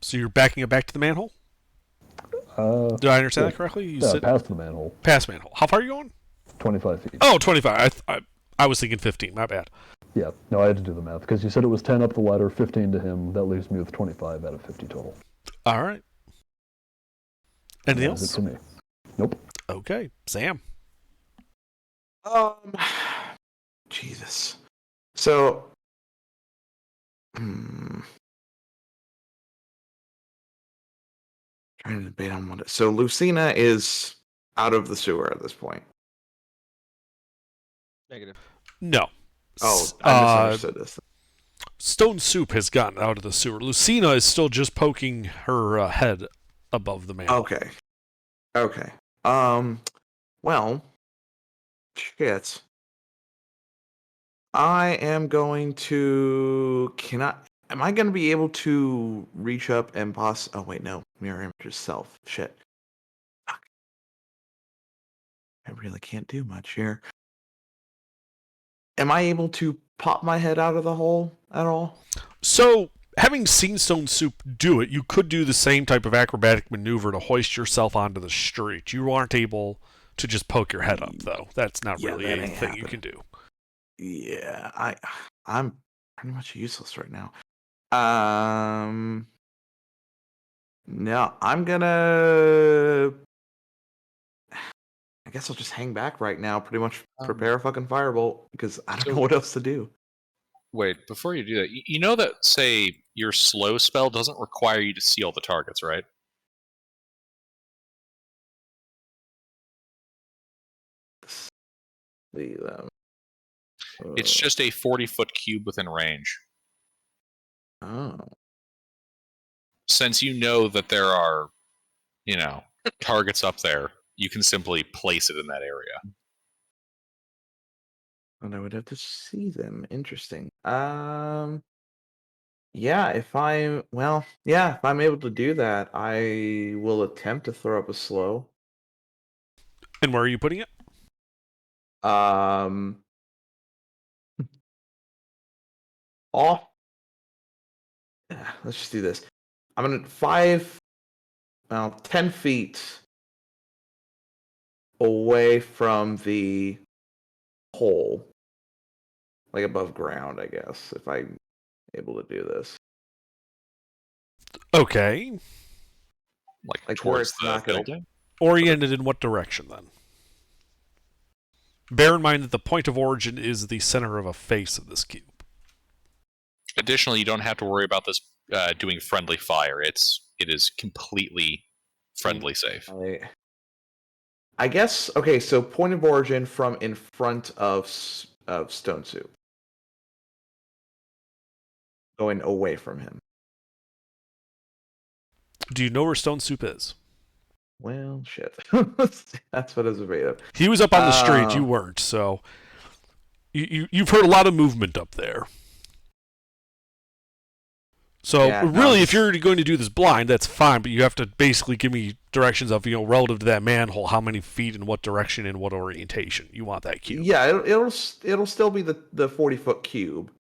So you're backing it back to the manhole? Did I understand yeah. that correctly? You Yeah, said past the manhole. past manhole. How far are you going? 25 feet. Oh, 25. I was thinking 15. My bad. Yeah, no, I had to do the math because you said it was 10 up the ladder, 15 to him. That leaves me with 25 out of 50 total. All right. Anything That is else? it for me. Nope. Okay. Sam. Jesus. So, trying to debate on what. So Lucina is out of the sewer at this point. Negative. No. Oh, S- I misunderstood this. Stone Soup has gotten out of the sewer. Lucina is still just poking her head above the manhole. Okay. Okay. Well, shit. I am going to. Am I going to be able to reach up and Oh, wait, no. Mirror image is self. Shit. Fuck. I really can't do much here. Am I able to pop my head out of the hole at all? So, having seen Stone Soup do it, you could do the same type of acrobatic maneuver to hoist yourself onto the street. You aren't able to just poke your head up, though. That's not Yeah, really that ain't anything you happening. can do. Yeah, I'm pretty much useless right now. No, I'm gonna. I guess I'll just hang back right now. Pretty much prepare a fucking firebolt because I don't so- know what else to do. Wait, before you do that, you know that, say, your slow spell doesn't require you to see all the targets, right? See them. It's just a 40-foot cube within range. Oh. Since you know that there are, targets up there, you can simply place it in that area. And I would have to see them. Interesting. Yeah, if I'm able to do that, I will attempt to throw up a slow. And where are you putting it? Off. Let's just do this. I'm gonna 10 feet away from the hole, like above ground, I guess, if I'm able to do this. Okay. Like where towards it's the not gonna- building? Oriented in what direction, then? Bear in mind that the point of origin is the center of a face of this cube. Additionally, you don't have to worry about this doing friendly fire. It is completely friendly safe. I guess. Okay, so point of origin from in front of Stone Soup, going away from him. Do you know where Stone Soup is? Well, shit. That's what I was afraid of. He was up on the street. You weren't, so you've heard a lot of movement up there. So Yeah, no, really, if just- you're going to do this blind, that's fine. But you have to basically give me directions of relative to that manhole, how many feet in what direction and what orientation. You want that cube? Yeah, it'll still be the 40-foot cube,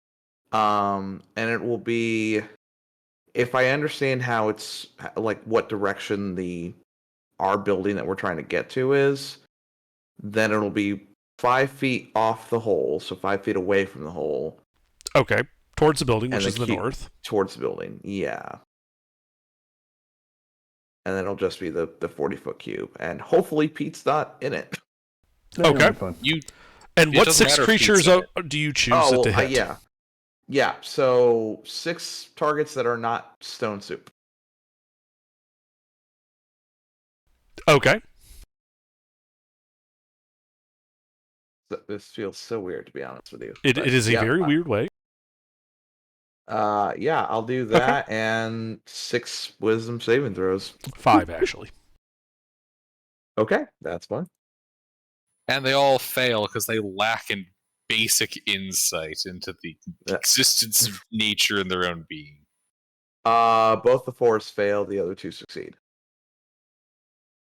and it will be, if I understand how it's like what direction our building that we're trying to get to is, then it'll be 5 feet off the hole, so 5 feet away from the hole. Okay, towards the building, which And is the the cube- north. Towards the building, yeah. And then it'll just be the 40-foot cube, and hopefully Pete's not in it. No, Okay. you'll be fine. And It what doesn't 6 matter if Pete's creatures in do you choose to hit? Yeah. Yeah, so 6 targets that are not Stone Soup. Okay. This feels so weird, to be honest with you. It But is a yeah, very weird way. Yeah, I'll do that and 6 wisdom saving throws. 5, actually. Okay, that's fine. And they all fail because they lack in basic insight into the Yeah. existence of nature and their own being. Both the 4s fail, the other 2 succeed.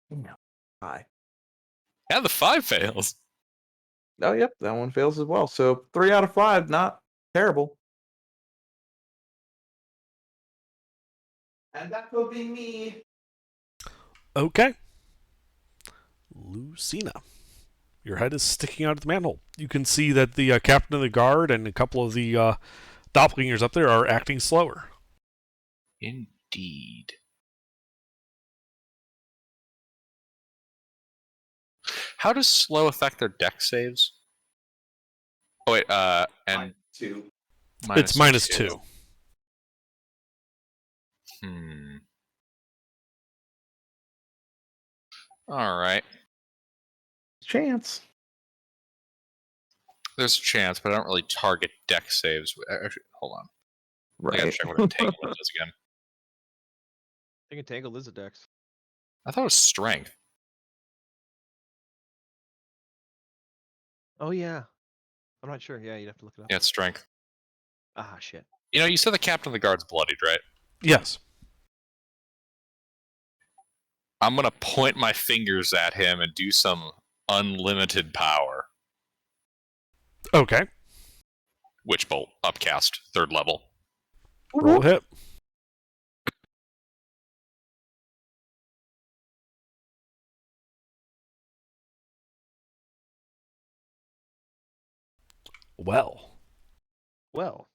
No. Hi. And the 5 fails. Oh, yep, that one fails as well. So 3 out of 5, not terrible. And that will be me. Okay. Lucina. Your head is sticking out of the manhole. You can see that the captain of the guard and a couple of the doppelgangers up there are acting slower. Indeed. How does slow affect their deck saves? Oh wait, and -2. It's -2. All right. Chance. There's a chance, but I don't really target deck saves. Actually, hold on. I gotta Right. check what entanglement does again. I think Entangle is a dex. I thought it was strength. Oh yeah. I'm not sure. Yeah, you'd have to look it up. Yeah, it's strength. Ah, shit. You know, you said the captain of the guard's bloodied, right? Yes. I'm gonna point my fingers at him and do some unlimited power. Okay. Witch bolt, upcast, 3rd level. Roll hit. Well. Well.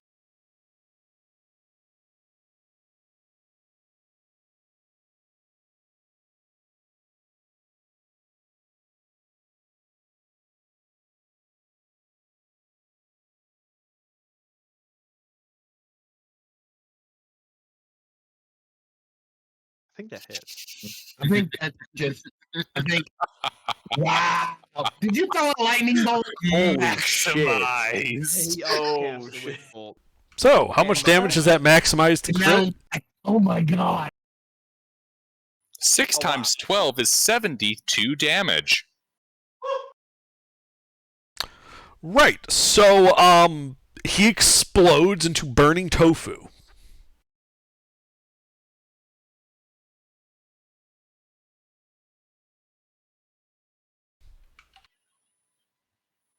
I think that hits. I think that's just. I think. Wow! Did you throw a lightning bolt? Maximize. Oh shit. So, how much damage does that maximize to crit? Oh my god! 6 Oh, wow. times 12 is 72 damage. Right. So, he explodes into burning tofu.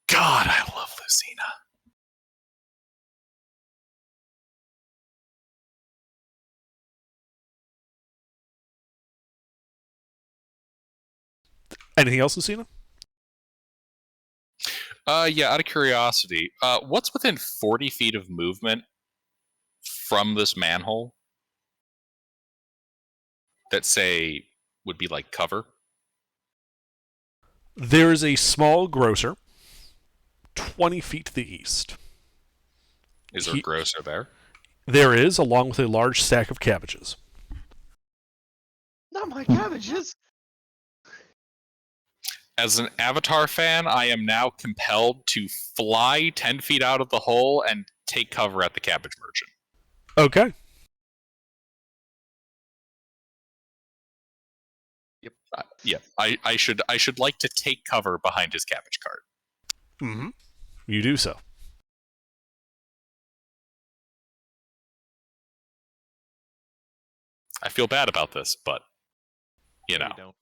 God, I love Lucina. Anything else, Lucina? Yeah, out of curiosity, what's within 40 feet of movement from this manhole that, say, would be like cover? There is a small grocer 20 feet to the east. Is there a grocer there? There is, along with a large stack of cabbages. Not my cabbages. As an Avatar fan, I am now compelled to fly 10 feet out of the hole and take cover at the cabbage merchant. Okay. Yep. I should like to take cover behind his cabbage cart. Mm-hmm. You do so. I feel bad about this, but you know, don't.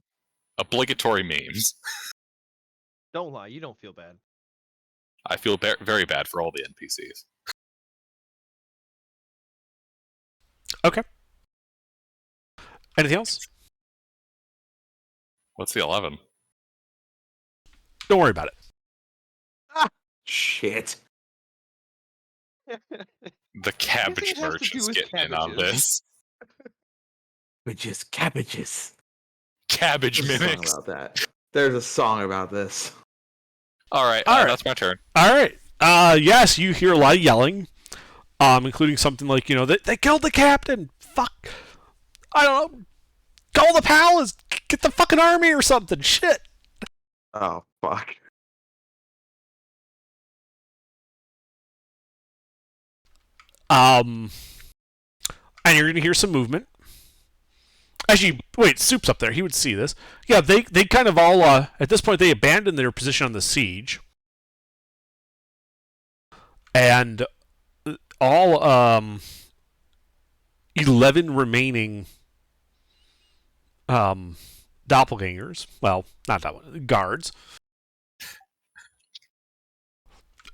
obligatory memes. Don't lie. You don't feel bad. I feel very bad for all the NPCs. Okay. Anything else? What's the 11? Don't worry about it. Shit. The cabbage it has to do merchant's with getting in on cabbages? this. Cabbages. Cabbage There's a song mimics. about that. There's a song about this. All right, that's my turn. All right. Yes, you hear a lot of yelling, including something like, they killed the captain. Fuck. I don't know. Call the palace. Get the fucking army or something. Shit. Oh, fuck. And you're gonna hear some movement. Actually, wait, Soup's up there. He would see this. Yeah, they kind of all at this point they abandoned their position on the siege, and all 11 remaining doppelgangers. Well, not that guards.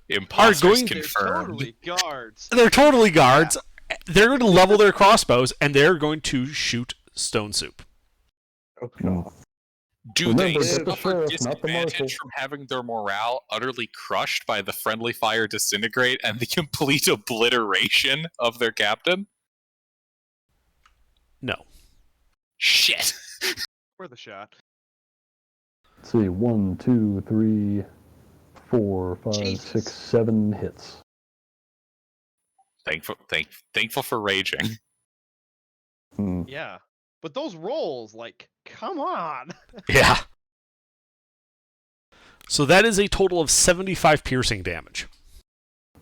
Imposters going- They're confirmed. totally guards. They're totally guards. They're going to level their crossbows and they're going to shoot Stone Soup. No. Do Remember, they get the suffer sheriff, not the disadvantage marshal. from having their morale utterly crushed by the friendly fire disintegrate and the complete obliteration of their captain? No. Shit. Worth a shot. Let's see, 1, 2, 3, 4, 5, Jesus. 6, 7 hits. Thankful for raging. Hmm. Yeah. But those rolls, like, come on. Yeah. So that is a total of 75 piercing damage.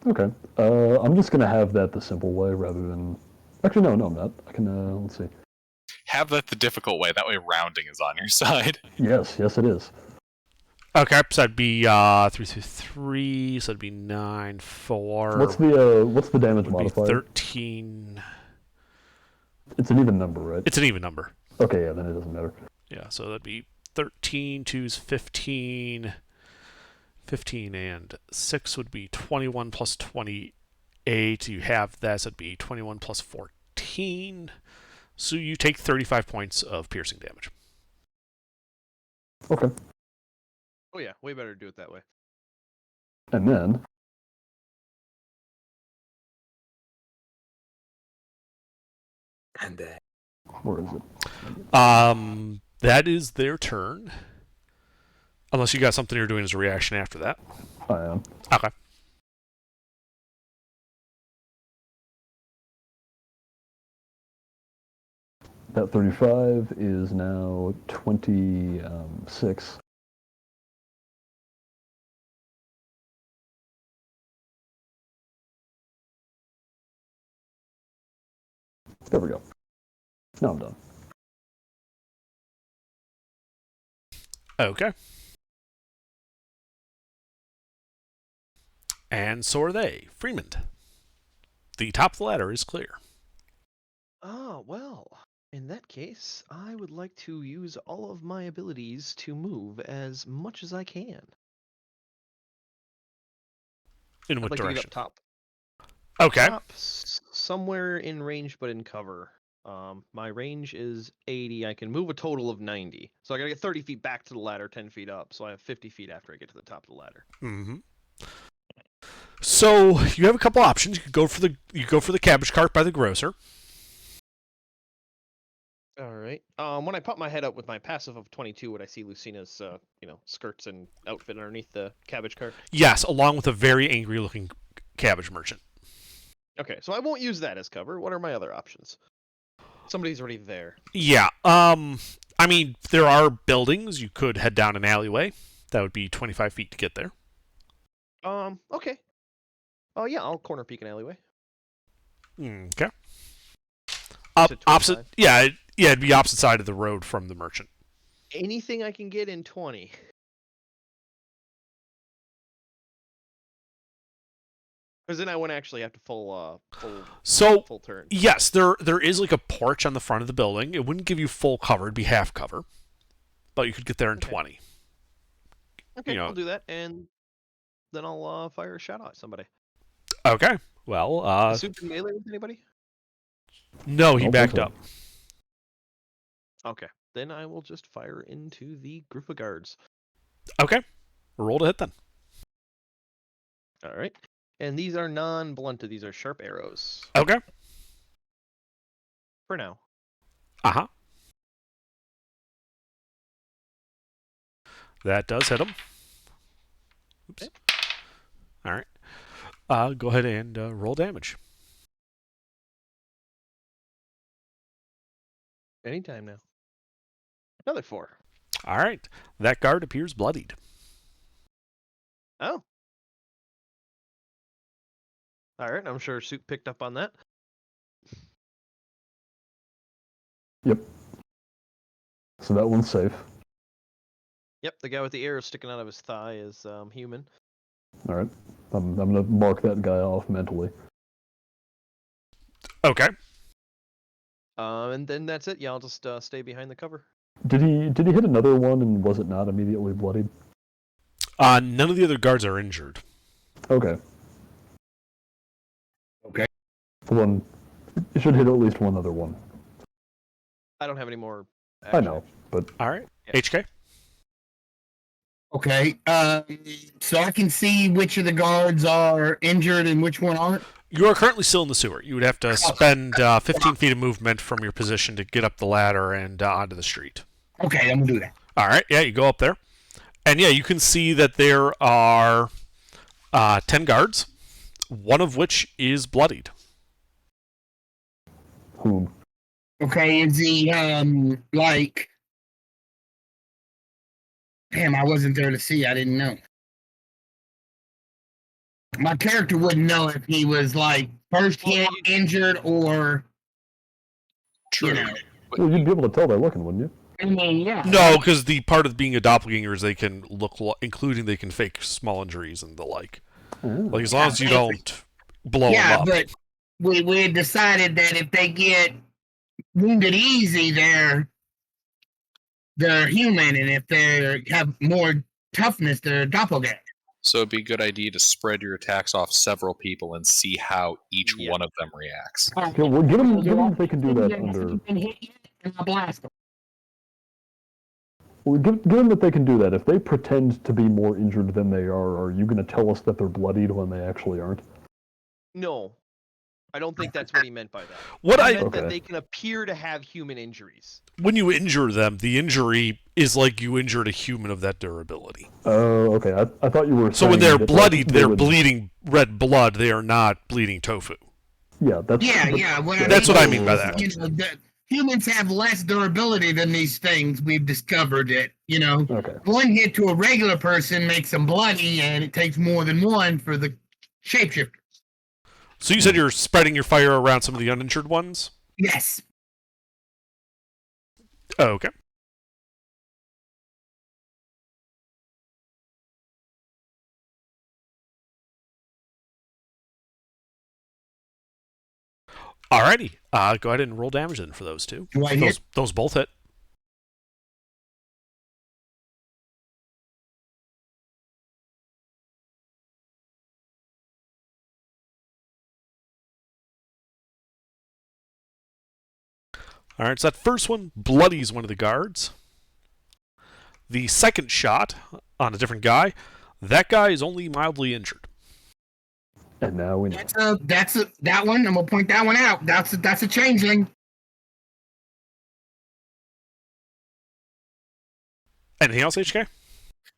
Okay. I'm just gonna have that the simple way rather than. Actually, no, I'm not. I can. Let's see. Have that the difficult way. That way rounding is on your side. Yes, it is. Okay, so that'd be 3 through 3, so that'd be 9, 4. What's the damage would be modifier? 13. It's an even number, right? It's an even number. Okay, yeah, then it doesn't matter. Yeah, so that'd be 13, 2's 15. 15 and 6 would be 21 plus 28. You have that, so it'd be 21 plus 14. So you take 35 points of piercing damage. Okay. Oh yeah, way better to do it that way. And then. And Where is it? That is their turn. Unless you got something you're doing as a reaction after that. I am. Okay. That 35 is now 26. There we go. Now I'm done. Okay. And so are they. Freeman. The top of the ladder is clear. Well, in that case, I would like to use all of my abilities to move as much as I can. In I'd what like to get direction? up top. Okay. Top, somewhere in range but in cover. My range is 80. I can move a total of 90. So I gotta get 30 feet back to the ladder, 10 feet up. So I have 50 feet after I get to the top of the ladder. Mm-hmm. So you have a couple options. You could go for the cabbage cart by the grocer. All right. When I pop my head up with my passive of 22, would I see Lucina's, skirts and outfit underneath the cabbage cart? Yes, along with a very angry-looking cabbage merchant. Okay, so I won't use that as cover. What are my other options? Somebody's already there. Yeah. I mean, there are buildings. You could head down an alleyway. That would be 25 feet to get there. Okay. Oh yeah, I'll corner peek an alleyway. Okay. said Opposite. 25? Yeah, it'd be opposite side of the road from the merchant. Anything I can get in 20. Because then I wouldn't actually have to full turn. Yes, there is like a porch on the front of the building. It wouldn't give you full cover; it'd be half cover, but you could get there in Okay. 20. Okay, You know- I'll do that, and then I'll fire a shot at somebody. Okay. Well, Is Soup in melee with anybody? no, he Don't think backed so. up. Okay, then I will just fire into the group of guards. Okay. Roll to hit then. All right, and these are non-blunted; these are sharp arrows Okay. for now. Uh-huh. That does hit him. Oops. All right. Go ahead and roll damage. Anytime now. Another 4. All right. That guard appears bloodied. Oh. All right, I'm sure Soup picked up on that. Yep. So that one's safe. Yep, the guy with the arrow sticking out of his thigh is human. All right. I'm gonna mark that guy off mentally. Okay. And then that's it. Yeah, I'll just stay behind the cover. Did he hit another one and was it not immediately bloodied? None of the other guards are injured. Okay. Okay. One. You should hit at least one other one. I don't have any more. I know, but All right. Yeah. HK? Okay. So I can see which of the guards are injured and which one aren't. You are currently still in the sewer. You would have to spend 15 feet of movement from your position to get up the ladder and onto the street. Okay, I'm gonna do that. All right. Yeah, you go up there. And yeah, you can see that there are 10 guards, one of which is bloodied. whom? Okay, is he like? Damn, I wasn't there to see. I didn't know. My character wouldn't know if he was like first hit, injured, or True. you know. Well, you'd be able to tell by looking, wouldn't you? I mean, yeah. No, because the part of being a doppelganger is they can look, including they can fake small injuries and the like. Like, as long as you don't blow them Yeah, up. but we had decided that if they get wounded easy, they're human, and if they have more toughness, they're doppelganger. So it'd be a good idea to spread your attacks off several people and see how each Yeah. one of them reacts. Okay, well, get them if they can do that under. And I'll blast them. Well, give them that they can do that. If they pretend to be more injured than they are you going to tell us that they're bloodied when they actually aren't? No, I don't think that's what he meant by that. What He I meant that Okay. they can appear to have human injuries. when you injure them, the injury is like you injured a human of that durability. Oh, okay. I thought you were. So when saying they're that, bloodied, they they're would- bleeding red blood. They are not bleeding tofu. Yeah, that's. Yeah, but- yeah. That's what I mean by that. You know, humans have less durability than these things. We've discovered it. You know, Okay. one hit to a regular person makes them bloody, and it takes more than one for the shapeshifter. So you said you're spreading your fire around some of the uninjured ones? Yes. Oh, okay. Alrighty. Go ahead and roll damage then for those two. Do I hit? Those both hit. Alright, so that first one bloodies one of the guards. The second shot on a different guy, that guy is only mildly injured. And now we know. That one. I'm gonna point that one out. That's a changeling. Anything else, HK?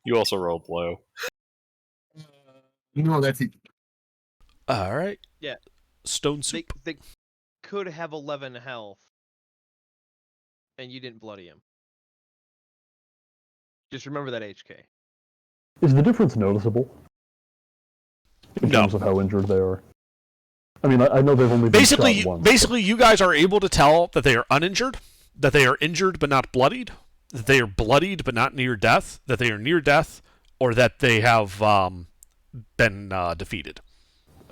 You also rolled low. No, that's it. Alright. Yeah. stone soup. They could have 11 health, and you didn't bloody him. Just remember that HK. Is the difference noticeable in No. terms of how injured they are? I mean, I know they've only been shot once. Basically, you guys are able to tell that they are uninjured, that they are injured but not bloodied, that they are bloodied but not near death, that they are near death, or that they have been defeated.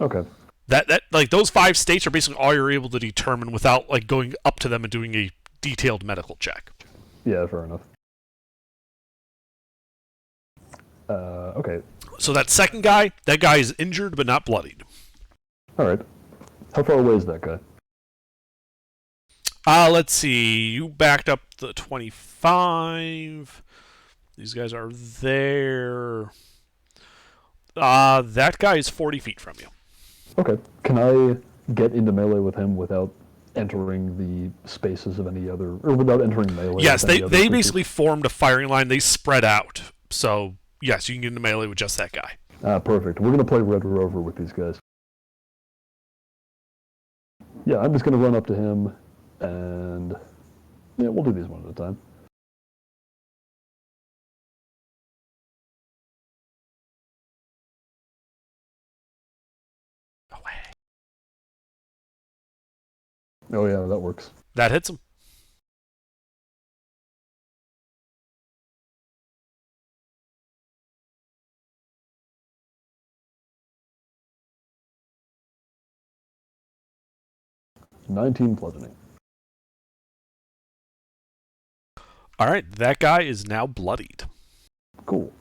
Okay. That like those 5 states are basically all you're able to determine without like going up to them and doing a detailed medical check. Yeah, fair enough. Okay. So that second guy, that guy is injured but not bloodied. All right. How far away is that guy? Let's see. You backed up the 25. These guys are there. That guy is 40 feet from you. Okay. Can I get into melee with him without entering the spaces of any other, or without entering melee? Yes, with any they other creatures? basically formed a firing line. They spread out. So, yes, you can get into melee with just that guy. Perfect. We're going to play Red Rover with these guys. Yeah, I'm just going to run up to him, and yeah, we'll do these one at a time. Away. Oh yeah, that works. That hits him. $19 bludgeoning. All right, that guy is now bloodied. Cool.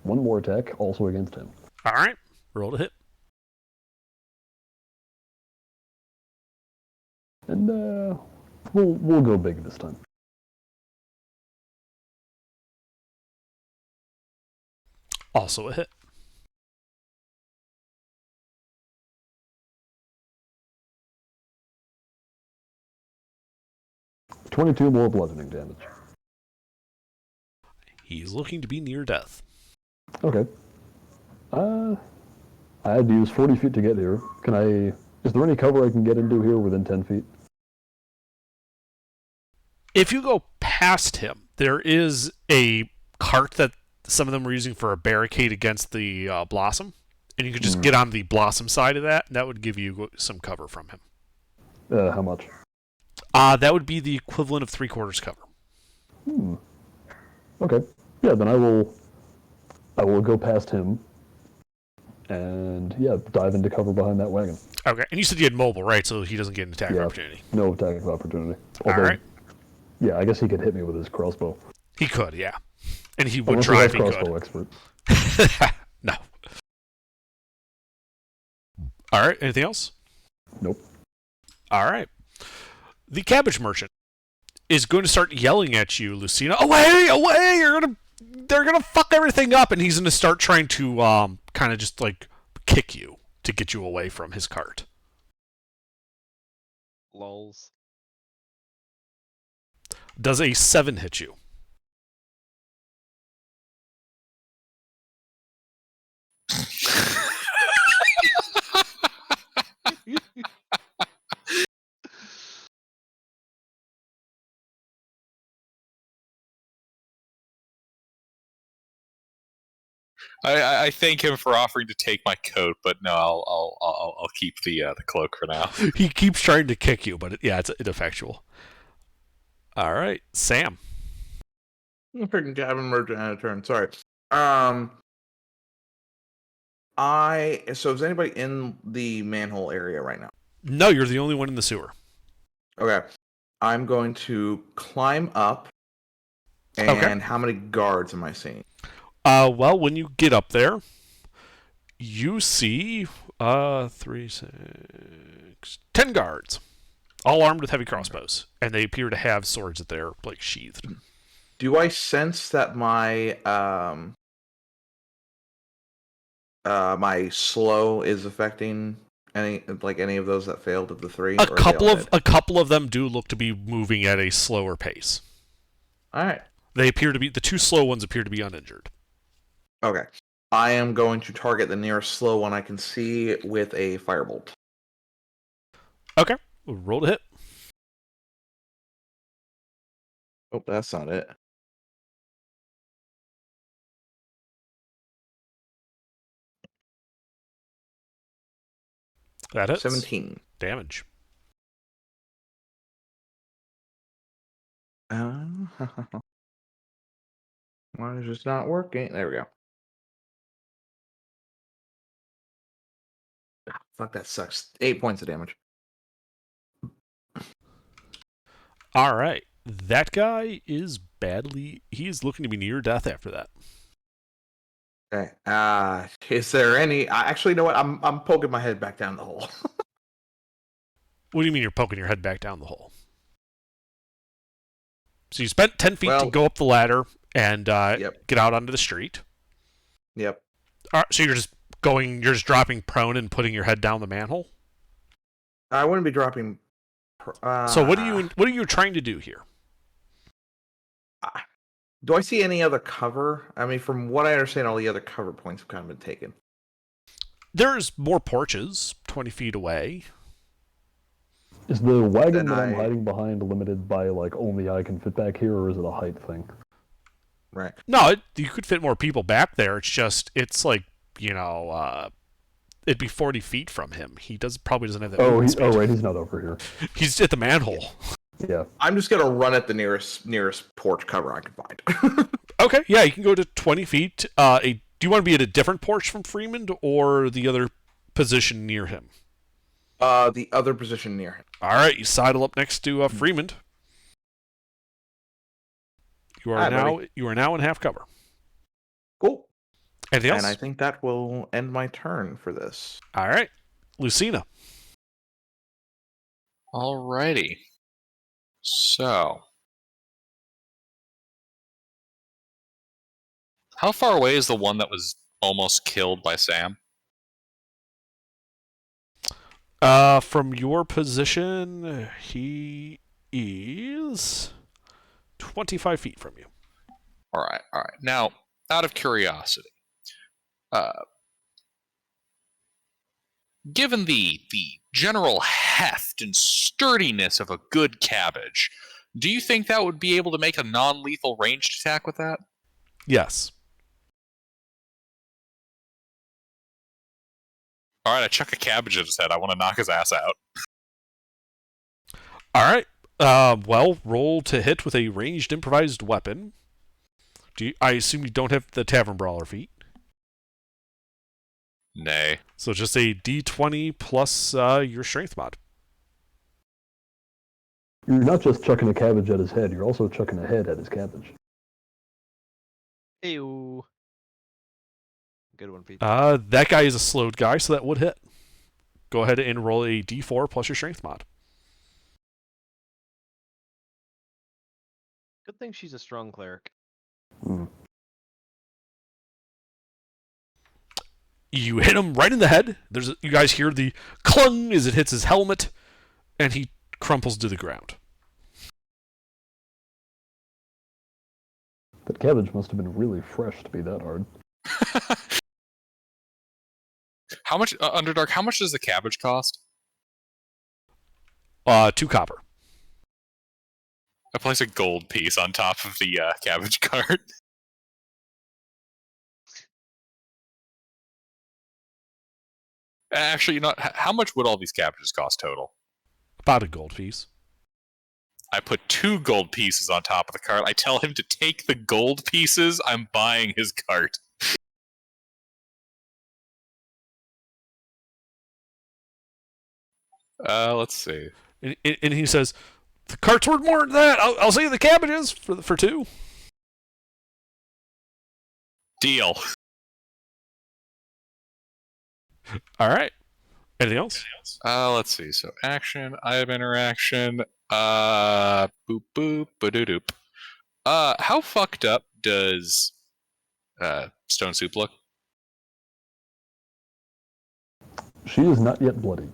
One more attack, also against him. All right, roll to hit. And we'll go big this time. Also a hit. $22 more bludgeoning damage. He's looking to be near death. Okay. I had to use 40 feet to get here. Is there any cover I can get into here within 10 feet? If you go past him, there is a cart that some of them were using for a barricade against the Blossom, and you could just get on the Blossom side of that, and that would give you some cover from him. How much? That would be the equivalent of 3/4 cover. Okay. Yeah, then I will go past him and yeah, dive into cover behind that wagon. Okay, and you said you had mobile, right? So he doesn't get an attack Yeah. opportunity. No attack opportunity. All right. Yeah, I guess he could hit me with his crossbow. He could, yeah. And he would Unless try if he's he a crossbow could. expert. No. All right, anything else? Nope. All right. The cabbage merchant is going to start yelling at you, Lucina. Away, away! They're gonna fuck everything up, and he's gonna start trying to kind of just like kick you to get you away from his cart. Lols. Does a 7 hit you? I thank him for offering to take my coat, but no, I'll keep the cloak for now. He keeps trying to kick you, but it's ineffectual. All right, Sam. Freaking cabin merchant out of turn. Sorry. So is anybody in the manhole area right now? No, you're the only one in the sewer. Okay. I'm going to climb up. And Okay. how many guards am I seeing? Well, when you get up there, you see 3, 6, 10 guards, all armed with heavy crossbows, and they appear to have swords that they're like sheathed. Do I sense that my my slow is affecting any of those that failed of the 3? A couple of them do look to be moving at a slower pace. All right. They appear to be the 2 slow ones appear to be uninjured. Okay. I am going to target the nearest slow one I can see with a firebolt. Okay. Roll to hit. Oh, that's not it. That hits. 17. Damage. Why is this not working? There we go. Ah, fuck, that sucks. 8 points of damage. All right. That guy is badly. He is looking to be near death after that. Okay. Is there any? Actually, you know what? I'm poking my head back down the hole. What do you mean you're poking your head back down the hole? So you spent 10 feet to Well- go up the ladder and Yep. get out onto the street. Yep. All right, so you're just dropping prone and putting your head down the manhole. I wouldn't be dropping. So what are you trying to do here? Do I see any other cover? I mean, from what I understand, all the other cover points have kind of been taken. There's more porches 20 feet away. Is the wagon Then that I'm I- hiding behind limited by like only I can fit back here, or is it a height thing? Right. No, you could fit more people back there. It's like, it'd be 40 feet from him. He probably doesn't have that. Oh, movement speed. right, he's not over here. He's at the manhole. Yeah. I'm just gonna run at the nearest porch cover I can find. Okay, yeah, you can go to 20 feet. Do you want to be at a different porch from Freeman or the other position near him? The other position near him. All right, you sidle up next to Freeman. Hi, You are now in half cover. Cool. Anything else? And I think that will end my turn for this. All right, Lucina. Alrighty. So, how far away is the one that was almost killed by Sam? From your position, he is 25 feet from you. All right. Now, out of curiosity, given the general heft and sturdiness of a good cabbage, do you think that would be able to make a non-lethal ranged attack with that? Yes. All right, I chuck a cabbage at his head. I want to knock his ass out. All right. Well, roll to hit with a ranged improvised weapon. I assume you don't have the Tavern Brawler feat. Nay. So just a D20 plus your strength mod. You're not just chucking a cabbage at his head, you're also chucking a head at his cabbage. Ew. Good one, Pete. That guy is a slowed guy, so that would hit. Go ahead and roll a D4 plus your strength mod. Good thing she's a strong cleric. Hmm. You hit him right in the head. You guys hear the clung as it hits his helmet, and he crumples to the ground. That cabbage must have been really fresh to be that hard. How much, Underdark, how much does the cabbage cost? 2 copper. I place a gold piece on top of the cabbage cart. Actually, you know, how much would all these cabbages cost total? About a gold piece. I put 2 gold pieces on top of the cart. I tell him to take the gold pieces. I'm buying his cart. Let's see. And he says, the cart's worth more than that. I'll save the cabbages for 2. Deal. All right. Anything else? Let's see. So action, item interaction, boop boop, ba-doo-doop. How fucked up does Stone Soup look? She is not yet bloody.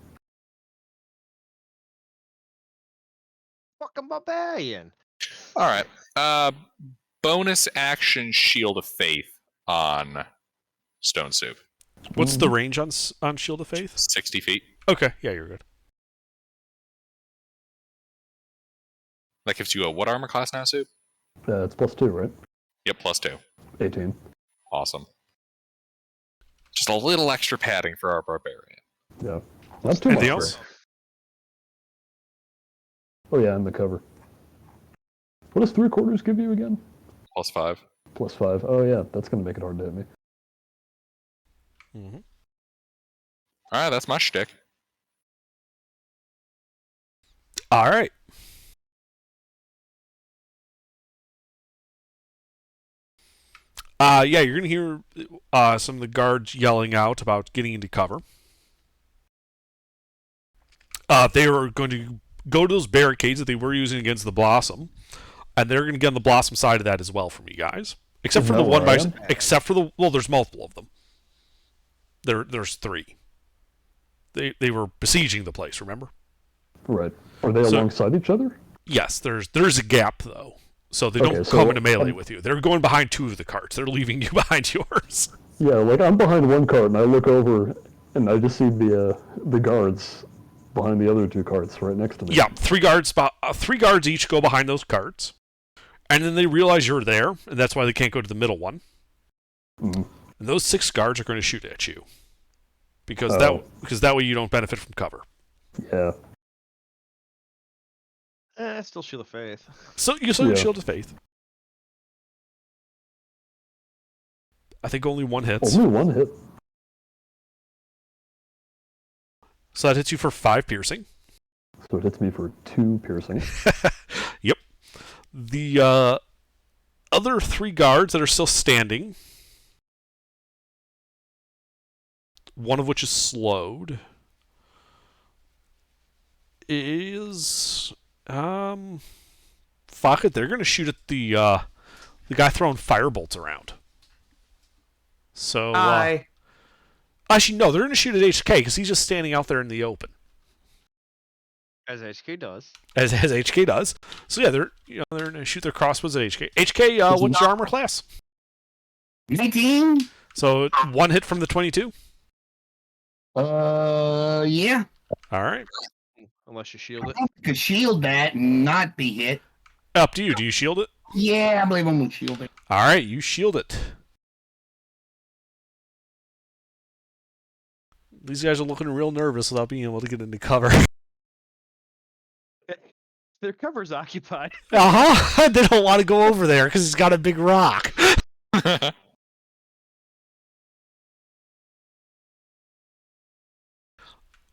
Fucking barbarian. All right. Bonus action Shield of Faith on Stone Soup. What's the range on Shield of Faith? 60 feet. Okay, yeah, you're good. That gives you a what armor class now, Soup? It's +2, right? Yep, +2. 18. Awesome. Just a little extra padding for our barbarian. Yeah. Not too Anything much. else? Oh yeah, and the cover. What does 3/4 give you again? +5. +5. Oh yeah, that's gonna make it hard to hit me. Mm-hmm. All right, that's my shtick. All right. Yeah, you're gonna hear some of the guards yelling out about getting into cover. They were going to go to those barricades that they were using against the Blossom, and they're going to get on the Blossom side of that as well from you guys. Except Is for that the one where I by, am? except for the there's multiple of them. There's 3. They were besieging the place. Remember? Right. Are they So- alongside each other? Yes. There's a gap though, so they Okay, don't so come into melee I'm- with you. They're going behind 2 of the carts. They're leaving you behind yours. Yeah, like I'm behind one cart and I look over and I just see the guards behind the other 2 carts right next to me. Yeah, 3 guards. 3 guards each go behind those carts, and then they realize you're there, and that's why they can't go to the middle one. Mhm. And those 6 guards are going to shoot at you because Oh. that way you don't benefit from cover. Yeah. Still Shield of Faith. So you still have Yeah. Shield of Faith. I think only 1 hits, Only 1 hit. so that hits you for 5 piercing. So it hits me for 2 piercing. Yep. The other 3 guards that are still standing, one of which is slowed, is fuck it. They're gonna shoot at the guy throwing firebolts around. So actually no, they're gonna shoot at HK because he's just standing out there in the open, As HK does. as HK does. So yeah, they're gonna shoot their crossbows at HK. HK, what's your armor class? 19? So 1 hit from the 22. Yeah. All right, Unless you shield it. Could shield that and not be hit. up to you. Do you shield it? Yeah, I believe I'm gonna shield it. All right, you shield it. These guys are looking real nervous without being able to get into cover. Their cover's occupied. Uh-huh. They don't want to go over there because it's got a big rock.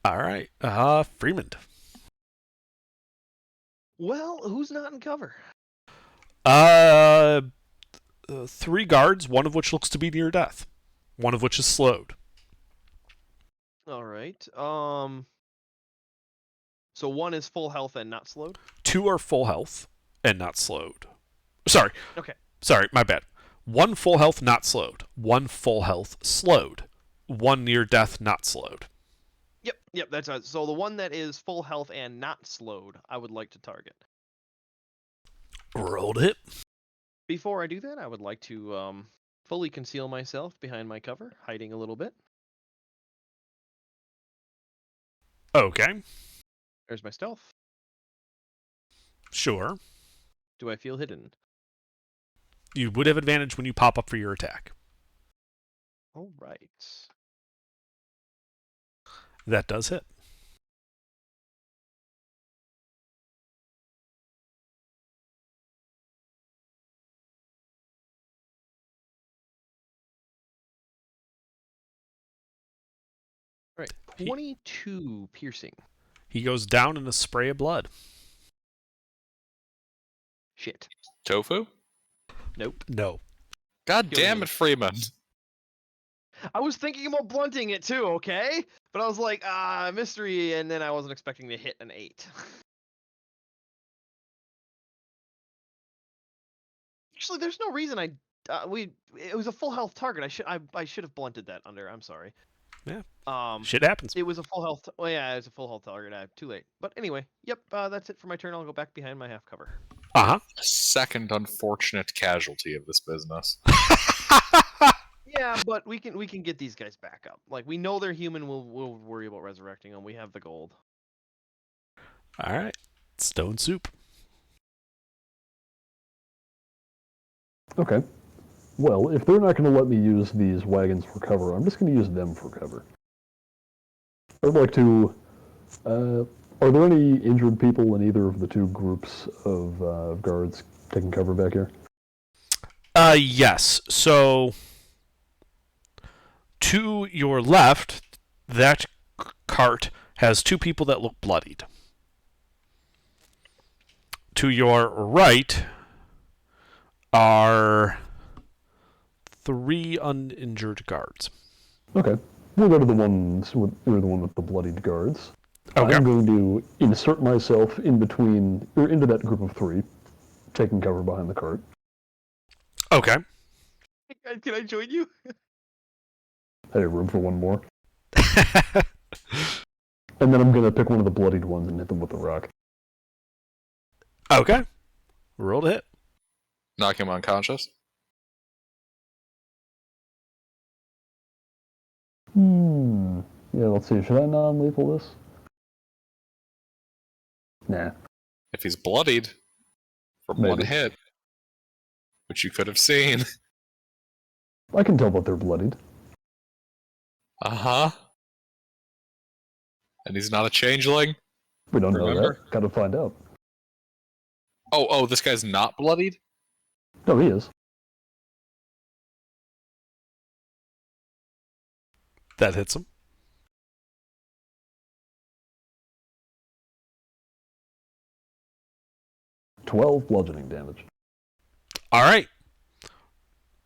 All right. Freeman. Well, who's not in cover? 3 guards, one of which looks to be near death. One of which is slowed. All right. So 1 is full health and not slowed. 2 are full health and not slowed. Sorry. Okay. Sorry, my bad. 1 full health, not slowed. 1 full health, slowed. 1 near death, not slowed. Yep, that's right. So the one that is full health and not slowed, I would like to target. Rolled it. Before I do that, I would like to fully conceal myself behind my cover, hiding a little bit. Okay. There's my stealth. Sure. Do I feel hidden? You would have advantage when you pop up for your attack. All right. That does hit. All right. He- 22 piercing. He goes down in a spray of blood. Shit. Tofu? Nope. No. God Kill damn me. it, Freeman. I was thinking about blunting it too, okay? But I was like, mystery, and then I wasn't expecting to hit an 8. Actually, there's no reason it was a full health target. I should have blunted that under. I'm sorry. Yeah. Um, Shit happens. it was a full health. Well, yeah, it was a full health target. Too late. But anyway, yep. That's it for my turn. I'll go back behind my half cover. Uh-huh. Second unfortunate casualty of this business. Yeah, but we can get these guys back up. Like we know they're human. We'll worry about resurrecting them. We have the gold. All right. Stone soup. Okay. Well, if they're not going to let me use these wagons for cover, I'm just going to use them for cover. I'd like to... are there any injured people in either of the two groups of guards taking cover back here? Yes. So, to your left, that cart has two people that look bloodied. To your right are 3 uninjured guards. Okay. We'll go to the one with the bloodied guards. Okay. I'm going to insert myself in between, or into that group of 3, taking cover behind the cart. Okay. Hey guys, can I join you? Hey, room for one more. And then I'm going to pick one of the bloodied ones and hit them with a rock. Okay. Roll to hit. Knock him unconscious. Yeah, let's see. Should I non-lethal this? Nah. If he's bloodied from one Maybe. hit, which you could have seen. I can tell that they're bloodied. Uh-huh. And he's not a changeling? We don't know Remember? that. Gotta find out. Oh, this guy's not bloodied? No, he is. That hits him. $12 bludgeoning damage. All right.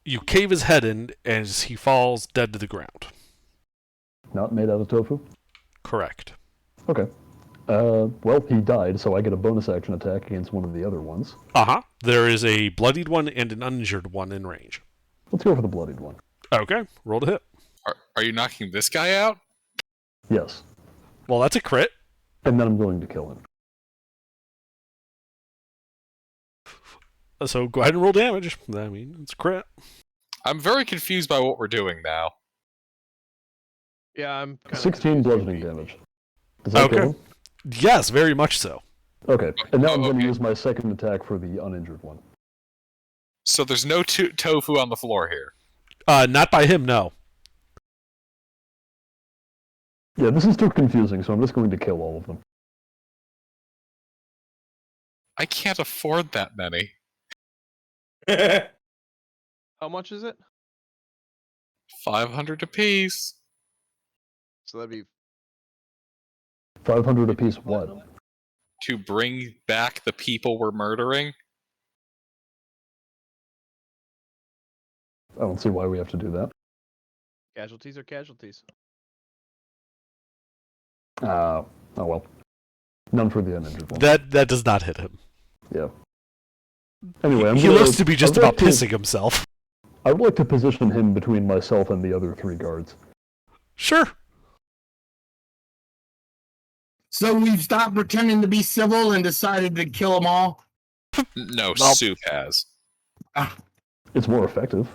You cave his head in as he falls dead to the ground. Not made out of tofu? Correct. Okay. Well, he died, so I get a bonus action attack against one of the other ones. Uh-huh. There is a bloodied one and an uninjured one in range. Let's go for the bloodied one. Okay. Roll to hit. Are you knocking this guy out? Yes. Well, that's a crit. And then I'm going to kill him. So go ahead and roll damage. I mean, it's a crit. I'm very confused by what we're doing now. Yeah, I'm kinda 16 confused. bludgeoning damage. Does that kill Okay. him? Yes, very much so. Okay. And now I'm going to Okay. use my second attack for the uninjured one. So there's no tofu on the floor here. Not by him, no. Yeah, this is too confusing, so I'm just going to kill all of them. I can't afford that many. How much is it? 500 apiece. So that'd be 500 apiece what? To bring back the people we're murdering. I don't see why we have to do that. casualties or casualties. Oh well. None for the uninjured one. That does not hit him. Yeah. Anyway, He looks to be just about pissing himself. I would like to position him between myself and the other 3 guards. Sure. So we've stopped pretending to be civil and decided to kill them all. No, Well- Soup has. It's more effective.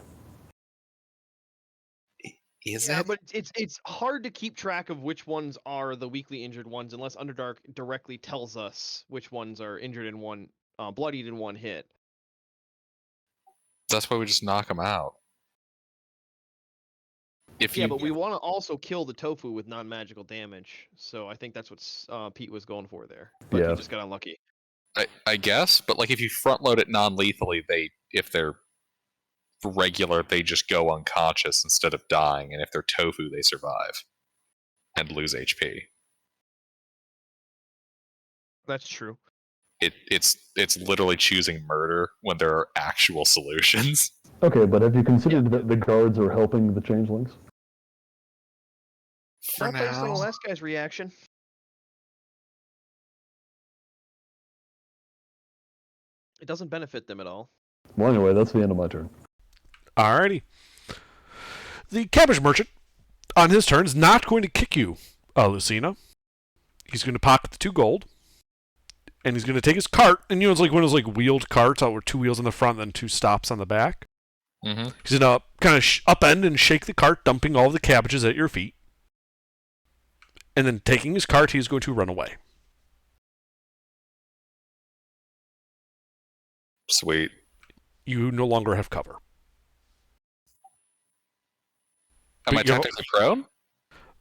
Is Yeah, it? but it's hard to keep track of which ones are the weakly injured ones unless Underdark directly tells us which ones are injured in one, bloodied in one hit. That's why we just knock him out. If Yeah, you, but we want to also kill the tofu with non-magical damage. So I think that's what Pete was going for there. But Yeah. he just got unlucky. I guess, but like if you front load it non-lethally, if they're regular, they just go unconscious instead of dying, and if they're tofu, they survive and lose HP. That's true. It's literally choosing murder when there are actual solutions. Okay, but have you considered that the guards are helping the changelings? For Not based on the now, last guy's reaction. It doesn't benefit them at all. Well, anyway, that's the end of my turn. Alrighty. The cabbage merchant, on his turn, is not going to kick you, Lucina. He's going to pocket the 2 gold, and he's going to take his cart, and it's like one of those like wheeled carts out with 2 wheels on the front and then 2 stops on the back. mm-hmm. He's going to kind of upend and shake the cart, dumping all of the cabbages at your feet. And then taking his cart, he's going to run away. Sweet. You no longer have cover. Am But I technically prone?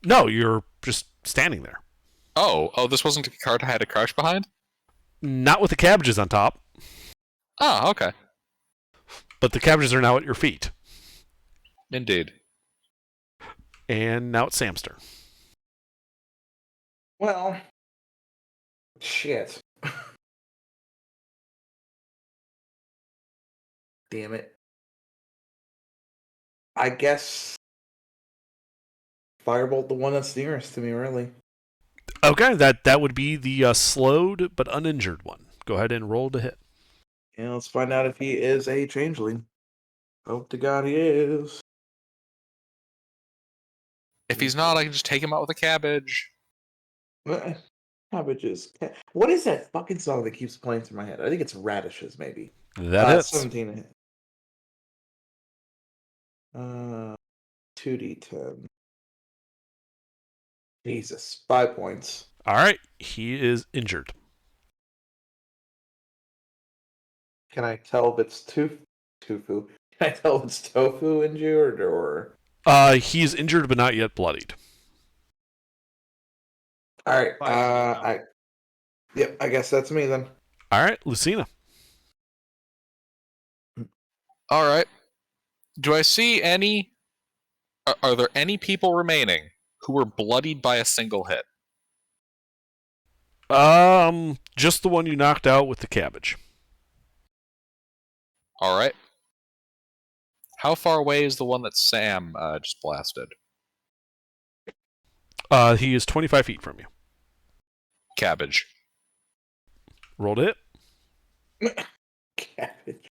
No, you're just standing there. Oh, this wasn't a card I had to crouch behind? Not with the cabbages on top, Oh, okay. but the cabbages are now at your feet. Indeed. And now it's Sam's turn. Well, shit. Damn it. I guess Firebolt the one that's nearest to me, really. Okay, that would be the slowed but uninjured one. Go ahead and roll to hit. Yeah, let's find out if he is a changeling. Hope to God he is. If he's not, I can just take him out with a cabbage. Cabbages. What is that fucking song that keeps playing through my head? I think it's Radishes, maybe. That hits. 17 to hit. 2d10. Jesus, 5 points. All right, he is injured. Can I tell if it's tofu? Can I tell if it's tofu injured or? He's injured but not yet bloodied. All right. Yep. I guess that's me then. All right, Lucina. All right. Do I see any? Are there any people remaining who were bloodied by a single hit? Just the one you knocked out with the cabbage. All right. How far away is the one that Sam just blasted? He is 25 feet from you. Cabbage. Roll to hit. Cabbage.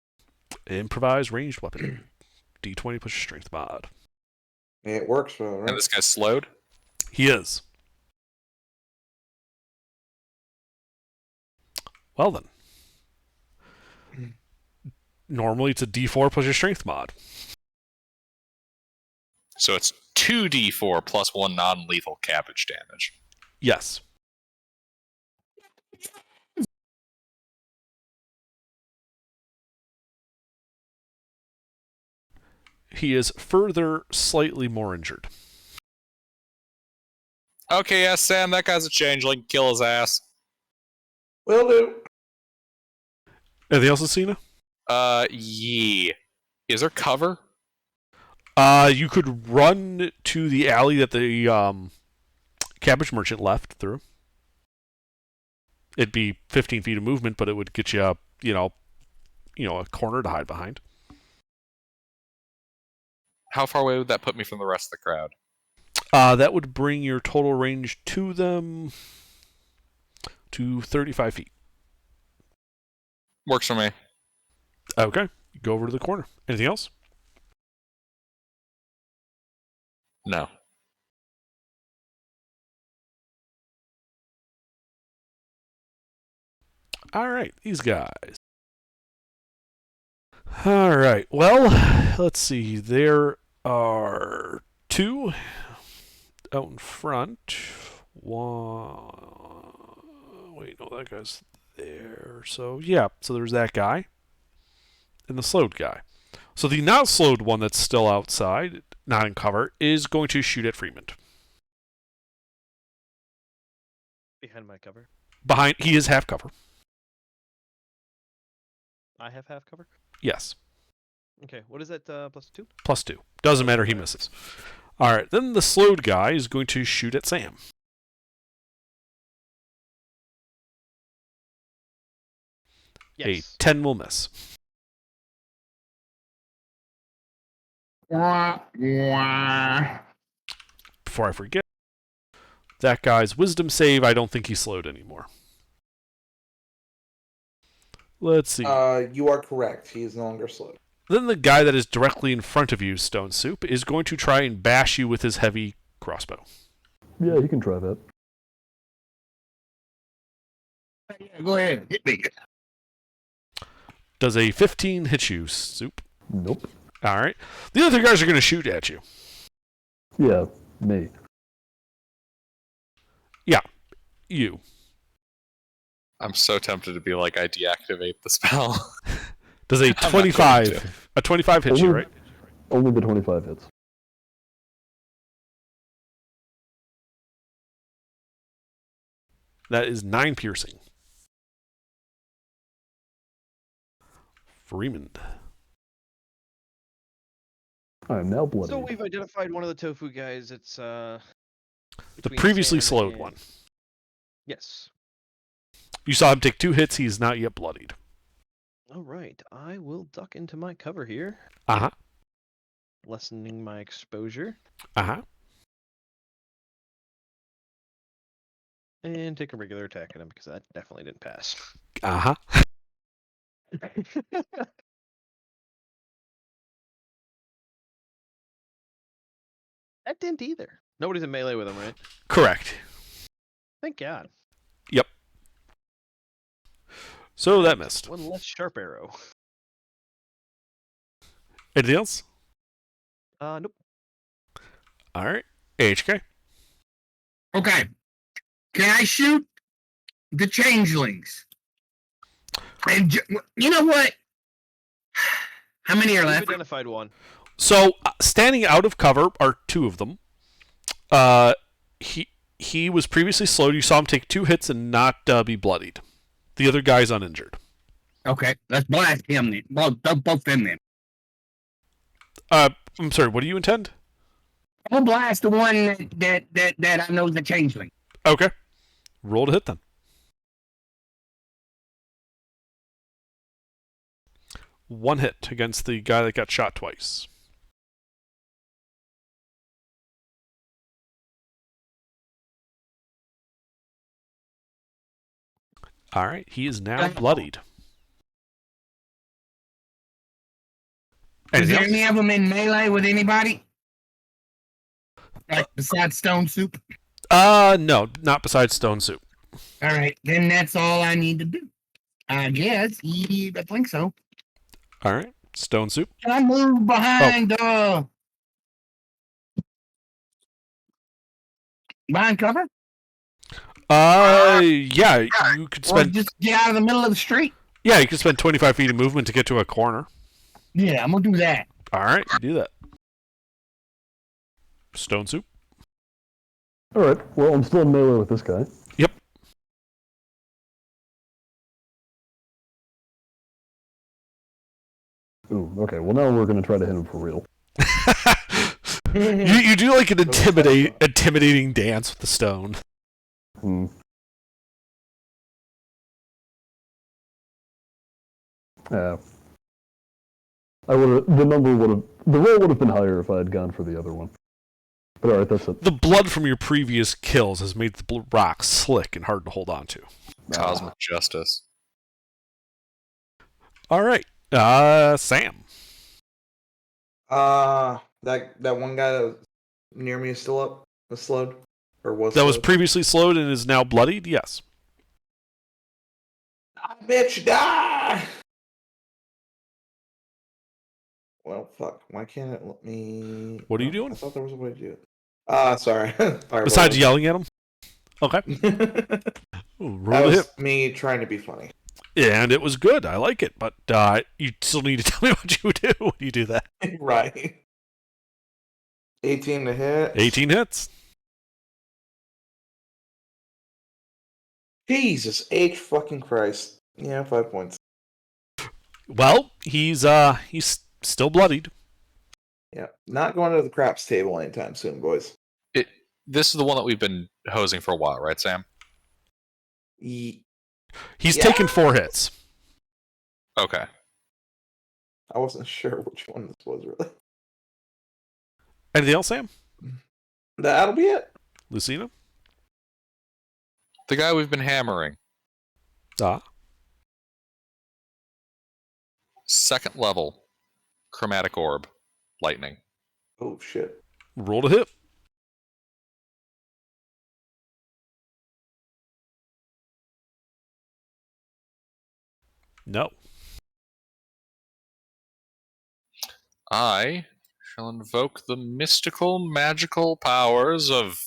Improvised ranged weapon. D20 plus your strength mod. It works for And right? this guy's slowed? He is. Well then. Normally it's a D4 plus your strength mod. So it's 2d4 plus 1 non-lethal cabbage damage. Yes. He is further slightly more injured. Okay, yeah, Sam, that guy's a changeling. Kill his ass. Will do. Anything else, Lucina? Yeah. Is there cover? You could run to the alley that the cabbage merchant left through. It'd be 15 feet of movement, but it would get you, a corner to hide behind. How far away would that put me from the rest of the crowd? That would bring your total range to them to 35 feet. Works for me. Okay, go over to the corner. Anything else? No. All right, these guys. All right, well, let's see. There are two out in front. One. Wait, no, that guy's there. So, yeah, so there's that guy and the slowed guy. So the not slowed one that's still outside, not in cover, is going to shoot at Freeman. Behind my cover. He is half cover. I have half cover. Yes. Okay, what is that? +2. +2. Doesn't matter, he misses. All right, then the slowed guy is going to shoot at Sam. Yes. A 10 will miss. Before I forget, that guy's wisdom save, I don't think he's slowed anymore. Let's see. You are correct. He is no longer slowed. Then the guy that is directly in front of you, Stone Soup, is going to try and bash you with his heavy crossbow. Yeah, you can try that. Yeah, go ahead. Hit me. Does a 15 hit you, Soup? Nope. All right. The other guys are going to shoot at you. Yeah, me. Yeah, you. I'm so tempted to be like, I deactivate the spell. Does a I'm not going 25 a 25 hit you, Only- right? Only the 25 hits. That is 9 piercing. Freeman. I am now bloody. So we've identified one of the tofu guys. It's The between previously Sam slowed and- one. Yes. You saw him take 2 hits. He is not yet bloodied. All right. I will duck into my cover here, Uh-huh. lessening my exposure, Uh-huh. and take a regular attack at him because that definitely didn't pass. Uh-huh. That didn't either. Nobody's in melee with him, right? Correct. Thank God. So that missed. One less sharp arrow. Anything else? Nope. All right. AHK. Okay. Can I shoot the changelings? And you know what? How many are We've left? identified one. So standing out of cover are 2 of them. He was previously slowed. You saw him take 2 hits and not be bloodied. The other guy's uninjured. Okay, let's blast him then. Both them then. I'm sorry. What do you intend? I'm gonna blast the one that I know is the changeling. Okay. Roll to hit then. One hit against the guy that got shot twice. All right. He is now bloodied. Is Anything there else? any of them in melee with anybody? Like besides Stone Soup? No, not besides Stone Soup. All right, then that's all I need to do. I guess. I think so. All right. Stone Soup. Can I move behind behind cover? Yeah, you could Or spend. just get out of the middle of the street? Yeah, you could spend 25 feet of movement to get to a corner. Yeah, I'm gonna do that. All right, you do that. Stone Soup. Alright, well, I'm still in melee with this guy. Yep. Ooh, okay, well now we're gonna try to hit him for real. you do like an intimidating dance with the stone. Hmm. Yeah. The roll would have been higher if I had gone for the other one. But alright, that's it. The blood from your previous kills has made the rock slick and hard to hold on to. Cosmic justice. All right, Sam. That one guy that was near me is still up, was slowed, or was That was slowed? previously slowed and is now bloodied. Yes. Ah, bitch, die! Well, fuck. Why can't it let me? What are you Oh, doing? I thought there was a way to do it. Sorry. Besides yelling at him. Okay. Ooh, that roll to was hit. me trying to be funny. And it was good. I like it, but you still need to tell me what you do when you do that. Right. 18 to hit. 18 hits. Jesus H fucking Christ. Yeah, 5 points. Well, he's still bloodied. Yeah, not going to the craps table anytime soon, boys. This is the one that we've been hosing for a while, right, Sam? He's Yeah. taken 4 hits. Okay. I wasn't sure which one this was really. Anything else, Sam? That'll be it. Lucina? The guy we've been hammering. Second level. Chromatic orb. Lightning. Oh shit. Roll to hit. No. I shall invoke the mystical magical powers of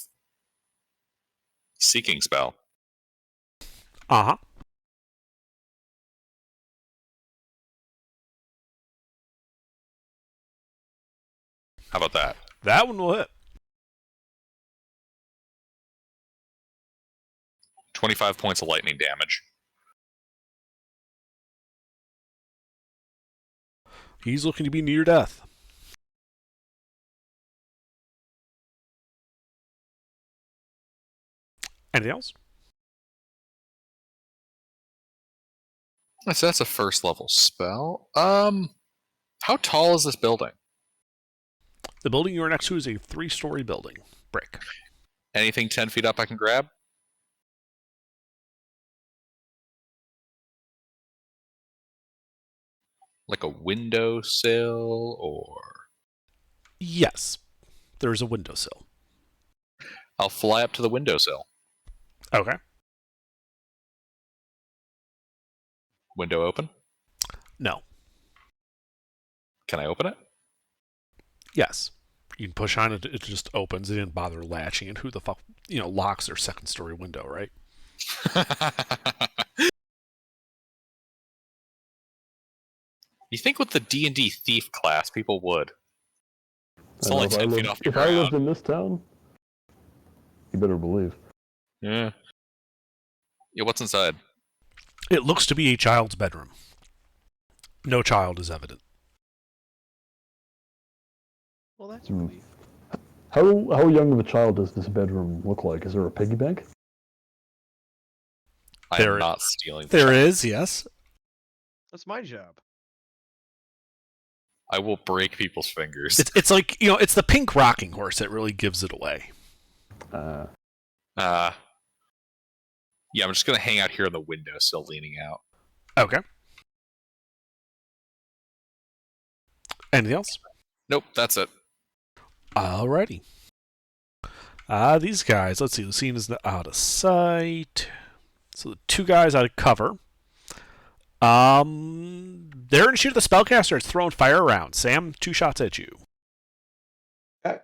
Seeking Spell. Uh-huh. How about that? That one will hit. 25 points of lightning damage. He's looking to be near death. Anything else? So that's a first level spell. How tall is this building? The building you are next to is a 3-story building. Brick. Anything 10 feet up I can grab? Like a windowsill or... Yes. There's a windowsill. I'll fly up to the windowsill. Okay. Window open? No. Can I open it? Yes. You can push on it, it just opens. They didn't bother latching it. Who the fuck, locks their 2nd-story window, right? You think with the D&D thief class, people would. It's I know, only if I 10 feet lived- off the If I lived ground. in this town, you better believe. Yeah. Yeah, what's inside? It looks to be a child's bedroom. No child is evident. Well, that's a Hmm. relief. How young of a child does this bedroom look like? Is there a piggy bank? I There- am not stealing. There is, yes. That's my job. I will break people's fingers. It's like, it's the pink rocking horse that really gives it away. Yeah, I'm just gonna hang out here on the windowsill, leaning out. Okay. Anything else? Nope, that's it. Alrighty. These guys, let's see, the scene is out of sight. So the 2 guys out of cover. They're in shoot the spellcaster. It's throwing fire around. Sam, 2 shots at you. Okay.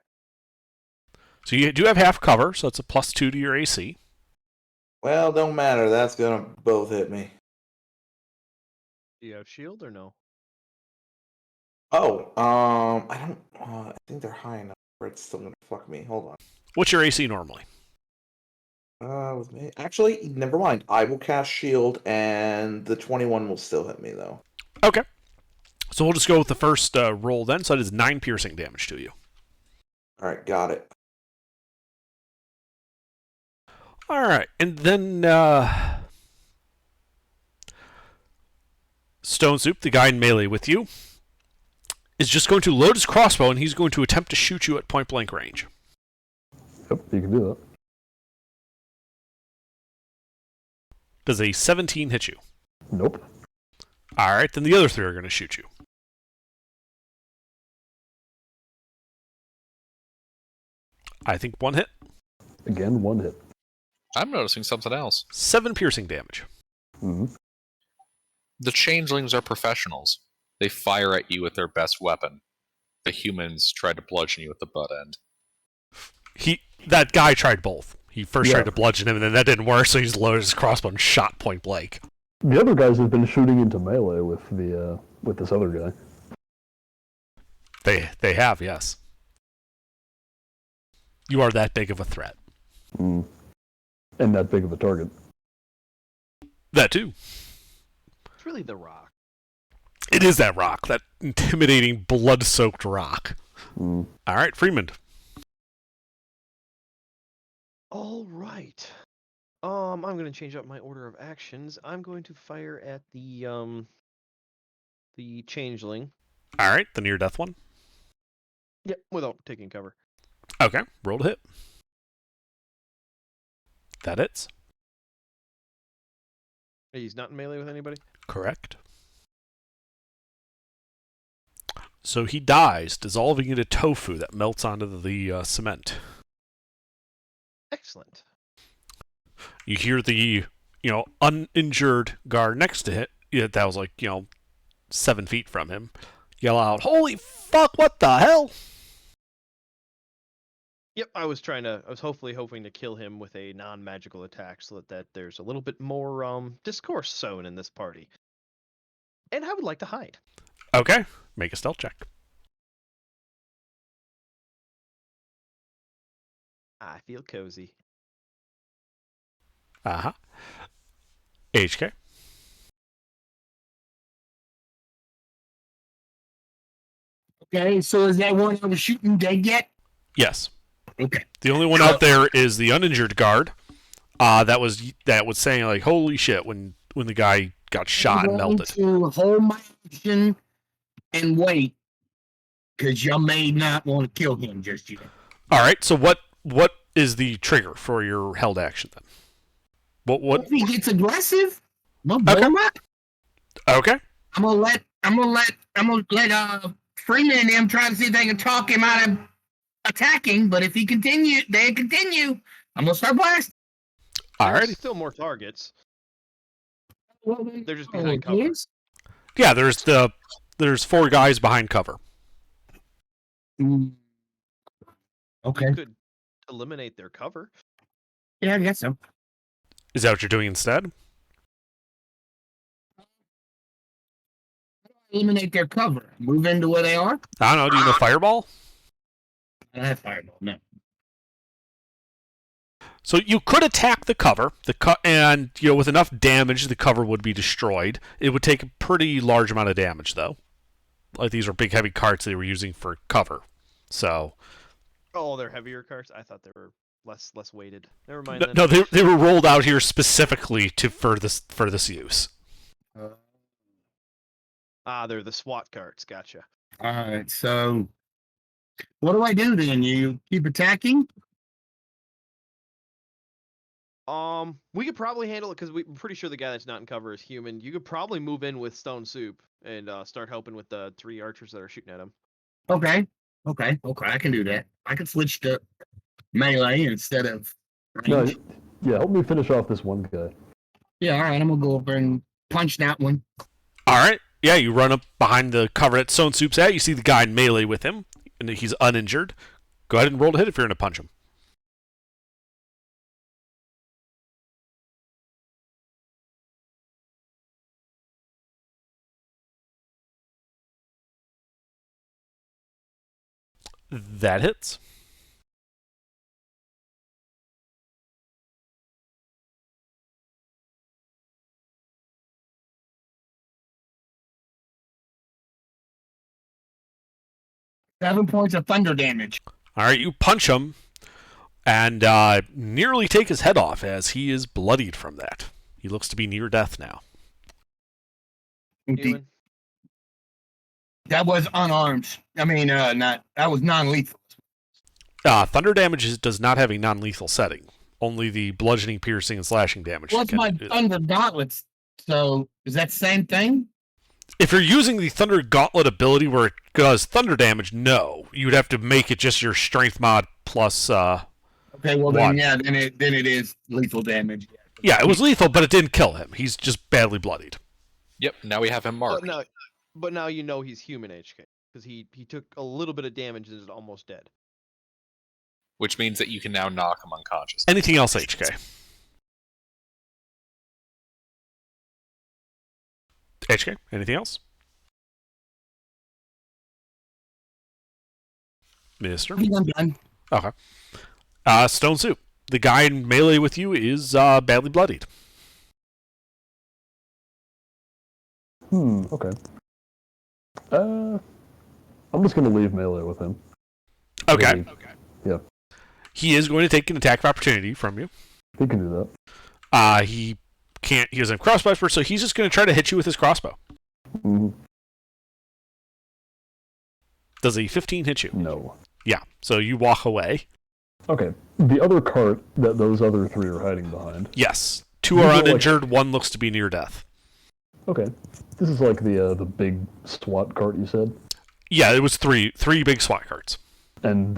So you do have half cover, so it's a +2 to your AC. Well, don't matter. That's gonna both hit me. Do you have shield or no? Oh, I don't. I think they're high enough where it's still gonna fuck me. Hold What's your AC normally? on. With me. Actually, never mind. I will cast shield, and the 21 will still hit me though. Okay. So we'll just go with the first roll then. So it is 9 piercing damage to you. All right, got it. All right, and then Stone Soup, the guy in melee with you, is just going to load his crossbow, and he's going to attempt to shoot you at point blank range. Yep, you can do that. Does a 17 hit you? Nope. All right, then the other 3 are going to shoot you. I think 1 hit. Again, 1 hit. I'm noticing something else. 7 piercing damage. hmm The changelings are professionals. They fire at you with their best weapon. The humans try to bludgeon you with the butt end. That guy tried both. He first Yeah. tried to bludgeon him, and then that didn't work, so he just loaded his crossbow and shot point blank. The other guys have been shooting into melee with this other guy. They have, yes. You are that big of a threat. Mm. And that big of a target. That too. It's really the rock. It is that rock, that intimidating, blood-soaked rock. Mm. All right, Freeman. All right. I'm going to change up my order of actions. I'm going to fire at the changeling. All right, the near-death one. Yep, without taking cover. Okay, roll to hit. That hits. He's not in melee with anybody? Correct. So he dies, dissolving into tofu that melts onto the cement. Excellent. You hear the, uninjured guard next to it, that was 7 feet from him, yell out, "Holy fuck, what the hell?" Yep, I was hopefully hoping to kill him with a non-magical attack so that there's a little bit more discourse sown in this party. And I would like to hide. Okay, make a stealth check. I feel cozy. Uh-huh. HK. Okay, so is that one I was shooting dead yet? Yes. Okay. The only one out there is the uninjured guard. That was saying like, holy shit, when the guy got shot and melted. To hold my action and wait, because you may not want to kill him just yet. All right. So what is the trigger for your held action then? What? If he gets aggressive, I'm gonna blow him up. Okay. I'm gonna let Freeman and them try to see if they can talk him out of attacking. But if they continue, I'm gonna start blasting. All There's right. still more targets. They're just Oh, behind cover. Yeah. There's 4 guys behind cover. Okay. You could eliminate their cover. Yeah, I guess so. Is that what you're doing instead? Eliminate their cover. Move into where they are. I don't know. Do you know fireball? I don't have fireball. No. So you could attack the cover, and with enough damage, the cover would be destroyed. It would take a pretty large amount of damage, though. Like these are big, heavy carts they were using for cover. So. Oh, they're heavier carts. I thought they were less weighted. Never mind. No, they were rolled out here specifically for this use. They're the SWAT carts. Gotcha. All right. So, what do I do then? You keep attacking? We could probably handle it because we're pretty sure the guy that's not in cover is human. You could probably move in with Stone Soup and start helping with the 3 archers that are shooting at him. Okay. I can do that. I can switch to melee instead of range. No, help me finish off this one guy. Yeah, all right. I'm gonna go over and punch that one. All right. Yeah, you run up behind the cover that Stone Soup's at. You see the guy in melee with him, and he's uninjured. Go ahead and roll to hit if you're going to punch him. That hits. Seven points of thunder damage. All right, you punch him and nearly take his head off as he is bloodied from that. He looks to be near death now. Human. That was unarmed. I mean, that was non-lethal. Thunder damage does not have a non-lethal setting. Only the bludgeoning, piercing, and slashing damage. What's my thunder gauntlets? So is that the same thing? If you're using the Thunder Gauntlet ability where it does thunder damage, no. You'd have to make it just your strength mod plus. Okay, well then, then it is lethal damage. Yeah, it was lethal, but it didn't kill him. He's just badly bloodied. Yep, now we have him marked. But now you know he's human HK because he took a little bit of damage and is almost dead. Which means that you can now knock him unconscious. Anything else, HK? HK, anything else? Mister? I think I'm done. Okay. Stone Soup. The guy in melee with you is badly bloodied. Okay. I'm just gonna leave melee with him. Okay. Yeah. He is going to take an attack of opportunity from you. He can do that. He can't. He doesn't have crossbow expert, so he's just going to try to hit you with his crossbow. Mm-hmm. Does a 15 hit you? No. Yeah. So you walk away. Okay. The other cart that those other 3 are hiding behind. Yes. 2 are uninjured. 1 looks to be near death. Okay. This is like the big SWAT cart you said. Yeah, it was three big SWAT carts. And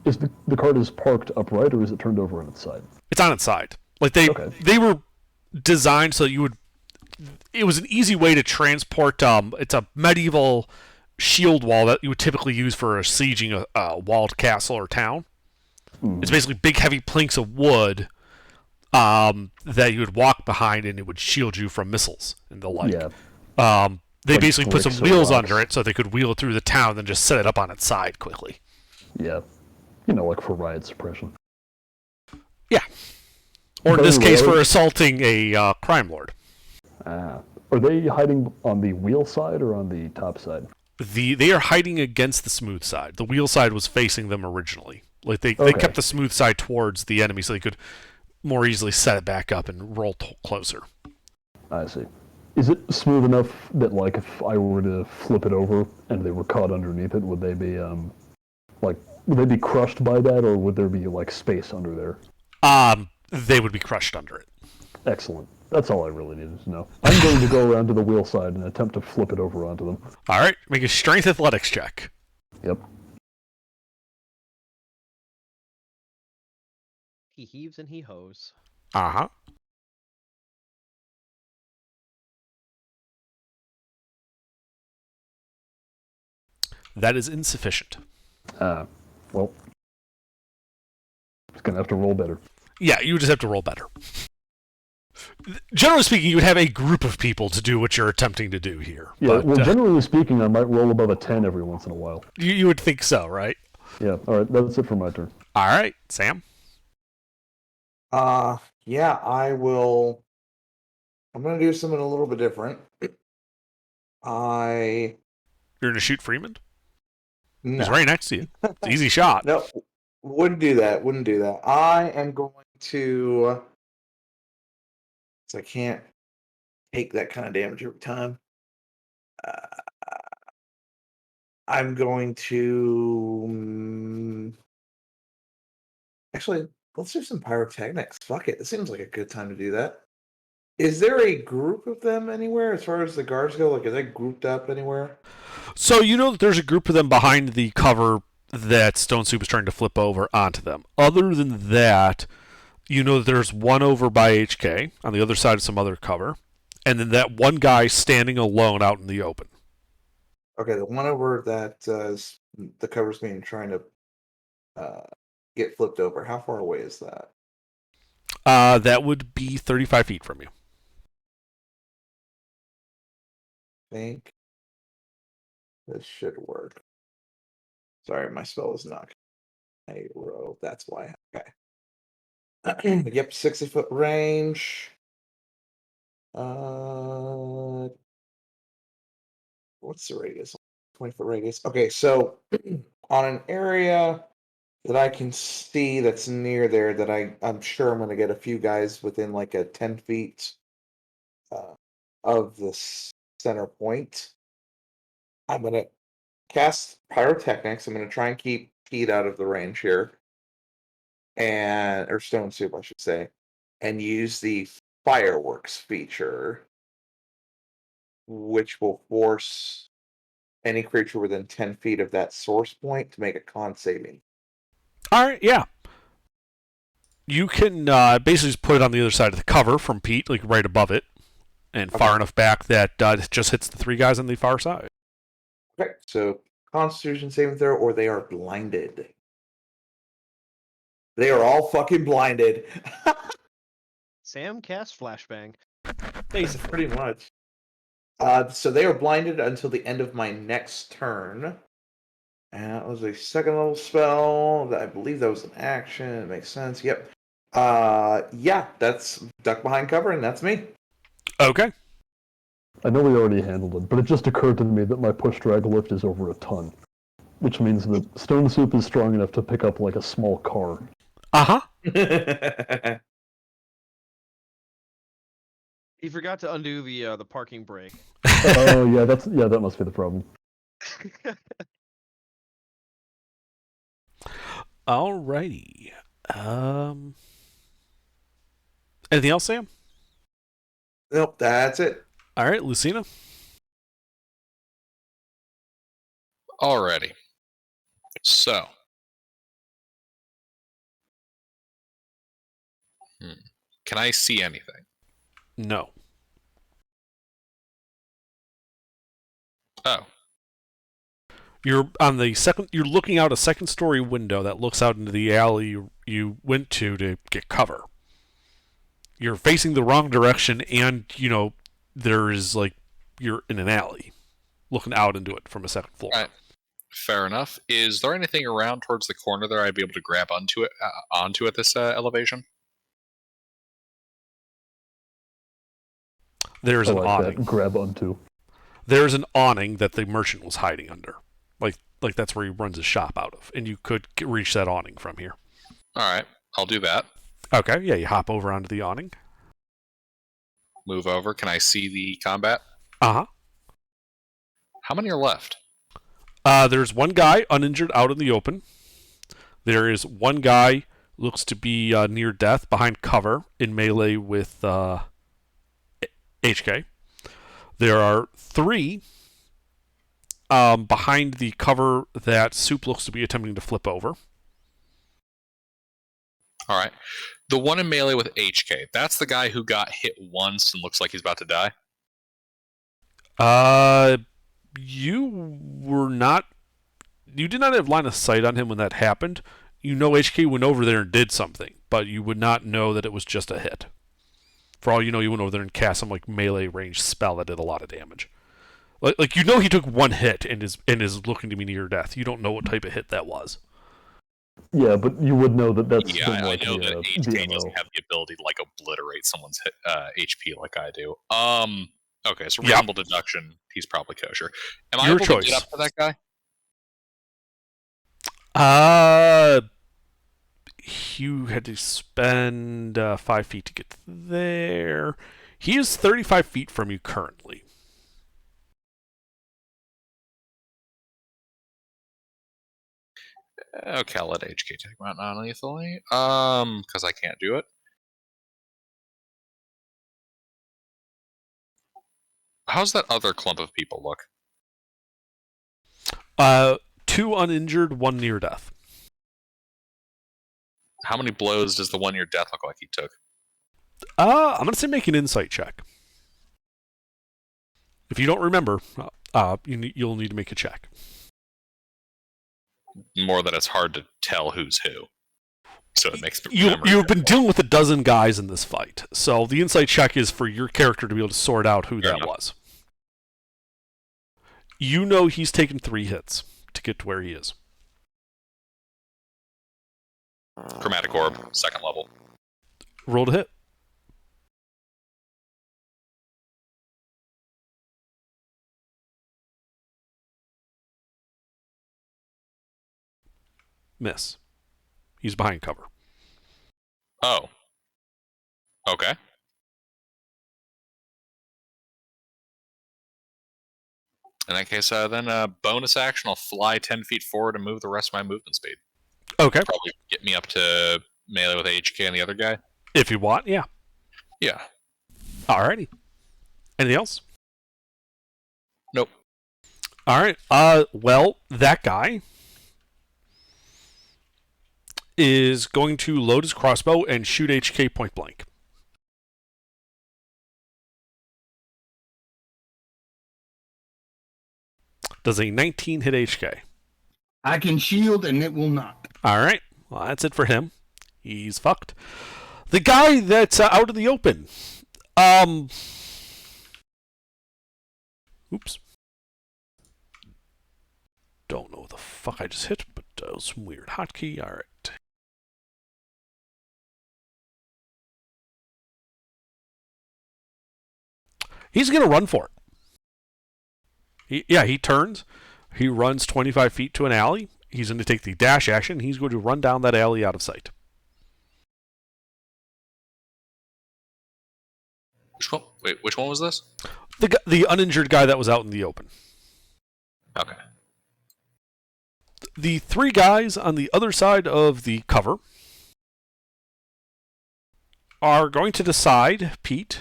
is the cart is parked upright or is it turned over on its side? It's on its side. Like they were designed so you would. It was an easy way to transport. It's a medieval shield wall that you would typically use for sieging a walled castle or town. It's basically big, heavy planks of wood that you would walk behind, and it would shield you from missiles and the like. Yeah. They Like basically put some bricks or wheels rocks. under it so they could wheel it through the town and then just set it up on its side quickly. Yeah. like for riot suppression. Or in But this anyway, case, for assaulting a crime lord. Are they hiding on the wheel side or on the top side? They are hiding against the smooth side. The wheel side was facing them originally. Like they Okay. kept the smooth side towards the enemy so they could more easily set it back up and roll closer. I see. Is it smooth enough that, like, if I were to flip it over and they were caught underneath it, would they be, would they be crushed by that, or would there be, like, space under there? They would be crushed under it. Excellent. That's all I really needed to know. I'm going to go around to the wheel side and attempt to flip it over onto them. All right, make a strength athletics check. Yep. He heaves and he hoes. Uh-huh. That is insufficient. Well, just gonna have to roll better. Yeah, you would just have to roll better. Generally speaking, you would have a group of people to do what you're attempting to do here. Yeah, but, well, generally speaking, I might roll above a 10 every once in a while. you would think so, right? Yeah, alright, that's it for my turn. All right, Sam. Yeah, I will. I'm gonna do something a little bit different. You're going to shoot Freeman? No, He's right next to you. It's an easy shot. no, wouldn't do that. Wouldn't do that. I am going to. So I can't take that kind of damage every time. I'm going to. Actually, let's do some pyrotechnics. Fuck it. This seems like a good time to do that. Is there a group of them anywhere as far as the guards go? Like, are they grouped up anywhere? So you know that there's a group of them behind the cover that Stone Soup is trying to flip over onto them. Other than that, you know that there's one over by HK on the other side of some other cover, and then that one guy standing alone out in the open. Okay, the one over that is the cover's being trying to get flipped over. How far away is that? That would be 35 feet from you. I think this should work. Sorry, my spell is not a row. That's why. Okay. Yep, 60-foot range. What's the radius? 20-foot radius. Okay, so on an area that I can see that's near there, that I'm sure I'm going to get a few guys within like a 10 feet of the center point. I'm going to cast pyrotechnics. I'm going to try and keep Pete out of the range here, or Stone Soup, I should say, and use the fireworks feature, which will force any creature within 10 feet of that source point to make a con saving. All right, yeah. You can basically just put it on the other side of the cover from Pete, like right above it, and far enough back that it just hits the three guys on the far side. Okay, so Constitution saving throw, or they are blinded. They are all fucking blinded. Sam cast flashbang. Pretty much. So they are blinded until the end of my next turn. And that was a second level spell. I believe that was an action. It makes sense. Yep. Yeah, that's duck behind cover, and that's me. Okay. I know we already handled it, but it just occurred to me that my push drag lift is over a ton, which means that Stone Soup is strong enough to pick up like a small car. Uh-huh. He forgot to undo the parking brake. Oh yeah, that must be the problem. Alrighty. Anything else, Sam? Nope, that's it. All right, Lucina. Alrighty. So. Can I see anything? No. Oh. You're on the second. You're looking out a second-story window that looks out into the alley you went to get cover. You're facing the wrong direction, and there is you're in an alley, looking out into it from a second floor. Right. Fair enough. Is there anything around towards the corner there I'd be able to grab onto at this elevation? There's I an like awning. that. Grab onto. There's an awning that the merchant was hiding under. Like that's where he runs his shop out of, and you could reach that awning from here. All right, I'll do that. Okay, yeah, you hop over onto the awning. Move over. Can I see the combat? Uh-huh. How many are left? There's one guy uninjured out in the open. There is one guy looks to be near death behind cover in melee with HK. There are 3 behind the cover that Soup looks to be attempting to flip over. All right. The one in melee with HK, that's the guy who got hit once and looks like he's about to die? You did not have line of sight on him when that happened. You know HK went over there and did something, but you would not know that it was just a hit. For all you know, he went over there and cast some melee range spell that did a lot of damage. Like you know he took one hit and is looking to be near death. You don't know what type of hit that was. Yeah, but you would know that that's Yeah, I like know that HK BMO. doesn't have the ability to obliterate someone's HP like I do. Okay, so Yep. reasonable deduction, he's probably kosher. Am I Your able choice. to get up to that guy? You had to spend 5 feet to get there. He is 35 feet from you currently. Okay, I'll let HK take him out non-lethally. Because I can't do it. How's that other clump of people look? 2 uninjured, 1 near death. How many blows does the one near death look like he took? I'm gonna say make an insight check. If you don't remember, you'll need to make a check. More that it's hard to tell who's who. So it makes You've been dealing with a dozen guys in this fight, so the insight check is for your character to be able to sort out who Fair that enough. was. You know he's taken 3 hits to get to where he is. Chromatic Orb, 2nd level. Roll to hit. Miss. He's behind cover. Oh. Okay. In that case, then bonus action, I'll fly 10 feet forward and move the rest of my movement speed. Okay. Probably get me up to melee with HK and the other guy. If you want, yeah. Yeah. Alrighty. Anything else? Nope. Alright. Well, that guy is going to load his crossbow and shoot HK point blank. Does a 19 hit HK? I can shield and it will not. Alright. Well, that's it for him. He's fucked. The guy that's out in the open. Oops. Don't know what the fuck I just hit, but some weird hotkey. Alright. He's going to run for it. He turns. He runs 25 feet to an alley. He's going to take the dash action. He's going to run down that alley out of sight. Which one? Wait, which one was this? The uninjured guy that was out in the open. Okay. The 3 guys on the other side of the cover are going to decide, Pete,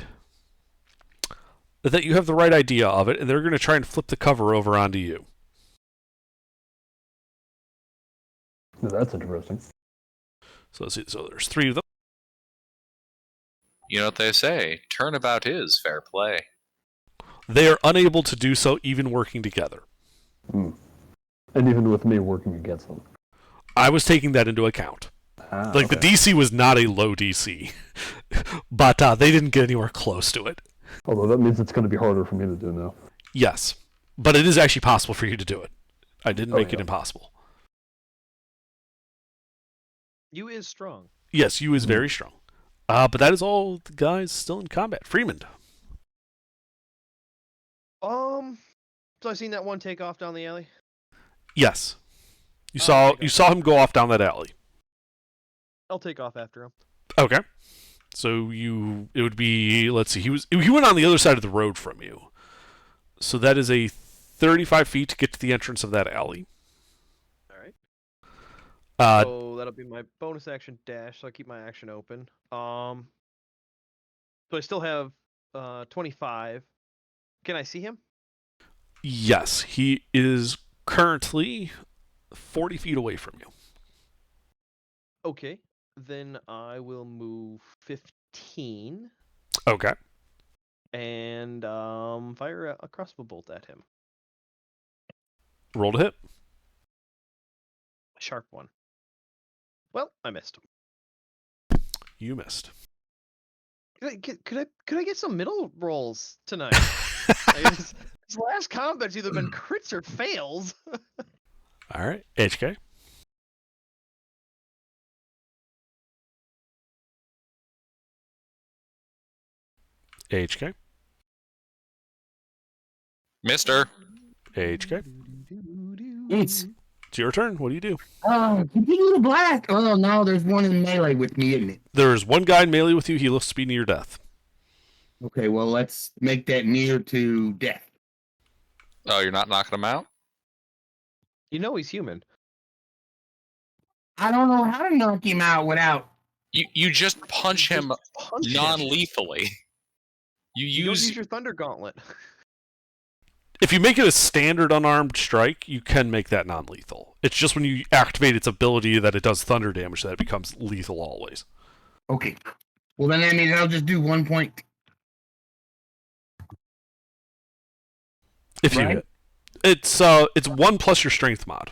that you have the right idea of it, and they're going to try and flip the cover over onto you. Now, that's interesting. So let's see. So there's 3 of them. You know what they say? Turnabout is fair play. They are unable to do so even working together. And even with me working against them. I was taking that into account. The Okay. DC was not a low DC, but they didn't get anywhere close to it. Although that means it's going to be harder for me to do now. Yes, but it is actually possible for you to do it. I didn't Oh, make it yeah. impossible. You is strong. Yes, you is very strong. But that is all the guys still in combat. Freeman. So I seen that one take off down the alley. Yes. You Oh, saw him go off down that alley. I'll take off after him. Okay. So it would be, let's see, he went on the other side of the road from you. So that is a 35 feet to get to the entrance of that alley. All right. Uh, So that'll be my bonus action dash. So I keep my action open. So I still have 25. Can I see him? yes, he is currently 40 feet away from you. Okay. Then I will move 15 Okay. and fire a crossbow bolt at him. Roll to hit. A sharp one. Well, I missed. You missed. Could I get some middle rolls tonight? Like, this last combat's either been crits or fails. All right. HK. HK. Mister. HK. It's It's your turn. What do you do? continue to blast. Oh no, there's one in melee with me, isn't it? There's one guy in melee with you. He looks to be near death. Okay, well let's make that near to death. Oh, you're not knocking him out? You know he's human. I don't know how to knock him out without. You just punch him Punch him. non-lethally. You don't use your Thunder Gauntlet. If you make it a standard unarmed strike, you can make that non-lethal. It's just when you activate its ability that it does thunder damage that it becomes lethal always. Okay. Well then that means I'll just do 1 point. If you Right. hit. It's 1 plus your strength mod.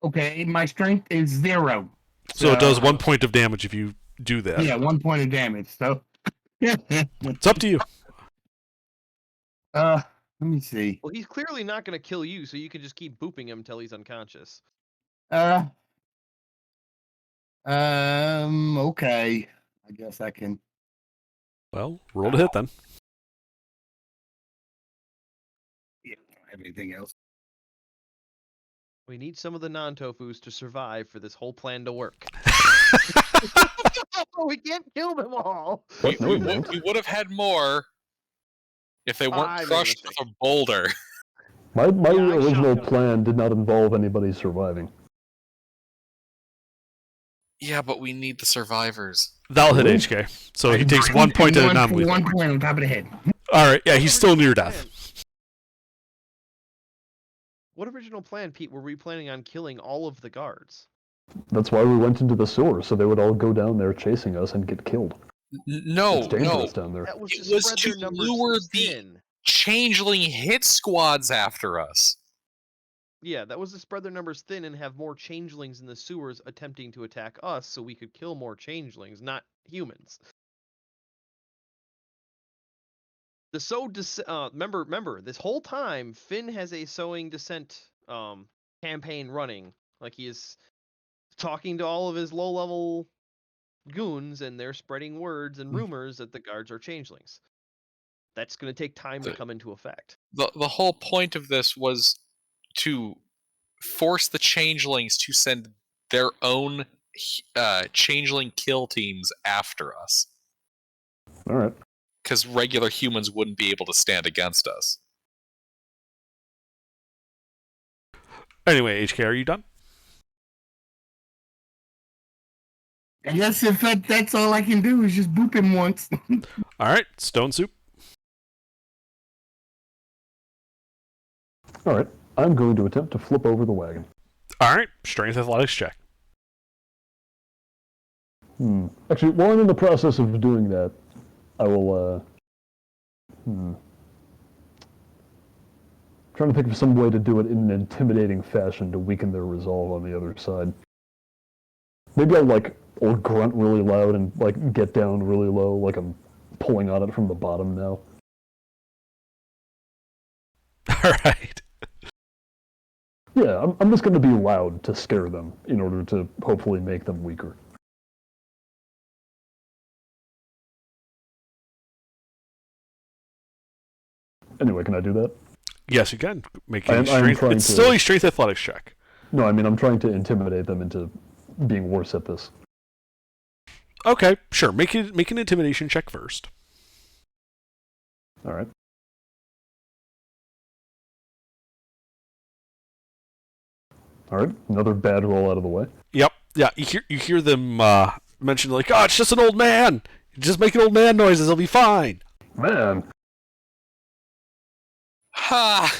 Okay, my strength is 0. So it does 1 point of damage if you do that. Yeah, 1 point of damage. So It's up to you. let me see. Well, he's clearly not going to kill you, so you can just keep booping him until he's unconscious. Okay. I guess I can. Well, roll to hit then. Yeah, I don't have anything else. We need some of the non-tofus to survive for this whole plan to work. We can't kill them all. What? No, we won't. We would have had more if they weren't I made a crushed with mistake. a boulder. My Yeah, I original shot him. plan did not involve anybody surviving. Yeah, but we need the survivors. That'll hit Really? HK. So he takes 1 point of non-lethal. 1 point on top of the head. Alright, yeah, he's still near death. What original plan, Pete, were we planning on killing all of the guards? That's why we went into the sewer, so they would all go down there chasing us and get killed. No, It's dangerous no. down there. That was It to was spread to their numbers lure the- thin. Changeling hit squads after us. Yeah, that was to spread their numbers thin and have more changelings in the sewers attempting to attack us so we could kill more changelings, not humans. The remember, this whole time, Finn has a sowing descent campaign running. Like he is talking to all of his low-level goons, and they're spreading words and rumors that the guards are changelings. That's going to take time to come into effect. The whole point of this was to force the changelings to send their own changeling kill teams after us, All right. because regular humans wouldn't be able to stand against us. Anyway, HK, are you done? I guess if that's all I can do is just boop him once. Alright, Stone Soup. All right. I'm going to attempt to flip over the wagon. Alright, strength athletics check. Actually, while I'm in the process of doing that, I will, trying to think of some way to do it in an intimidating fashion to weaken their resolve on the other side. Maybe I'll grunt really loud and, get down really low, like I'm pulling on it from the bottom now. Alright. Yeah, I'm just going to be loud to scare them in order to hopefully make them weaker. Anyway, can I do that? Yes, you can. Make I a am strength. trying It's to- still a strength athletics check. No, I mean, I'm trying to intimidate them into being worse at this. Okay, sure. Make an intimidation check first. All right. All right, another bad roll out of the way. Yep. Yeah, you hear them mention like, "Oh, it's just an old man. Just making old man noises. He'll be fine." Man, Ha!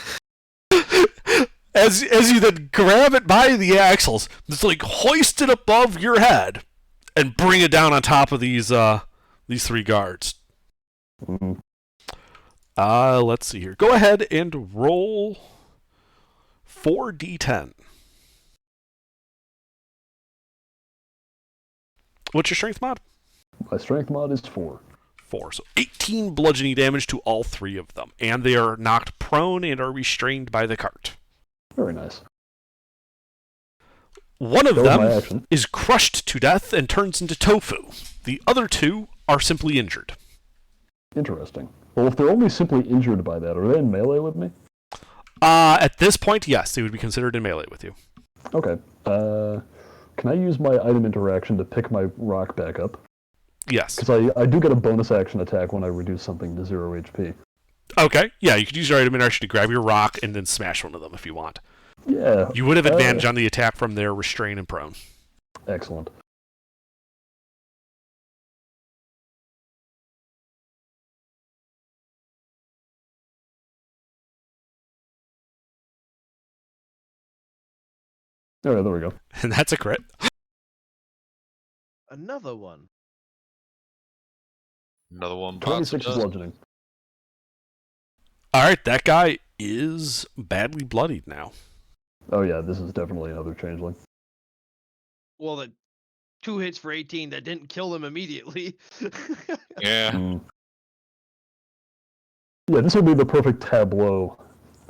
As you then grab it by the axles, just like hoist it above your head, and bring it down on top of these 3 guards. mm, Let's see here. Go ahead and roll 4d10. What's your strength mod? my strength mod is 4. 4. So 18 bludgeoning damage to all 3 of them, and they are knocked prone and are restrained by the cart. Very nice. One of That was my them action. is crushed to death and turns into tofu. The other 2 are simply injured. Interesting. Well, if they're only simply injured by that, are they in melee with me? At this point, yes, they would be considered in melee with you. Okay. Can I use my item interaction to pick my rock back up? Yes. Because I do get a bonus action attack when I reduce something to 0 HP. Okay. Yeah, you could use your item interaction to grab your rock and then smash one of them if you want. Yeah. You would have advantage on the attack from their restrain and prone. Excellent. All right, there we go. And that's a crit. Another one. Another one. 26 does. bludgeoning. Alright, that guy is badly bloodied now. Oh yeah, this is definitely another changeling. Well, the 2 hits for 18 that didn't kill him immediately. Yeah. Mm. Yeah, this would be the perfect tableau.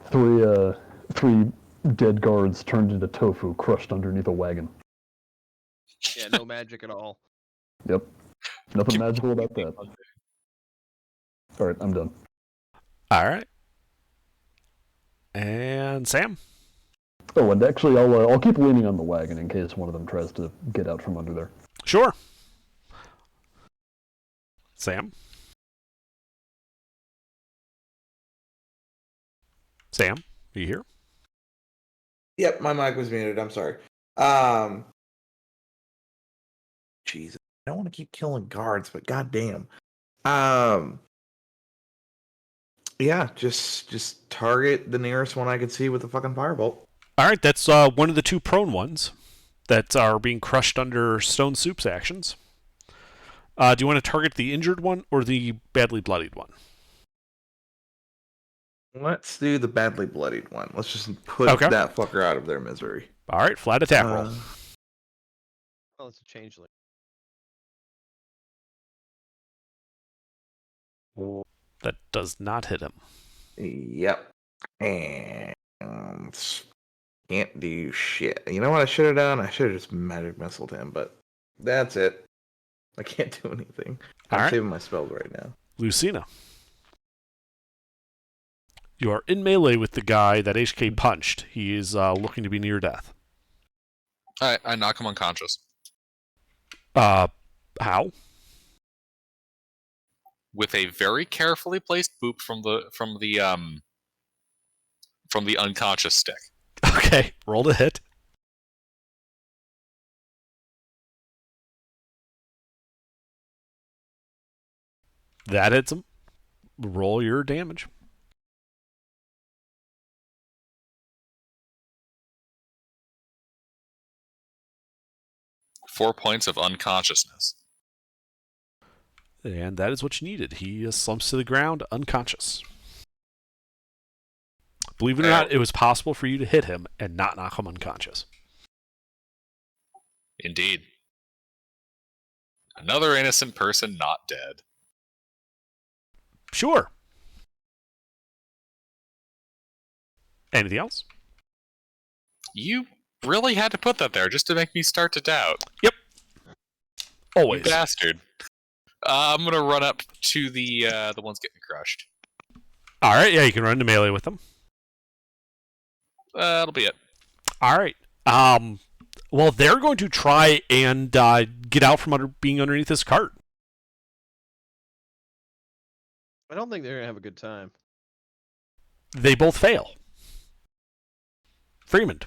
Three dead guards turned into tofu, crushed underneath a wagon. Yeah, no magic at all. Yep. Nothing Keep- magical about that. All right, I'm done. Alright. And Sam? Oh, and actually, I'll keep leaning on the wagon in case one of them tries to get out from under there. Sure. Sam? Sam, are you here? Yep, my mic was muted. I'm sorry. Jesus, I don't want to keep killing guards, but goddamn. Yeah, just target the nearest one I could see with a fucking firebolt. Alright, that's one of the 2 prone ones that are being crushed under Stone Soup's actions. Do you want to target the injured one or the badly bloodied one? Let's do the badly bloodied one. Let's just put Okay. that fucker out of their misery. Alright, flat attack roll. Oh, it's a changeling. That does not hit him. Yep. And can't do shit. You know what I should have done? I should have just magic missiled him, but that's it. I can't do anything. I'm Alright. saving my spells right now. Lucina. You are in melee with the guy that HK punched. He is looking to be near death. I knock him unconscious How? with a very carefully placed boop from the unconscious stick. Okay, roll to hit. That hits him. Roll your damage. Four points of unconsciousness. And that is what you needed. He slumps to the ground, unconscious. Believe it or not, it was possible for you to hit him and not knock him unconscious. Indeed. Another innocent person not dead. Sure. Anything else? You really had to put that there just to make me start to doubt. You Always. bastard. I'm gonna run up to the ones getting crushed. All right, yeah, you can run to melee with them. That'll be it. All right. Well, they're going to try and get out from being underneath this cart. I don't think they're gonna have a good time. They both fail. Freeman.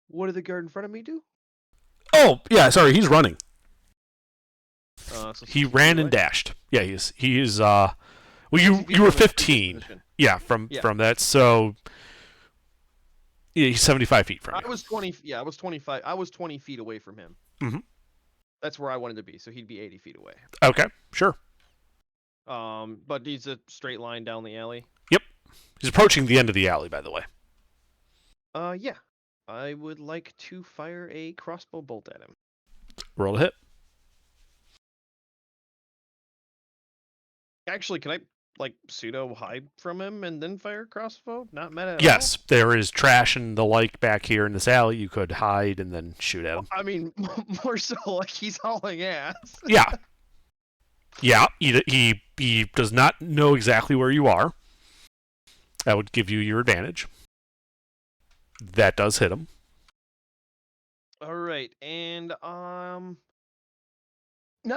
What did the guard in front of me do? Oh, yeah, sorry, he's running. So He 60 ran feet and away? dashed. Yeah, he is well, 60 you feet were from his previous 15. position. Yeah, from Yeah. that. So yeah, he's 75 feet from I you. was 20. Yeah, I was 25. I was 20 feet away from him. Mhm. That's where I wanted to be. So he'd be 80 feet away. Okay, sure. But he's a straight line down the alley. He's approaching the end of the alley, by the way. Yeah. I would like to fire a crossbow bolt at him. Roll a hit. Actually, can I pseudo hide from him and then fire a crossbow? Not meta at Yes, there is trash and the like back here in this alley. You could hide and then shoot at him. all? I mean, more so like he's hauling ass. Yeah. Yeah, he does not know exactly where you are. That would give you your advantage. That does hit him. All right, and not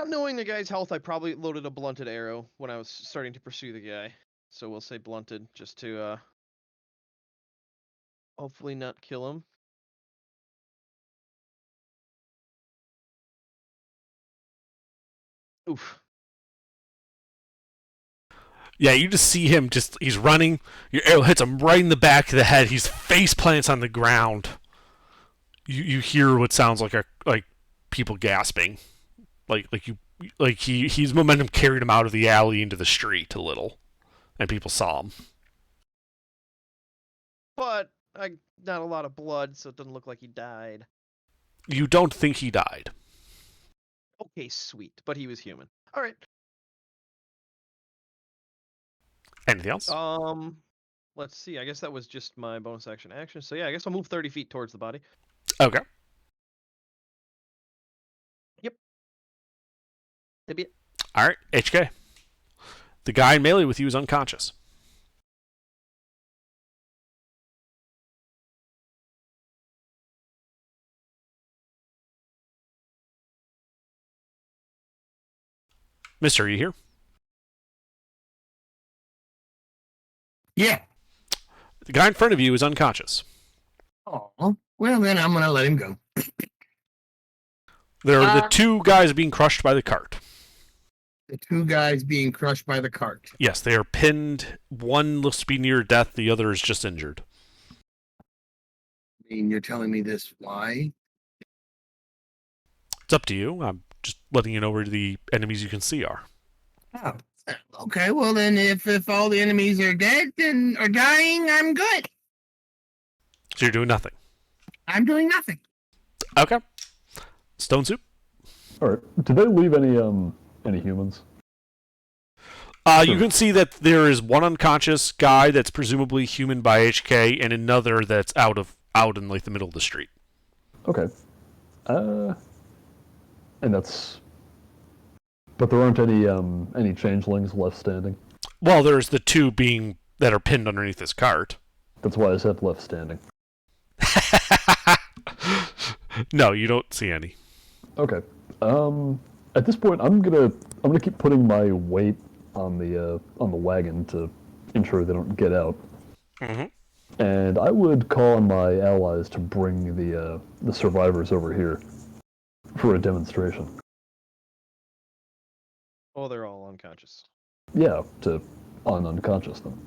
knowing the guy's health, I probably loaded a blunted arrow when I was starting to pursue the guy. So we'll say blunted just to hopefully not kill him. Oof. Yeah, you just see him he's running, your arrow hits him right in the back of the head, he's face plants on the ground. You hear what sounds like people gasping. He's momentum carried him out of the alley into the street a little. And people saw him. But not a lot of blood, so it doesn't look like he died. You don't think he died. Okay, sweet. But he was human. All right. Anything else? Let's see. I guess that was just my bonus action. So yeah, I guess I'll move 30 feet towards the body. Okay. Yep. That'd be it. Alright, HK. The guy in melee with you is unconscious. Mister, are you here? Yeah. The guy in front of you is unconscious. Oh, well, then I'm going to let him go. There are the two guys being crushed by the cart. The two guys being crushed by the cart. Yes, they are pinned. One looks to be near death, the other is just injured. I mean, you're telling me this, why? It's up to you. I'm just letting you know where the enemies you can see are. Oh, okay, well then if all the enemies are dead and are dying, I'm good. So you're doing nothing. I'm doing nothing. Okay. Stone Soup? Alright. Did they leave any humans? You can see that there is one unconscious guy that's presumably human by HK, and another that's out in like the middle of the street. Okay. And that's... But there aren't any changelings left standing. Well, there's the two that are pinned underneath this cart. That's why I said left standing. No, you don't see any. Okay. At this point, I'm gonna keep putting my weight on the wagon to ensure they don't get out. Mm-hmm. And I would call on my allies to bring the survivors over here for a demonstration. Oh, they're all unconscious. Yeah, to unconscious them.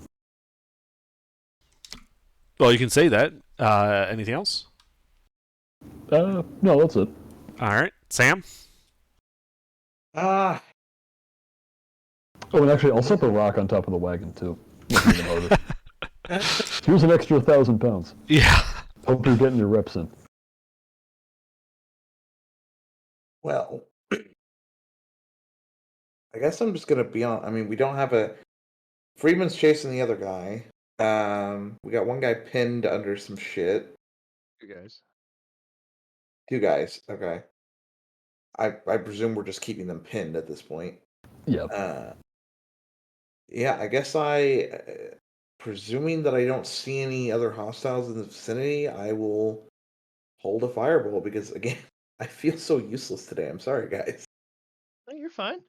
Well, you can say that. Anything else? No, that's it. All right, Sam. Ah, Oh, and actually, I'll set the rock on top of the wagon too. Make it even harder. Here's an extra 1,000 pounds. Yeah. Hope you're getting your reps in. well. I guess I'm just gonna be on. I mean, we don't have a. Freeman's chasing the other guy. We got one guy pinned under some shit. You guys. Two guys. Okay. I presume we're just keeping them pinned at this point. Yeah. Yeah, I guess presuming that I don't see any other hostiles in the vicinity, I will hold a fireball because, again, I feel so useless today. I'm sorry, guys. No, you're fine.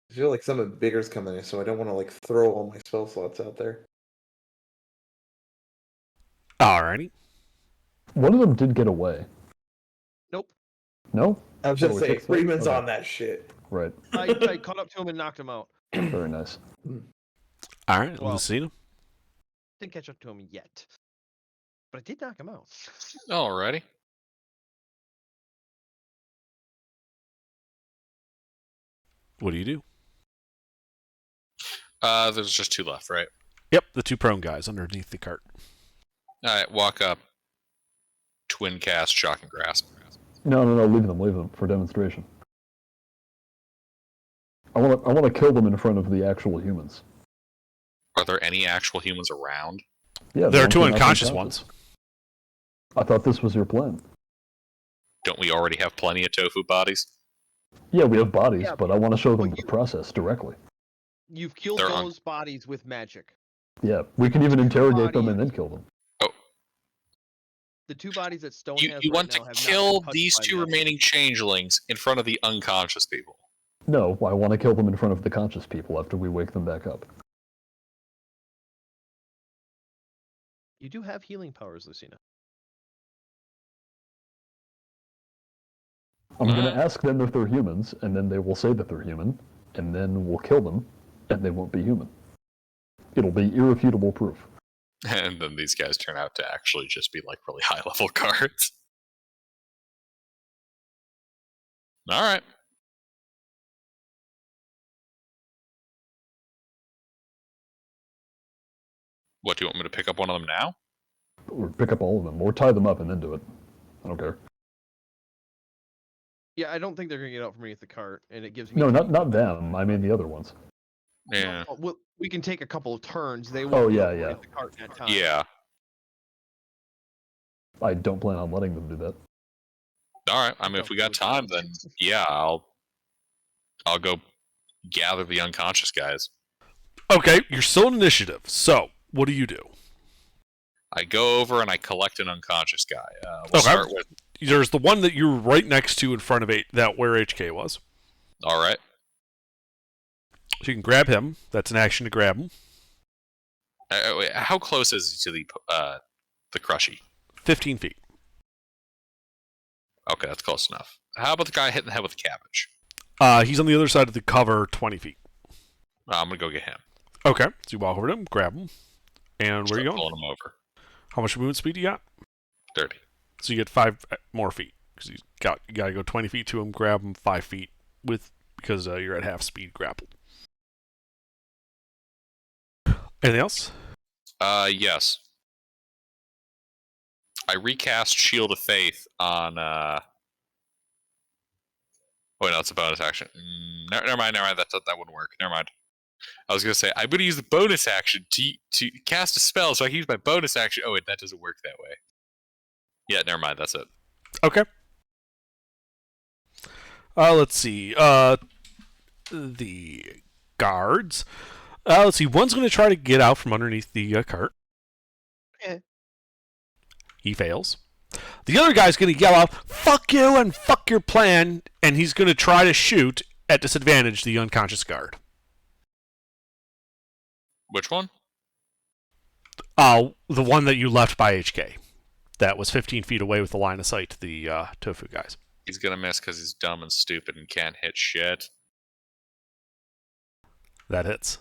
I feel like something bigger's coming in, so I don't want to like throw all my spell slots out there. Alrighty. One of them did get away. Nope. No? I was Oh, just we saying, fixed that? Freeman's Okay. on that shit. Right. I caught up to him and knocked him out. Very nice. Alright, Well- Lucina. Didn't catch up to him yet. But I did knock him out. Alrighty. What do you do? There's just two left, right? Yep, the two prone guys underneath the cart. Alright, walk up. Twin cast, shock and grasp. No, leave them for demonstration. I want to kill them in front of the actual humans. Are there any actual humans around? Yeah, There are the two ones that are unconscious ones. I thought this was your plan. Don't we already have plenty of tofu bodies? Yeah, we have bodies, Yeah, but I want to show them but the you- process directly. You've killed They're on- those bodies with magic. Yeah, we can even interrogate them and bodies. then kill them. The two bodies that Stone You, has you right want now to have kill not been touched these by two magic. remaining changelings in front of the unconscious people. No, I want to kill them in front of the conscious people after we wake them back up. You do have healing powers, Lucina. I'm going to Uh. ask them if they're humans, and then they will say that they're human, and then we'll kill them, and they won't be human. It'll be irrefutable proof. And then these guys turn out to actually just be like really high level cards. Alright. What, do you want me to pick up one of them now? Or pick up all of them, or tie them up and then do it. I don't care. Yeah, I don't think they're gonna get out from underneath the cart, and it gives me. No, not them. I mean the other ones. Yeah. Well, we can take a couple of turns. They Oh, won't be yeah, out from yeah. underneath the cart in that time. Yeah. I don't plan on letting them do that. Alright. I mean, if we got time, then yeah, I'll go gather the unconscious guys. Okay, you're still in initiative. So, what do you do? I go over and I collect an unconscious guy. We'll Okay. start with. There's the one that you're right next to in front of that where HK was. Alright. So you can grab him. That's an action to grab him. Wait, how close is he to the crushy? 15 feet. Okay, that's close enough. How about the guy hitting the head with the cabbage? He's on the other side of the cover, 20 feet. I'm gonna go get him. Okay, so you walk over to him, grab him, and where are you Start going? pulling him over. How much movement speed you got? 30. So you get 5 more feet because you got to go 20 feet to him, grab him 5 feet because you're at half speed grappled. Anything else? Yes. I recast Shield of Faith on. Wait, no, it's a bonus action. Never mind. That wouldn't work. Never mind. I was gonna say I'm gonna use the bonus action to cast a spell, so I can use my bonus action. Oh wait, that doesn't work that way. Yeah, never mind. That's it. Okay. Let's see. The guards. Let's see. One's going to try to get out from underneath the cart. Okay. He fails. The other guy's going to yell out, "Fuck you and fuck your plan," and he's going to try to shoot at disadvantage the unconscious guard. Which one? The one that you left by HK. That was 15 feet away with the line of sight to the tofu guys. He's gonna miss because he's dumb and stupid and can't hit shit. That hits.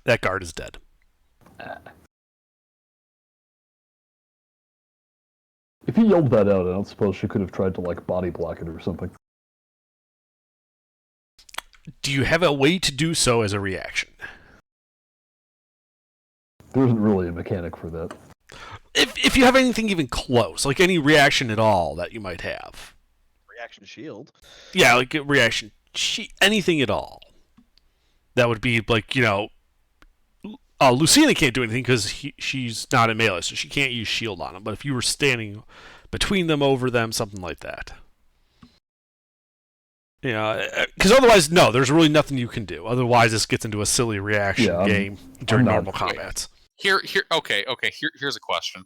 That guard is dead. If he yelled that out, I don't suppose she could have tried to like body block it or something. Do you have a way to do so as a reaction? There isn't really a mechanic for that. if you have anything even close, like any reaction at all that you might have. Reaction shield. Yeah, like a reaction, anything at all. That would be like, Lucina can't do anything because she's not a melee, so she can't use shield on him. But if you were standing between them, over them, something like that. Because otherwise, no, there's really nothing you can do. Otherwise, this gets into a silly reaction game during normal combats. Here's a question: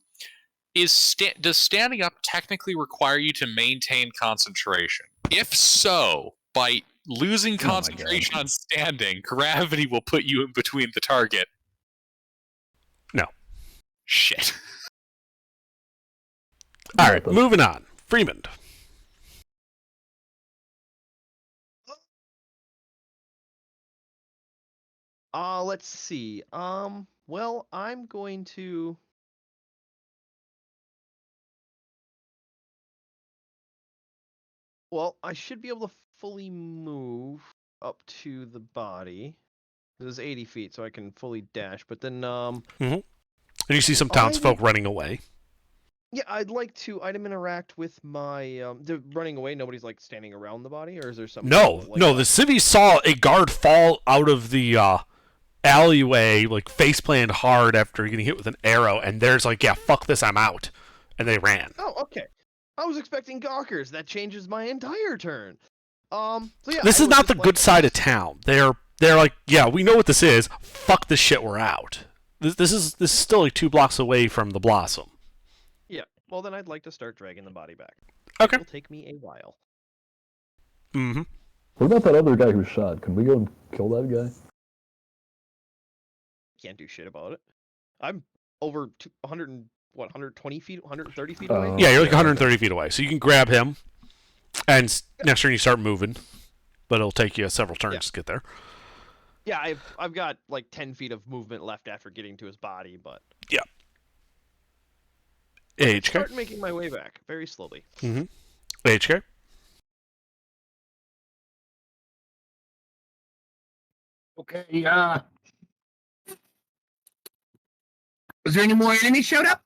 does standing up technically require you to maintain concentration? If so, by losing concentration on standing, gravity will put you in between the target. No. Shit. All right, moving on. Freeman. Let's see. Well, I'm going to. Well, I should be able to fully move up to the body. This is 80 feet, so I can fully dash. But then, And you see some townsfolk running away. Yeah, I'd like to item interact with my. The running away. Nobody's like standing around the body, or is there something? No. The civvies saw a guard fall out of the alleyway, like face planted hard after getting hit with an arrow, and there's like, yeah, fuck this, I'm out, and they ran. Oh, okay. I was expecting gawkers. That changes my entire turn. So yeah. This is not the good side of town. They're like, yeah, we know what this is. Fuck this shit, we're out. This is still like 2 blocks away from the Blossom. Yeah. Well, then I'd like to start dragging the body back. Okay. It will take me a while. Mm-hmm. What about that other guy who shot? Can we go and kill that guy? Can't do shit about it. I'm over 120 feet, 130 feet away? Yeah, you're like 130 feet away, so you can grab him, and next turn you start moving, but it'll take you several turns to get there. Yeah, I've got like 10 feet of movement left after getting to his body, but... Yeah. HK? Start making my way back, very slowly. Mm-hmm. HK? Okay, was there any more enemies showed up?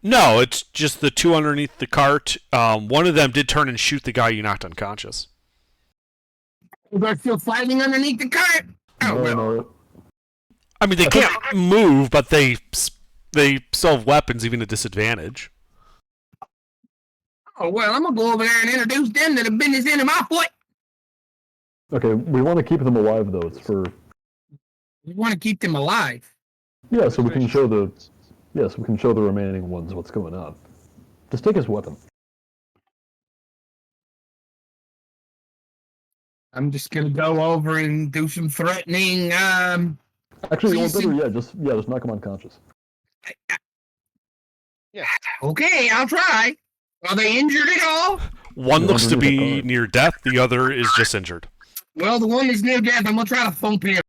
No, it's just the 2 underneath the cart. One of them did turn and shoot the guy you knocked unconscious. They're still fighting underneath the cart? No. I mean, they can't move, but they still have weapons, even at disadvantage. Oh, well, I'm going to go over there and introduce them to the business end of my foot. Okay, we want to keep them alive, though. It's for... We want to keep them alive. Yeah, so we can show the... Yes, we can show the remaining ones what's going on. Just take his weapon. I'm just going to go over and do some threatening, Actually, you better, just knock him unconscious. Yeah. Okay, I'll try. Are they injured at all? One looks to underneath the be cart. near death, the other is just injured. Well, the one that's near death, I'm going to try to thump him.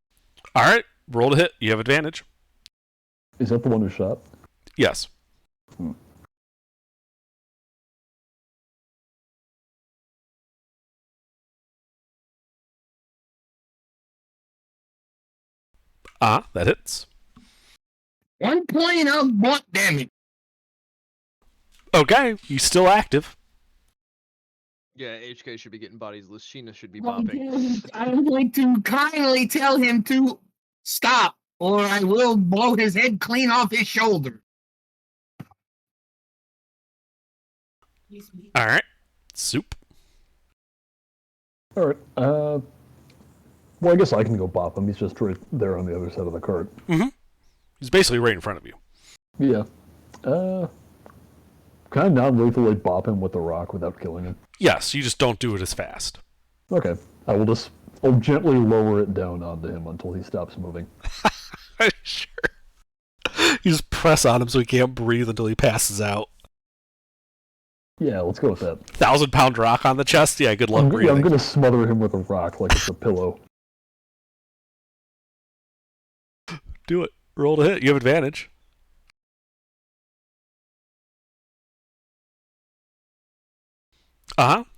Alright, roll to hit. You have advantage. Is that the one who shot? Yes. That hits. 1 point of blunt damage. Okay, he's still active. Yeah, HK should be getting bodies. Lucina should be bopping. I'm going to kindly tell him to stop, or I will blow his head clean off his shoulder. Alright. Soup. Alright, well, I guess I can go bop him. He's just right there on the other side of the cart. Mm-hmm. He's basically right in front of you. Yeah. Can I non-lethally bop him with the rock without killing him? Yes, you just don't do it as fast. Okay. I'll gently lower it down onto him until he stops moving. Sure. You just press on him so he can't breathe until he passes out. Yeah, let's go with that. 1,000-pound rock on the chest? Yeah, good luck breathing. I'm gonna smother him with a rock like it's a pillow. Do it. Roll to hit. You have advantage.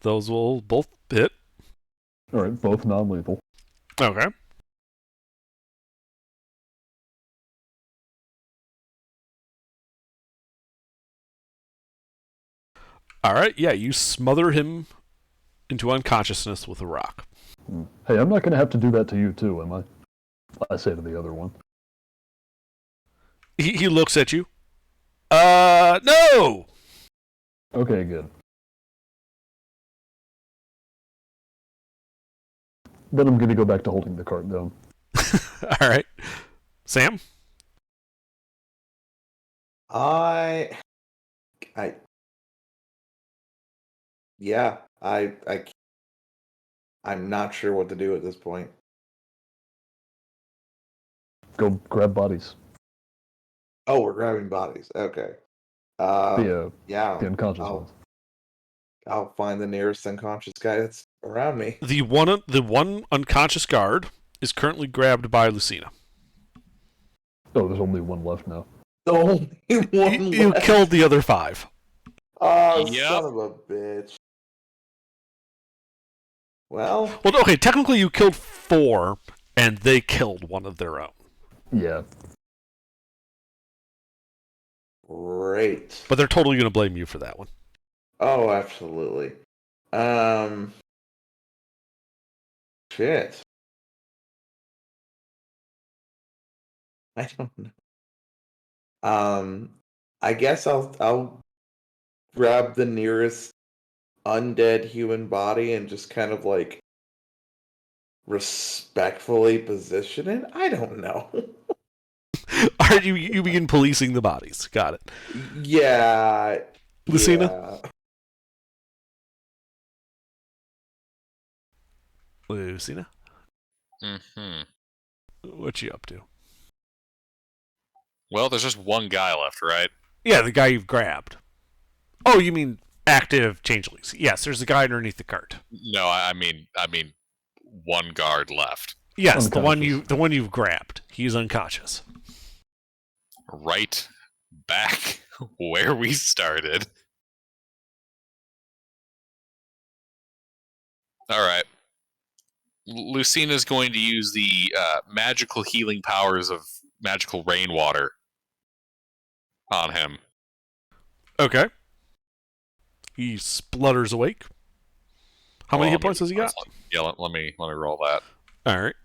Those will both hit. Alright, both non-lethal. Okay. All right, yeah, you smother him into unconsciousness with a rock. Hey, I'm not going to have to do that to you too, am I? I say to the other one. He looks at you. No! Okay, good. Then I'm going to go back to holding the cart down. All right. Sam? Yeah, I'm not sure what to do at this point. Go grab bodies. Oh, we're grabbing bodies. Okay. The Yeah. unconscious I'll- ones. I'll find the nearest unconscious guy that's around me. The one unconscious guard is currently grabbed by Lucina. Oh, there's only one left now. Only one You left. killed the other 5. Oh, Yep. son of a bitch. Well, Well, okay, technically you killed 4, and they killed one of their own. Yeah. great. But they're totally going to blame you for that one. Oh, absolutely. Shit. I don't know. I guess I'll grab the nearest undead human body and just kind of like respectfully position it. I don't know. All right, you begin policing the bodies. Got it. Yeah. Lucina? Yeah. Lucina? Mm-hmm. What you up to? Well, there's just one guy left, right? Yeah, the guy you've grabbed. Oh, you mean active changelings. Yes, there's a guy underneath the cart. No, I mean, one guard left. Yes, Unconscious. the one you've grabbed. He's unconscious. Right back where we started. All right. Lucina's going to use the magical healing powers of magical rainwater on him. Okay. He splutters awake. How many hit points has he got? Yeah, let me roll that. All right.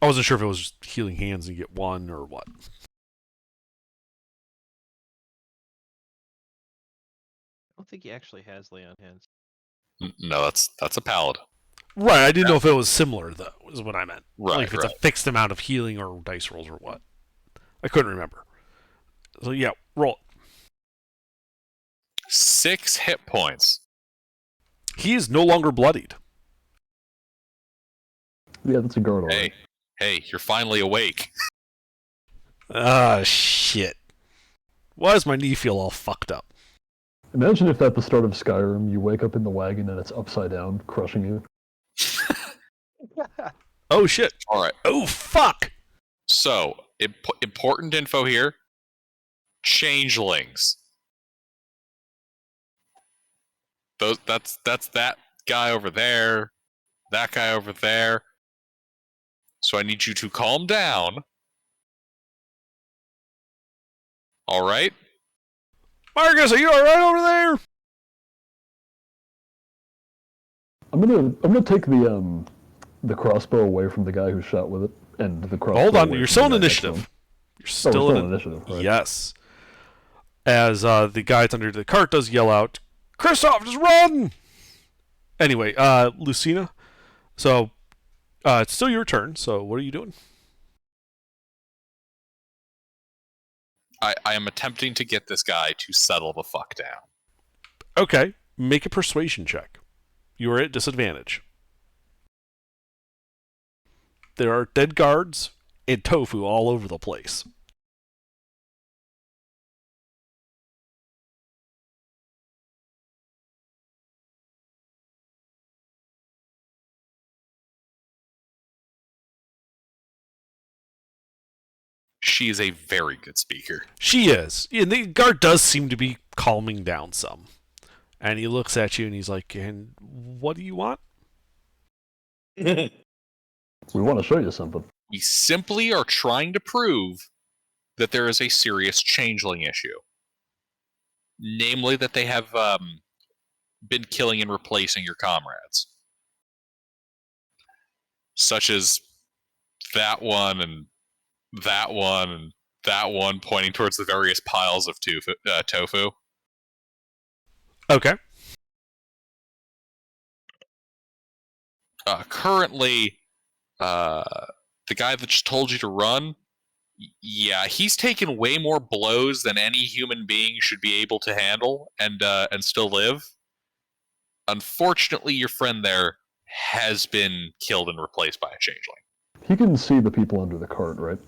I wasn't sure if it was just healing hands and you get 1 or what. I don't think he actually has lay on hands. No, that's a paladin. Right, I didn't know if it was similar, though, is what I meant. Right, like if it's right. a fixed amount of healing or dice rolls or what. I couldn't remember. So, yeah, roll it. 6 hit points. He is no longer bloodied. Yeah, that's a guard, alright. Hey, you're finally awake. Ah, shit. Why does my knee feel all fucked up? Imagine if at the start of Skyrim you wake up in the wagon and it's upside down, crushing you. Oh, shit. All right. Oh, fuck! So, important info here. Changelings. That's that guy over there. That guy over there. So I need you to calm down. All right? Marcus, are you alright over there? I'm gonna take the crossbow away from the guy who shot with it, and the crossbow. Hold on, away you're from still in the guy next to initiative. him. You're Oh, still we're in initiative, right? Yes. As the guys under the cart does yell out, Kristoff, just run! Anyway, Lucina. So, it's still your turn, so what are you doing? I am attempting to get this guy to settle the fuck down. Okay, make a persuasion check. You are at disadvantage. There are dead guards and tofu all over the place. She is a very good speaker. She is. And the guard does seem to be calming down some. And he looks at you and he's like, and what do you want? We want to show you something. We simply are trying to prove that there is a serious changeling issue. Namely, that they have been killing and replacing your comrades. Such as that one and that one and that one, pointing towards the various piles of tofu. Okay. Currently, the guy that just told you to run, yeah, he's taken way more blows than any human being should be able to handle and still live. Unfortunately, your friend there has been killed and replaced by a changeling. He can see the people under the cart, right?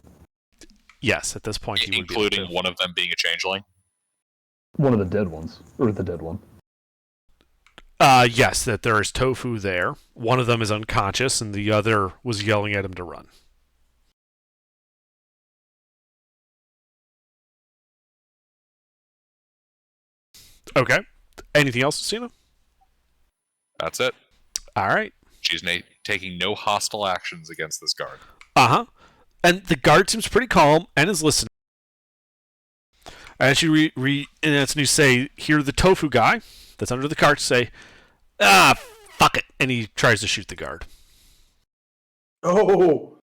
Yes, at this point he would be able Including to. one of them being a changeling. One of the dead ones, or the dead one. Yes, that there is tofu there. One of them is unconscious, and the other was yelling at him to run. Okay. Anything else, Lucina? That's it. All right. She's taking no hostile actions against this guard. Uh-huh. And the guard seems pretty calm and is listening. As you and as you say, hear the tofu guy that's under the cart say, fuck it. And he tries to shoot the guard. Oh!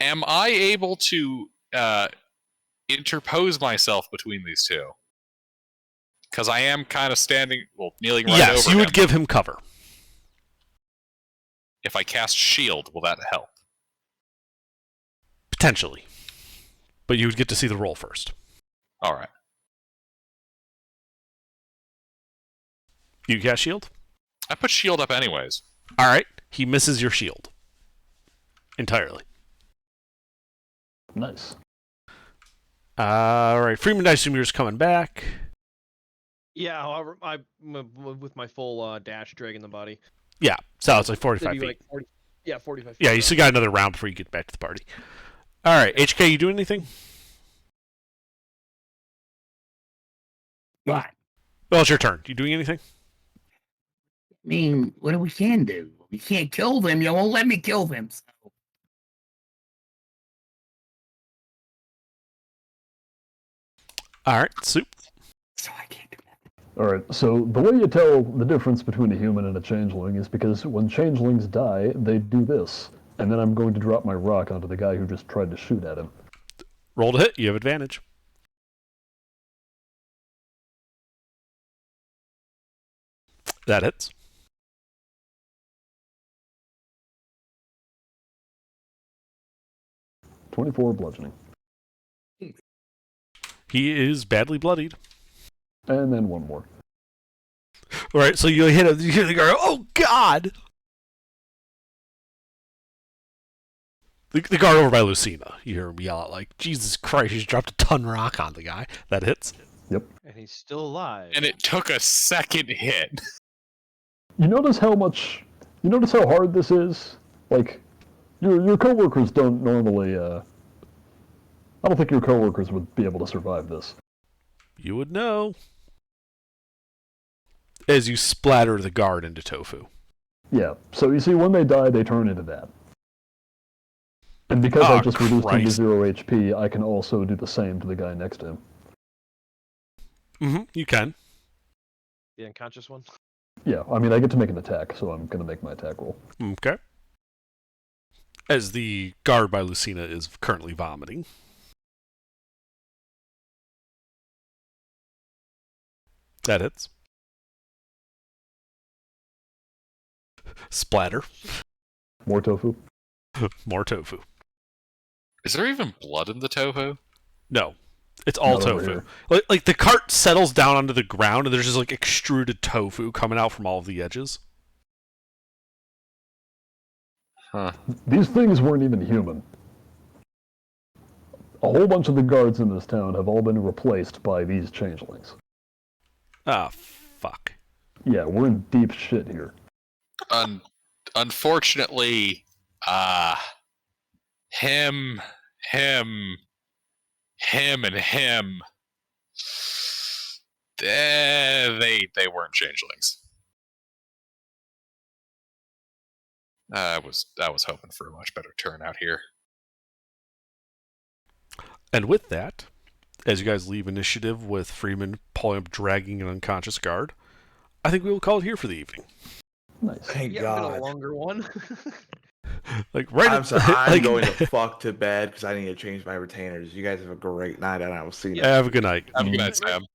Am I able to interpose myself between these two? Because I am kind of kneeling right over Yes, you him. would give him cover. If I cast shield, will that help? Potentially. But you would get to see the roll first. Alright. You cast shield? I put shield up anyways. All right. He misses your shield. Entirely. Nice. All right. Freeman, I assume you're just coming back. Yeah, I with my full dash dragging the body. Yeah. So it's like It'd 45 be feet. like 40, yeah, 45 feet. Yeah, you still got another round before you get back to the party. All right. HK, you doing anything? Right. Well, it's your turn. You doing anything? I mean, what do we can do? We can't kill them. You won't let me kill them. So. All right. Soup. So I can't do that. Alright, so the way you tell the difference between a human and a changeling is because when changelings die, they do this. And then I'm going to drop my rock onto the guy who just tried to shoot at him. Roll to hit. You have advantage. That hits. .24 bludgeoning. He is badly bloodied. And then one more. All right. So you hit him. You hear the guy. Oh God! The guard over by Lucina. You hear him yell out like, "Jesus Christ! He's dropped a ton rock on the guy." That hits. Yep. And he's still alive. And it took a second hit. You notice how hard this is? Like, your coworkers don't normally, I don't think your coworkers would be able to survive this. You would know. As you splatter the guard into tofu. Yeah, so you see, when they die, they turn into that. And because I just reduced him to Christ. 0 HP, I can also do the same to the guy next to him. Mm-hmm. You can. The unconscious one. Yeah, I mean, I get to make an attack, so I'm going to make my attack roll. Okay. As the guard by Lucina is currently vomiting. That hits. Splatter. More tofu? More tofu. Is there even blood in the tofu? No. It's all Not over tofu. here. Like the cart settles down onto the ground and there's just like extruded tofu coming out from all of the edges. Huh. These things weren't even human. A whole bunch of the guards in this town have all been replaced by these changelings. Ah, fuck. Yeah, we're in deep shit here. Unfortunately, him, and him, they weren't changelings. I was hoping for a much better turnout here. And with that, as you guys leave initiative with Freeman pulling up, dragging an unconscious guard, I think we will call it here for the evening. Nice. Thank Yeah, been a God. longer one. Like right I'm at sorry. I'm like, going to fuck to bed because I need to change my retainers. You guys have a great night, and I will see you. Have a good night. Have a good Yeah. night, Sam.